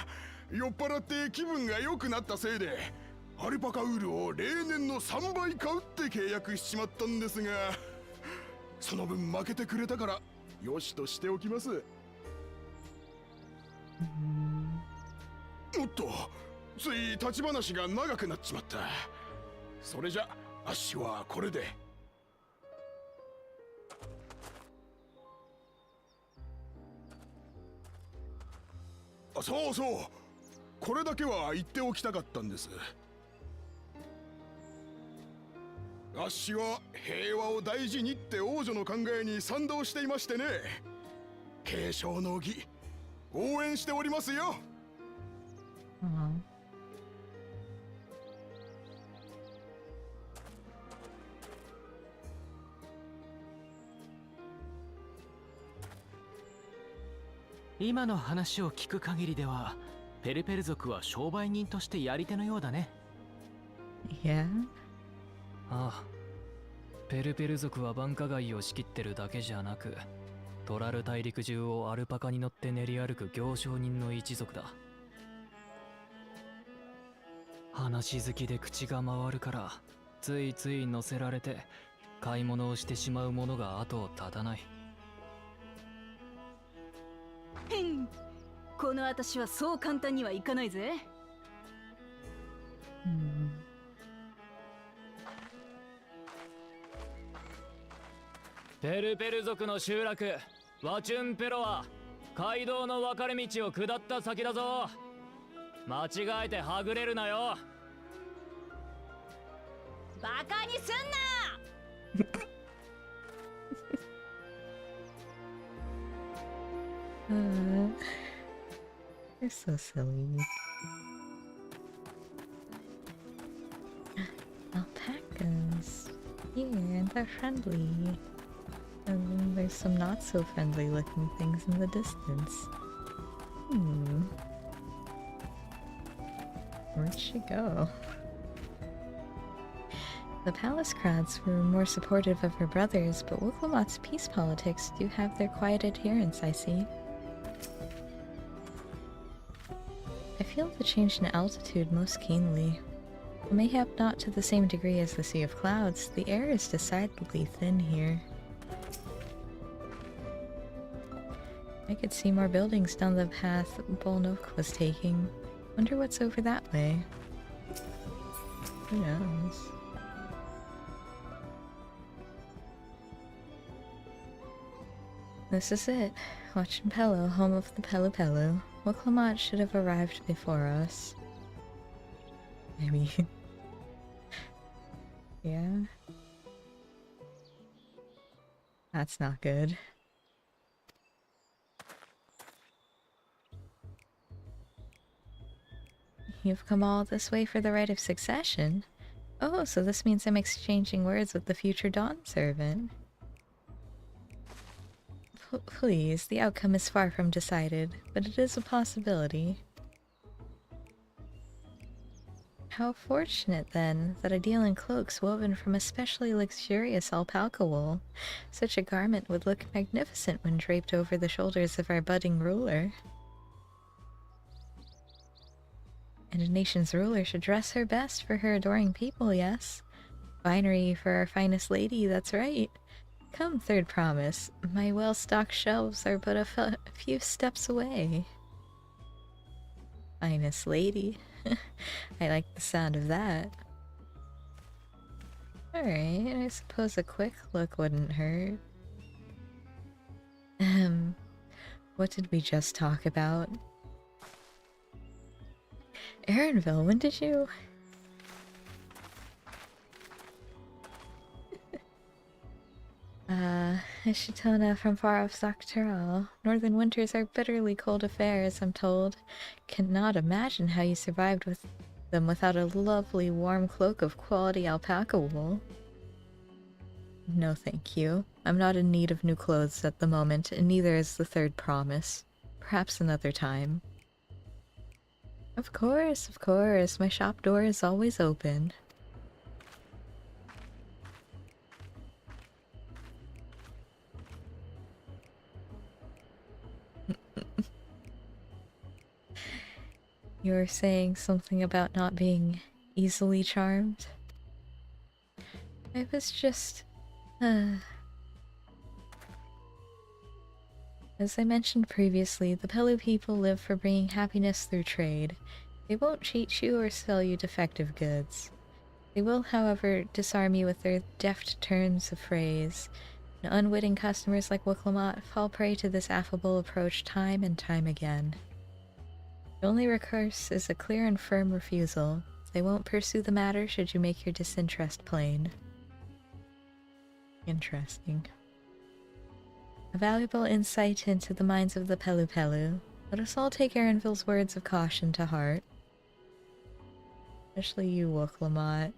M: 酔っ払って気分が良くなったせいでアルパカウールを例年の3倍買うって契約しちまったんですが、その分負けてくれたからよしとしておきます。おっと、つい立ち話が長くなっちまった。それじゃあっしはこれで。そうそう、これだけは言っておきたかったんです。あっしは平和を大事にって王女の考えに賛同していましてね。継承の儀応援しておりますよ。
L: 今の話を聞く限りではペルペル族は商売人としてやり手のようだね。
F: ああ、ペルペル族は繁華街を仕切ってるだけじゃなく、トラル大陸中をアルパカに乗って練り歩く行商人の一族だ。話好きで口が回るからついつい乗せられて買い物をしてしまうものが後を絶たない。
B: へん。この私はそう簡単にはいかないぜ。
F: ペルペル族の集落ワチュンペロは街道の分かれ道を下った先だぞ。間違えてはぐれるなよ。
B: バカにすんな。
A: You're so silly. Alpacas. Yeah, and they're friendly. And then there's some not so friendly looking things in the distance. Where'd she go? The palace crowds were more supportive of her brothers, but Wuklamot's peace politics do have their quiet adherents, I see. I feel the change in altitude most keenly. Mayhap not to the same degree as the Sea of Clouds, the air is decidedly thin here. I could see more buildings down the path Bolnok was taking. Wonder what's over that way. Who knows? This is it. Wachinpelo, home of the Pelu Pelu. Wuklamot should have arrived before us. I mean... yeah? That's not good. You've come all this way for the right of succession? Oh, so this means I'm exchanging words with the future Dawn servant. Please, the outcome is far from decided, but it is a possibility. How fortunate, then, that I deal in cloaks woven from especially luxurious alpaca wool. Such a garment would look magnificent when draped over the shoulders of our budding ruler. And a nation's ruler should dress her best for her adoring people, yes? Finery for our finest lady, that's right. Come, third promise. My well-stocked shelves are but a few steps away. Finest lady. I like the sound of that. Alright, I suppose a quick look wouldn't hurt. What did we just talk about? Erinville, when did you... Ishitona from far off Zaktaral. Northern winters are bitterly cold affairs, I'm told. Cannot imagine how you survived with them without a lovely warm cloak of quality alpaca wool. No thank you. I'm not in need of new clothes at the moment, and neither is the third promise. Perhaps another time. Of course, my shop door is always open. You were saying something about not being easily charmed? I was just... As I mentioned previously, the Pelu people live for bringing happiness through trade. They won't cheat you or sell you defective goods. They will, however, disarm you with their deft turns of phrase, and unwitting customers like Wuklamot fall prey to this affable approach time and time again. The only recourse is a clear and firm refusal. They won't pursue the matter should you make your disinterest plain. Interesting. A valuable insight into the minds of the Pelu Pelu. Let us all take Erinville's words of caution to heart. Especially you, Wuklamot.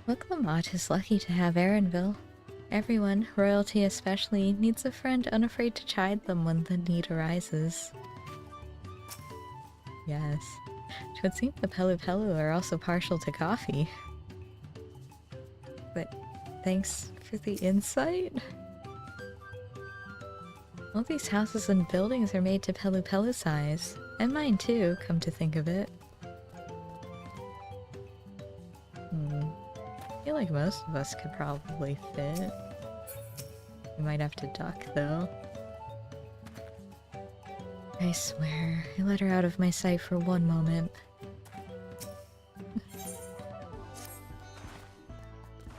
A: Wuklamot is lucky to have Erinville. Everyone, royalty especially, needs a friend unafraid to chide them when the need arises. Yes. It would seem the Pelu Pelu are also partial to coffee. But thanks for the insight? All these houses and buildings are made to Pelu Pelu size. And mine too, come to think of it. I feel like most of us could probably fit. We might have to duck though. I swear, I let her out of my sight for one moment.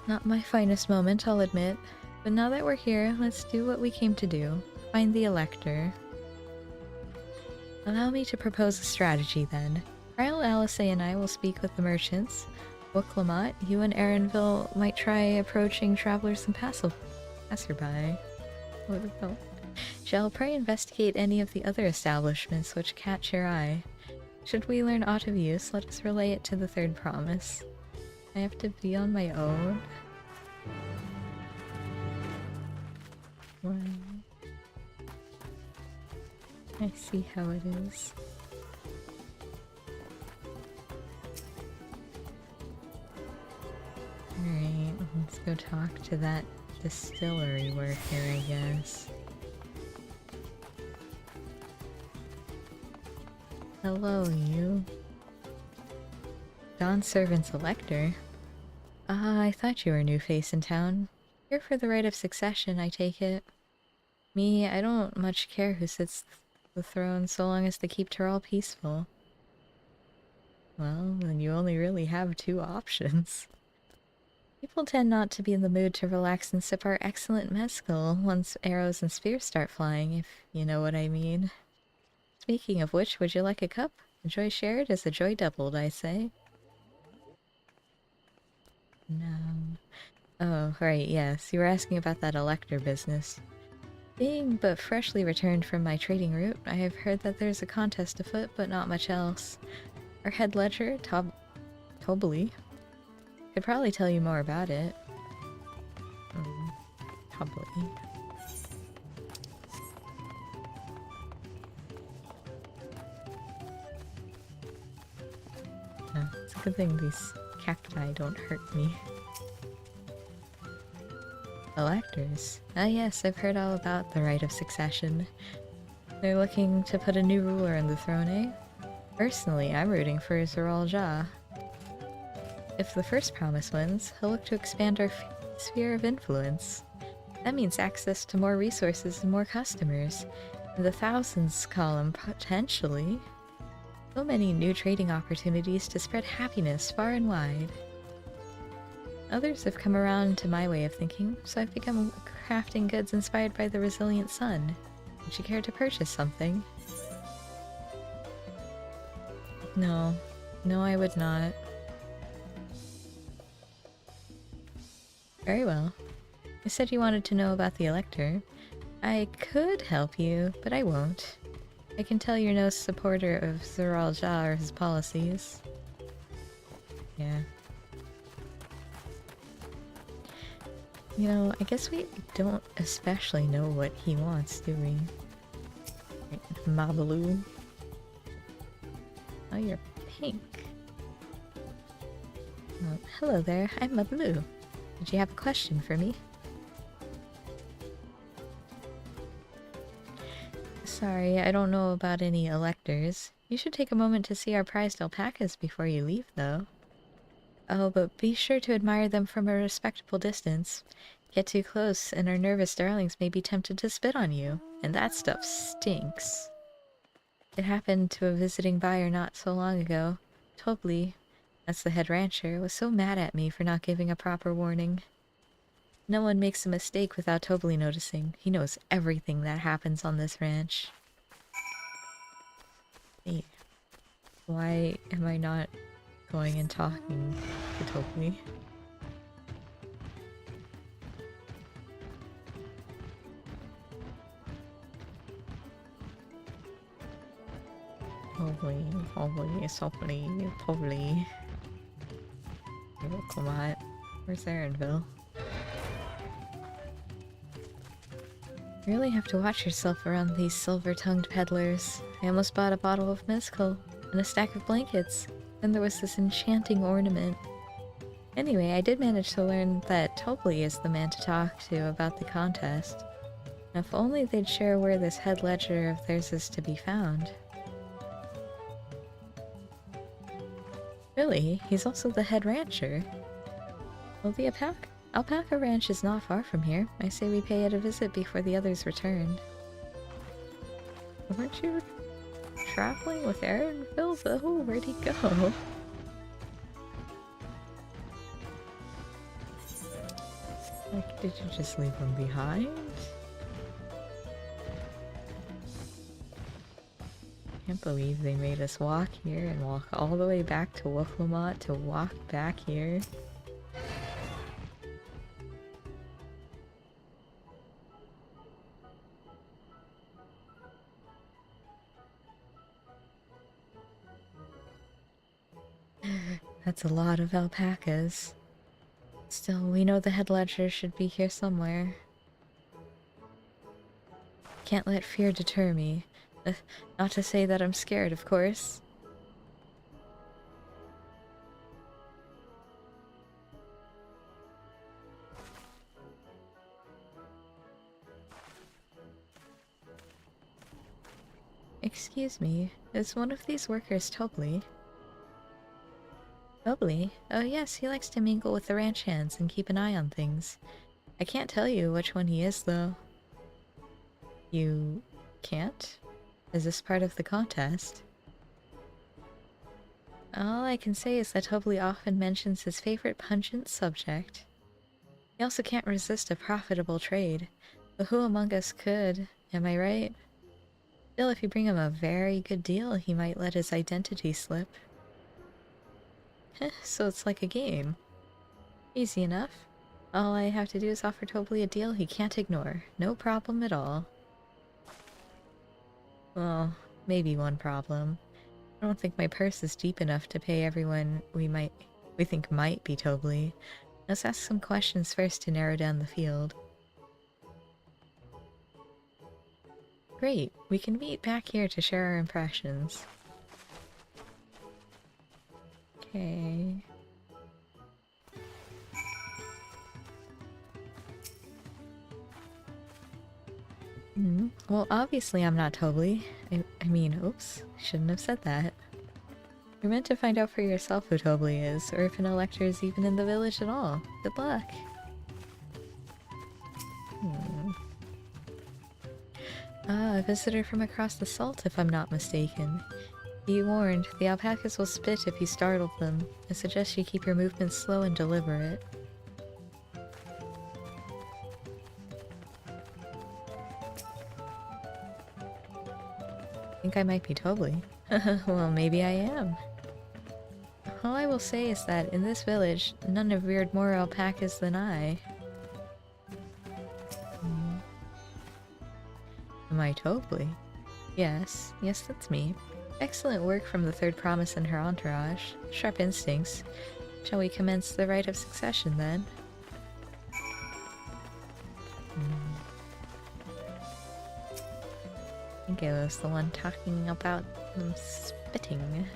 A: Not my finest moment, I'll admit. But now that we're here, let's do what we came to do. Find the Elector. Allow me to propose a strategy then. Kyle, Alice, and I will speak with the merchants. Book-Lamont, you and Aaronville might try approaching travelers and passerby. Shall pray investigate any of the other establishments which catch your eye. Should we learn aught of use, let us relay it to the third promise. I have to be on my own? Wow. I see how it is. Alright, let's go talk to that distillery worker, I guess. Hello, you. Dawn Servant's Elector? Ah, I thought you were a new face in town. Here for the right of succession, I take it. Me, I don't much care who sits the throne so long as they keep Tyrell peaceful. Well, then you only really have two options. People tend not to be in the mood to relax and sip our excellent mezcal once arrows and spears start flying, if you know what I mean. Speaking of which, would you like a cup? A joy shared is a joy doubled, I say. No. Oh, right, yes. You were asking about that Elector business. Being but freshly returned from my trading route, I have heard that there's a contest afoot, but not much else. Our head ledger, Tobley, could probably tell you more about it. Tobley. It's a good thing these cacti don't hurt me. Electors. Ah yes, I've heard all about the right of succession. They're looking to put a new ruler on the throne, eh? Personally, I'm rooting for Zeral Jah. If the first promise wins, he'll look to expand our sphere of influence. That means access to more resources and more customers. In the thousands column, potentially. So many new trading opportunities to spread happiness far and wide. Others have come around to my way of thinking, so I've begun crafting goods inspired by the resilient sun. Would you care to purchase something? No. No, I would not. Very well. You said you wanted to know about the Elector. I could help you, but I won't. I can tell you're no supporter of Zeral Jah or his policies. Yeah. You know, I guess we don't especially know what he wants, do we? Right, Mabaloo. Oh, you're pink. Well, hello there, I'm Mabaloo. Did you have a question for me? Sorry, I don't know about any electors. You should take a moment to see our prized alpacas before you leave, though. Oh, but be sure to admire them from a respectable distance. Get too close, and our nervous darlings may be tempted to spit on you, and that stuff stinks. It happened to a visiting buyer not so long ago. Tobley, that's the head rancher, was so mad at me for not giving a proper warning. No one makes a mistake without Tobley noticing. He knows everything that happens on this ranch. Hey, why am I not going and talking to Tobley? Tobley. Come on. Where's Aaronville? You really have to watch yourself around these silver-tongued peddlers. I almost bought a bottle of mezcal and a stack of blankets. Then there was this enchanting ornament. Anyway, I did manage to learn that Tobli is the man to talk to about the contest. If only they'd share where this head ledger of theirs is to be found. Really? He's also the head rancher? Well, the Alpaca Ranch is not far from here. I say we pay it a visit before the others return. Weren't you traveling with Aaron Phil though? Where'd he go? Like, did you just leave him behind? Can't believe they made us walk here and walk all the way back to Wolflamont to walk back here. That's a lot of alpacas. Still, we know the head ledger should be here somewhere. Can't let fear deter me. Not to say that I'm scared, of course. Excuse me, is one of these workers Tobli? Tobli? Oh yes, he likes to mingle with the ranch hands and keep an eye on things. I can't tell you which one he is, though. You can't? Is this part of the contest? All I can say is that Tobli often mentions his favorite pungent subject. He also can't resist a profitable trade, but who among us could, am I right? Still, if you bring him a very good deal, he might let his identity slip. So it's like a game. Easy enough. All I have to do is offer Tobli a deal he can't ignore. No problem at all. Well, maybe one problem. I don't think my purse is deep enough to pay everyone we think might be Tobli. Let's ask some questions first to narrow down the field. Great, we can meet back here to share our impressions. Okay. Well, obviously I'm not Tobli. I mean, oops, shouldn't have said that. You're meant to find out for yourself who Tobli is, or if an elector is even in the village at all. Good luck. Ah, a visitor from across the salt, if I'm not mistaken. Be warned, the alpacas will spit if you startle them. I suggest you keep your movements slow and deliberate. I think I might be Tobli. Well, maybe I am. All I will say is that in this village, none have reared more alpacas than I. Am I Tobli? Yes, that's me. Excellent work from the third promise and her entourage. Sharp instincts. Shall we commence the rite of succession then? I think I was the one talking about spitting.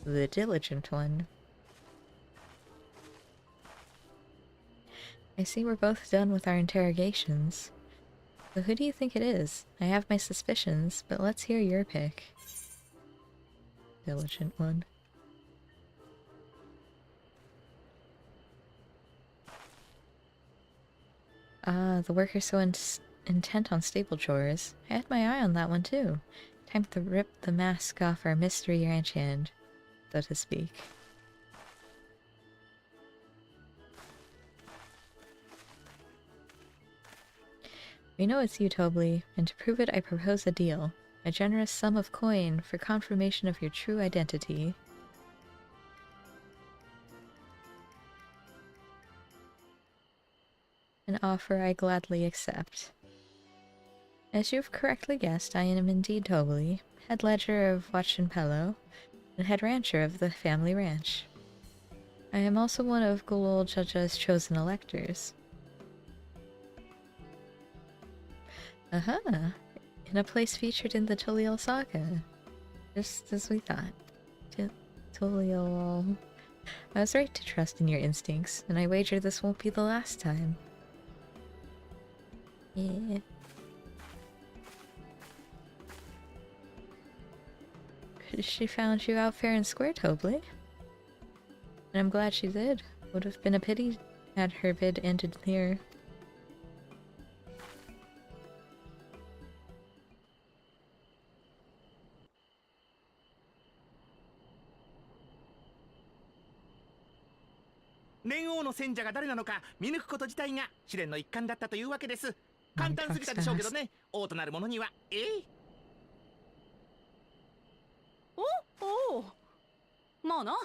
A: The diligent one. I see we're both done with our interrogations. So who do you think it is? I have my suspicions, but let's hear your pick. Diligent one. Ah, the worker so intent on stable chores. I had my eye on that one too. Time to rip the mask off our mystery ranch hand, so to speak. We know it's you, Tobli, and to prove it I propose a deal. A generous sum of coin for confirmation of your true identity. An offer I gladly accept. As you've correctly guessed, I am indeed Tobli, head ledger of Wachinpelo, and head rancher of the family ranch. I am also one of Gulul Jaja's chosen electors. Aha! In a place featured in the Toliel saga. Just as we thought. Toliel... I was right to trust in your instincts, and I wager this won't be the last time. Yeah. She found you out fair and square, Tobley. And I'm glad she did. Would have been a pity had her bid ended here.
Q: 「連王の選者が誰なのか見抜くこと自体が試練の一環だったというわけです。簡単すぎたでしょうけどね、王となる者には。
B: おお、まあな。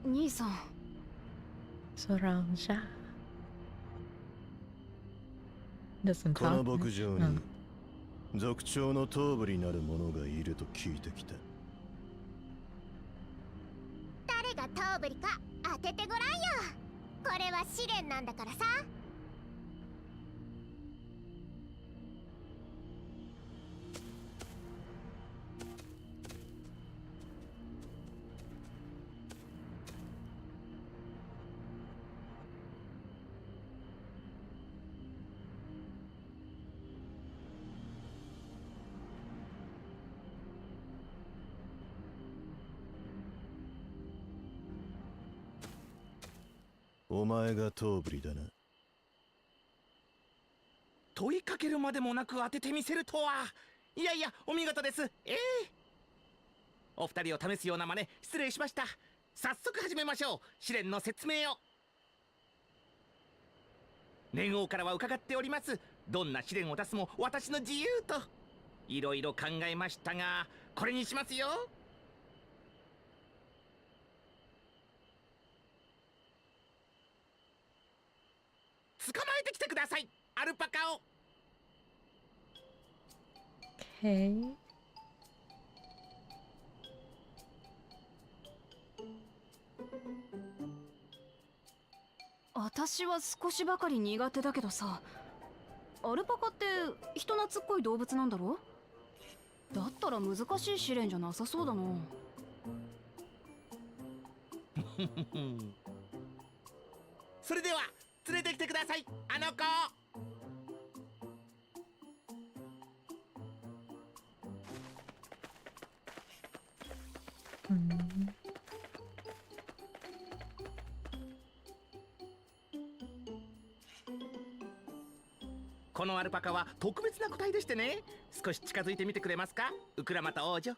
B: 兄さん。
A: Soranja doesn't
G: この
A: talk.
G: 牧場に族長の頭部になる者がいると聞いてきた。
C: 誰が頭部か当ててごらんよ。これは試練なんだからさ。
G: お前が頭部だな。
Q: 問いかけるまでもなく当ててみせるとは。いやいや、お見事です。お二人を試すような真似失礼しました。早速始めましょう。試練の説明を。連王からは伺っております。どんな試練を出すも私の自由と。いろいろ考えましたが、これにしますよ。捕まえてきてください、アルパカを。
A: Okay.
B: 私は少しばかり苦手だけどさ、アルパカって人懐っこい動物なんだろ？だったら難しい試練じゃなさそうだな。
Q: それでは連れてきてください、あの子。このアルパカは特別な個体でしてね。少し近づいてみてくれますか、ウクラマタ王女。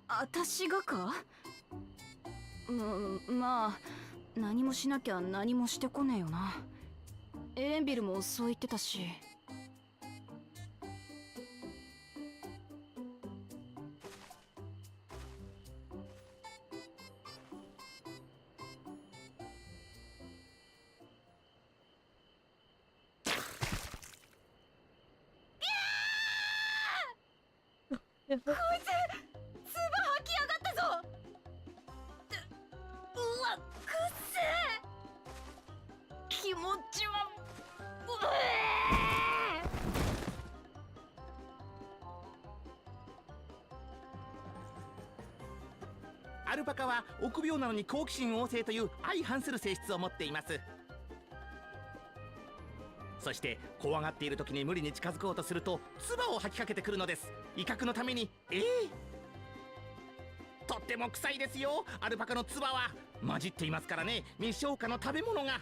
B: 私がか？まあ何もしなきゃ何もしてこねえよな。エレンビルもそう言ってたし。
C: こいつ唾吐きやがったぞ。うわ、くっせえ。気持ちは
Q: アルパカは臆病なのに好奇心旺盛という相反する性質を持っています。そして怖がっている時に無理に近づこうとすると唾を吐きかけてくるのです。威嚇のために。とっても臭いですよ、アルパカの唾は。混じっていますからね、未消化の食べ物が。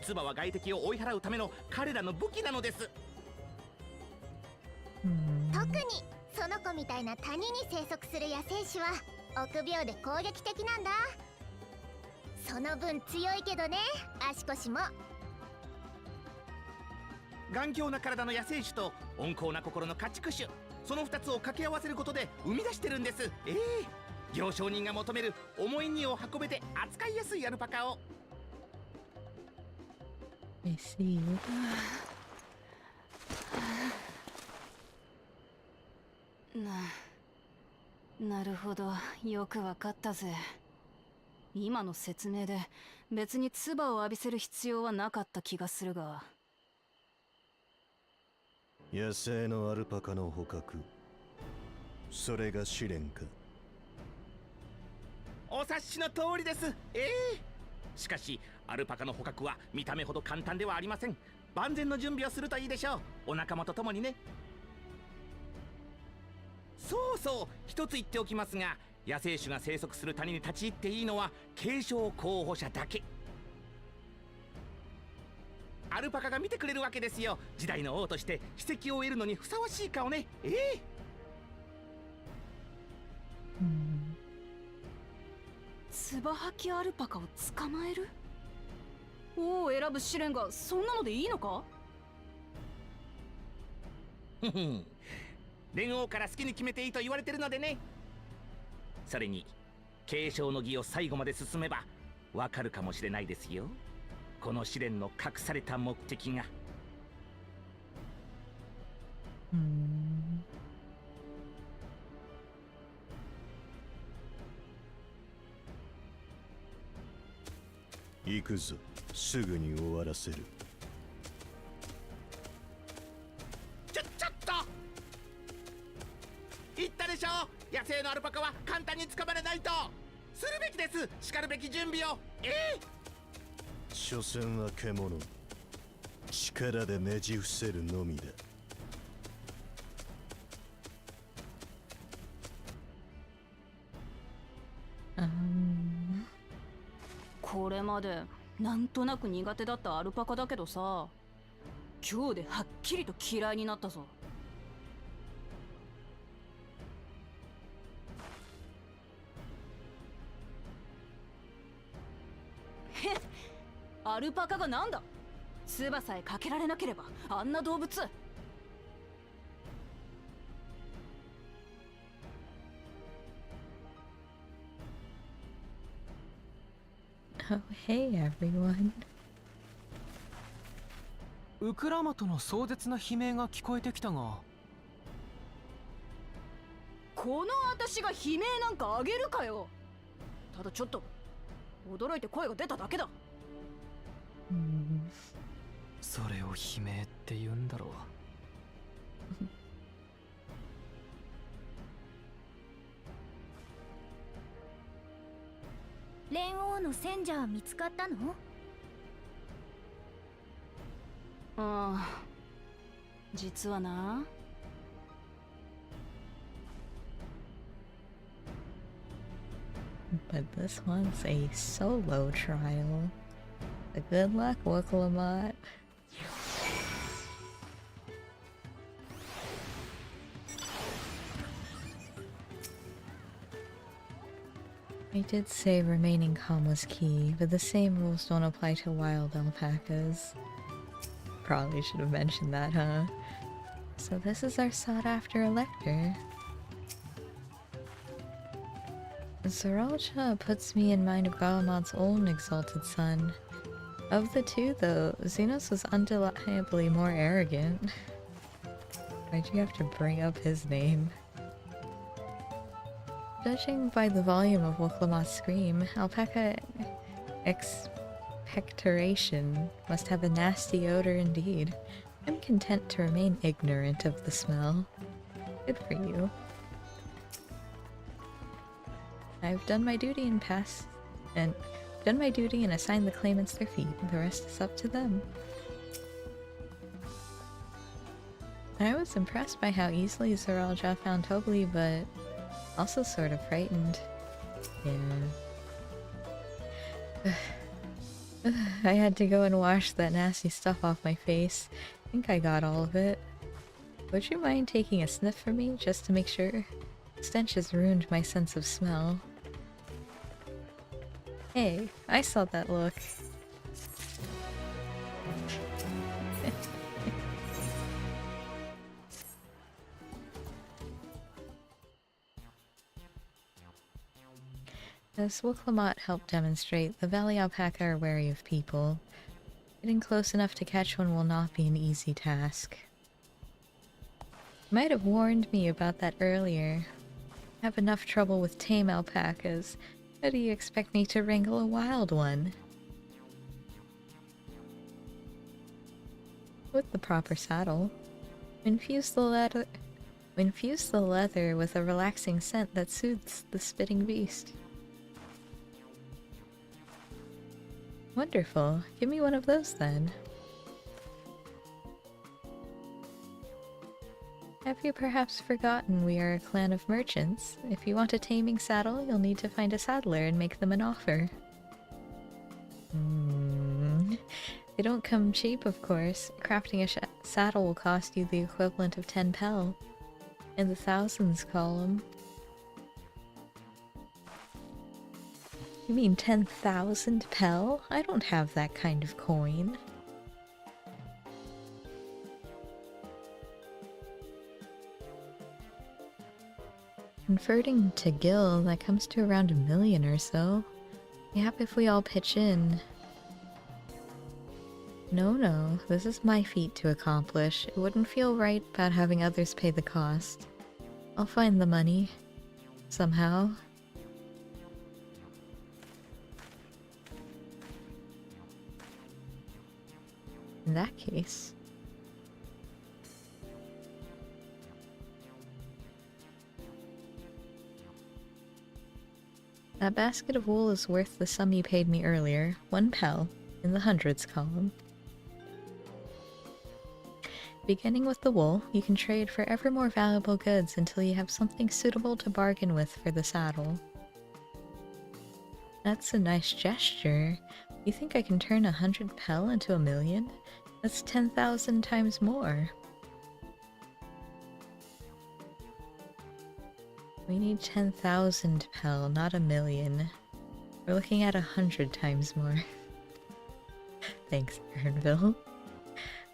Q: 唾は外敵を追い払うための彼らの武器なのです。
C: 特にその子みたいな谷に生息する野生種は臆病で攻撃的なんだ。その分強いけどね、足腰も。
Q: 頑強な体の野生種と温厚な心の家畜種、その2つを掛け合わせることで生み出してるんです。行商人が求める重い荷を運べて扱いやすいアルパカを。
A: I see.
B: なるほど、よくわかったぜ。今の説明で別に唾を浴びせる必要はなかった気がするが。
K: 野生のアルパカの捕獲、それが試練か。
Q: お察しの通りです。しかしアルパカの捕獲は見た目ほど簡単ではありません。万全の準備をするといいでしょう。お仲間と共にね。そうそう、一つ言っておきますが、野生種が生息する谷に立ち入っていいのは継承候補者だけ。アルパカが見てくれるわけですよ。時代の王として史跡を得るのにふさわしいかをね。
B: ツバハキアルパカを捕まえる？王を選ぶ試練がそんなのでいいのか？
Q: 連王から好きに決めていいと言われてるのでね。それに継承の儀を最後まで進めばわかるかもしれないですよ、この試練の隠された目的が。
K: 行くぞ、すぐに終わらせる。
Q: ちょっと言ったでしょ、野生のアルパカは簡単に捕まれないと。するべきです、しかるべき準備を。
K: 所詮は獣、力でねじ伏せるのみだ。
B: これまでなんとなく苦手だったアルパカだけどさ、今日ではっきりと嫌いになったぞ。へっ、アルパカがなんだ。唾さえかけられなければあんな動物。
A: Oh, hey everyone.
S: ウクラマトの壮絶な悲鳴が聞こえてきたが、
B: この私が悲鳴なんかあげるかよ。ただちょっと驚いて声が出ただけだ。
F: それを悲鳴って言うんだろう。
C: 連王の戦者は見つかったの？
B: 実はな。
A: But this one's a solo trial. Good luck, Wukalamat. I did say remaining calm was key, but the same rules don't apply to wild alpacas. Probably should have mentioned that, huh? So this is our sought-after elector. Zaralcha puts me in mind of Galamad's own exalted son. Of the two, though, Xenos was undeniably more arrogant. Why'd you have to bring up his name? Judging by the volume of Wukalamat's scream, alpaca expectoration must have a nasty odor indeed. I'm content to remain ignorant of the smell. Good for you. I've done my duty and assigned the claimants their feet. The rest is up to them. I was impressed by how easily Zaralja found Tobli, but also sort of frightened. Yeah. I had to go and wash that nasty stuff off my face. I think I got all of it. Would you mind taking a sniff for me, just to make sure? Stench has ruined my sense of smell. Hey, I saw that look. As Wukalamat helped demonstrate, the Valley Alpaca are wary of people. Getting close enough to catch one will not be an easy task. You might have warned me about that earlier. have enough trouble with tame alpacas. How do you expect me to wrangle a wild one? With the proper saddle. Infuse the leather with a relaxing scent that soothes the spitting beast. Wonderful. Give me one of those then. Have you perhaps forgotten we are a clan of merchants? If you want a taming saddle, you'll need to find a saddler and make them an offer. They don't come cheap, of course. Crafting a saddle will cost you the equivalent of 10 pel. In the thousands column. You mean 10,000 pel? I don't have that kind of coin. Converting to gil, that comes to around 1 million or so. Be happy if we all pitch in. No, this is my feat to accomplish. It wouldn't feel right about having others pay the cost. I'll find the money. Somehow. In that case... that basket of wool is worth the sum you paid me earlier, 1 pel, in the hundreds column. Beginning with the wool, you can trade for ever more valuable goods until you have something suitable to bargain with for the saddle. That's a nice gesture. You think I can turn 100 pel into 1 million? That's 10,000 times more. We need 10,000 pel, not 1 million. We're looking at 100 times more. Thanks, Ernville.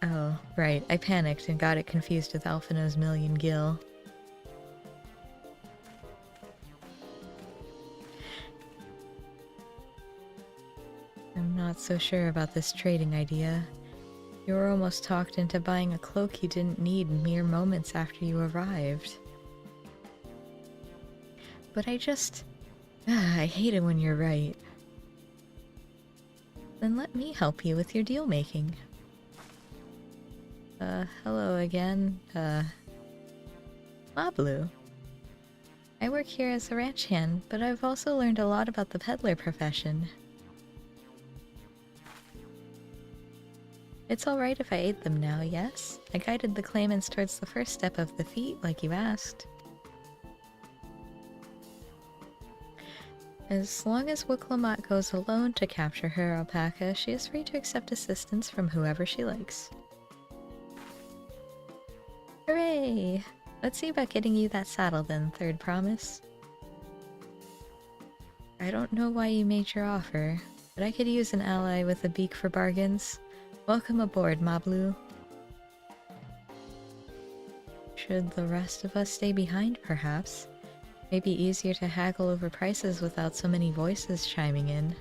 A: Oh, right, I panicked and got it confused with Alphino's million gil. I'm not so sure about this trading idea. You were almost talked into buying a cloak you didn't need mere moments after you arrived. But I hate it when you're right. Then let me help you with your deal making. Hello again, Mablu. I work here as a ranch hand, but I've also learned a lot about the peddler profession. It's alright if I aid them now, yes? I guided the claimants towards the first step of the feat, like you asked. As long as Wiklamat goes alone to capture her alpaca, she is free to accept assistance from whoever she likes. Hooray! Let's see about getting you that saddle then, Third Promise. I don't know why you made your offer, but I could use an ally with a beak for bargains. Welcome aboard, Mablu. Should the rest of us stay behind, perhaps? Maybe easier to haggle over prices without so many voices chiming in.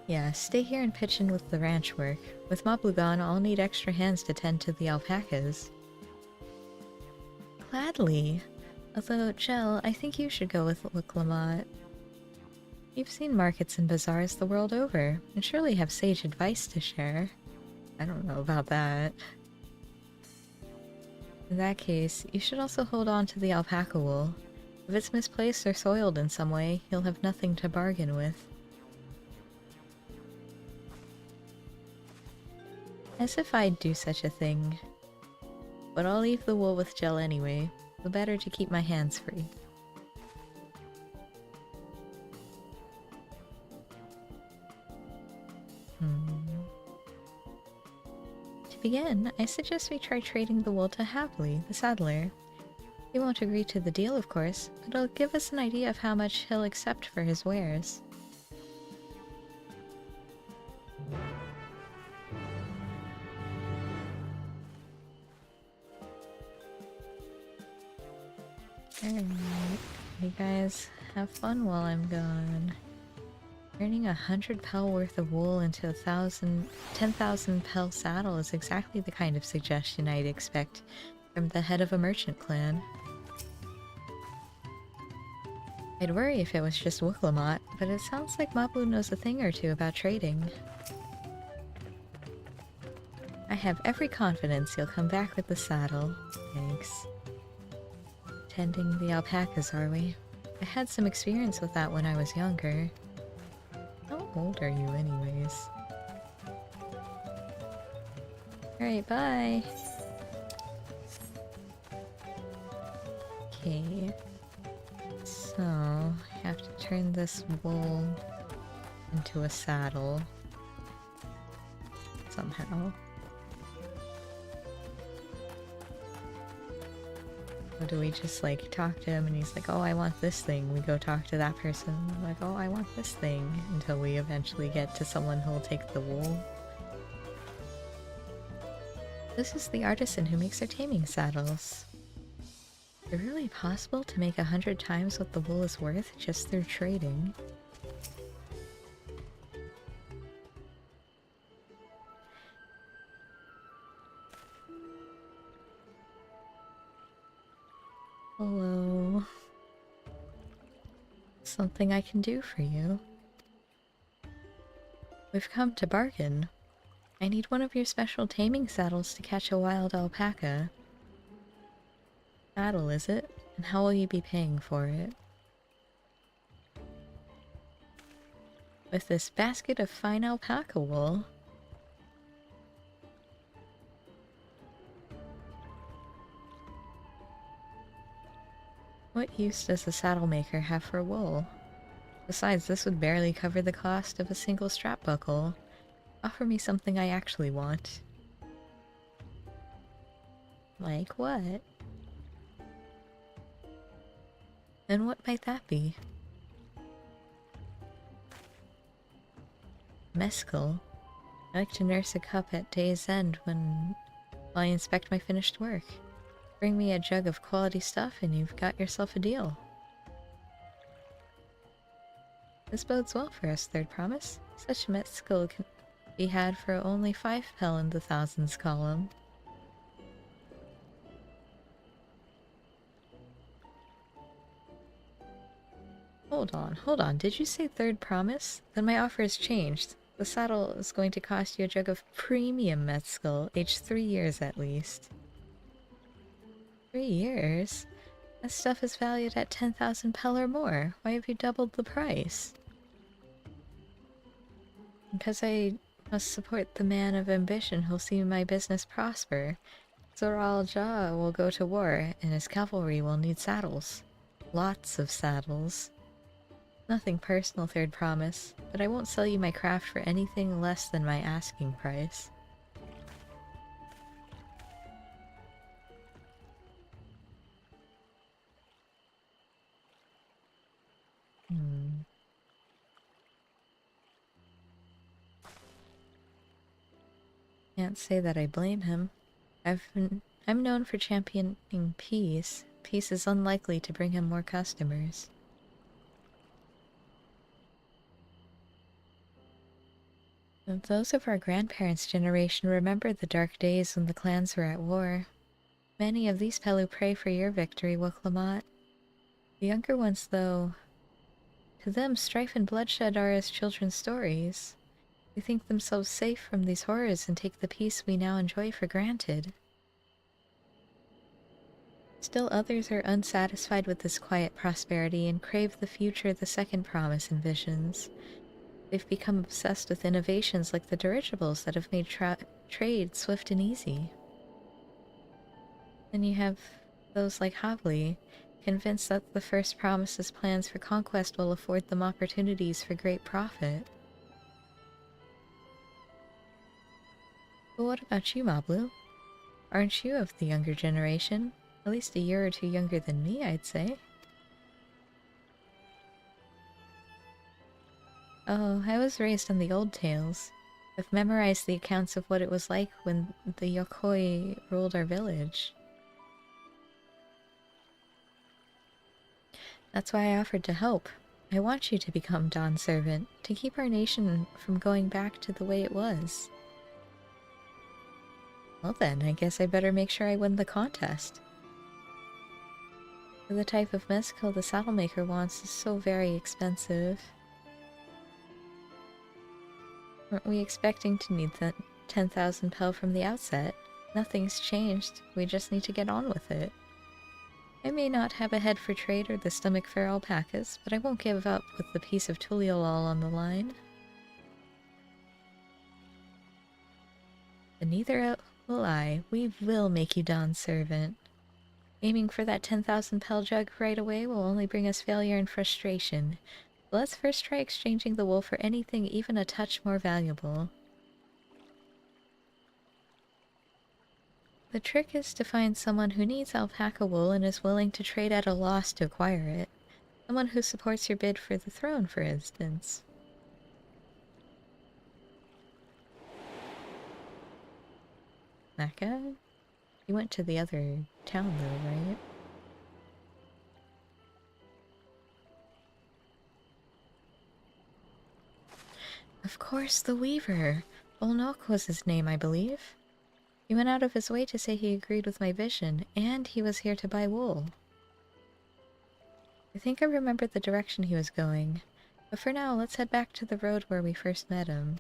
A: Yeah, stay here and pitch in with the ranch work. With Mablu gone, I'll need extra hands to tend to the alpacas. Gladly. Although, Jel, I think you should go with Wiklamat. You've seen markets and bazaars the world over, and surely have sage advice to share. I don't know about that. In that case, you should also hold on to the alpaca wool. If it's misplaced or soiled in some way, you'll have nothing to bargain with. As if I'd do such a thing. But I'll leave the wool with Jel anyway, the better to keep my hands free. To begin, I suggest we try trading the wool to Hapley, the saddler. He won't agree to the deal, of course, but it'll give us an idea of how much he'll accept for his wares. Alright, you guys have fun while I'm gone. Turning 100 pel worth of wool into 10,000 pel saddle is exactly the kind of suggestion I'd expect from the head of a merchant clan. I'd worry if it was just Wooklamat, but it sounds like Mablu knows a thing or two about trading. I have every confidence you'll come back with the saddle. Thanks. Tending the alpacas, are we? I had some experience with that when I was younger. How old are you anyways? Alright, bye! Okay. So, I have to turn this wool into a saddle. Somehow. Or do we just like talk to him and he's like, oh, I want this thing. We go talk to that person, like, oh, I want this thing, until we eventually get to someone who'll take the wool. This is the artisan who makes our taming saddles. Is it really possible to make 100 times what the wool is worth just through trading? Hello. Something I can do for you. We've come to bargain. I need one of your special taming saddles to catch a wild alpaca. Saddle, is it? And how will you be paying for it? With this basket of fine alpaca wool. What use does a saddle maker have for wool? Besides, this would barely cover the cost of a single strap buckle. Offer me something I actually want. Like what? And what might that be? Mescal. I like to nurse a cup at day's end while I inspect my finished work. Bring me a jug of quality stuff and you've got yourself a deal. This bodes well for us, Third Promise. Such mescal can be had for only 5 pel in the thousands column. Hold on, did you say Third Promise? Then my offer has changed. The saddle is going to cost you a jug of premium mescal, aged 3 years at least. 3 years? That stuff is valued at 10,000 pel or more. Why have you doubled the price? Because I must support the man of ambition who'll see my business prosper. Zoral Ja will go to war, and his cavalry will need saddles. Lots of saddles. Nothing personal, Third Promise, but I won't sell you my craft for anything less than my asking price. Can't say that I blame him. I'm known for championing peace. Peace is unlikely to bring him more customers. Those of our grandparents' generation remember the dark days when the clans were at war. Many of these Pelu pray for your victory, Wooklamat. The younger ones, though, to them strife and bloodshed are as children's stories. They think themselves safe from these horrors and take the peace we now enjoy for granted. Still others are unsatisfied with this quiet prosperity and crave the future the Second Promise envisions. They've become obsessed with innovations like the dirigibles that have made trade swift and easy. Then you have those like Havli, convinced that the First Promise's plans for conquest will afford them opportunities for great profit. But what about you, Mablu? Aren't you of the younger generation? At least a year or two younger than me, I'd say. Oh, I was raised on the old tales. I've memorized the accounts of what it was like when the Yokoi ruled our village. That's why I offered to help. I want you to become Dawn's servant, to keep our nation from going back to the way it was. Well then, I guess I better make sure I win the contest. For the type of mezcal the saddle maker wants is so very expensive. Weren't we expecting to need that 10,000 pel from the outset? Nothing's changed, we just need to get on with it. I may not have a head for trade or the stomach for alpacas, but I won't give up with the piece of Tuliolol on the line. But neither will I. We will make you Don's servant. Aiming for that 10,000 pel jug right away will only bring us failure and frustration. But let's first try exchanging the wool for anything even a touch more valuable. The trick is to find someone who needs alpaca wool and is willing to trade at a loss to acquire it. Someone who supports your bid for the throne, for instance. That guy? He went to the other town though, right? Of course, the Weaver. Bolnok was his name, I believe. He went out of his way to say he agreed with my vision, and he was here to buy wool. I think I remembered the direction he was going, but for now, let's head back to the road where we first met him.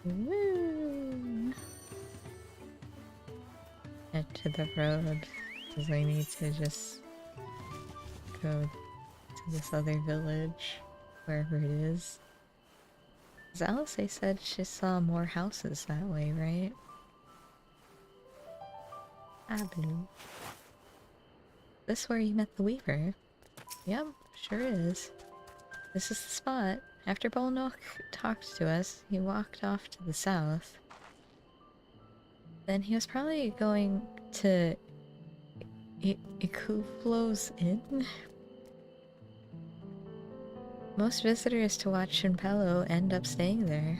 A: Woo! Head to the road, because I need to just go to this other village, wherever it is. As Alice said she saw more houses that way, right? Avenue. This where you met the Weaver? Yep, sure is. This is the spot. After Bolnok talked to us, he walked off to the south. Then he was probably going to Ikuflo's Inn? Most visitors to watch Shinpello end up staying there.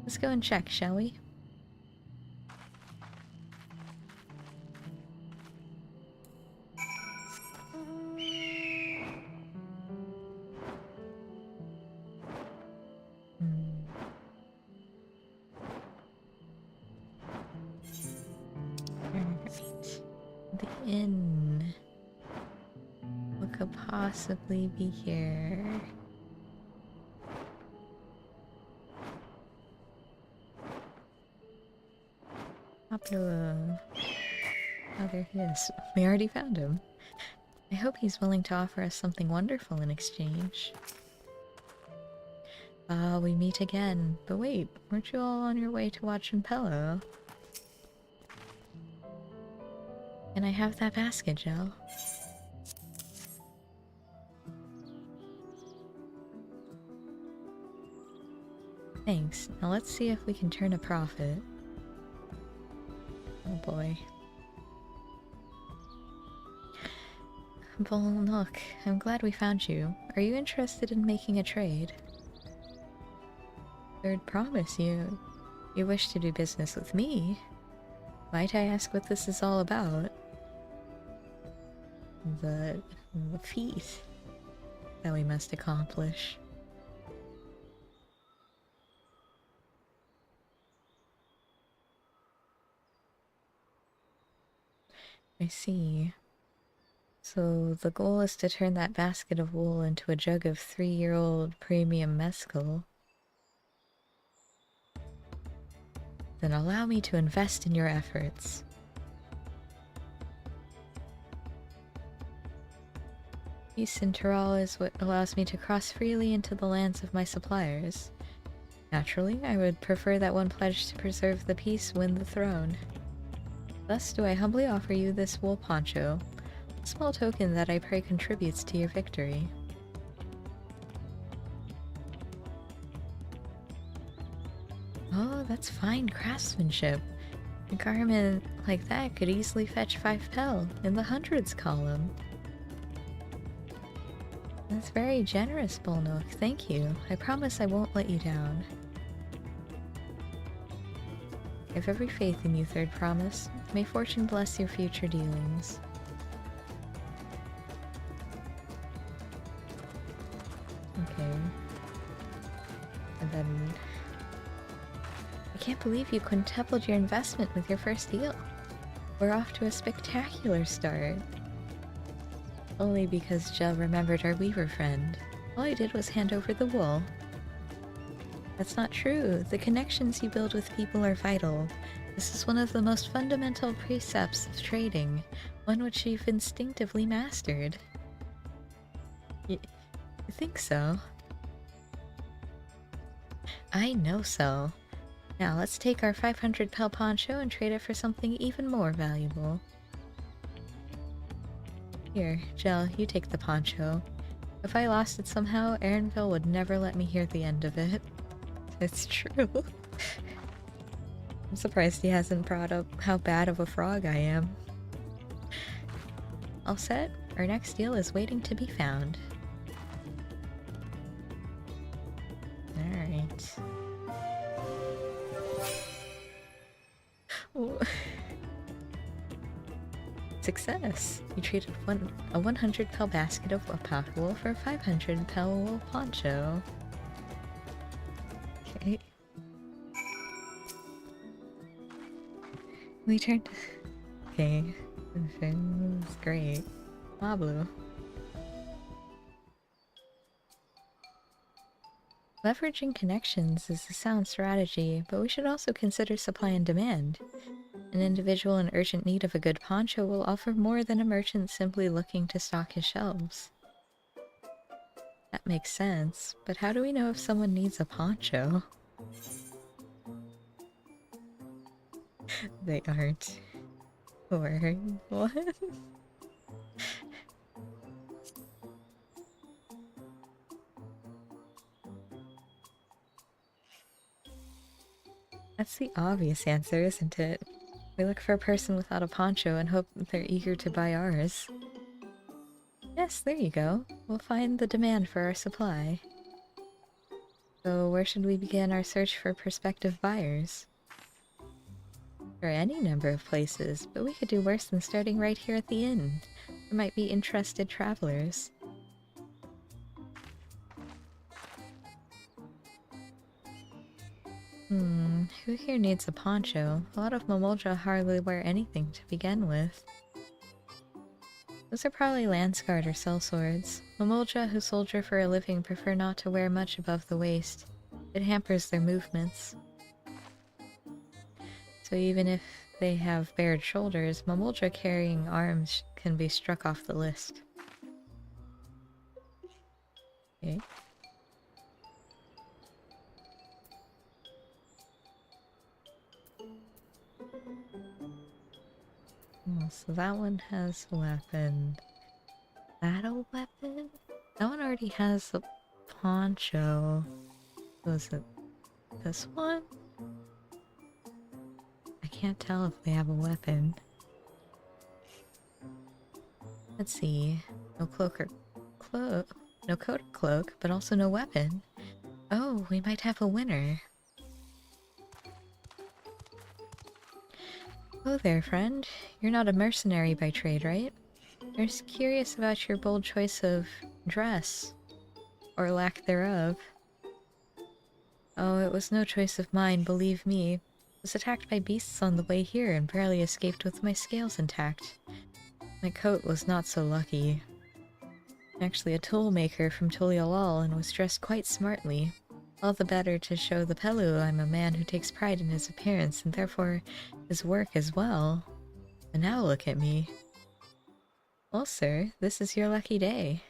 A: Let's go and check, shall we? Inn. What could possibly be here? Pablo. Oh, there he is. We already found him. I hope he's willing to offer us something wonderful in exchange. Ah, we meet again. But wait, weren't you all on your way to watch Shinpello? Can I have that basket, Jill? Thanks. Now let's see if we can turn a profit. Oh boy. Bolnok, I'm glad we found you. Are you interested in making a trade? Third promise, you wish to do business with me? Might I ask what this is all about? The feat that we must accomplish. I see. So the goal is to turn that basket of wool into a jug of 3-year-old premium mezcal. Then allow me to invest in your efforts. Peace in Tyrol is what allows me to cross freely into the lands of my suppliers. Naturally, I would prefer that one pledge to preserve the peace win the throne. Thus do I humbly offer you this wool poncho, a small token that I pray contributes to your victory. Oh, that's fine craftsmanship. A garment like that could easily fetch 5 pel in the hundreds column. That's very generous, Bolnok. Thank you. I promise I won't let you down. I have every faith in you, Third Promise. May fortune bless your future dealings. believe you quintupled your investment with your first deal. We're off to a spectacular start. Only because Jill remembered our weaver friend. All I did was hand over the wool. That's not true. The connections you build with people are vital. This is one of the most fundamental precepts of trading, one which you've instinctively mastered. You think so? I know so. Now let's take our 500 pel poncho and trade it for something even more valuable. Here, Jell, you take the poncho. If I lost it somehow, Aaronville would never let me hear the end of it. It's true. I'm surprised he hasn't brought up how bad of a frog I am. All set? Our next deal is waiting to be found. Alright. Success! You traded a 100 pel basket of alpaca wool for a 500 pel wool poncho. Okay. We turned. Okay. That's great. Mablu. Leveraging connections is a sound strategy, but we should also consider supply and demand. An individual in urgent need of a good poncho will offer more than a merchant simply looking to stock his shelves. That makes sense, but how do we know if someone needs a poncho? They aren't. Or what? That's the obvious answer, isn't it? We look for a person without a poncho and hope that they're eager to buy ours. Yes, there you go. We'll find the demand for our supply. So where should we begin our search for prospective buyers? There are any number of places, but we could do worse than starting right here at the inn. There might be interested travelers. Who here needs a poncho? A lot of Mamoldra hardly wear anything to begin with. Those are probably Landsguard or sellswords. Mamoldra who soldier for a living prefer not to wear much above the waist. It hampers their movements. So even if they have bared shoulders, Mamoldra carrying arms can be struck off the list. Okay. Oh, so that one has a weapon. That a weapon? That one already has a poncho. Was it this one? I can't tell if they have a weapon. Let's see. No cloak or cloak. No coat or cloak, but also no weapon. Oh, we might have a winner. Oh there, friend. You're not a mercenary by trade, right? I'm just curious about your bold choice of dress. Or lack thereof. Oh, it was no choice of mine, believe me. I was attacked by beasts on the way here and barely escaped with my scales intact. My coat was not so lucky. I'm actually a tool maker from Tuliolal and was dressed quite smartly. All the better to show the Pelu I'm a man who takes pride in his appearance and therefore his work as well. And now look at me. Well, sir, this is your lucky day.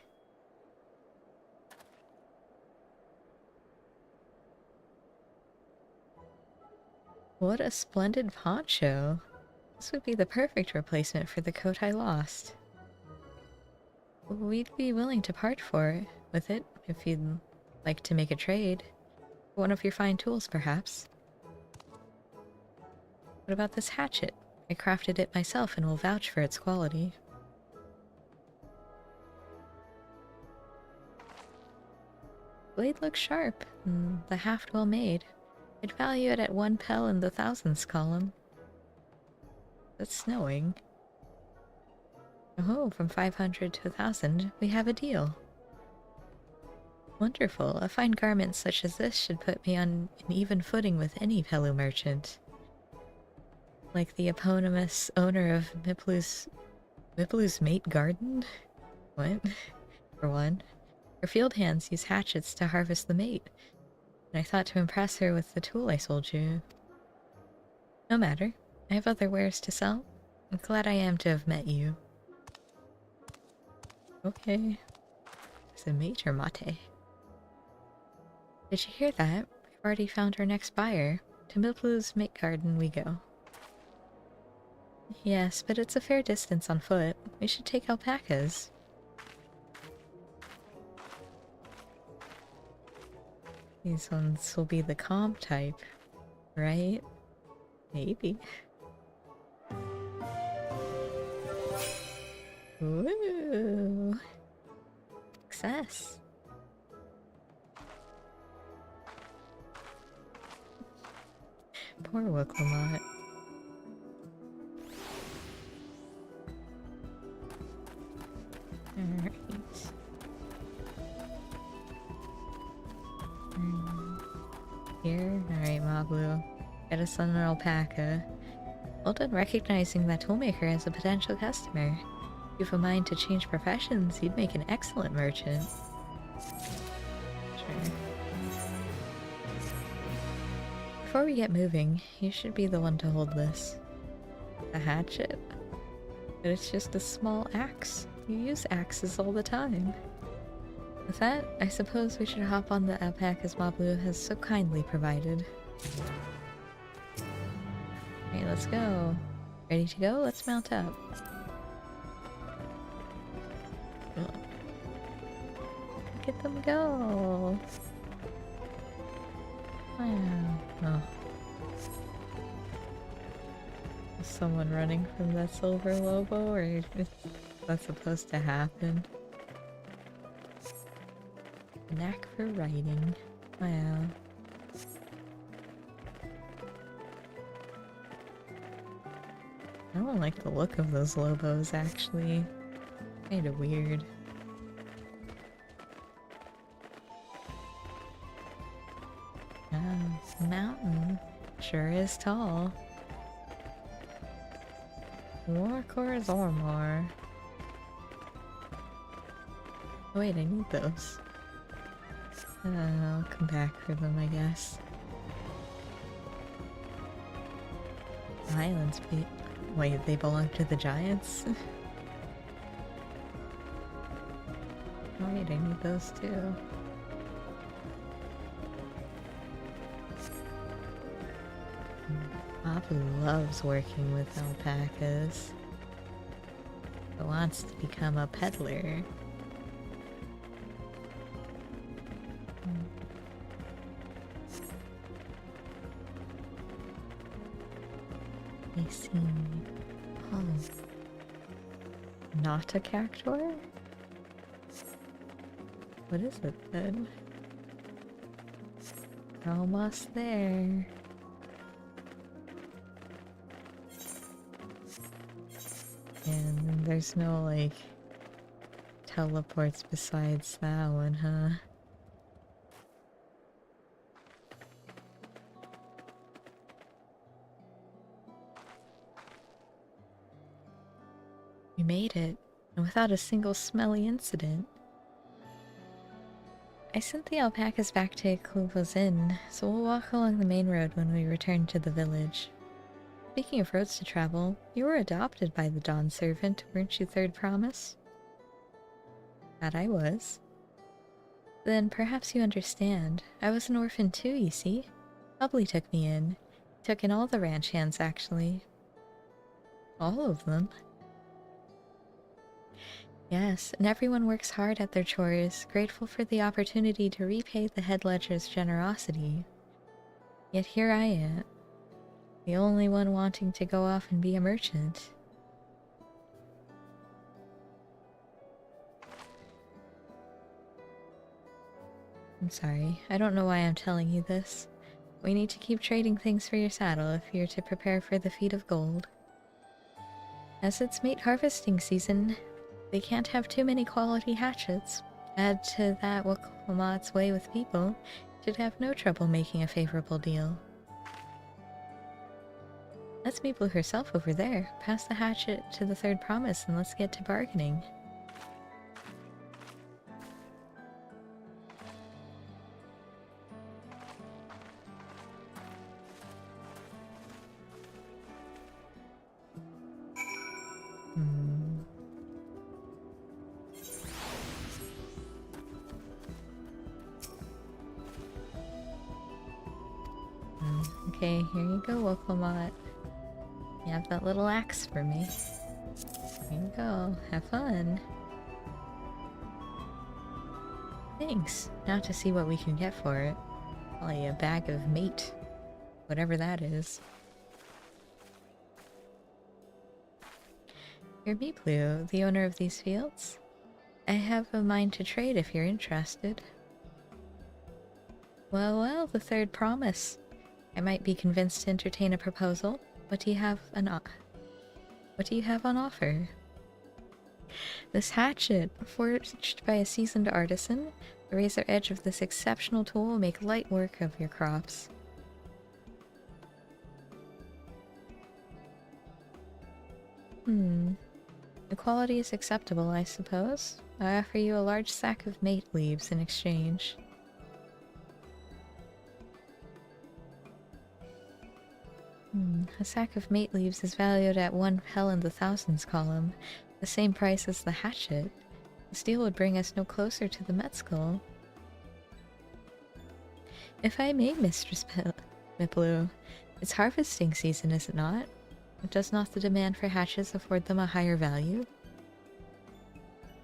A: What a splendid poncho. This would be the perfect replacement for the coat I lost. We'd be willing to part with it if you'd like to make a trade. One of your fine tools, perhaps. What about this hatchet? I crafted it myself and will vouch for its quality. Blade looks sharp, and the haft well made. I'd value it at 1 pel in the thousands column. It's snowing. Oh, from 500 to 1,000, we have a deal. Wonderful. A fine garment such as this should put me on an even footing with any fellow merchant. Like the eponymous owner of Miplu's Mate Garden? What? For one. Her field hands use hatchets to harvest the mate, and I thought to impress her with the tool I sold you. No matter. I have other wares to sell. I'm glad I am to have met you. Okay. It's a mate or mate. Did you hear that? We've already found our next buyer. To Miplu's Mate Garden we go. Yes, but it's a fair distance on foot. We should take alpacas. These ones will be the calm type, right? Maybe. Ooh. Success. Poor Wooklamat. Alright. Here? Alright, Mablu. Get us an alpaca. Well done recognizing that toolmaker as a potential customer. If you have a mind to change professions, you'd make an excellent merchant. Sure. Before we get moving, you should be the one to hold this. A hatchet? But it's just a small axe. You use axes all the time. With that, I suppose we should hop on the alpacas Mablu has so kindly provided. Okay, let's go. Ready to go? Let's mount up. Look at them go! Wow. Oh. Is someone running from that silver lobo, or is that supposed to happen? Knack for riding. Wow. I don't like the look of those lobos, actually. Kinda weird. Ah, mountain. Sure is tall. Warcores or more. Oh wait, I need those. I'll come back for them, I guess. Highlands be- Wait, they belong to the giants? Oh wait, I need those too. Papa loves working with alpacas. He wants to become a peddler. I see. Oh. Not a cactuar? What is it then? We're almost there. And there's no, like, teleports besides that one, huh? We made it, and without a single smelly incident. I sent the alpacas back to Kluvo's Inn, so we'll walk along the main road when we return to the village. Speaking of roads to travel, you were adopted by the Dawn Servant, weren't you, Third Promise? That I was. Then perhaps you understand. I was an orphan too, you see. Bubbly took me in. Took in all the ranch hands, actually. All of them. Yes, and everyone works hard at their chores, grateful for the opportunity to repay the head ledger's generosity. Yet here I am, the only one wanting to go off and be a merchant. I'm sorry, I don't know why I'm telling you this. We need to keep trading things for your saddle if you're to prepare for the feat of gold. As it's mate harvesting season, they can't have too many quality hatchets. Add to that Woklamot's way with people, should have no trouble making a favorable deal. That's Maple herself over there. Pass the hatchet to the third promise and let's get to bargaining. Okay, here you go, Woklamot. You have that little axe for me. Here you go. Have fun. Thanks. Now to see what we can get for it. Probably a bag of mate. Whatever that is. You're Meeplu, the owner of these fields? I have a mind to trade if you're interested. Well, the third promise. I might be convinced to entertain a proposal. What do you have on offer? This hatchet, forged by a seasoned artisan, the razor edge of this exceptional tool will make light work of your crops. The quality is acceptable, I suppose. I offer you a large sack of mate leaves in exchange. A sack of mate leaves is valued at 1 hell in the thousands column, the same price as the hatchet. The steel would bring us no closer to the Metzgul. If I may, Mistress Miplu, it's harvesting season, is it not? Does not the demand for hatchets afford them a higher value?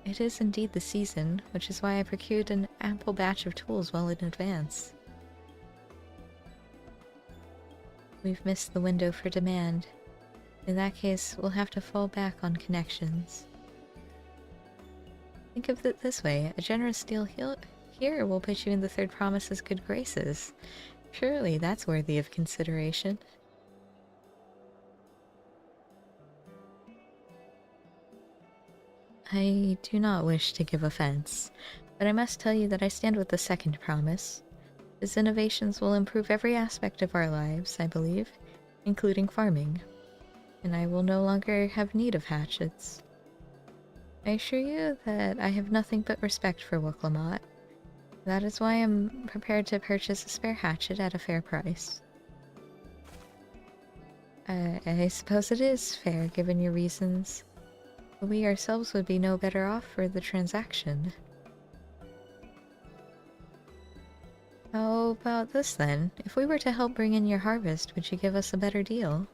A: It is indeed the season, which is why I procured an ample batch of tools well in advance. We've missed the window for demand. In that case, we'll have to fall back on connections. Think of it this way, a generous deal here will put you in the third promise's good graces. Surely that's worthy of consideration. I do not wish to give offense, but I must tell you that I stand with the second promise. His innovations will improve every aspect of our lives, I believe, including farming, and I will no longer have need of hatchets. I assure you that I have nothing but respect for Woklamot. That is why I'm prepared to purchase a spare hatchet at a fair price. I suppose it is fair, given your reasons, but we ourselves would be no better off for the transaction. How about this then? If we were to help bring in your harvest, would you give us a better deal?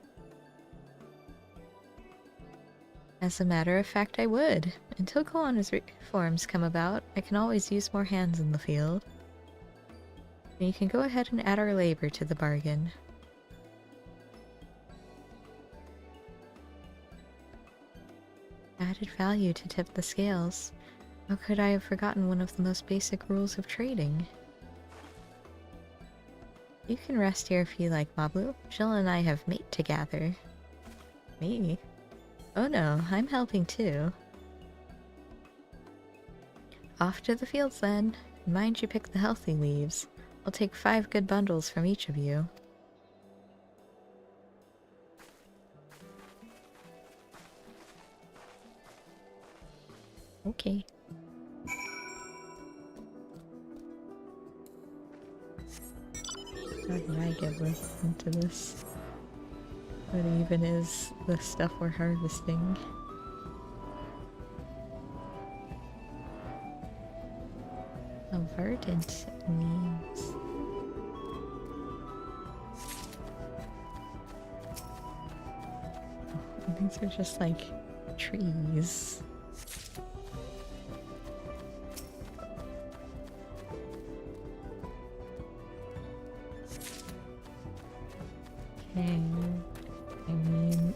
A: As a matter of fact, I would. Until Koana's reforms come about, I can always use more hands in the field. And you can go ahead and add our labor to the bargain. Added value to tip the scales. How could I have forgotten one of the most basic rules of trading? You can rest here if you like, Mablu. Jill and I have mate to gather. Me? Oh no, I'm helping too. Off to the fields then. Mind you pick the healthy leaves. I'll take 5 good bundles from each of you. Okay. How did I get into this? What even is the stuff we're harvesting? Oh, verdant leaves. Oh, these are just like trees. Okay, I mean,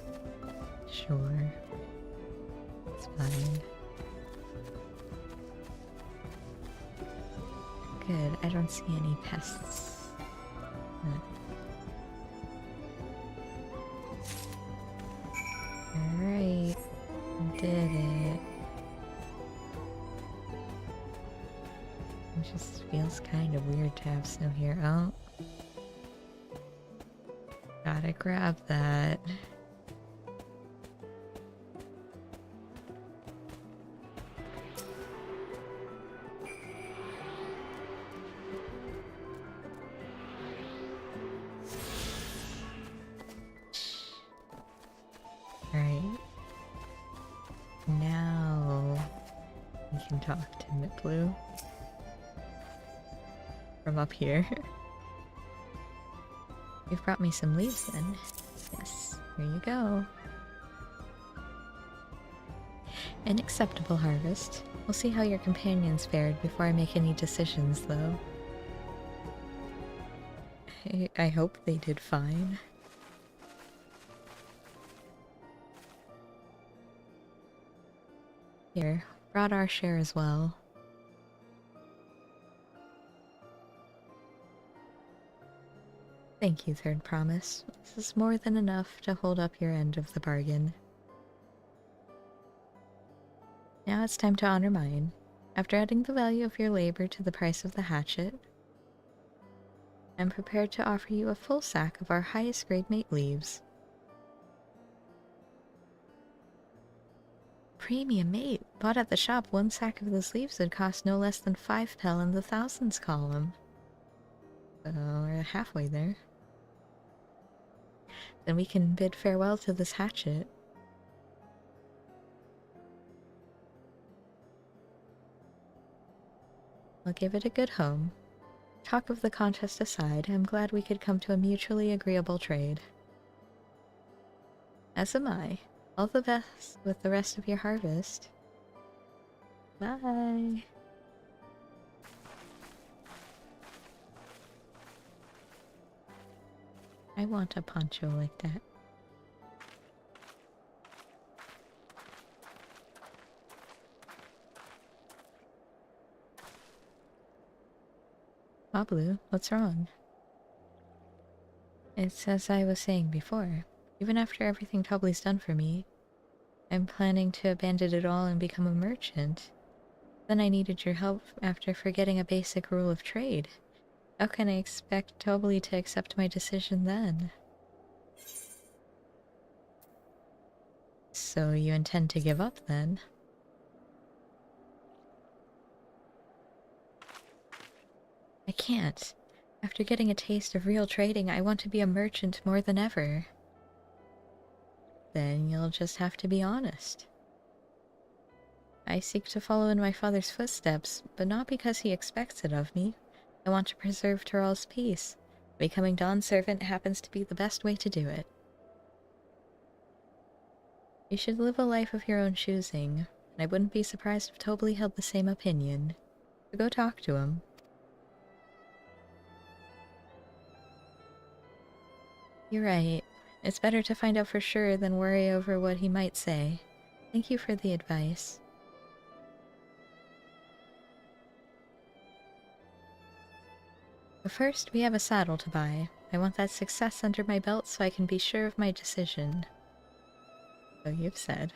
A: sure, it's fine. Good, I don't see any pests. Alright, did it. just feels kind of weird to have snow here. Oh. Gotta grab that. Alright. Now we can talk to Niplu from up here. You've brought me some leaves then. Yes, here you go. An acceptable harvest. We'll see how your companions fared before I make any decisions, though. I hope they did fine. Here, brought our share as well. Thank you, Third Promise. This is more than enough to hold up your end of the bargain. Now it's time to honor mine. After adding the value of your labor to the price of the hatchet, I'm prepared to offer you a full sack of our highest grade mate leaves. Premium mate. Bought at the shop, one sack of those leaves would cost no less than 5 pel in the thousands column. So we're halfway there. Then we can bid farewell to this hatchet. I'll give it a good home. Talk of the contest aside, I'm glad we could come to a mutually agreeable trade. As am I. All the best with the rest of your harvest. Bye. I want a poncho like that. Pablo, what's wrong? It's as I was saying before. Even after everything Tobli's done for me, I'm planning to abandon it all and become a merchant. Then I needed your help after forgetting a basic rule of trade. How can I expect Tobli to accept my decision then? So you intend to give up then? I can't. After getting a taste of real trading, I want to be a merchant more than ever. Then you'll just have to be honest. I seek to follow in my father's footsteps, but not because he expects it of me. I want to preserve Tural's peace. Becoming Dawn's servant happens to be the best way to do it. You should live a life of your own choosing, and I wouldn't be surprised if Tobli held the same opinion. So go talk to him. You're right. It's better to find out for sure than worry over what he might say. Thank you for the advice. But first, we have a saddle to buy. I want that success under my belt so I can be sure of my decision. So you've said.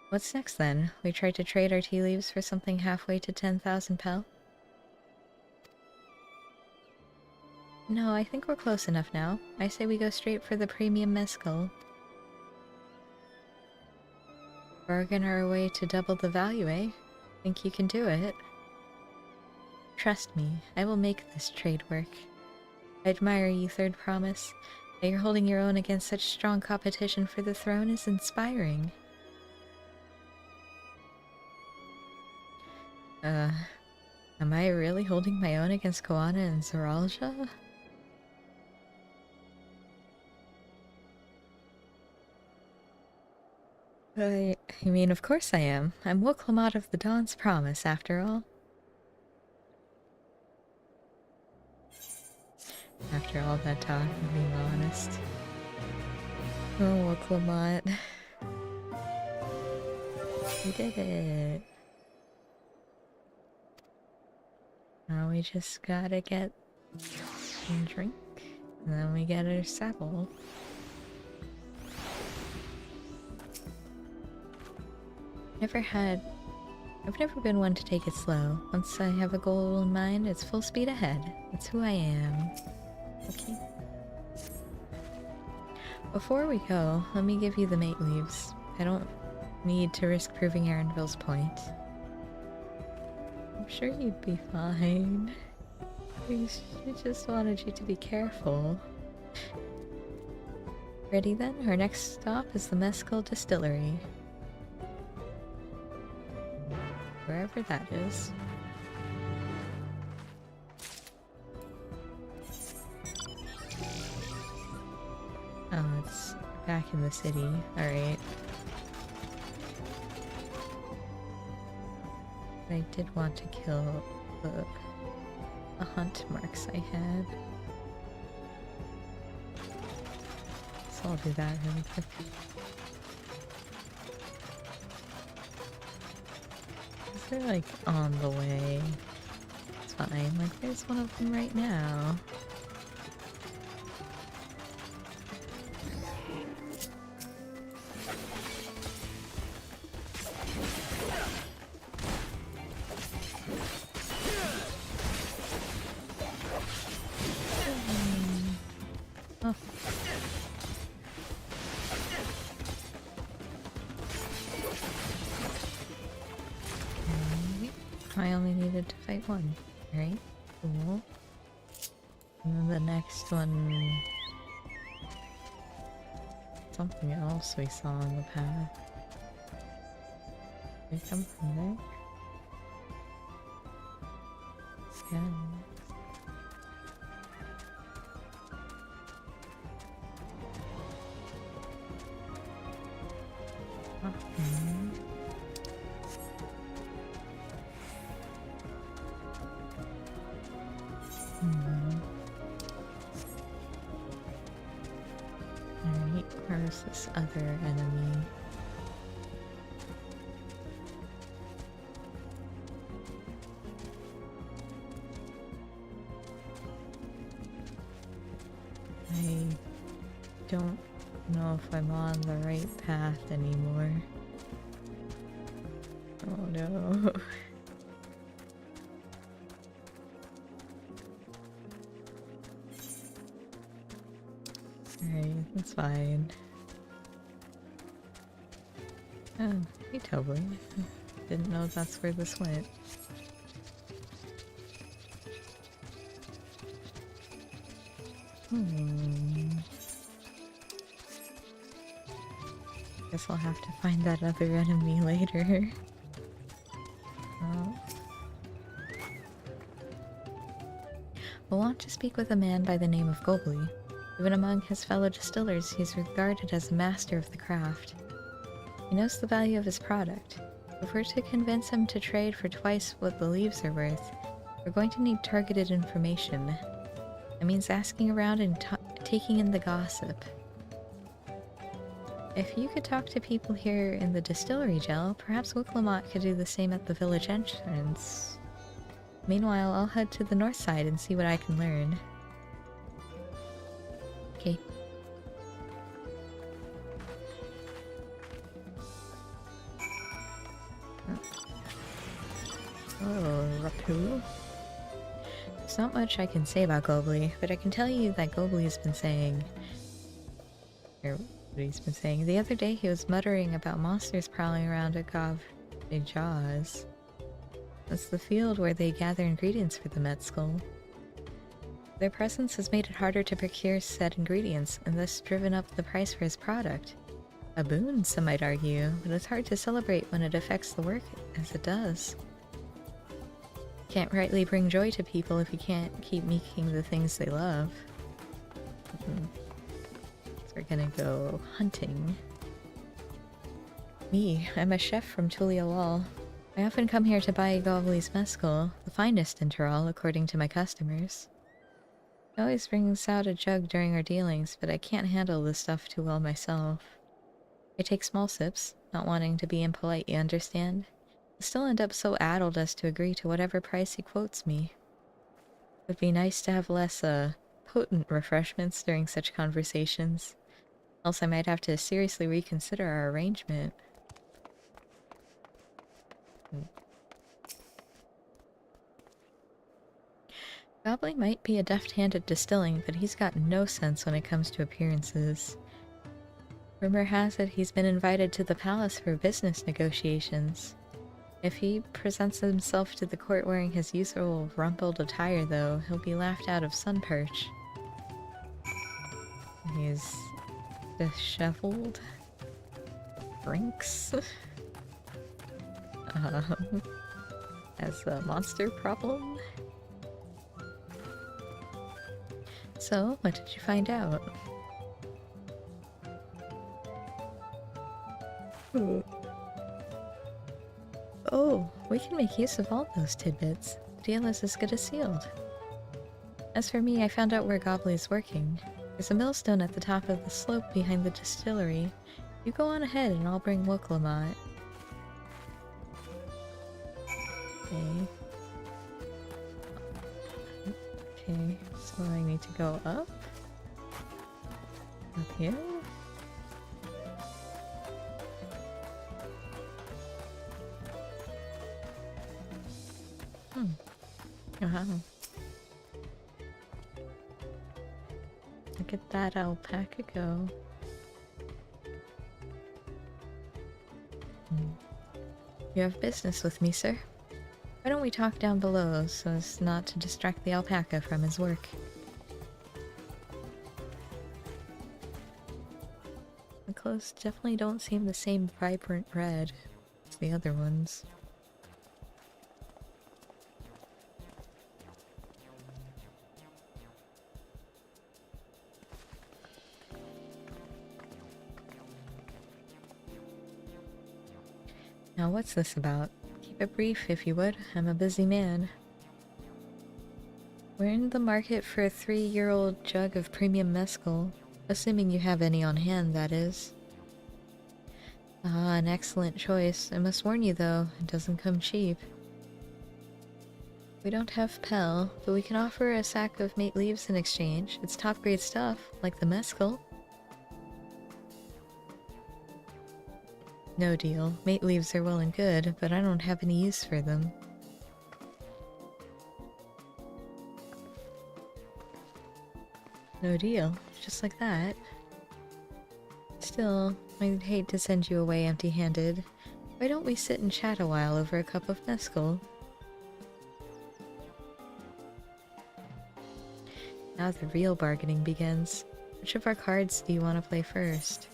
A: What's next then? We try to trade our tea leaves for something halfway to 10,000 pel? No, I think we're close enough now. I say we go straight for the premium mezcal. Bargain our way to double the value, eh? Think you can do it? Trust me, I will make this trade work. I admire you, Third Promise. That you're holding your own against such strong competition for the throne is inspiring. Am I really holding my own against Koana and Zoralja? I mean, of course I am. I'm Woklamat of the Dawn's Promise, after all. After all that talk, I'm being honest. Oh, Woklamat. We did it. Now we just gotta get a drink, and then we get our saddle. Never had I've never been one to take it slow. Once I have a goal in mind, it's full speed ahead. That's who I am. Okay. Before we go, let me give you the mate leaves. I don't need to risk proving Aaronville's point. I'm sure you'd be fine. We just wanted you to be careful. Ready then? Our next stop is the Mescal Distillery. Wherever that is. Oh, it's back in the city. Alright. I did want to kill the hunt marks I had. So I'll do that really quick. They're like on the way. It's fine. Like there's one of them right now. Oh. I only needed to fight one. Right? Cool. And then the next one... Something else we saw on the path. Did they come from there? Yeah. Alright, where's this other enemy? I don't know if I'm on the right path anymore. Oh no. Alright, that's fine. Oh, hey Toby. Didn't know that's where this went. Guess I'll have to find that other enemy later. Oh. We'll want to speak with a man by the name of Gobley. Even among his fellow distillers, he's regarded as a master of the craft. He knows the value of his product. If we're to convince him to trade for twice what the leaves are worth, we're going to need targeted information. It means asking around and taking in the gossip. If you could talk to people here in the distillery, Jell, perhaps Wicklemont could do the same at the village entrance. Meanwhile, I'll head to the north side and see what I can learn. Okay. Oh, Rapu. There's not much I can say about Gobley, but I can tell you that Gobley has been saying... Or what he's been saying. The other day he was muttering about monsters prowling around at Jaws. That's the field where they gather ingredients for the Metzgul. Their presence has made it harder to procure said ingredients, and thus driven up the price for his product. A boon, some might argue, but it's hard to celebrate when it affects the work as it does. Can't rightly bring joy to people if you can't keep making the things they love. So we're gonna go hunting. Me, I'm a chef from Tulialal. I often come here to buy Gobley's Mescal, the finest in Tyrol according to my customers. He always brings out a jug during our dealings, but I can't handle this stuff too well myself. I take small sips, not wanting to be impolite, you understand? I still end up so addled as to agree to whatever price he quotes me. It would be nice to have less, potent refreshments during such conversations. Else I might have to seriously reconsider our arrangement. Goblin might be a deft-hand at distilling, but he's got no sense when it comes to appearances. Rumor has it he's been invited to the palace for business negotiations. If he presents himself to the court wearing his usual rumpled attire, though, he'll be laughed out of Sunperch. He's disheveled. Brinks. As a monster problem. So, what did you find out? Oh, we can make use of all those tidbits. The deal is as good as sealed. As for me, I found out where Gobley's working. There's a millstone at the top of the slope behind the distillery. You go on ahead and I'll bring Woklamot. Okay. Okay, so I need to go up? Up here? Wow. Look at that alpaca go. You have business with me, sir? Why don't we talk down below so as not to distract the alpaca from his work? The clothes definitely don't seem the same vibrant red as the other ones. Now what's this about? Keep it brief if you would, I'm a busy man. We're in the market for a 3-year-old jug of premium mezcal, assuming you have any on hand, that is. Ah, an excellent choice. I must warn you though, it doesn't come cheap. We don't have Pel, but we can offer a sack of mate leaves in exchange. It's top grade stuff, like the mezcal. No deal. Mate leaves are well and good, but I don't have any use for them. No deal. Just like that. Still, I'd hate to send you away empty-handed. Why don't we sit and chat a while over a cup of mezcal? Now the real bargaining begins. Which of our cards do you want to play first?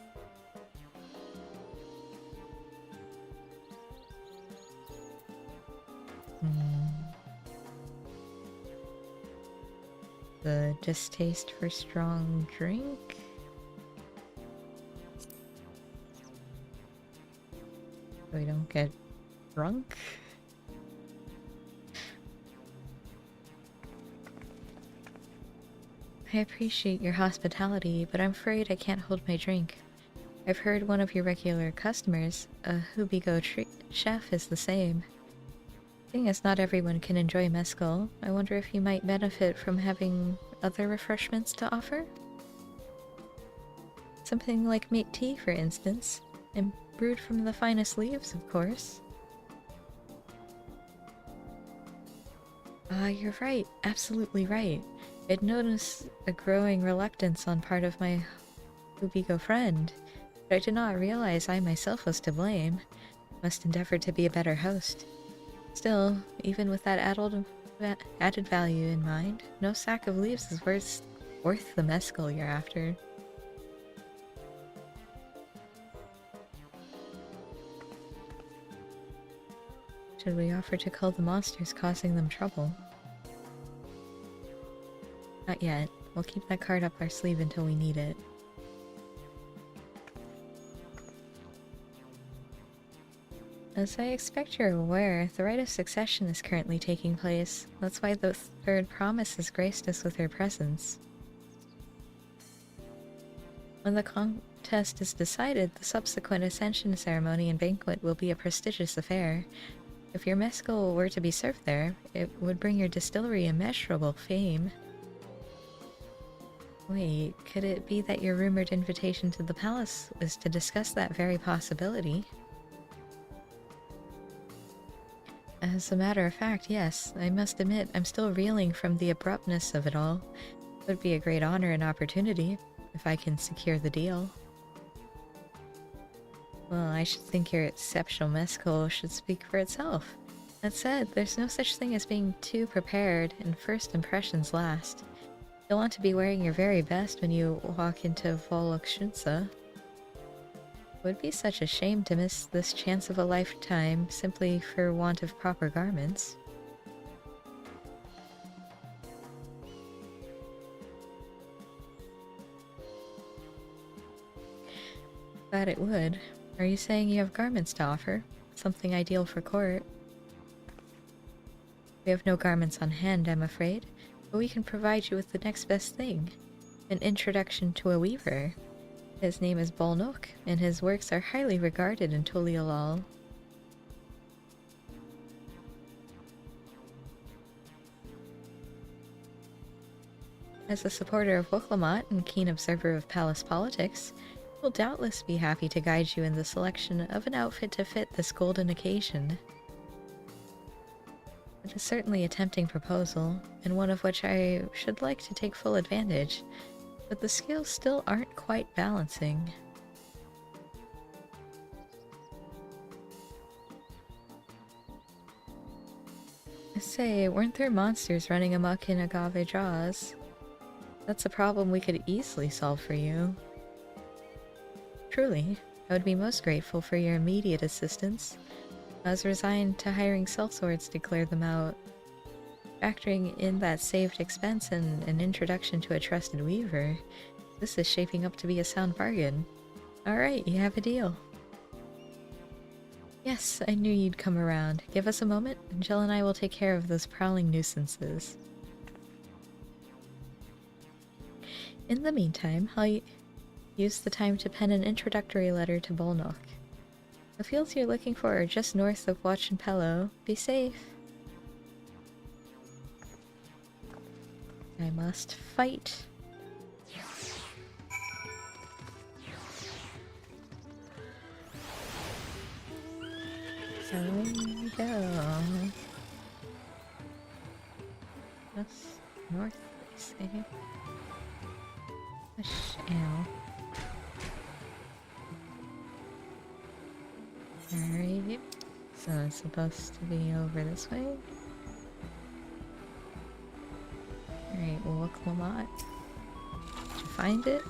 A: The distaste for strong drink? So we don't get drunk? I appreciate your hospitality, but I'm afraid I can't hold my drink. I've heard one of your regular customers, a Hubigo chef, is the same. Seeing as not everyone can enjoy mezcal, I wonder if you might benefit from having other refreshments to offer? Something like mate tea, for instance, and brewed from the finest leaves, of course. Ah, you're right. Absolutely right. I'd noticed a growing reluctance on part of my Hubigo friend, but I did not realize I myself was to blame. Must endeavor to be a better host. Still, even with that added value in mind, no sack of leaves is worth the mezcal you're after. Should we offer to cull the monsters causing them trouble? Not yet. We'll keep that card up our sleeve until we need it. As I expect you're aware, the rite of succession is currently taking place. That's why the third promise has graced us with her presence. When the contest is decided, the subsequent ascension ceremony and banquet will be a prestigious affair. If your mezcal were to be served there, it would bring your distillery immeasurable fame. Wait, could it be that your rumored invitation to the palace was to discuss that very possibility? As a matter of fact, yes. I must admit, I'm still reeling from the abruptness of it all. It would be a great honor and opportunity if I can secure the deal. Well, I should think your exceptional mescal should speak for itself. That said, there's no such thing as being too prepared, and first impressions last. You'll want to be wearing your very best when you walk into Volokshunsa. It would be such a shame to miss this chance of a lifetime simply for want of proper garments. That it would. Are you saying you have garments to offer? Something ideal for court? We have no garments on hand, I'm afraid, but we can provide you with the next best thing. An introduction to a weaver. His name is Bolnok, and his works are highly regarded in Tuliolal. As a supporter of Woklamat and keen observer of palace politics, will doubtless be happy to guide you in the selection of an outfit to fit this golden occasion. It is certainly a tempting proposal, and one of which I should like to take full advantage, but the scales still aren't quite balancing. I say, weren't there monsters running amok in Agave Jaws? That's a problem we could easily solve for you. Truly, I would be most grateful for your immediate assistance. I was resigned to hiring sellswords to clear them out. Factoring in that saved expense and an introduction to a trusted weaver, this is shaping up to be a sound bargain. Alright, you have a deal. Yes, I knew you'd come around. Give us a moment, and Jill and I will take care of those prowling nuisances. In the meantime, I'll use the time to pen an introductory letter to Bolnok. The fields you're looking for are just north of Wachinpelo. Be safe. I must fight. So we go. Just north, they say. Push L. Alright, so it's supposed to be over this way. Alright, we'll look Lamont. Did you find it?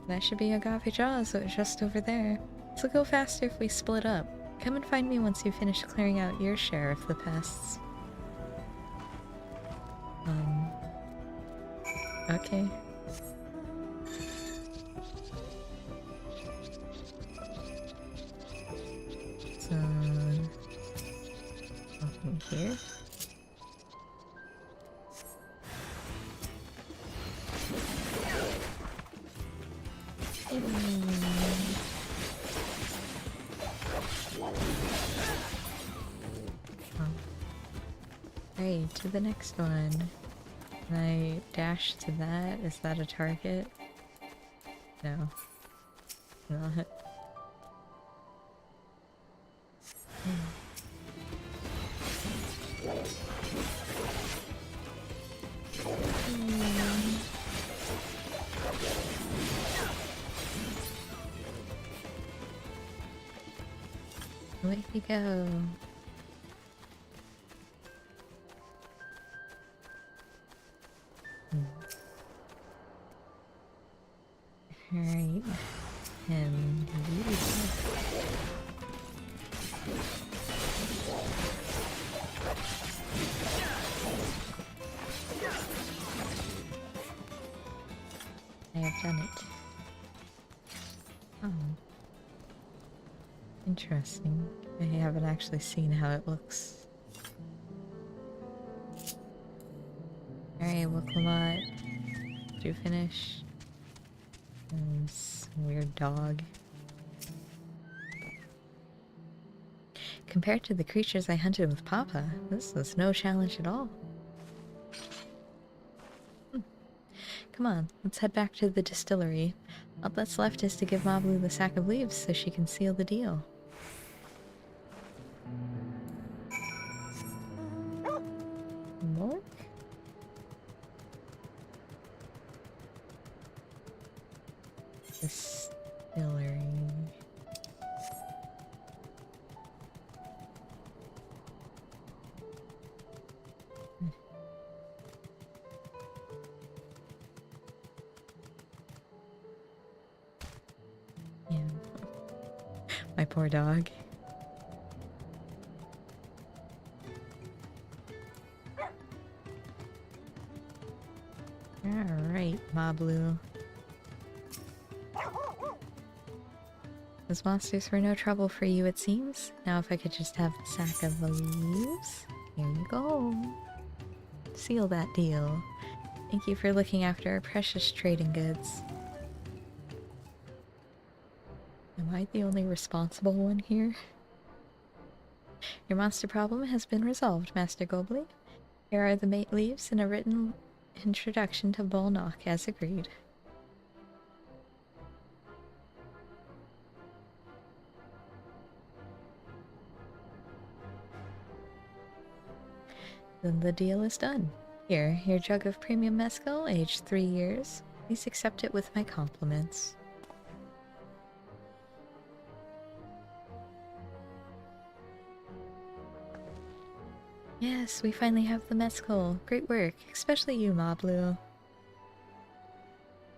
A: That should be Agave Jaws, so it's just over there. This will go faster if we split up. Come and find me once you finish clearing out your share of the pests. Okay. So, nothing here. Alright, to the next one. Can I dash to that? Is that a target? No. Not. Away we go. Alright. And I have done it. Oh. Interesting. I haven't actually seen how it looks. Alright, Woklamot. Did you finish? This weird dog. Compared to the creatures I hunted with Papa, this is no challenge at all. Come on, let's head back to the distillery. All that's left is to give Mablu the sack of leaves so she can seal the deal. Distillery. Yeah. My poor dog. Alright, Mablu. Those monsters were no trouble for you, it seems. Now if I could just have the sack of leaves. Here you go. Seal that deal. Thank you for looking after our precious trading goods. Am I the only responsible one here? Your monster problem has been resolved, Master Gobley. Here are the mate leaves and a written introduction to Bolnock, as agreed. Then the deal is done. Here, your jug of premium mezcal, aged 3 years. Please accept it with my compliments. Yes, we finally have the mezcal. Great work, especially you, Mablu.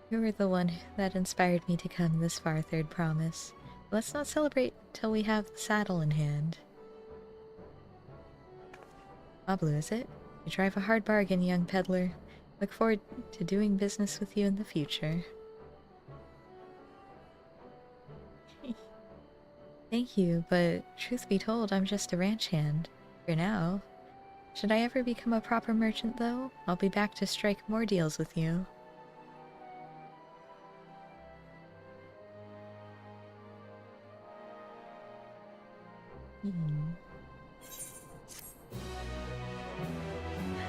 A: You were the one that inspired me to come this far, Third Promise. Let's not celebrate till we have the saddle in hand. Mablu, is it? You drive a hard bargain, young peddler. Look forward to doing business with you in the future. Thank you, but truth be told, I'm just a ranch hand. For now. Should I ever become a proper merchant, though, I'll be back to strike more deals with you.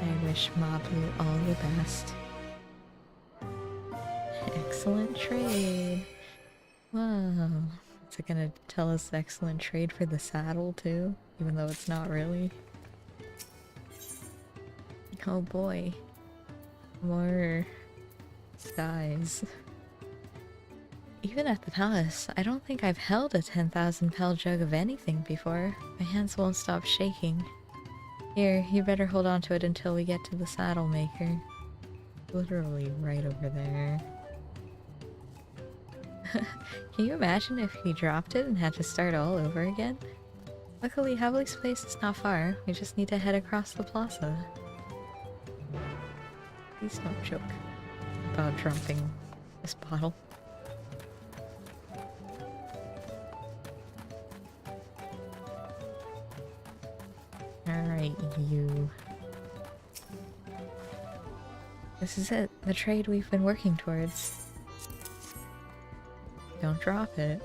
A: I wish Mablu all the best. Excellent trade. Wow. Is it gonna tell us excellent trade for the saddle, too? Even though it's not really. Oh boy. More dyes. Even at the palace, I don't think I've held a 10,000 pel jug of anything before. My hands won't stop shaking. Here, you better hold on to it until we get to the saddle maker. Literally right over there. Can you imagine if he dropped it and had to start all over again? Luckily, Havlik's place is not far. We just need to head across the plaza. Please don't joke about dropping this bottle. Alright, you. This is it, the trade we've been working towards. Don't drop it.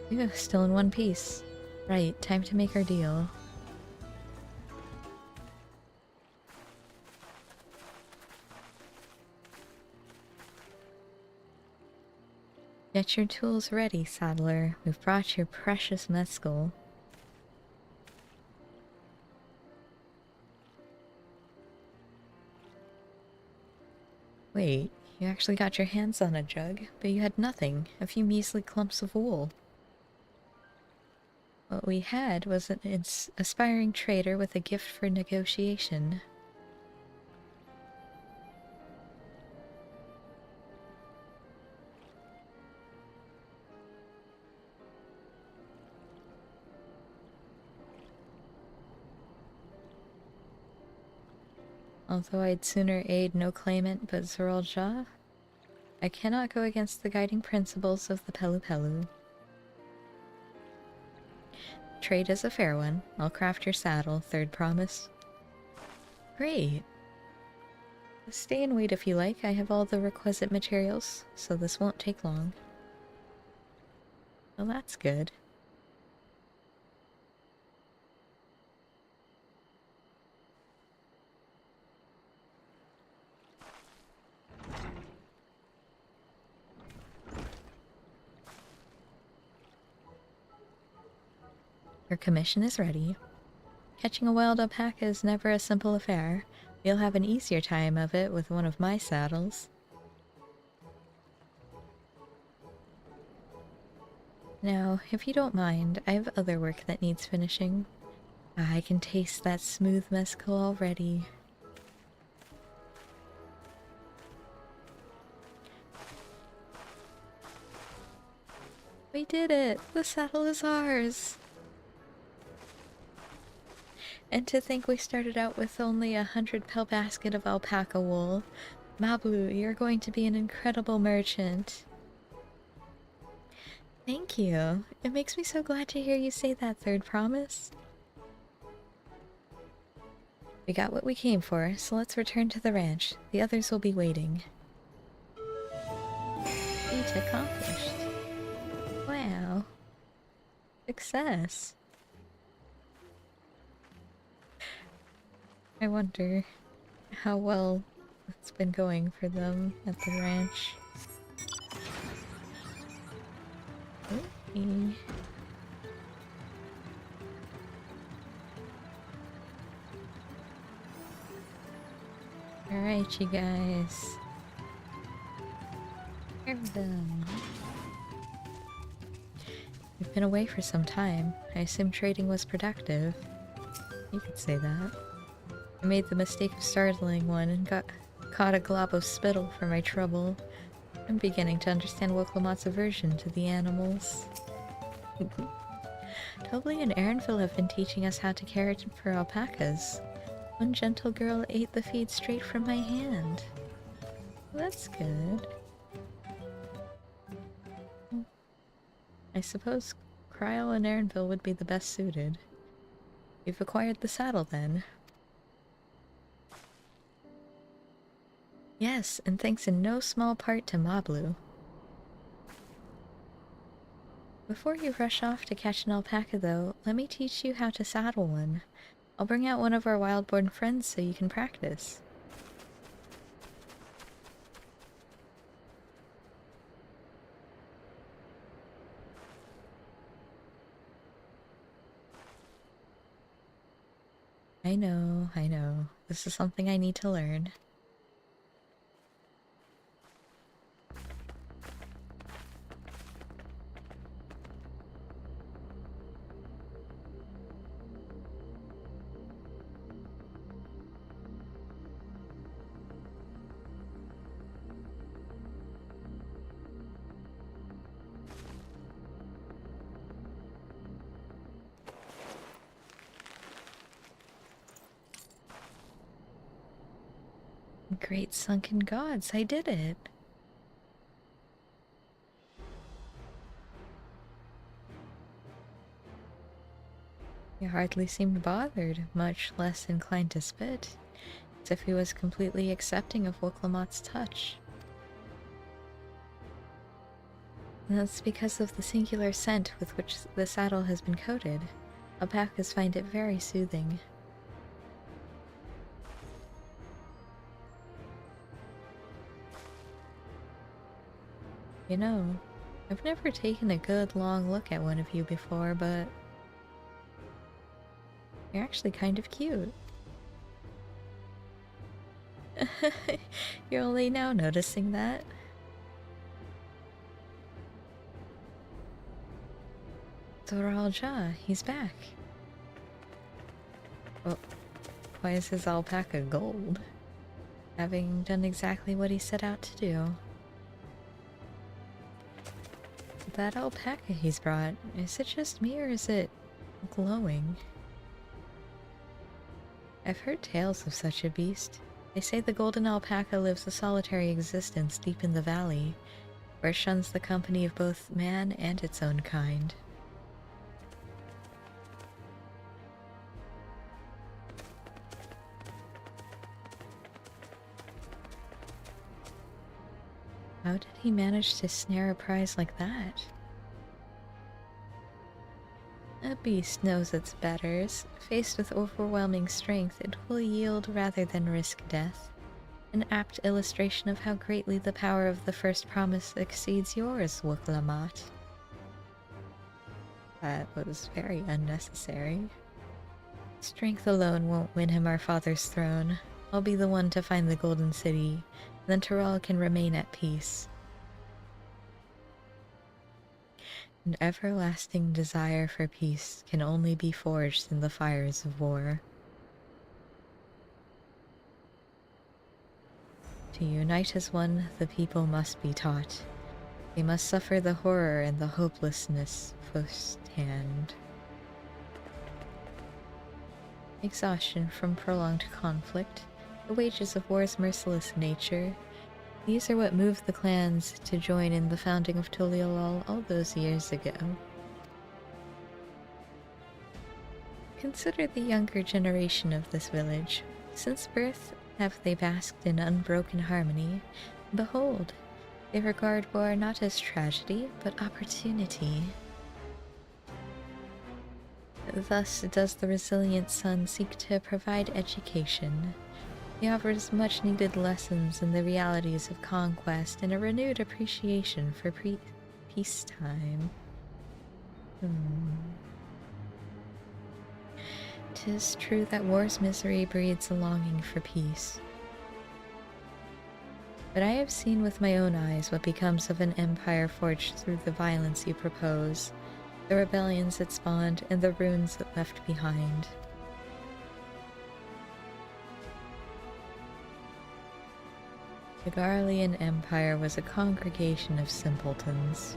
A: Ew, still in one piece. Right, time to make our deal. Get your tools ready, saddler. We've brought your precious mezcal. Wait, you actually got your hands on a jug, but you had nothing, a few measly clumps of wool. What we had was an aspiring trader with a gift for negotiation. Although I'd sooner aid no claimant but Zeralja, I cannot go against the guiding principles of the Pelu Pelu. Trade is a fair one. I'll craft your saddle, Third Promise. Great. Stay and wait if you like. I have all the requisite materials, so this won't take long. Well, that's good. Your commission is ready. Catching a wild alpaca is never a simple affair. You'll have an easier time of it with one of my saddles. Now, if you don't mind, I have other work that needs finishing. I can taste that smooth mescal already. We did it! The saddle is ours! And to think we started out with only 100 pel basket of alpaca wool. Mablu, you're going to be an incredible merchant. Thank you. It makes me so glad to hear you say that, Third Promise. We got what we came for, so let's return to the ranch. The others will be waiting. Feat accomplished. Wow. Success. I wonder how well it's been going for them at the ranch. Okay. Alright, you guys. We're done. We've been away for some time. I assume trading was productive. You could say that. I made the mistake of startling one and caught a glob of spittle for my trouble. I'm beginning to understand Woklamat's aversion to the animals. Tobly and Erinville have been teaching us how to care for alpacas. One gentle girl ate the feed straight from my hand. That's good. I suppose Kryl and Erinville would be the best suited. We've acquired the saddle then. Yes, and thanks in no small part to Mablu. Before you rush off to catch an alpaca though, let me teach you how to saddle one. I'll bring out one of our wild-born friends so you can practice. I know. This is something I need to learn. Great sunken gods, I did it! He hardly seemed bothered, much less inclined to spit, as if he was completely accepting of Woklamat's touch. And that's because of the singular scent with which the saddle has been coated. Alpacas find it very soothing. You know, I've never taken a good long look at one of you before, but you're actually kind of cute. You're only now noticing that? Zoralja, he's back. Oh, why is his alpaca gold? Having done exactly what he set out to do. That alpaca he's brought, is it just me or is it glowing? I've heard tales of such a beast. They say the golden alpaca lives a solitary existence deep in the valley, where it shuns the company of both man and its own kind. How did he manage to snare a prize like that? A beast knows its betters. Faced with overwhelming strength, it will yield rather than risk death. An apt illustration of how greatly the power of the first promise exceeds yours, Woklamat. That was very unnecessary. Strength alone won't win him our father's throne. I'll be the one to find the Golden City, then Taral can remain at peace. An everlasting desire for peace can only be forged in the fires of war. To unite as one, the people must be taught. They must suffer the horror and the hopelessness firsthand. Exhaustion from prolonged conflict, the wages of war's merciless nature, these are what moved the clans to join in the founding of Tuliolol all those years ago. Consider the younger generation of this village. Since birth have they basked in unbroken harmony. Behold, they regard war not as tragedy, but opportunity. Thus does the resilient son seek to provide education. He offers much-needed lessons in the realities of conquest and a renewed appreciation for peacetime. 'Tis true that war's misery breeds a longing for peace. But I have seen with my own eyes what becomes of an empire forged through the violence you propose, the rebellions it spawned, and the ruins it left behind. The Garlean Empire was a congregation of simpletons.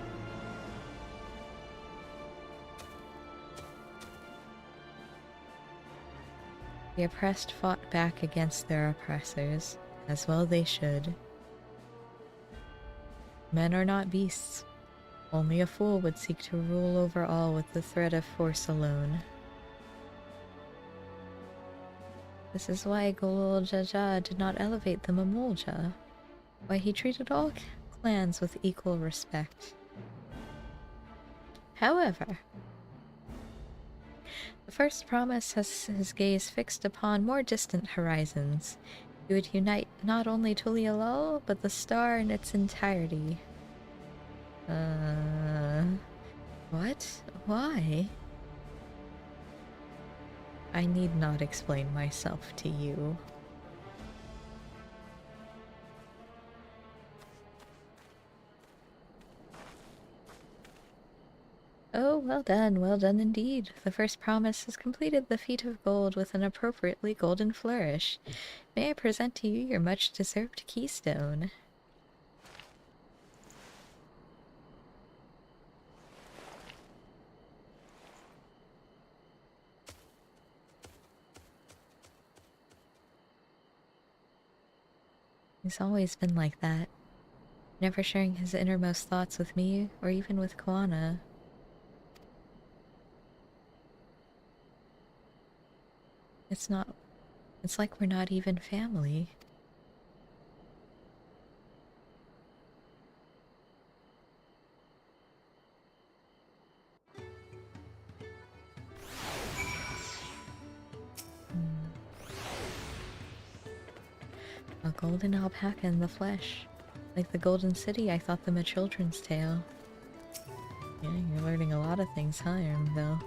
A: The oppressed fought back against their oppressors, as well they should. Men are not beasts. Only a fool would seek to rule over all with the threat of force alone. This is why Golol Jaja did not elevate the Mamolja, why he treated all clans with equal respect. However, the first promise has his gaze fixed upon more distant horizons. He would unite not only Tuliolol, but the star in its entirety. What? Why? I need not explain myself to you. Oh, well done indeed. The first promise has completed the feat of gold with an appropriately golden flourish. May I present to you your much-deserved keystone? He's always been like that, never sharing his innermost thoughts with me or even with Koana. It's like we're not even family. A golden alpaca in the flesh. Like the Golden City, I thought them a children's tale. Yeah, you're learning a lot of things, huh, Armville?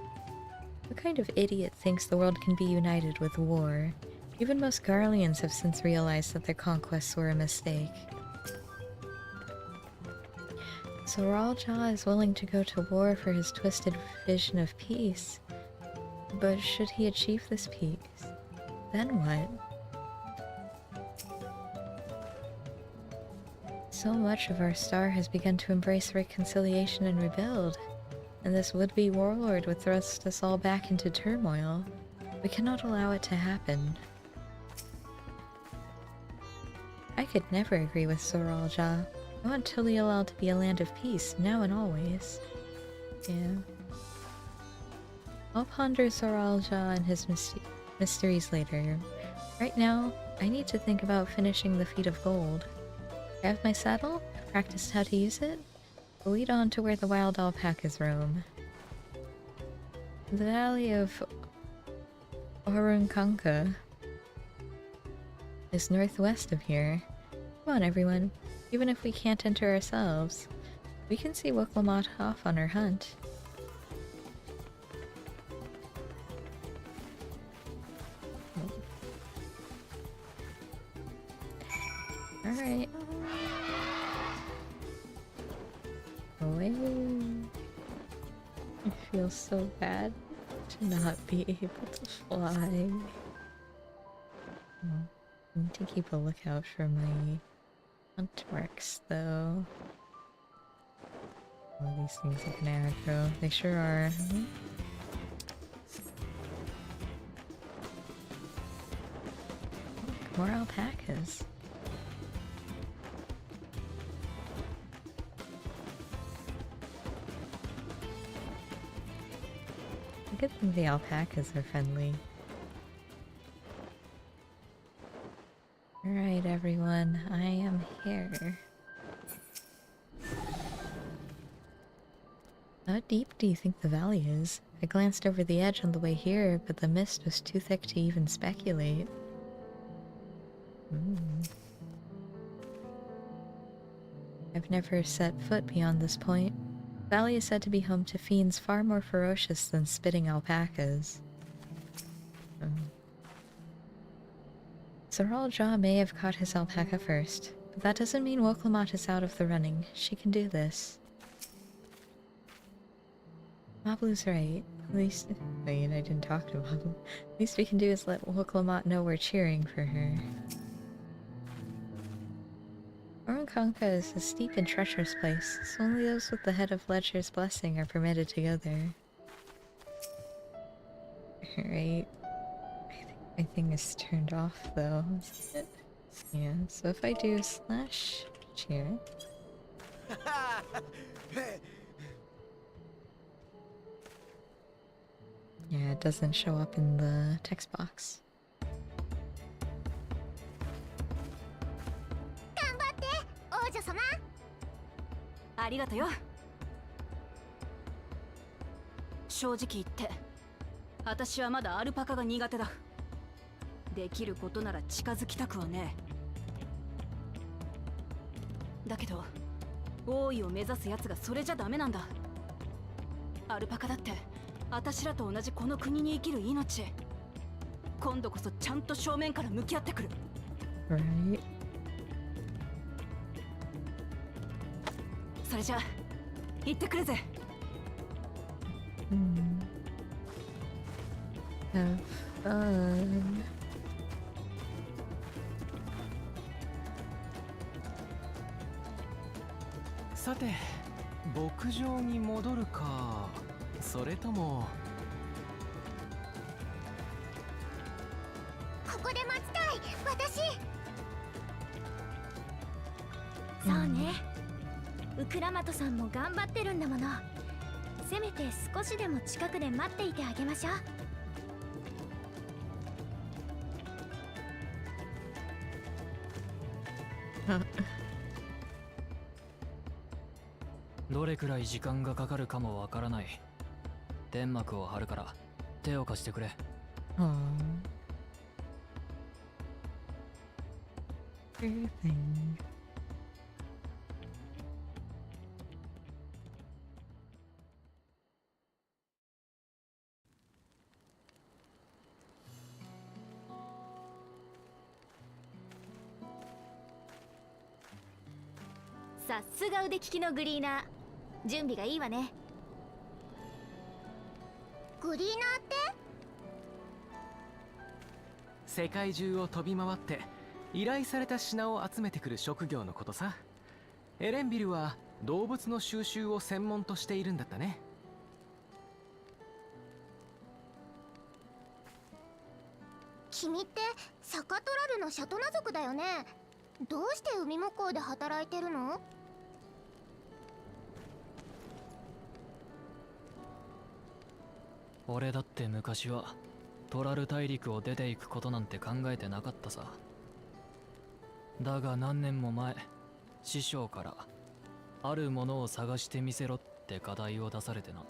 A: What kind of idiot thinks the world can be united with war? Even most Garleans have since realized that their conquests were a mistake. So Ralja is willing to go to war for his twisted vision of peace. But should he achieve this peace, then what? So much of our star has begun to embrace reconciliation and rebuild, and this would-be warlord would thrust us all back into turmoil. We cannot allow it to happen. I could never agree with Soralja. I want Tuliolol to be a land of peace, now and always. Yeah. I'll ponder Soralja and his mysteries later. Right now, I need to think about finishing the Feet of Gold. I have my saddle, practiced how to use it. We'll lead on to where the wild alpacas roam. The valley of Orunkanka is northwest of here. Come on, everyone. Even if we can't enter ourselves, we can see Wuklamot off on her hunt. Alright. Away. I feel so bad to not be able to fly. Oh, I need to keep a lookout for my hunt marks, though. Oh, these things look an aggro. They sure are. Look, more alpacas. I good thing the alpacas are friendly. Alright, everyone, I am here. How deep do you think the valley is? I glanced over the edge on the way here, but the mist was too thick to even speculate. I've never set foot beyond this point. The valley is said to be home to fiends far more ferocious than spitting alpacas. Zeraljaw may have caught his alpaca first, but that doesn't mean Woklamat is out of the running. She can do this. Mablu's right. At least, I mean, I didn't talk to Mablu. Least we can do is let Woklamat know we're cheering for her. Orunkanka is a steep and treacherous place, so only those with the head of Ledger's blessing are permitted to go there. Right. My thing is turned off though. Yeah, so if I do / cheer. Yeah, it doesn't show up in the text box.
B: Arigato. 正直言って、私はまだアルパカが苦手だ。できることなら近づきたくはねえ。だけど、王位を目指す奴がそれじゃダメなんだ。アルパカだって、私らと同じこの国に生きる命。今度こそちゃんと正面から向き合ってくる。
A: Right.
B: それじゃ、行ってくるぜ。
A: Have fun.
S: さて、牧場に戻るか、それとも。
C: ここで待ちたい、私。そうね。ウクラマトさんも頑張ってるんだもの。せめて少しでも近くで待っていてあげましょう。
F: どれくらい時間がかかるかもわからない。天幕を張るから手を貸してくれ。
A: Sure thing.
C: さすが腕利きのグリーナー。準備がいいわね。グリーナーって？
S: 世界中を飛び回って依頼された品を集めてくる職業のことさ。エレンビルは動物の収集を専門としているんだったね。
C: 君ってサカトラルのシャトナ族だよね。どうして海向こうで働いてるの？
F: 俺だって昔はトラル大陸を出ていくことなんて考えてなかったさ。だが何年も前、師匠からあるものを探してみせろって課題を出されてな。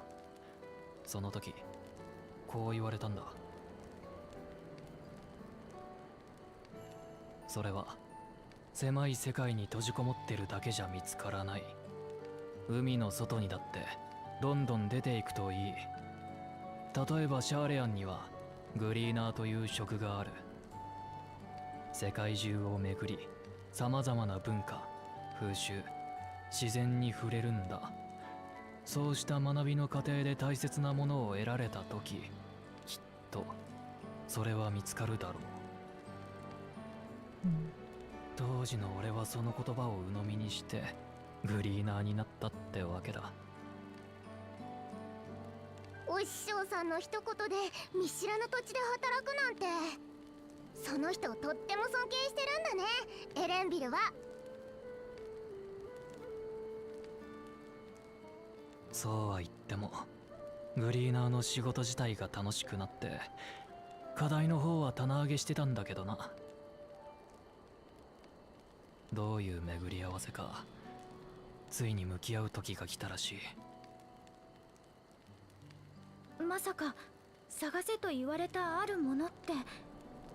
F: その時こう言われたんだ。それは狭い世界に閉じこもってるだけじゃ見つからない。海の外にだってどんどん出ていくといい。例えばシャーレアンにはグリーナーという職がある。世界中を巡り、様々な文化、風習、自然に触れるんだ。そうした学びの過程で大切なものを得られた時、きっとそれは見つかるだろう。当時の俺はその言葉を鵜呑みにしてグリーナーになったってわけだ。
C: お師匠さんの一言で見知らぬ土地で働くなんて、その人をとっても尊敬してるんだね、エレンビルは。
F: そうは言ってもグリーナーの仕事自体が楽しくなって課題の方は棚上げしてたんだけどな。どういう巡り合わせか、ついに向き合う時が来たらしい。
C: まさか探せと言われたあるものって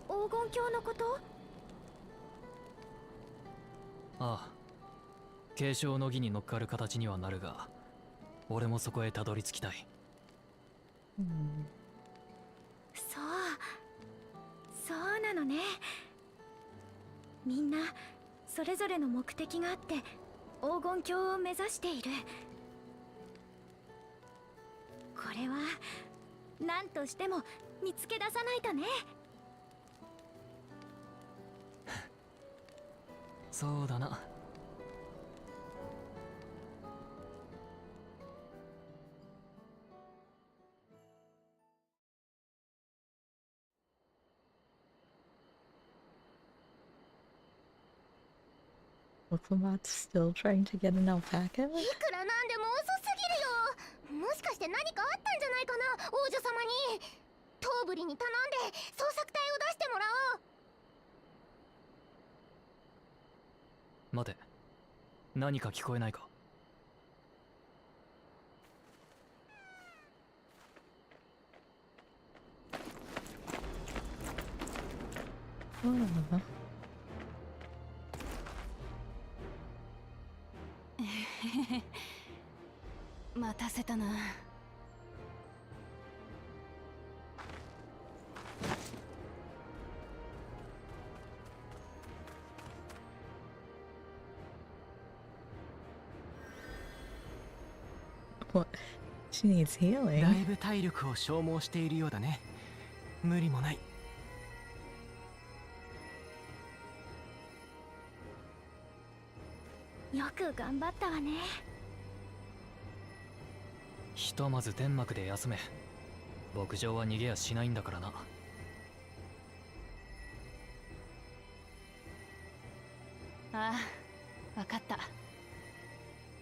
C: 黄金鏡のこと？
F: ああ、継承の儀に乗っかる形にはなるが、俺もそこへたどり着きたい。
C: そうなのね。みんなそれぞれの目的があって黄金鏡を目指している。これは何としても見つけ出さないとね。
F: そうだな。
A: Willamot's still trying to get an alpaca?
C: いくらなんでも遅すぎるよ。もしかして何かあったんじゃないかな、王女様に。トーブリに頼んで捜索隊を出してもらおう。
F: 待て、何か聞こえないか。
B: 待たせたな。
A: What? She needs healing.
S: だいぶ体力を消耗しているようだね。無理もない。
C: よく頑張ったわね。
F: ひとまず天幕で休め。牧場は逃げやしないんだからな。
B: ああ、わかった。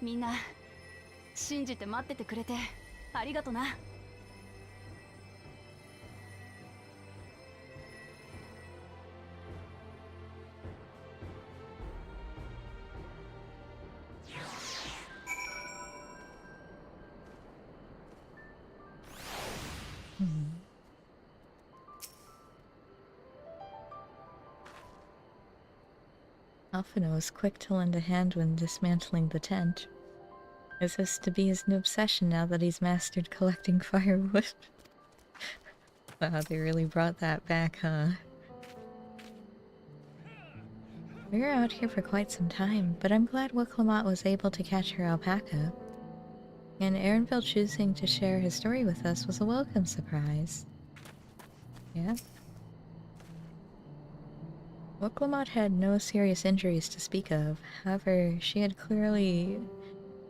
B: みんな信じて待っててくれてありがとな。
A: Alphino was quick to lend a hand when dismantling the tent. Is this to be his new obsession now that he's mastered collecting firewood? Wow, they really brought that back, huh? We were out here for quite some time, but I'm glad Willamot was able to catch her alpaca. And Aaronville choosing to share his story with us was a welcome surprise. Yeah? Willamot had no serious injuries to speak of, however, she had clearly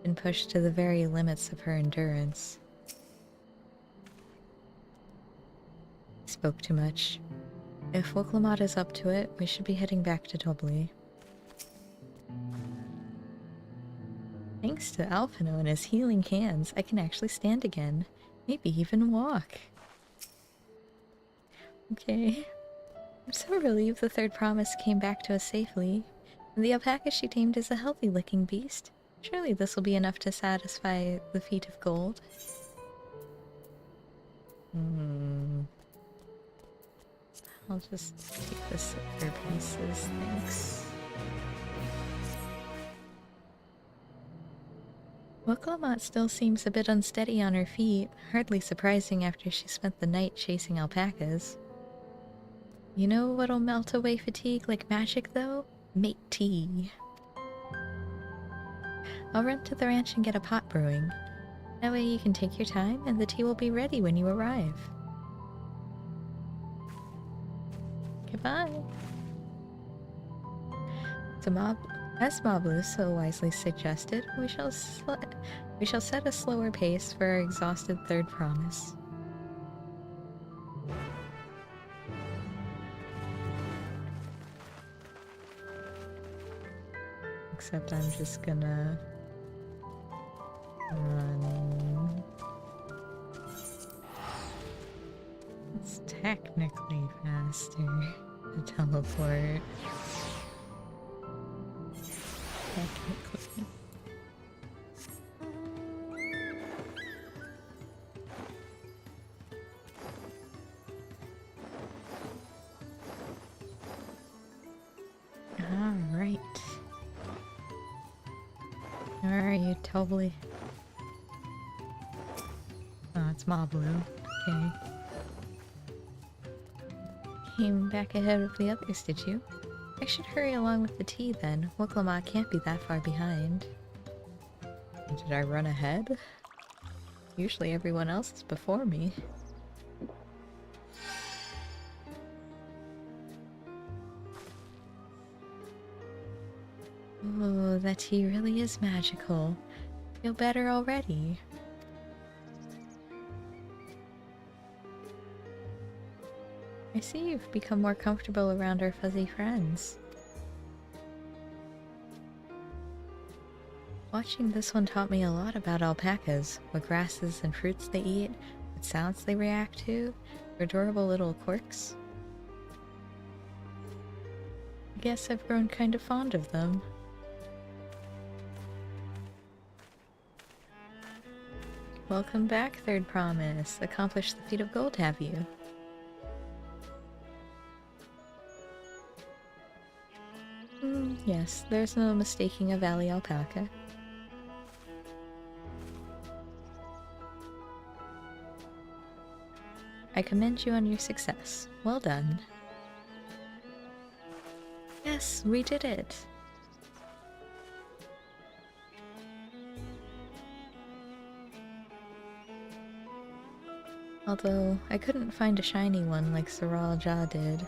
A: been pushed to the very limits of her endurance. Spoke too much. If Willamot is up to it, we should be heading back to Dobley. Thanks to Alphino and his healing hands, I can actually stand again. Maybe even walk. Okay. I'm so relieved the third promise came back to us safely. And the alpaca she tamed is a healthy-looking beast. Surely this will be enough to satisfy the feat of gold. I'll just take this for pieces, thanks. Willamot still seems a bit unsteady on her feet, hardly surprising after she spent the night chasing alpacas. You know what'll melt away fatigue like magic, though? Make tea. I'll run to the ranch and get a pot brewing. That way you can take your time and the tea will be ready when you arrive. Goodbye. As Mablu so wisely suggested, we shall set a slower pace for our exhausted third promise. Except I'm just gonna run. It's technically faster to teleport. Technically. Alright. Alright, you totally... Oh, it's Mablu. Okay. Came back ahead of the others, did you? I should hurry along with the tea then. Wiklama can't be that far behind. Did I run ahead? Usually everyone else is before me. Oh, that tea really is magical. Feel better already. I see you've become more comfortable around our fuzzy friends. Watching this one taught me a lot about alpacas, what grasses and fruits they eat, what sounds they react to, their adorable little quirks. I guess I've grown kind of fond of them. Welcome back, Third Promise. Accomplished the feat of gold, have you? Yes, there's no mistaking a valley alpaca. I commend you on your success. Well done. Yes, we did it! Although, I couldn't find a shiny one like Saral Ja did.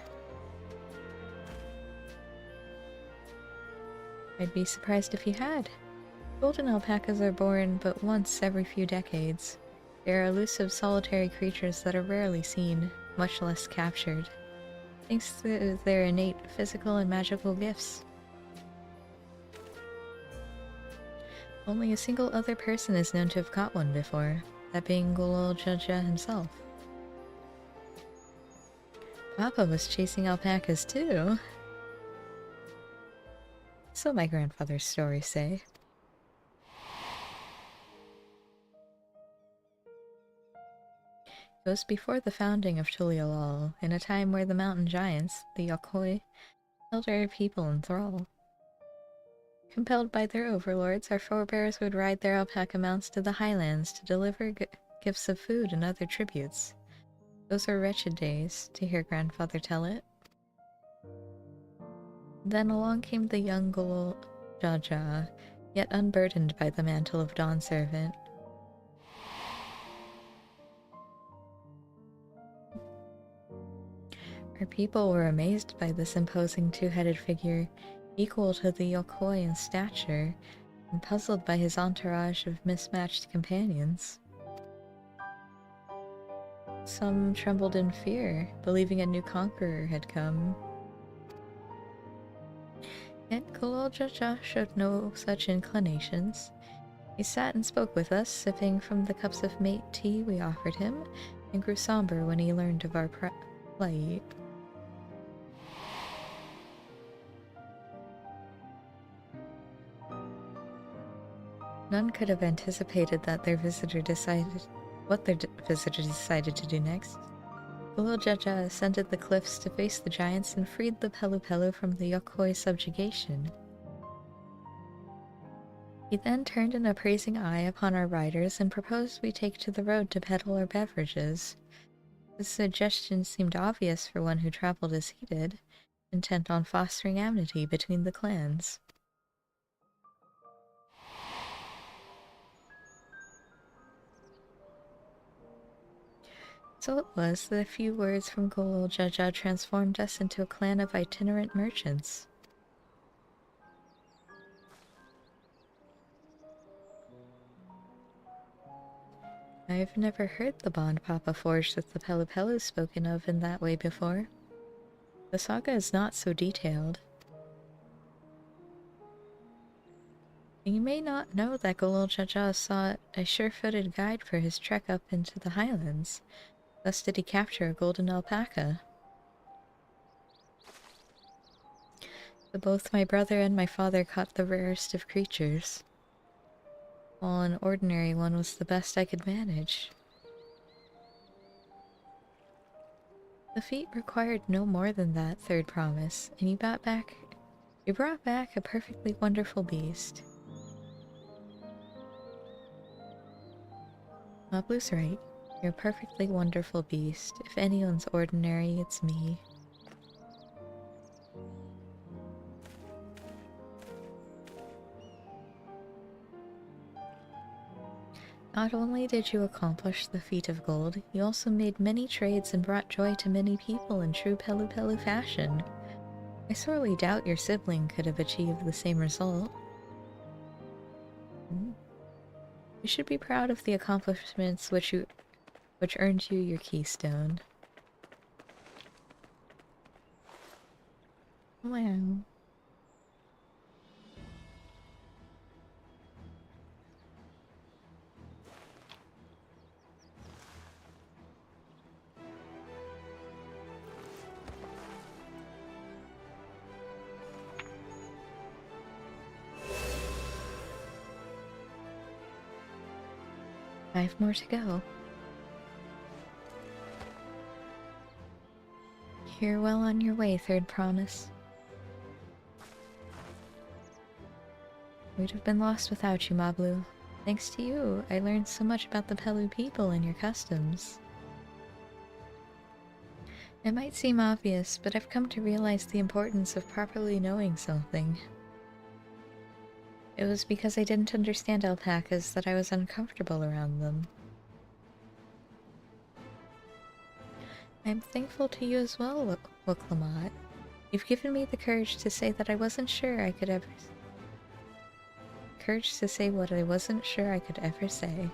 A: I'd be surprised if you had. Golden alpacas are born but once every few decades. They are elusive, solitary creatures that are rarely seen, much less captured, thanks to their innate physical and magical gifts. Only a single other person is known to have caught one before, that being Golol Jaja himself. Papa was chasing alpacas too. So my grandfather's stories say. It was before the founding of Tuliolal, in a time where the mountain giants, the Yokoi, held our people in thrall. Compelled by their overlords, our forebears would ride their alpaca mounts to the highlands to deliver gifts of food and other tributes. Those were wretched days, to hear grandfather tell it. Then along came the young Golol Jaja, yet unburdened by the mantle of Dawn Servant. Our people were amazed by this imposing two-headed figure, equal to the Yokoi in stature, and puzzled by his entourage of mismatched companions. Some trembled in fear, believing a new conqueror had come. Yet Golol Jaja showed no such inclinations. He sat and spoke with us, sipping from the cups of mate tea we offered him, and grew somber when he learned of our plight. None could have anticipated that what their visitor decided to do next. Golol Jaja ascended the cliffs to face the giants and freed the Pelu Pelu from the Yokoi subjugation. He then turned an appraising eye upon our riders and proposed we take to the road to peddle our beverages. This suggestion seemed obvious for one who traveled as he did, intent on fostering amity between the clans. So it was that a few words from Golol Jaja transformed us into a clan of itinerant merchants. I've never heard the bond Papa forged with the Pelupelu spoken of in that way before. The saga is not so detailed. You may not know that Golol Jaja sought a sure-footed guide for his trek up into the highlands. Thus did he capture a golden alpaca. But both my brother and my father caught the rarest of creatures, while an ordinary one was the best I could manage. The feat required no more than that, third promise, and you brought back a perfectly wonderful beast. Mablu's right. You're a perfectly wonderful beast. If anyone's ordinary, it's me. Not only did you accomplish the feat of gold, you also made many trades and brought joy to many people in true Pelupelu fashion. I sorely doubt your sibling could have achieved the same result. You should be proud of the accomplishments which earned you your keystone. Wow. I have more to go. You're well on your way, third promise. We'd have been lost without you, Mablu. Thanks to you, I learned so much about the Pelu people and your customs. It might seem obvious, but I've come to realize the importance of properly knowing something. It was because I didn't understand alpacas that I was uncomfortable around them. I'm thankful to you as well, Wuklamot. You've given me the courage to say that I wasn't sure I could ever... Courage to say what I wasn't sure I could ever say.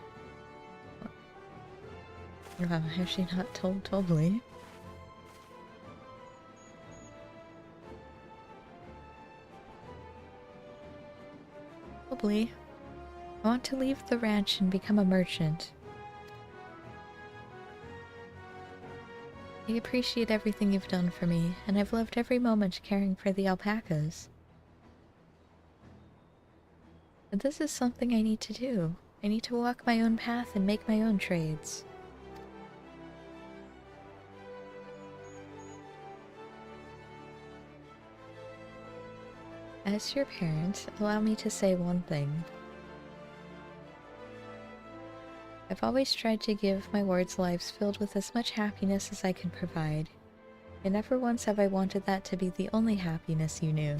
A: Wow, has she not told Tobly? Tobly, I want to leave the ranch and become a merchant. I appreciate everything you've done for me, and I've loved every moment caring for the alpacas. But this is something I need to do. I need to walk my own path and make my own trades. As your parent, allow me to say one thing. I've always tried to give my wards lives filled with as much happiness as I can provide, and never once have I wanted that to be the only happiness you knew.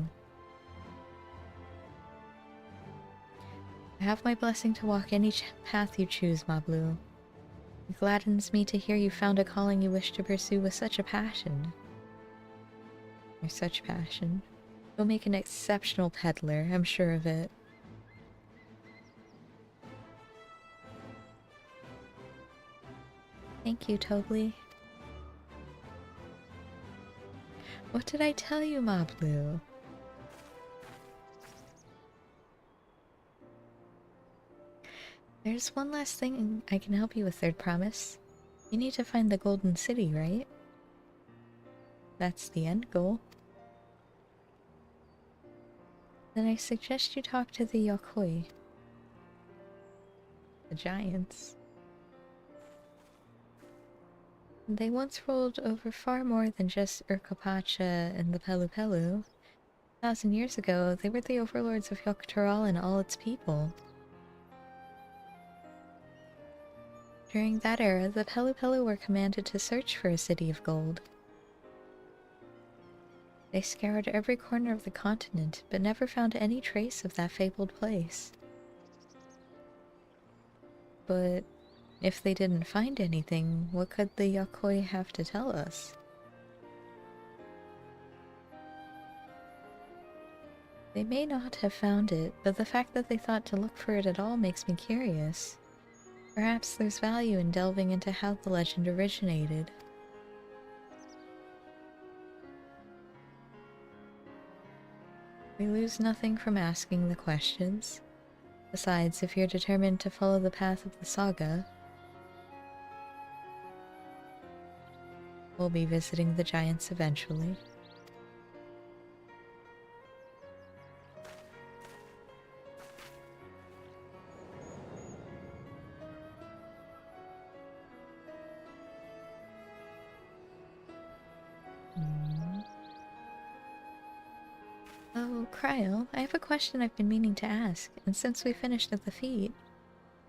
A: I have my blessing to walk any path you choose, Mablu. It gladdens me to hear you found a calling you wish to pursue with such a passion. Or such passion. You'll make an exceptional peddler, I'm sure of it. Thank you, Tobly. What did I tell you, Mablu? There's one last thing I can help you with, third promise. You need to find the Golden City, right? That's the end goal. Then I suggest you talk to the Yokoi. The giants. They once ruled over far more than just Urkapacha and the Pelupelu. 1,000 years ago, they were the overlords of Yoktoral and all its people. During that era, the Pelupelu were commanded to search for a city of gold. They scoured every corner of the continent, but never found any trace of that fabled place. But If they didn't find anything, what could the Yokoi have to tell us? They may not have found it, but the fact that they thought to look for it at all makes me curious. Perhaps there's value in delving into how the legend originated. We lose nothing from asking the questions. Besides, if you're determined to follow the path of the saga, we'll be visiting the giants eventually. Oh, Cryo, I have a question I've been meaning to ask, and since we finished at the feet,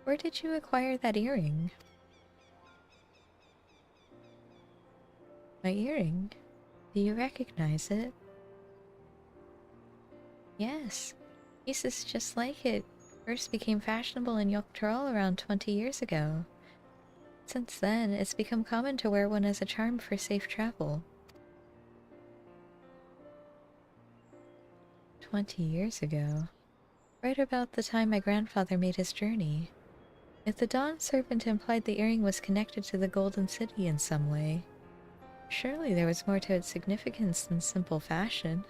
A: where did you acquire that earring? My earring? Do you recognize it? Yes, pieces just like it first became fashionable in Yoktrol around 20 years ago. Since then, it's become common to wear one as a charm for safe travel. 20 years ago, right about the time my grandfather made his journey. If the Dawn Serpent implied the earring was connected to the Golden City in some way, surely there was more to its significance than simple fashion.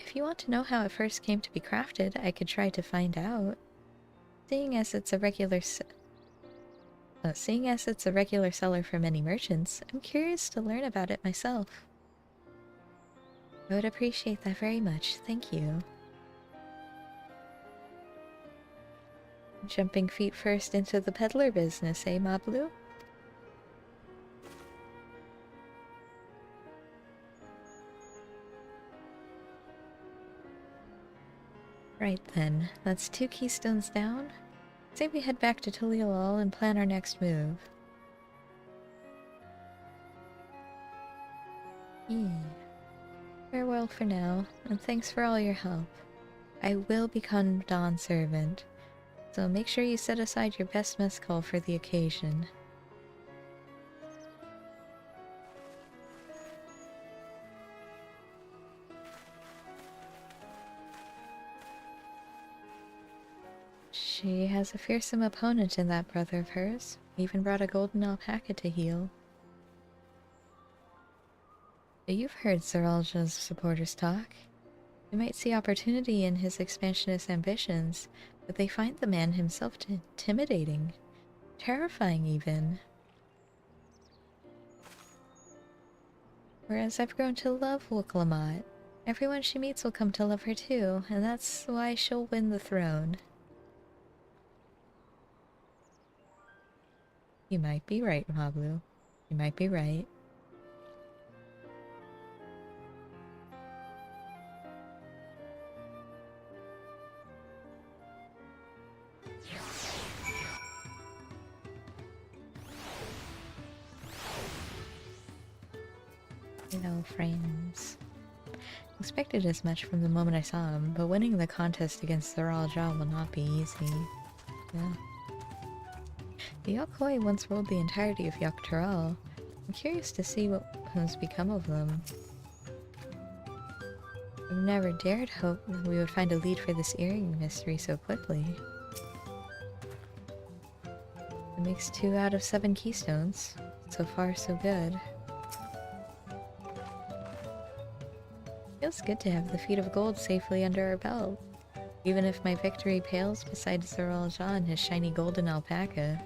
A: If you want to know how it first came to be crafted, I could try to find out. Seeing as it's a regular seller for many merchants, I'm curious to learn about it myself. I would appreciate that very much, thank you. Jumping feet first into the peddler business, eh, Mablu? Right then, that's 2 keystones down. Say we head back to Tulialal and plan our next move. Farewell for now, and thanks for all your help. I will become Dawn Servant, so make sure you set aside your best mezcal for the occasion. She has a fearsome opponent in that brother of hers, even brought a golden alpaca to heal. You've heard Zaralja's supporters talk. They might see opportunity in his expansionist ambitions, but they find the man himself intimidating, terrifying even. Whereas I've grown to love Wuklamot. Everyone she meets will come to love her too, and that's why she'll win the throne. You might be right, Mablu. You might be right. Hello, friends. Expected as much from the moment I saw him, but winning the contest against Zaralja will not be easy. Yeah. The Yokoi once ruled the entirety of Yoktaral. I'm curious to see what has become of them. I've never dared hope that we would find a lead for this earring mystery so quickly. It makes 2 out of 7 keystones. So far, so good. Feels good to have the feet of gold safely under our belt, even if my victory pales beside Zaralja and his shiny golden alpaca.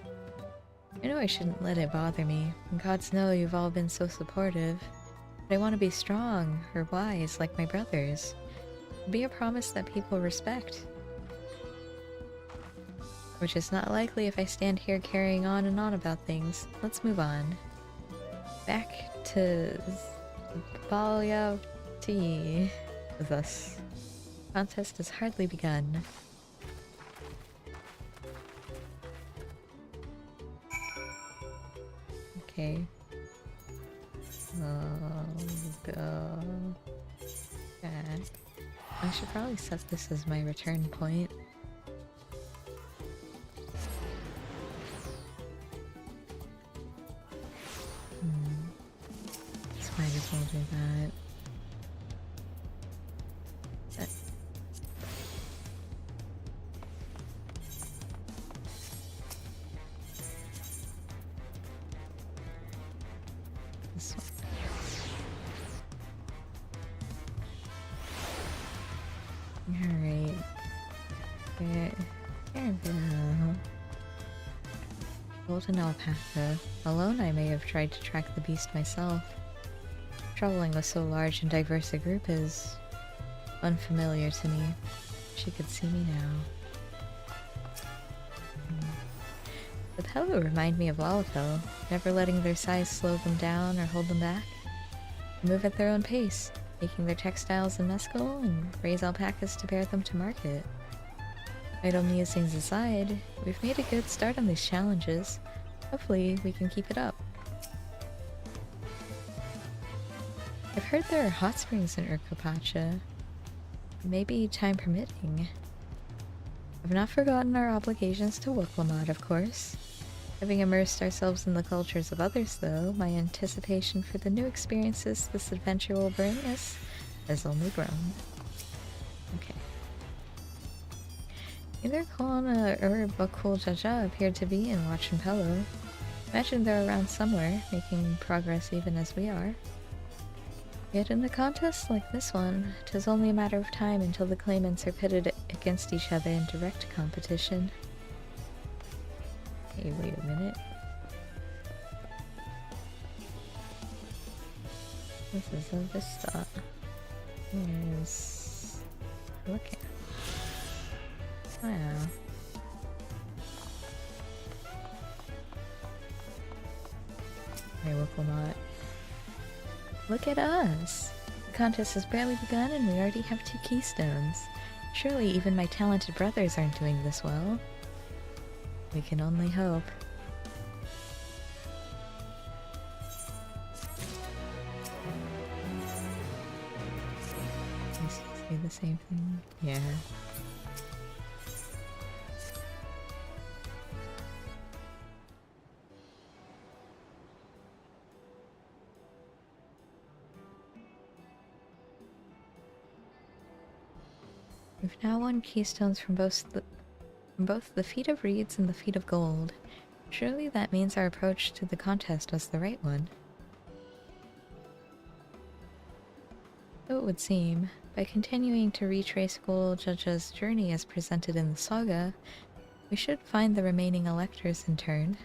A: I know I shouldn't let it bother me, and gods know you've all been so supportive, but I want to be strong, or wise, like my brothers. Be a promise that people respect. Which is not likely if I stand here carrying on and on about things. Let's move on. Back to Balya Tea with us. Contest has hardly begun. Okay. Go back. I should probably set this as my return point. We'll do that. This one. Alright. There we go. Golden alpaca. Alone I may have tried to track the beast myself. Traveling with so large and diverse a group is unfamiliar to me. She could see me now. The Pelu remind me of Lalapel, never letting their size slow them down or hold them back. They move at their own pace, making their textiles in mescal and raise alpacas to bear them to market. Idle musings aside, we've made a good start on these challenges. Hopefully, we can keep it up. I've heard there are hot springs in Urkopacha. Maybe time permitting. I've not forgotten our obligations to Wuklamad, of course. Having immersed ourselves in the cultures of others, though, my anticipation for the new experiences this adventure will bring us has only grown. Okay. Either Kona or Bakul Jaja appeared to be in Wachinpelo. Imagine they're around somewhere, making progress even as we are. Yet in a contest like this one, 'tis only a matter of time until the claimants are pitted against each other in direct competition. Hey, wait a minute. This is a vista. Here's... looking. Wow. Hey, Wuklamot. Look at us! The contest has barely begun and we already have 2 keystones. Surely even my talented brothers aren't doing this well. We can only hope. Say the same thing? Yeah. We've now won keystones from both the Feat of Reeds and the Feat of Gold. Surely that means our approach to the contest was the right one. So it would seem, by continuing to retrace Gold Jaja's journey as presented in the saga, we should find the remaining electors in turn.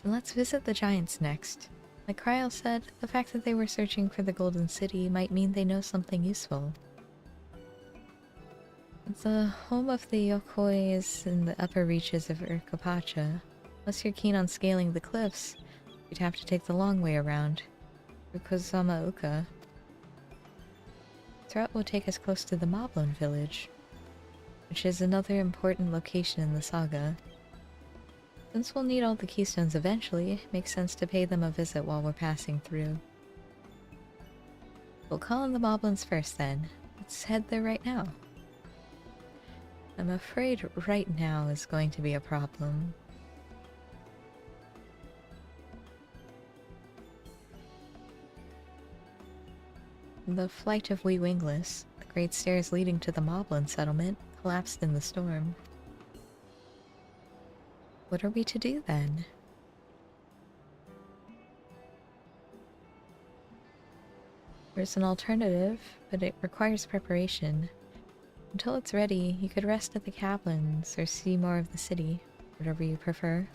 A: Then let's visit the giants next. Like Kryl said, the fact that they were searching for the Golden City might mean they know something useful. The home of the Yokoi is in the upper reaches of Urkopacha. Unless you're keen on scaling the cliffs, you'd have to take the long way around. Ukozama Uka. This route will take us close to the Moblin village, which is another important location in the saga. Since we'll need all the keystones eventually, it makes sense to pay them a visit while we're passing through. We'll call on the Moblins first then. Let's head there right now. I'm afraid right now is going to be a problem. The flight of Wee Wingless, the great stairs leading to the Moblin settlement, collapsed in the storm. What are we to do then? There's an alternative, but it requires preparation. Until it's ready, you could rest at the caverns or see more of the city, whatever you prefer.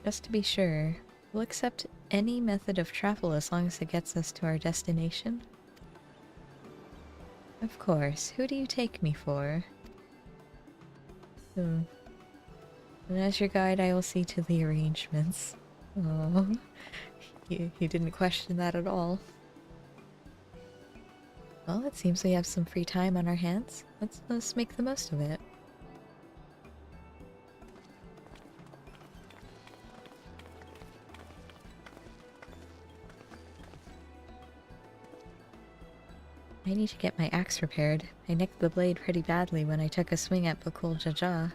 A: Just to be sure, we'll accept any method of travel as long as it gets us to our destination. Of course, who do you take me for? And as your guide, I will see to the arrangements. Oh, you didn't question that at all. Well, it seems we have some free time on our hands. Let's make the most of it. I need to get my axe repaired. I nicked the blade pretty badly when I took a swing at Bakul Jaja.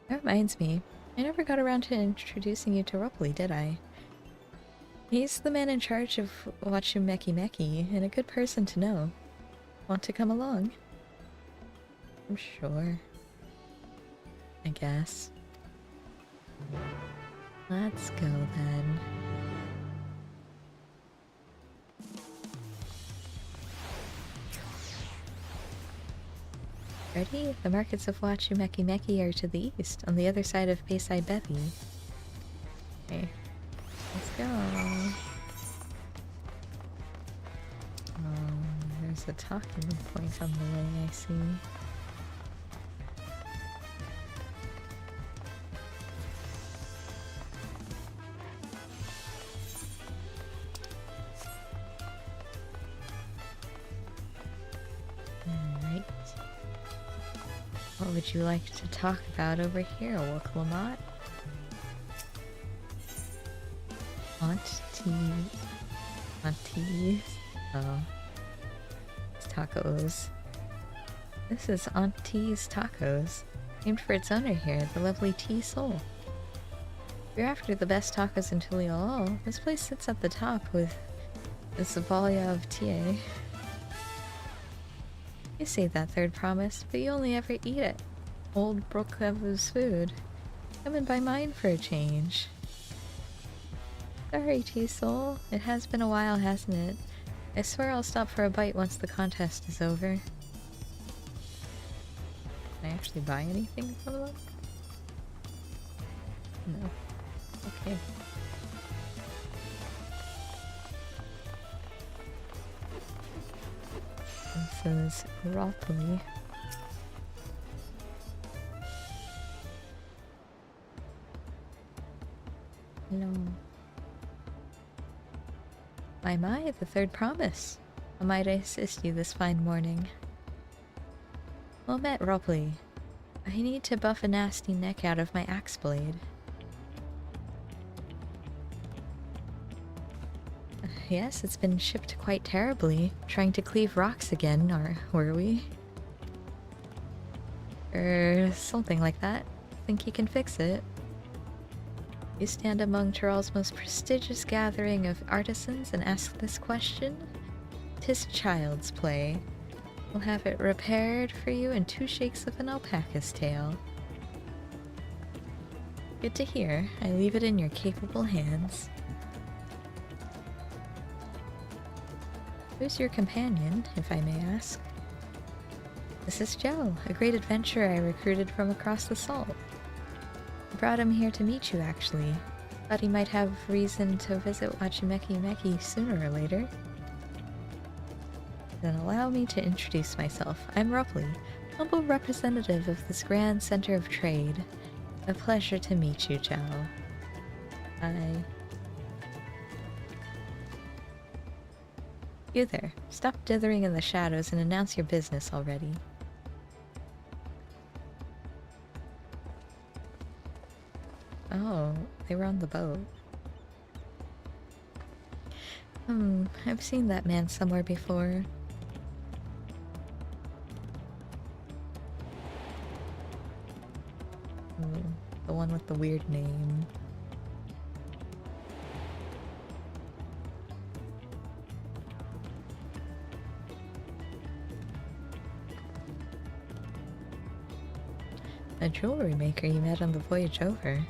A: That reminds me, I never got around to introducing you to Rupley, did I? He's the man in charge of Wachumeki Meki, and a good person to know. Want to come along? I'm sure. I guess. Let's go then. Ready? The markets of Wachumeki Meki are to the east, on the other side of Bayside Bevy. Okay. Let's go. There's a talking point on the way, I see. Alright. What would you like to talk about over here, Woklamat? Aunties. Oh. It's tacos. This is Auntie's Tacos, named for its owner here, the lovely T Soul. If you're after the best tacos in Tuliolol, this place sits at the top with the Zabalia of TA. You say that third promise, but you only ever eat it. Old Brooklevel's food. Come and buy mine for a change. Sorry, T-Soul. It has been a while, hasn't it? I swear I'll stop for a bite once the contest is over. Can I actually buy anything from them? No. Okay. This is Ropley. Hello. My, the third promise. How might I assist you this fine morning? Well met, Ropley. I need to buff a nasty neck out of my axe blade. Yes, it's been shipped quite terribly. Trying to cleave rocks again, or were we? Or something like that. Think you can fix it? You stand among Tyrell's most prestigious gathering of artisans and ask this question? 'Tis child's play. We'll have it repaired for you in 2 shakes of an alpaca's tail. Good to hear. I leave it in your capable hands. Who's your companion, if I may ask? This is Joe, a great adventurer I recruited from across the salt. I brought him here to meet you, actually. Thought he might have reason to visit Wachumeki Meki sooner or later. Then allow me to introduce myself. I'm Rupley, humble representative of this grand center of trade. A pleasure to meet you, Joe. Hi. You there. Stop dithering in the shadows and announce your business already. Oh, they were on the boat. I've seen that man somewhere before. The one with the weird name. A jewelry maker you met on the voyage over.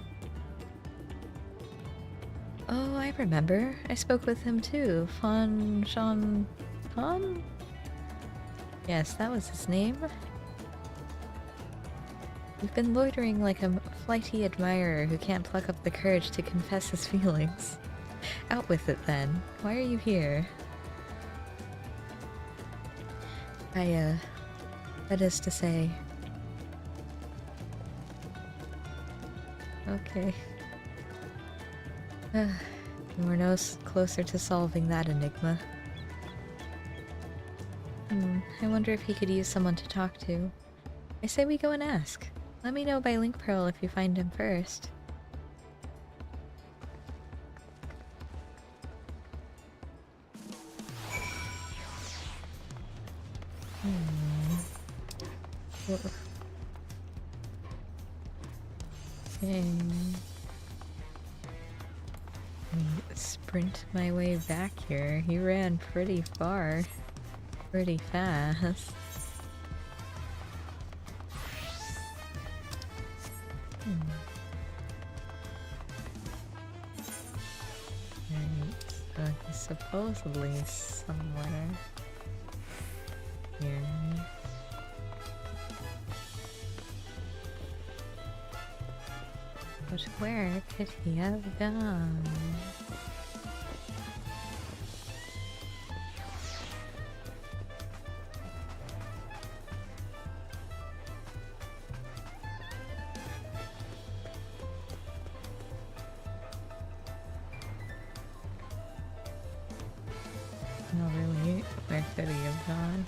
A: Oh, I remember. I spoke with him too. Fan? Yes, that was his name. You've been loitering like a flighty admirer who can't pluck up the courage to confess his feelings. Out with it then. Why are you here? That is to say... Okay. We're no closer to solving that enigma. I wonder if he could use someone to talk to. I say we go and ask. Let me know by Link Pearl if you find him first. Okay. Let me sprint my way back here. He ran pretty far. Pretty fast. Right, so he's supposedly somewhere here. But where could he have gone? Not really. Where could he have gone?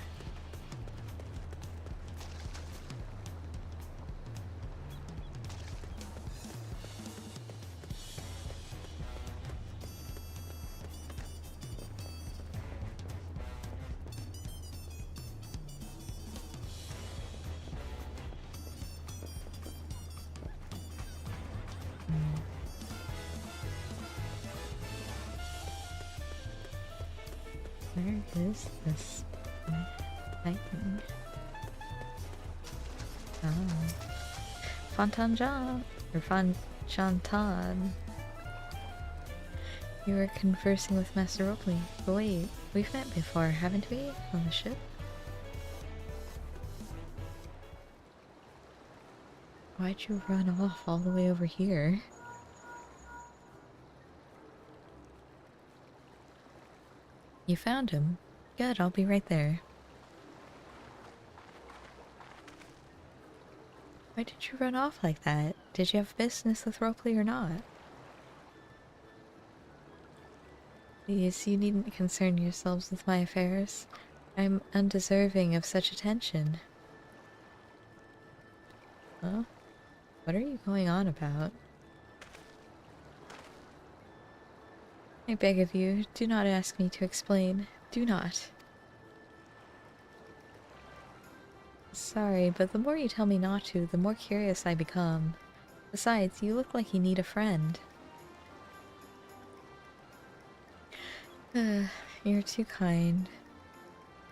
A: Where is this Titan? Oh. Fontanjan, or Fanchantan. You were conversing with Master Ropley. But wait, we've met before, haven't we? On the ship? Why'd you run off all the way over here? You found him? Good, I'll be right there. Why did you run off like that? Did you have business with Ropley or not? Please, you needn't concern yourselves with my affairs. I'm undeserving of such attention. Huh? What are you going on about? I beg of you, do not ask me to explain. Do not. Sorry, but the more you tell me not to, the more curious I become. Besides, you look like you need a friend. You're too kind.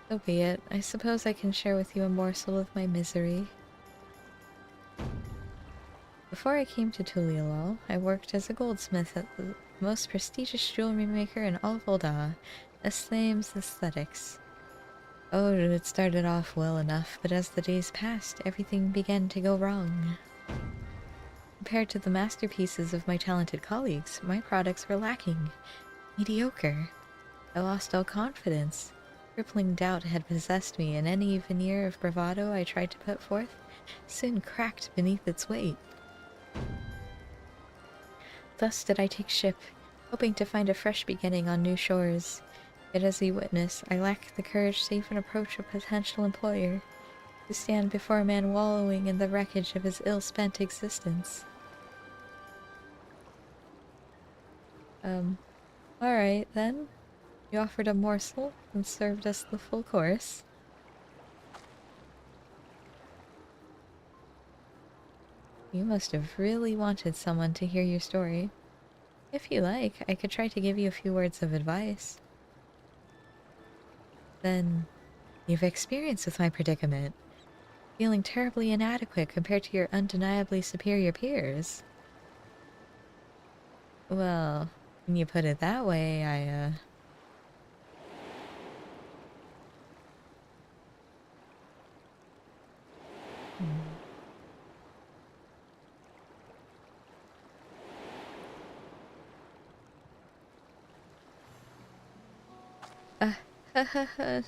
A: So be it. I suppose I can share with you a morsel of my misery. Before I came to Tulialal, I worked as a goldsmith at the most prestigious jewelry maker in all of Ul'dah, Eslaim's Aesthetics. Oh, it started off well enough, but as the days passed, everything began to go wrong. Compared to the masterpieces of my talented colleagues, my products were lacking. Mediocre. I lost all confidence. Crippling doubt had possessed me, and any veneer of bravado I tried to put forth soon cracked beneath its weight. Thus did I take ship, hoping to find a fresh beginning on new shores. Yet as you witness, I lack the courage to even approach a potential employer, to stand before a man wallowing in the wreckage of his ill-spent existence. Alright then. You offered a morsel and served us the full course. You must have really wanted someone to hear your story. If you like, I could try to give you a few words of advice. Then, you've experience with my predicament, feeling terribly inadequate compared to your undeniably superior peers. Well, when you put it that way,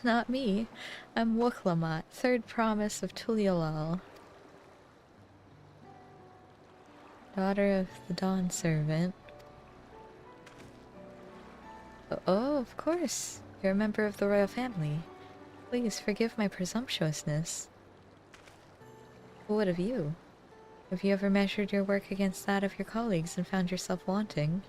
A: not me. I'm Wuklamot, third promise of Tulialal. Daughter of the Dawn Servant. Oh, of course. You're a member of the royal family. Please forgive my presumptuousness. But what of you? Have you ever measured your work against that of your colleagues and found yourself wanting?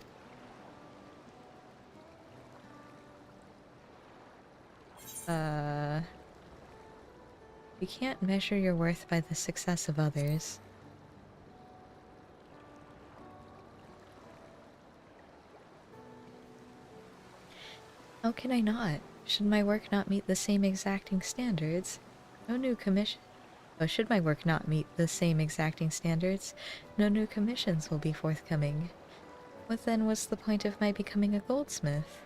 A: You can't measure your worth by the success of others. How can I not? Should my work not meet the same exacting standards? No new commission. Oh, should my work not meet the same exacting standards, no new commissions will be forthcoming. What then was the point of my becoming a goldsmith?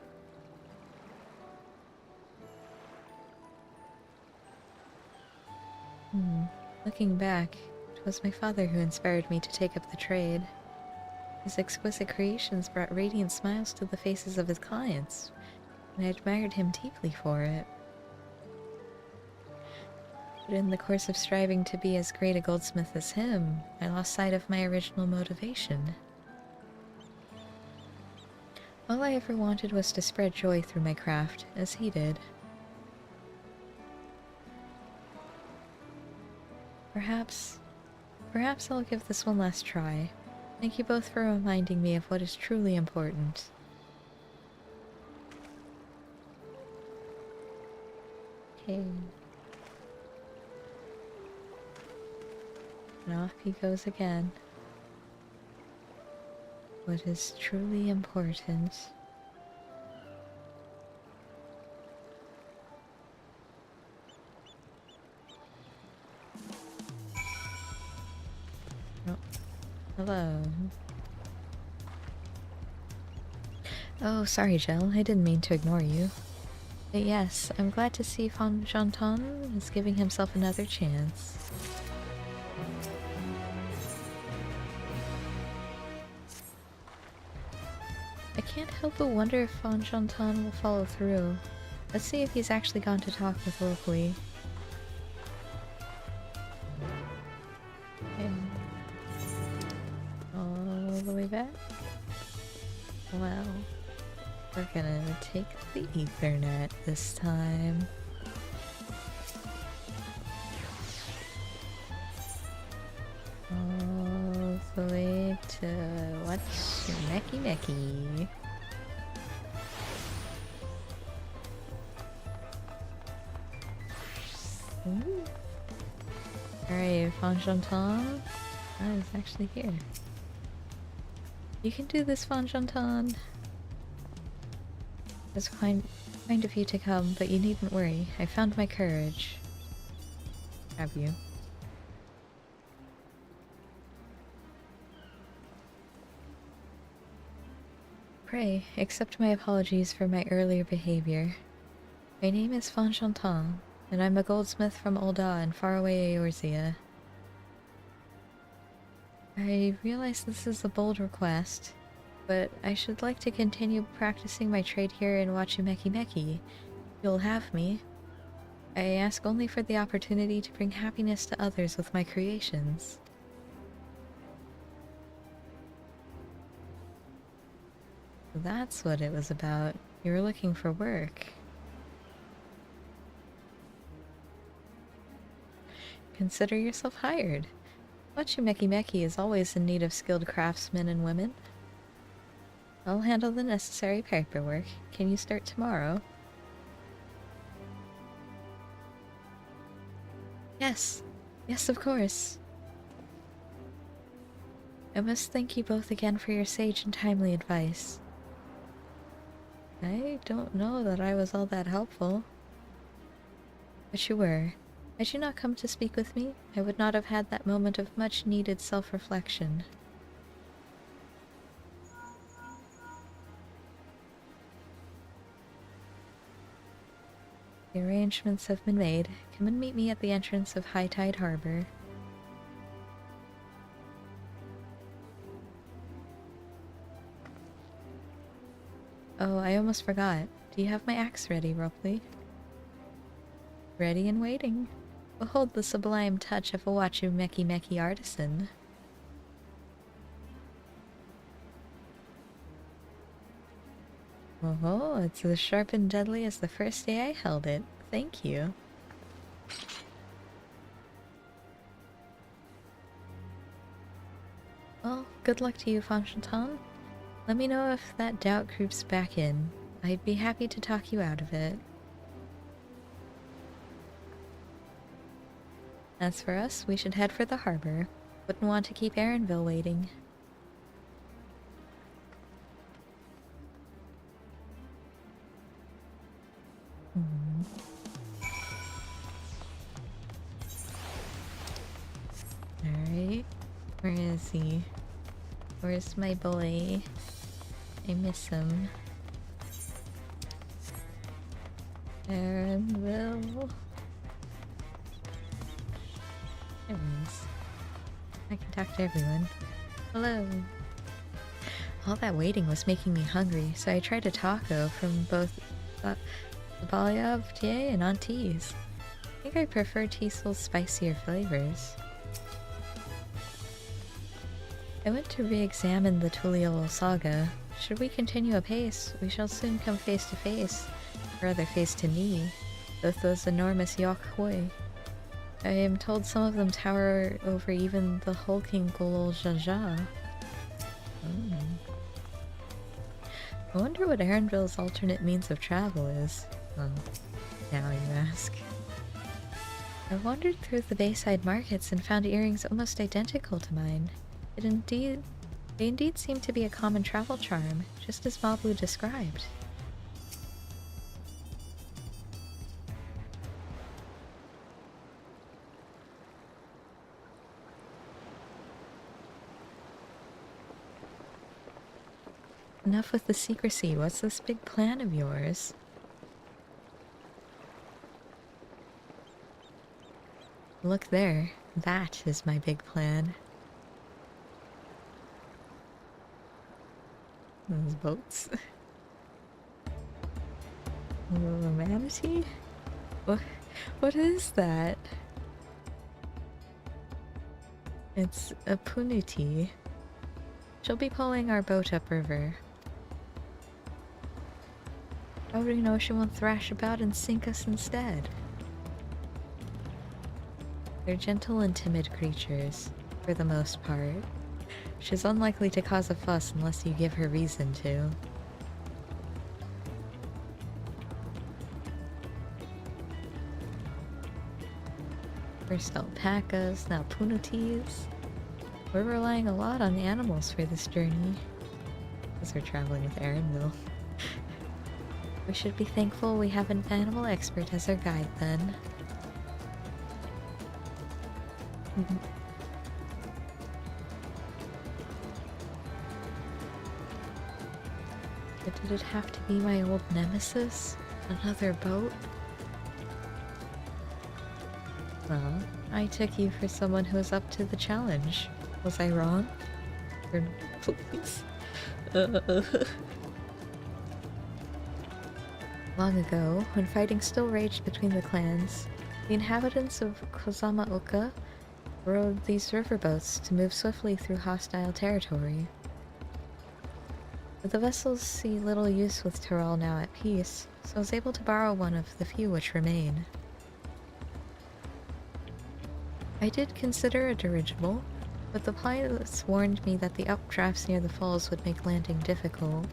A: Looking back, it was my father who inspired me to take up the trade. His exquisite creations brought radiant smiles to the faces of his clients, and I admired him deeply for it. But in the course of striving to be as great a goldsmith as him, I lost sight of my original motivation. All I ever wanted was to spread joy through my craft, as he did. Perhaps I'll give this one last try. Thank you both for reminding me of what is truly important. Okay. And off he goes again. What is truly important? Oh, hello. Oh, sorry, Jel. I didn't mean to ignore you. But yes, I'm glad to see Fan Zhantan is giving himself another chance. I can't help but wonder if Fan Zhantan will follow through. Let's see if he's actually gone to talk with Locally. And all the way back? Well, we're gonna take the Ethernet this time. All the way to what's Mecky Mecky. Alright, Fan Zhantan is actually here. You can do this, Fan Zhantan. It's kind of you to come, but you needn't worry. I found my courage. Have you? Pray, accept my apologies for my earlier behavior. My name is Fan Zhantan, and I'm a goldsmith from Ul'dah in faraway Eorzea. I realize this is a bold request, but I should like to continue practicing my trade here in Wachumeki Meki. You'll have me. I ask only for the opportunity to bring happiness to others with my creations. That's what it was about. You were looking for work. Consider yourself hired. Wachumeki Meki is always in need of skilled craftsmen and women. I'll handle the necessary paperwork. Can you start tomorrow? Yes. Yes, of course. I must thank you both again for your sage and timely advice. I don't know that I was all that helpful. But you were. Had you not come to speak with me, I would not have had that moment of much-needed self-reflection. The arrangements have been made. Come and meet me at the entrance of High Tide Harbor. Oh, I almost forgot. Do you have my axe ready, Ropley? Ready and waiting. Behold the sublime touch of a Wachumeki Meki artisan. Oh, it's as sharp and deadly as the first day I held it. Thank you. Well, good luck to you, Fan Zhantan. Let me know if that doubt creeps back in. I'd be happy to talk you out of it. As for us, we should head for the harbor. Wouldn't want to keep Erinville waiting. Alright. Where is he? Where's my boy? I miss him. Erinville. There he is. I can talk to everyone. Hello. All that waiting was making me hungry, so I tried a taco from both the Balyav Tie and Aunties. I think I prefer Teasel's spicier flavors. I went to re-examine the Tuliol saga. Should we continue apace, we shall soon come face to face, or rather face to knee, with those enormous Yok Hoi. I am told some of them tower over even the hulking Golol Jaja. I wonder what Erinville's alternate means of travel is. Now you ask. I wandered through the Bayside markets and found earrings almost identical to mine. They indeed seem to be a common travel charm, just as Mablu described. Enough with the secrecy. What's this big plan of yours? Look there. That is my big plan. Those boats. A manatee? What is that? It's a puniti. She'll be pulling our boat upriver. How do you know she won't thrash about and sink us instead? They're gentle and timid creatures, for the most part. She's unlikely to cause a fuss unless you give her reason to. First alpacas, now punatees. We're relying a lot on the animals for this journey. Because we're traveling with Erinville. We should be thankful we have an animal expert as our guide then. But did it have to be my old nemesis? Another boat? Well, I took you for someone who was up to the challenge. Was I wrong? Please. Long ago, when fighting still raged between the clans, the inhabitants of Kozama-oka rode these riverboats to move swiftly through hostile territory. But the vessels see little use with Tyrell now at peace, so I was able to borrow one of the few which remain. I did consider a dirigible, but the pilots warned me that the updrafts near the falls would make landing difficult.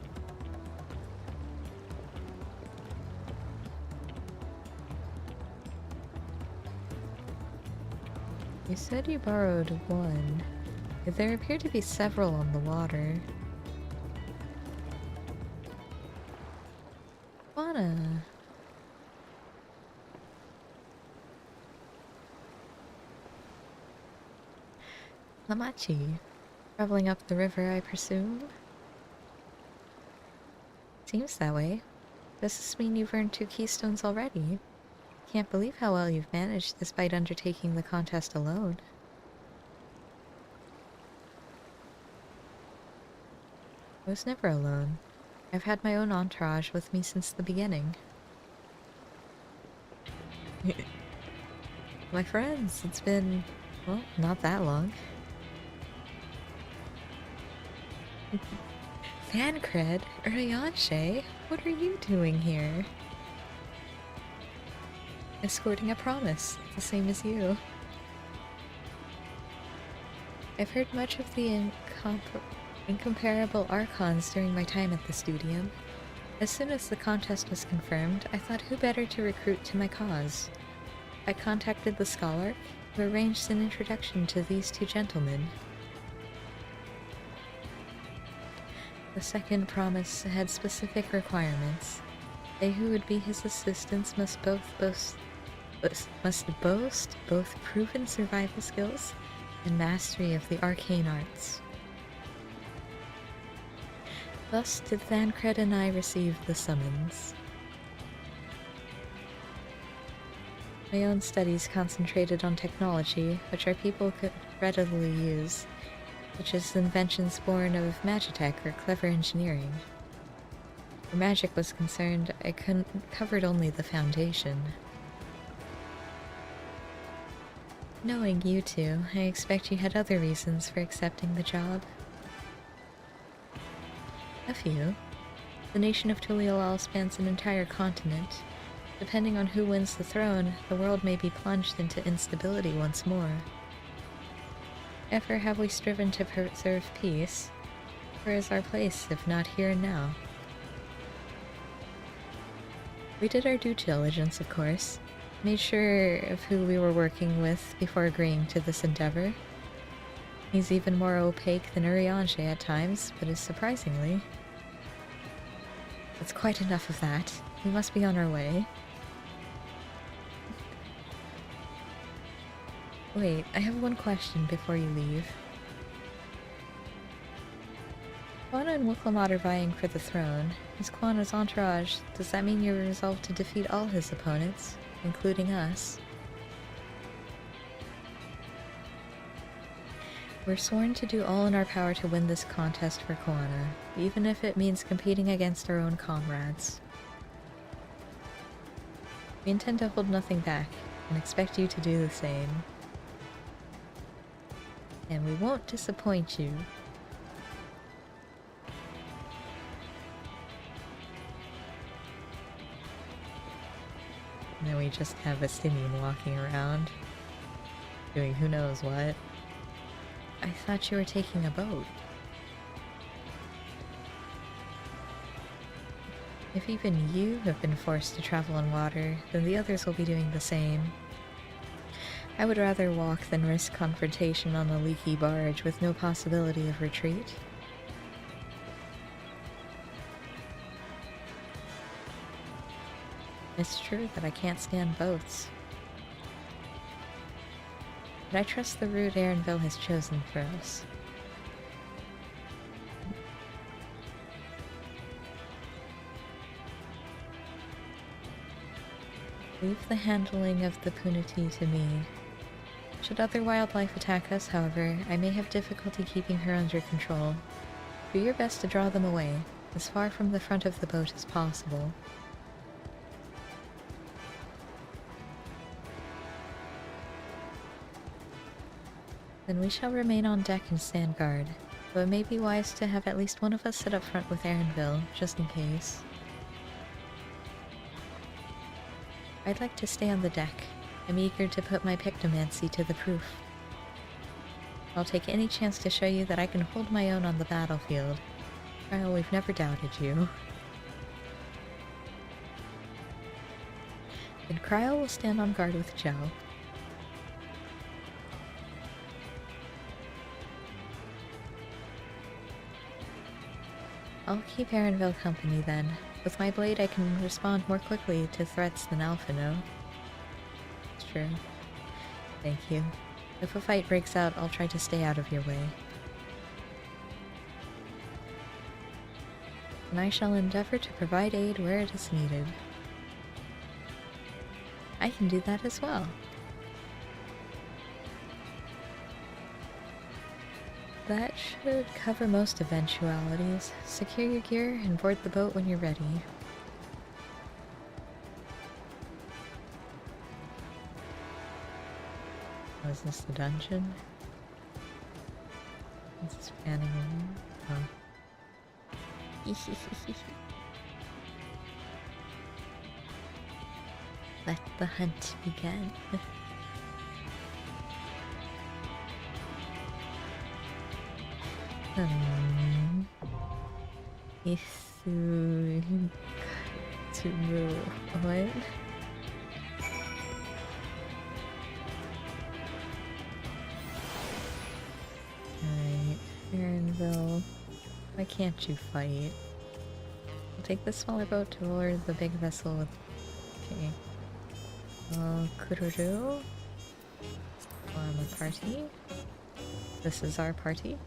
A: You said you borrowed one. There appear to be several on the water. Wanna... Lamachi. Traveling up the river, I presume? Seems that way. Does this mean you've earned 2 keystones already? Can't believe how well you've managed despite undertaking the contest alone. I was never alone. I've had my own entourage with me since the beginning. My friends, it's been, well, not that long. Fancred, Urianshe, what are you doing here? Escorting a promise, the same as you. I've heard much of the incomparable Archons during my time at the Studium. As soon as the contest was confirmed, I thought who better to recruit to my cause. I contacted the Scholarch, who arranged an introduction to these two gentlemen. The second promise had specific requirements. They who would be his assistants must boast both proven survival skills and mastery of the arcane arts. Thus did Thancred and I receive the summons. My own studies concentrated on technology, which our people could readily use, such as inventions born of magitech or clever engineering. Where magic was concerned, I covered only the foundation. Knowing you two, I expect you had other reasons for accepting the job. A few. The nation of Tuliolal spans an entire continent. Depending on who wins the throne, the world may be plunged into instability once more. Ever have we striven to preserve peace? Where is our place, if not here and now? We did our due diligence, of course. Made sure of who we were working with before agreeing to this endeavor. He's even more opaque than Urianger at times, but is surprisingly. That's quite enough of that. We must be on our way. Wait, I have one question before you leave. Quana and Wiklamat are vying for the throne. As Quana's entourage, does that mean you're resolved to defeat all his opponents, including us? We're sworn to do all in our power to win this contest for Quana, even if it means competing against our own comrades. We intend to hold nothing back, and expect you to do the same. And we won't disappoint you. And then we just have a Simeon walking around, doing who knows what. I thought you were taking a boat. If even you have been forced to travel on water, then the others will be doing the same. I would rather walk than risk confrontation on a leaky barge with no possibility of retreat. It's true that I can't stand boats. But I trust the route Erenville has chosen for us. Leave the handling of the Punati to me. Should other wildlife attack us, however, I may have difficulty keeping her under control. Do your best to draw them away, as far from the front of the boat as possible. Then we shall remain on deck and stand guard, though it may be wise to have at least one of us sit up front with Erenville, just in case. I'd like to stay on the deck. I'm eager to put my pictomancy to the proof. I'll take any chance to show you that I can hold my own on the battlefield. Well, we've never doubted you. And Cryo will stand on guard with Joe. I'll keep Erenville company then. With my blade I can respond more quickly to threats than Alphino. It's true. Thank you. If a fight breaks out, I'll try to stay out of your way. And I shall endeavor to provide aid where it is needed. I can do that as well. That should cover most eventualities. Secure your gear and board the boat when you're ready. Oh, is this the dungeon? Is this panning in? Oh. Let the hunt begin. What? Why can't you fight? We'll take the smaller boat to lure the big vessel with... Okay. Kururu? Form a party? This is our party?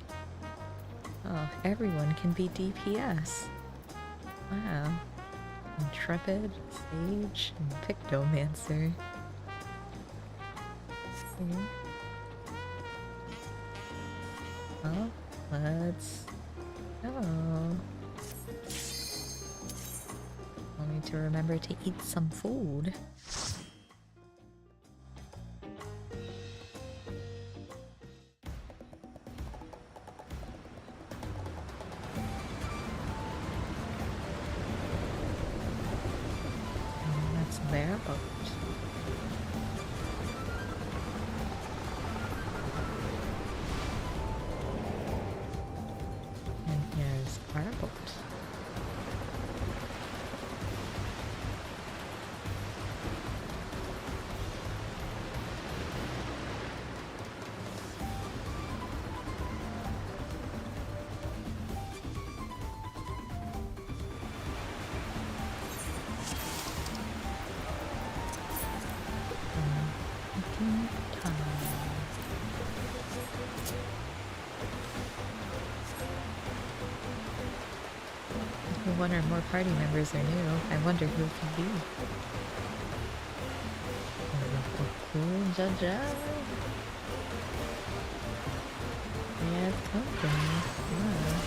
A: Oh, everyone can be DPS. Wow. Intrepid, Sage, and Pictomancer. Okay. Well, let's go. I'll need to remember to eat some food. That's their boat. And here's our boat. If one or more party members are new, I wonder who it could be. Jaja. Yeah, company. Wow.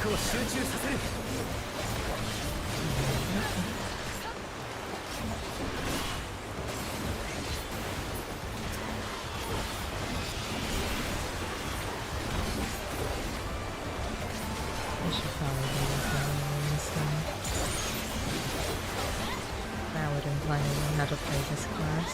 A: I should probably do this one. That would imply I know how to play this class.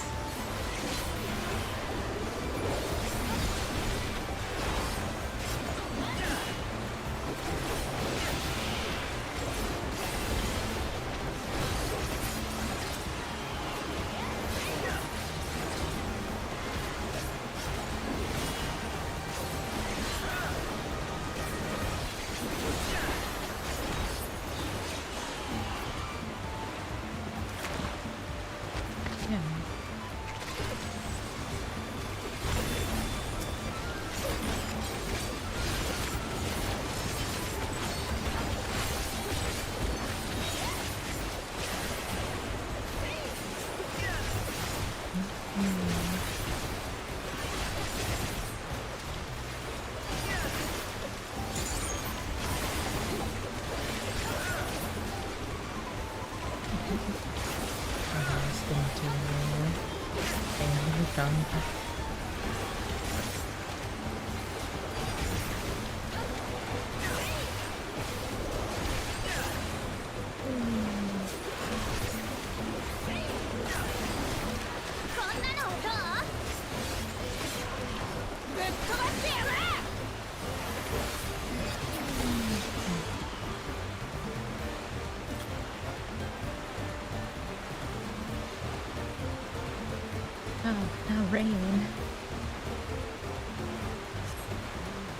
A: Oh, now rain.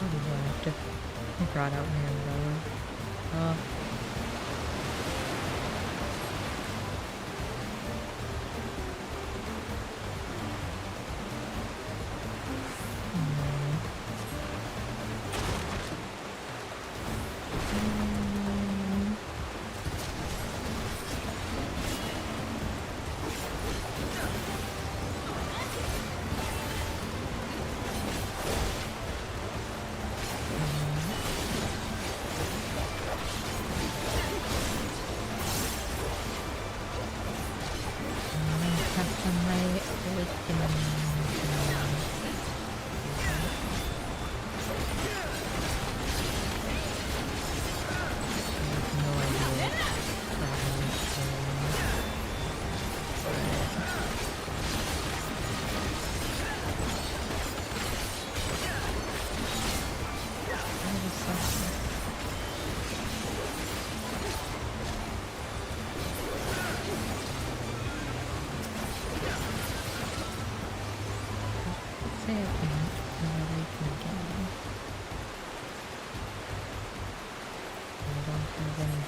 A: Oh, do I have to... I brought out my umbrella. Oh.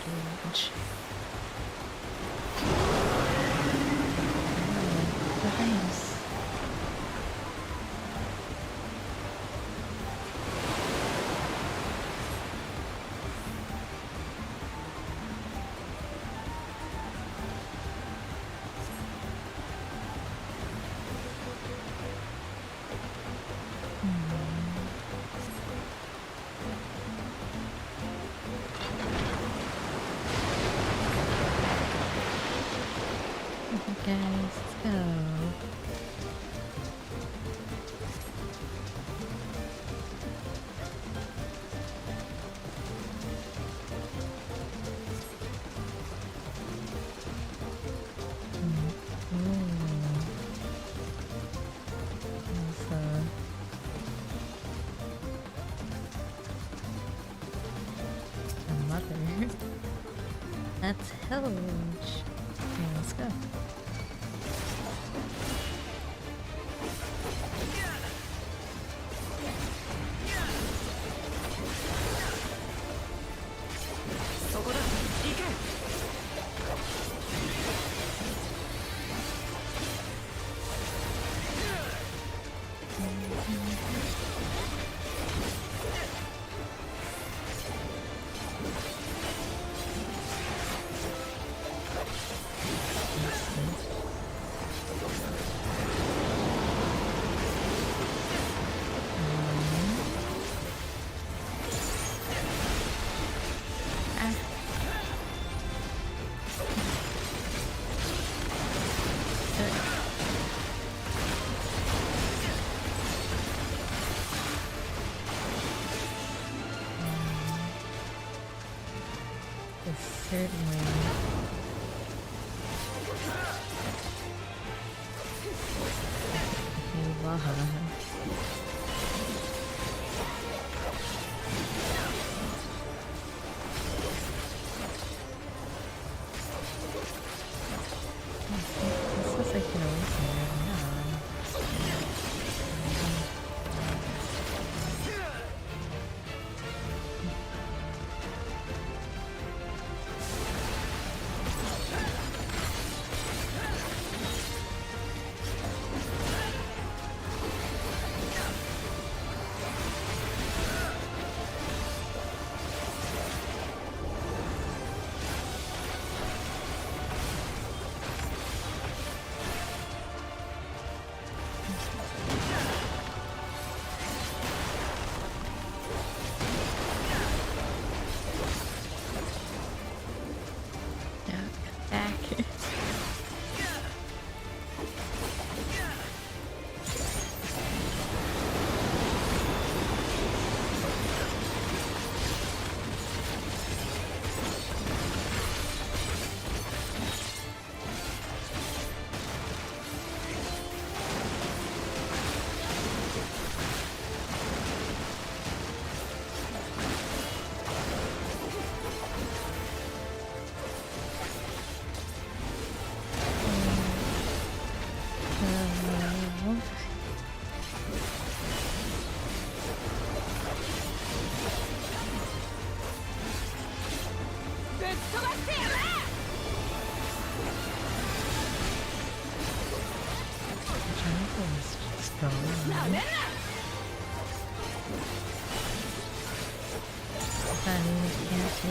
A: engage. Oh, nice. Guys, let's go. Mother. That's huge. Okay, let's go. Certainly. This is like an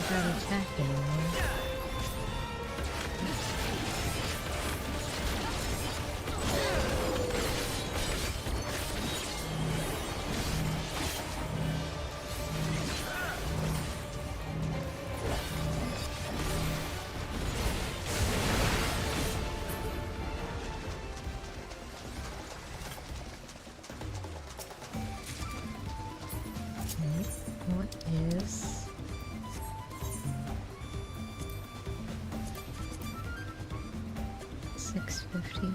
A: Can't attack anymore. What is 650,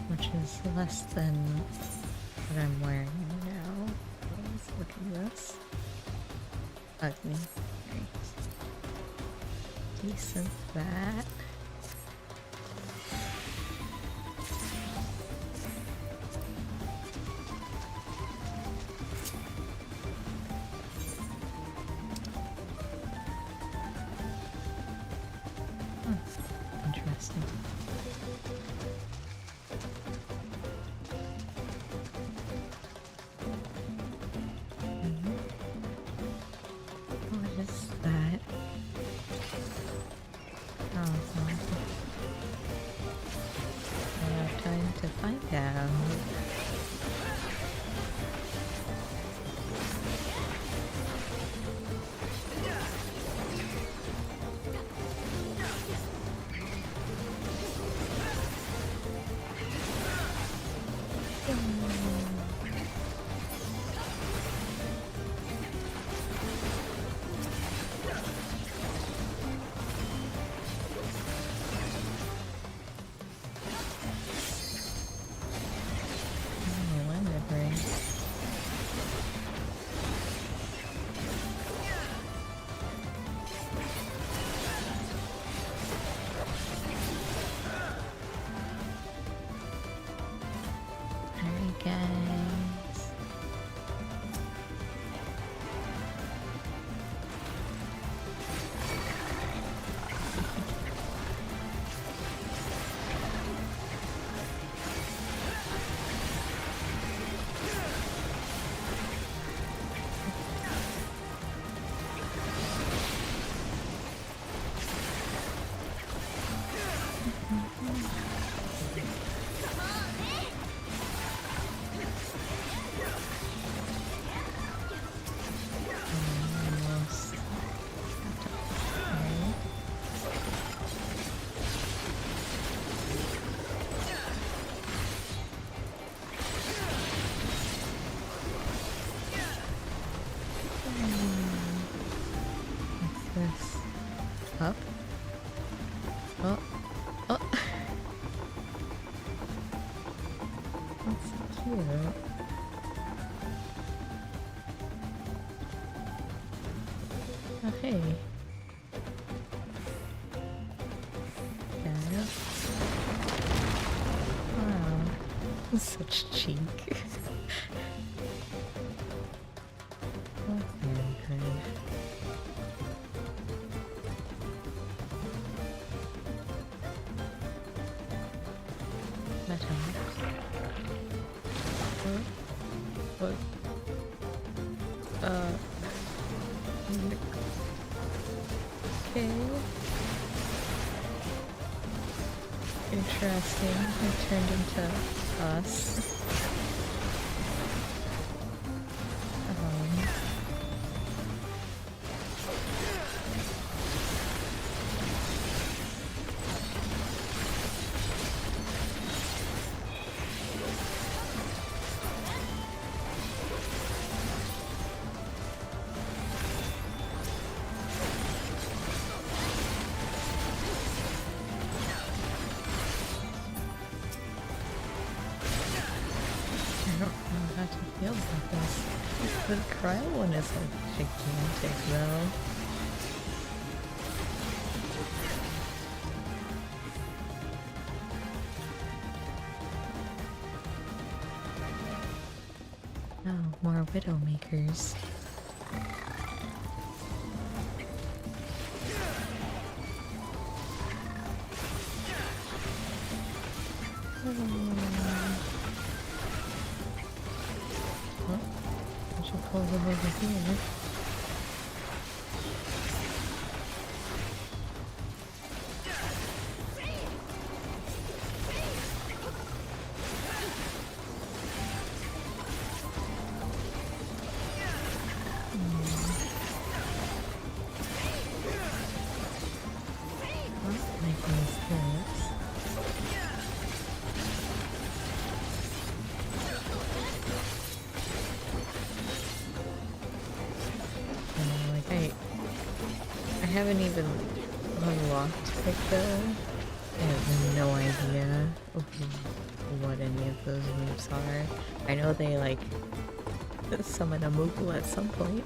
A: which is less than what I'm wearing now. Let's look at this. Ugly. Right. Decent that. this? Up? Oh. Oh. That's cute. Oh, hey. Yeah. Wow. Such cheek. Oh, very good. Metal. What? Okay. Interesting. It turned into us. The cryo one is like gigantic though. Oh, more Widowmakers. Pull them over here. I haven't even unlocked Pico. I have no idea what any of those moves are. I know they like summon a Moogle at some point.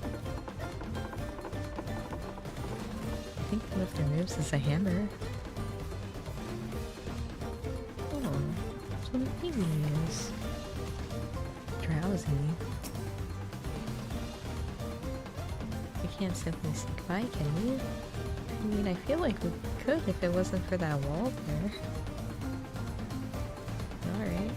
A: I think one of their moves is a hammer. Oh, that's one of these. Drowsy. We can't simply say goodbye, can we? I mean, I feel like we could if it wasn't for that wall there. Alright.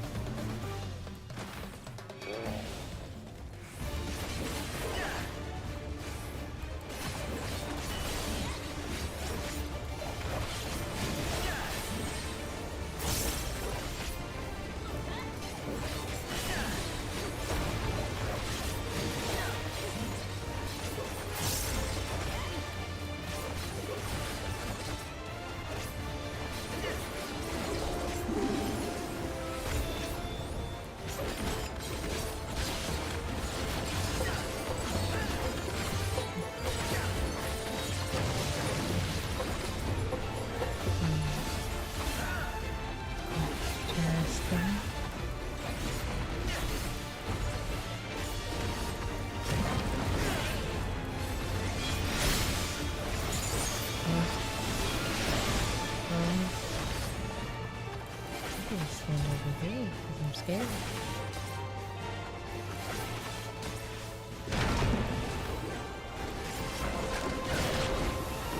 A: I'm scared.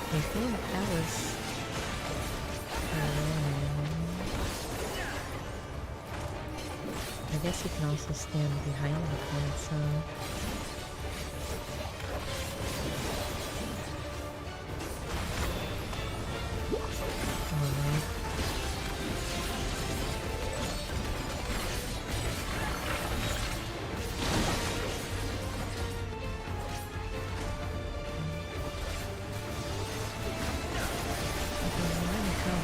A: I feel like that was... I guess you can also stand behind the point, so...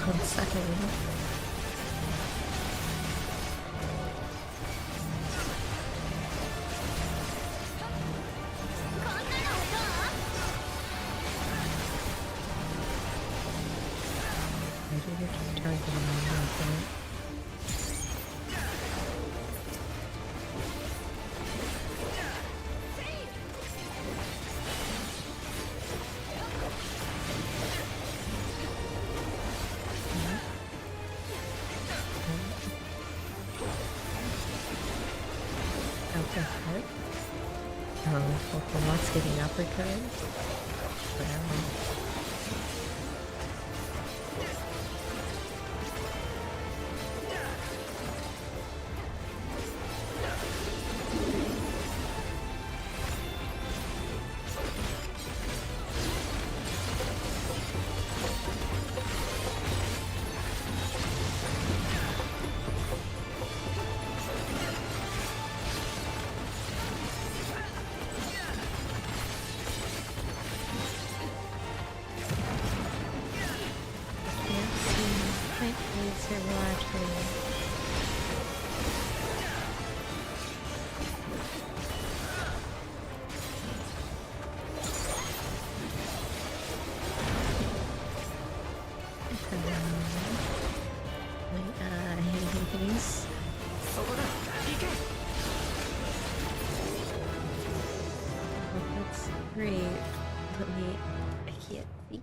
A: One second. targeting me like that. Uppercut? Oh, okay, let's get an uppercut. Whatever. That's great, but wait, I can't see.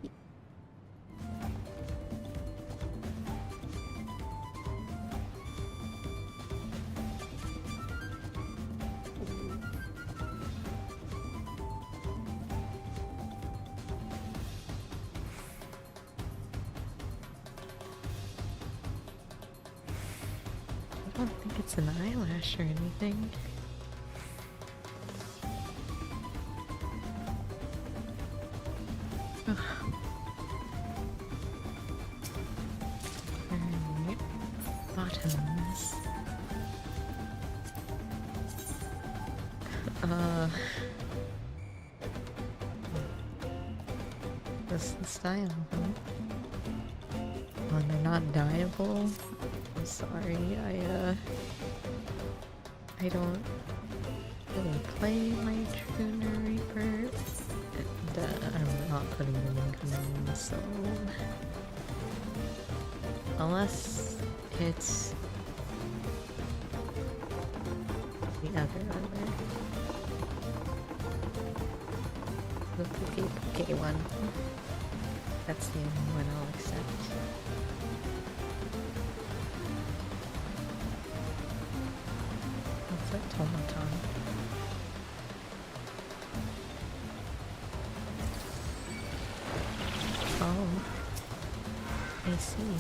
A: I don't think it's an eyelash or anything. Alright, bottoms. This is the style, huh? Oh, they're not dyeable? I'm sorry, I don't really play my Tuner Reaper, and I'm not putting them in command, so... Unless it's... the other. The PK one. That's the only one I'll accept. What's that Tomaton? Oh, I see.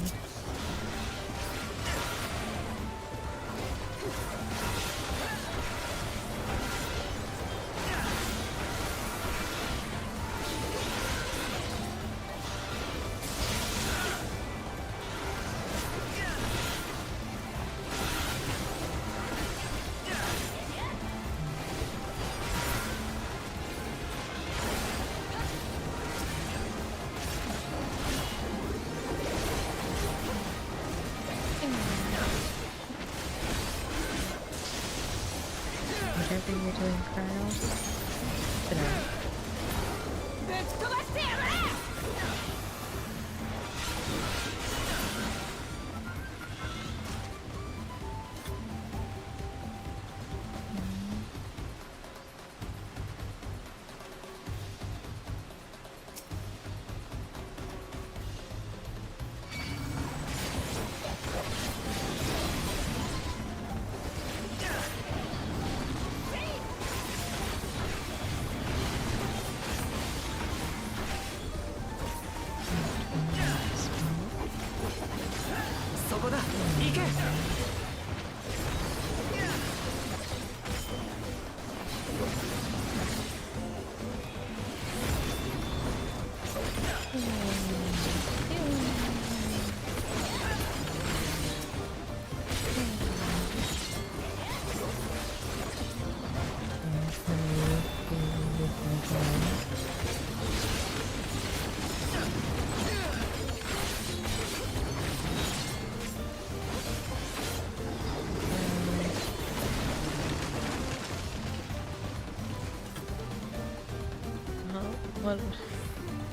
A: Whatever you're doing, Colonel. Sit down.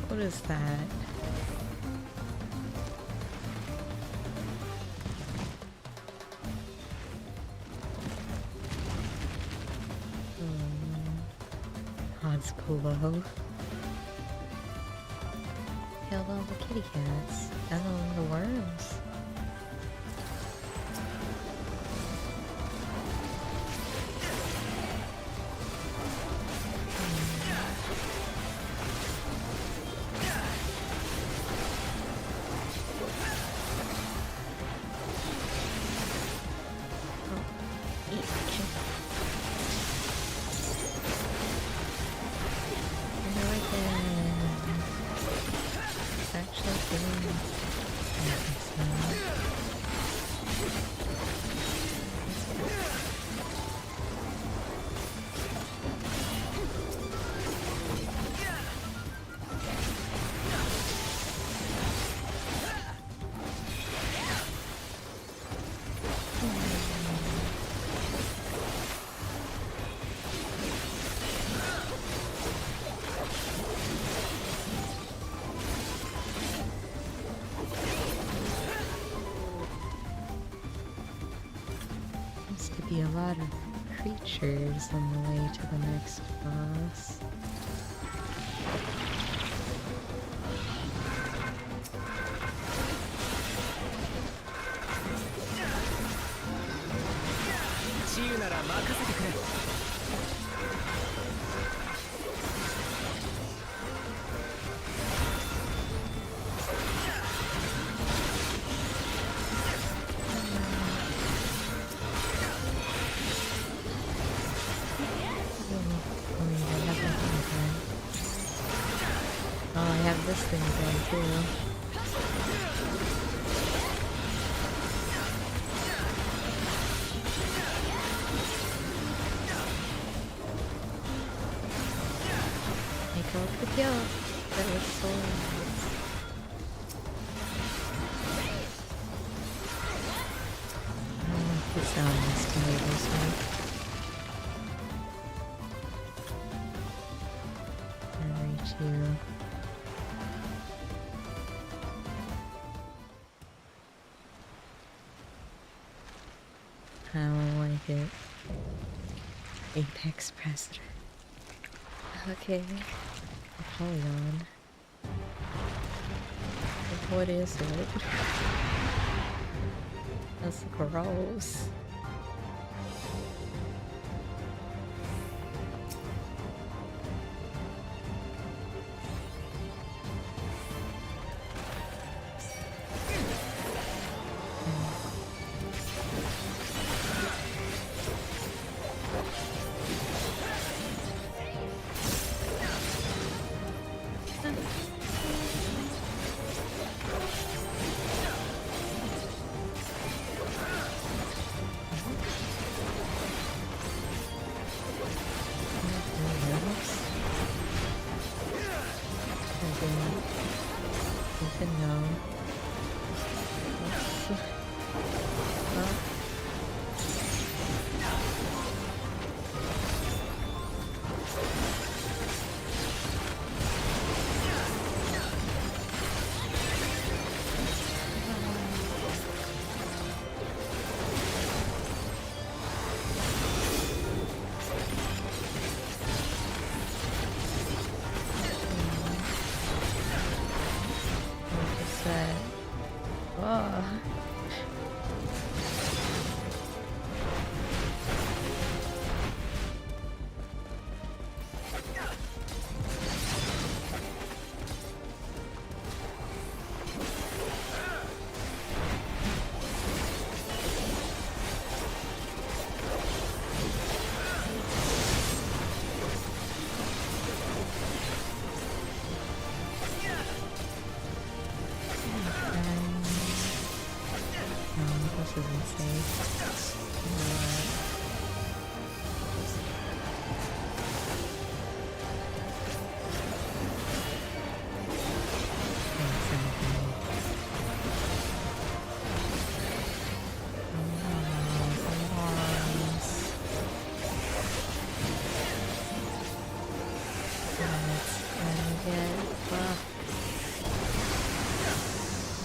A: What is that? God's pillow. Killed all the kitty cats and all the worms. Be a lot of creatures on the way to the next boss. This thing again too. I got the kill. That was so nice. The sound is to this one. Very too. How I want to get Apex Predator. Okay, a polygon. What is it? That's gross.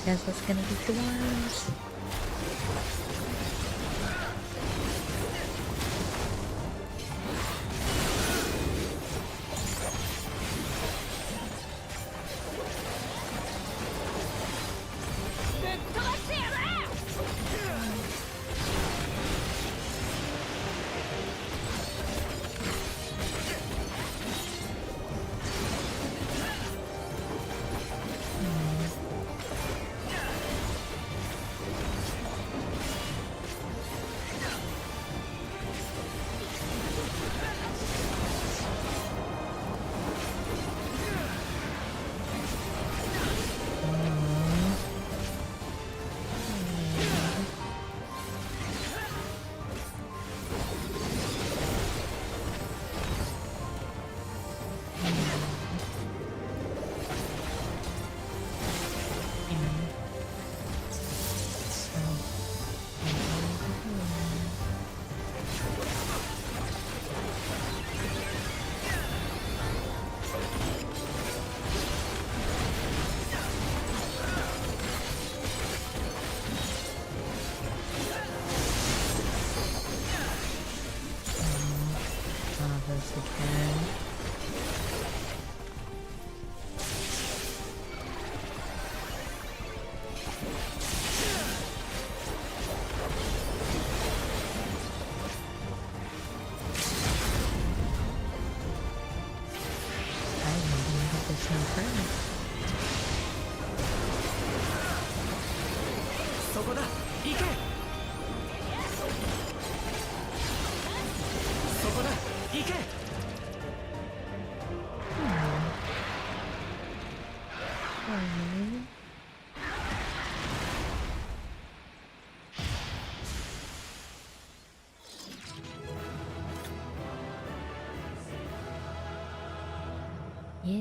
A: Guess that's gonna be 2 arms. Okay.
L: そこだ行けそこだ行け
A: Yeah.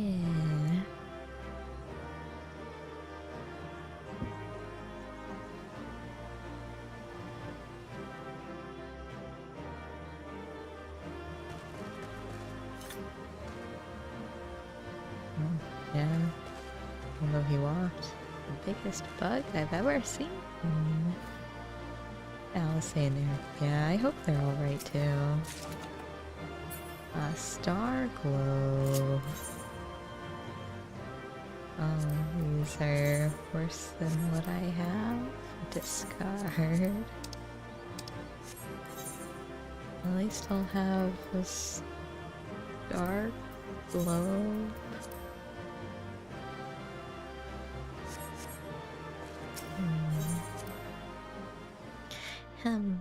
A: Yeah. Although he walked, the biggest bug I've ever seen. Alice saying there. Yeah, I hope they're alright too. A star globe. Oh, these are worse than what I have. Discard. At least I'll have a star globe. Hmm.
B: Hmm.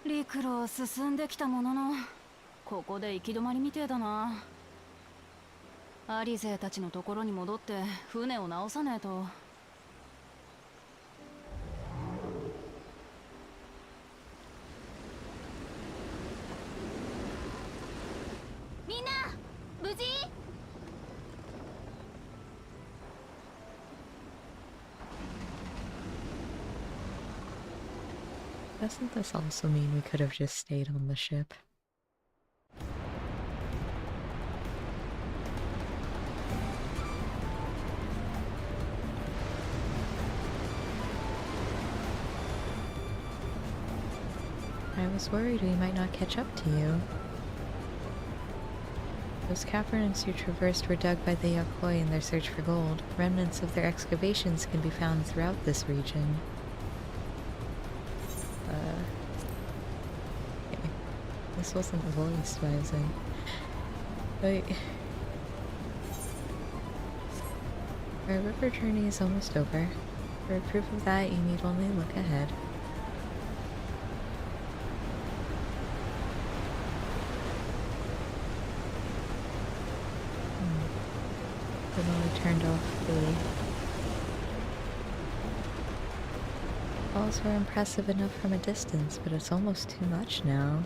B: 陸路進んできたものの、ここで行き止まりみてえだな。アリゼたちのところに戻って船を直さねえと。
C: みんな無事？
A: Doesn't this also mean we could have just stayed on the ship? I was worried we might not catch up to you. Those caverns you traversed were dug by the Yokoi in their search for gold. Remnants of their excavations can be found throughout this region. Okay. This wasn't voiced by Zen. Wait. Our river journey is almost over. For proof of that, you need only look ahead. I've only turned off the falls were impressive enough from a distance, but it's almost too much now.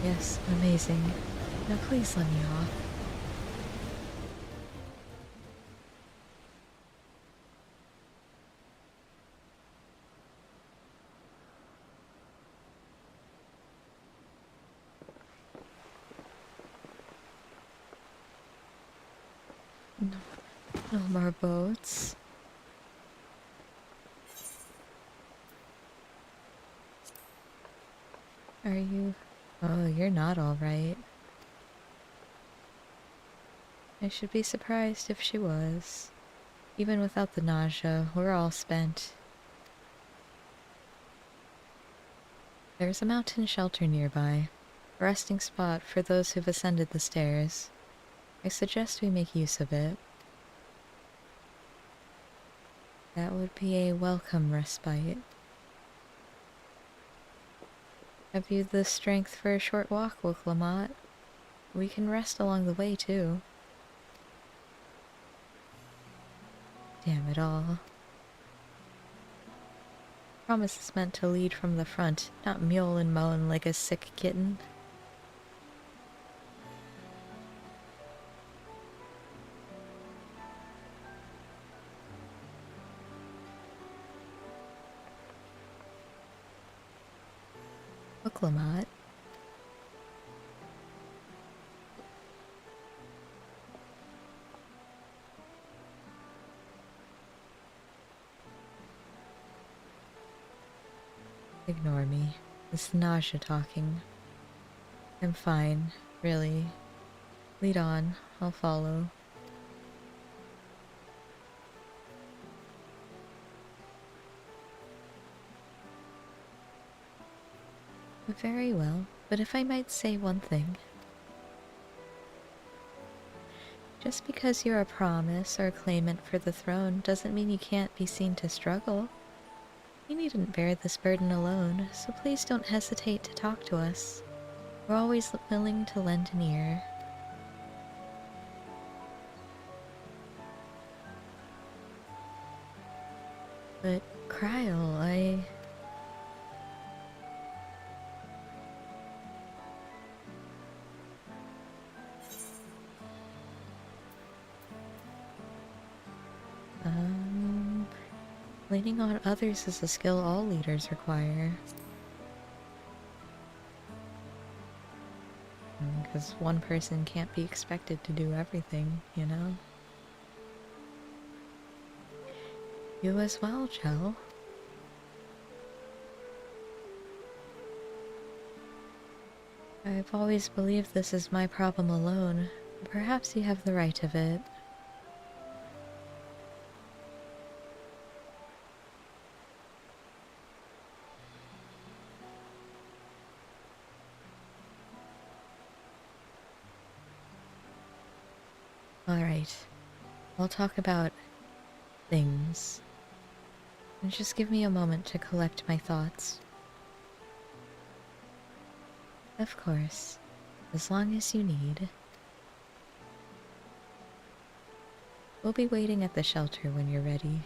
A: Yes, amazing. Now please let me off. No more boats. Are you? Oh, you're not all right. I should be surprised if she was. Even without the nausea, we're all spent. There's a mountain shelter nearby, a resting spot for those who've ascended the stairs. I suggest we make use of it. That would be a welcome respite. Have you the strength for a short walk, Wuklamot? We can rest along the way, too. Damn it all. Promise is meant to lead from the front, not mule and moan like a sick kitten. Wuklamot. Ignore me. It's nausea talking. I'm fine, really. Lead on, I'll follow. Very well, but if I might say one thing. Just because you're a promise or a claimant for the throne doesn't mean you can't be seen to struggle. You needn't bear this burden alone, so please don't hesitate to talk to us. We're always willing to lend an ear. But, Kryl, leaning on others is a skill all leaders require. Because one person can't be expected to do everything, you know? You as well, Joe. I've always believed this is my problem alone. Perhaps you have the right of it. Alright, I'll talk about things. And just give me a moment to collect my thoughts. Of course, as long as you need. We'll be waiting at the shelter when you're ready.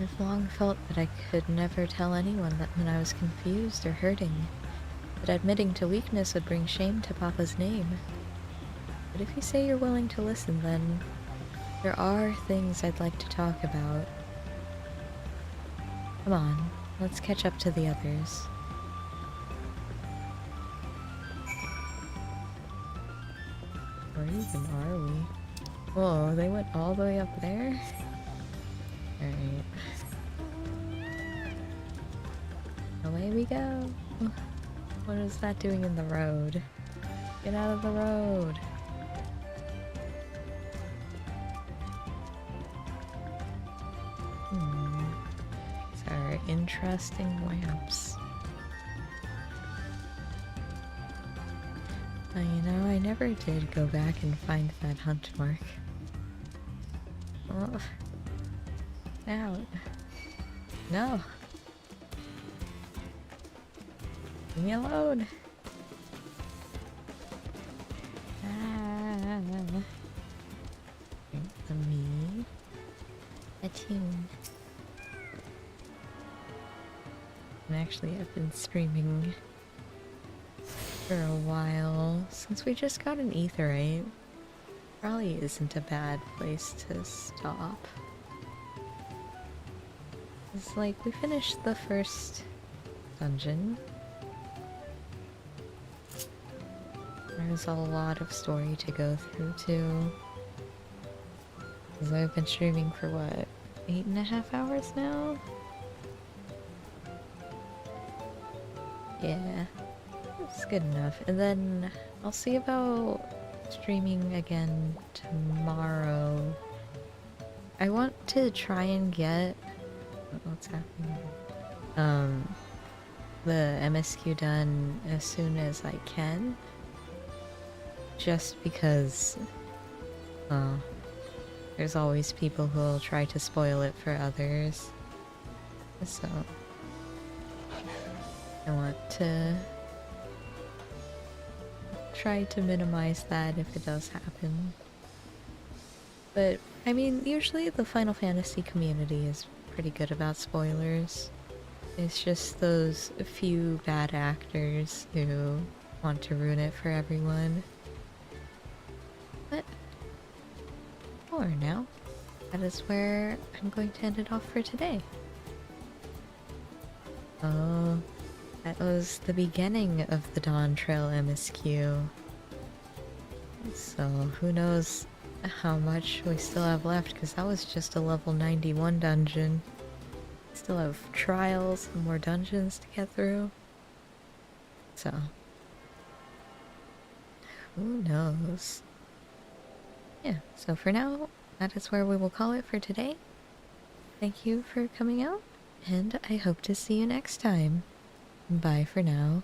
A: I've long felt that I could never tell anyone that when I was confused or hurting, that admitting to weakness would bring shame to Papa's name. But if you say you're willing to listen, then there are things I'd like to talk about. Come on, let's catch up to the others. Where even are we? Whoa, they went all the way up there? Alright. Away we go. What is that doing in the road? Get out of the road. These are interesting lamps. You know, I never did go back and find that hunt mark. Oh. Out. No. Leave me alone. For me, a tune. And actually, I've been streaming for a while since we just got an aetheryte. Probably isn't a bad place to stop. It's like we finished the first dungeon. There's a lot of story to go through too. Because I've been streaming for what, 8.5 hours now? Yeah, it's good enough. And then I'll see about streaming again tomorrow. I want to try and get what's happening? The MSQ done as soon as I can. Just because, there's always people who will try to spoil it for others. So, I want to try to minimize that if it does happen. But, I mean, usually the Final Fantasy community is pretty good about spoilers. It's just those few bad actors who want to ruin it for everyone. But, oh for now, that is where I'm going to end it off for today. Oh, that was the beginning of the Dawntrail MSQ. So who knows how much we still have left, because that was just a level 91 dungeon. Still have trials and more dungeons to get through. So, who knows? Yeah, so for now, that is where we will call it for today. Thank you for coming out, and I hope to see you next time. Bye for now.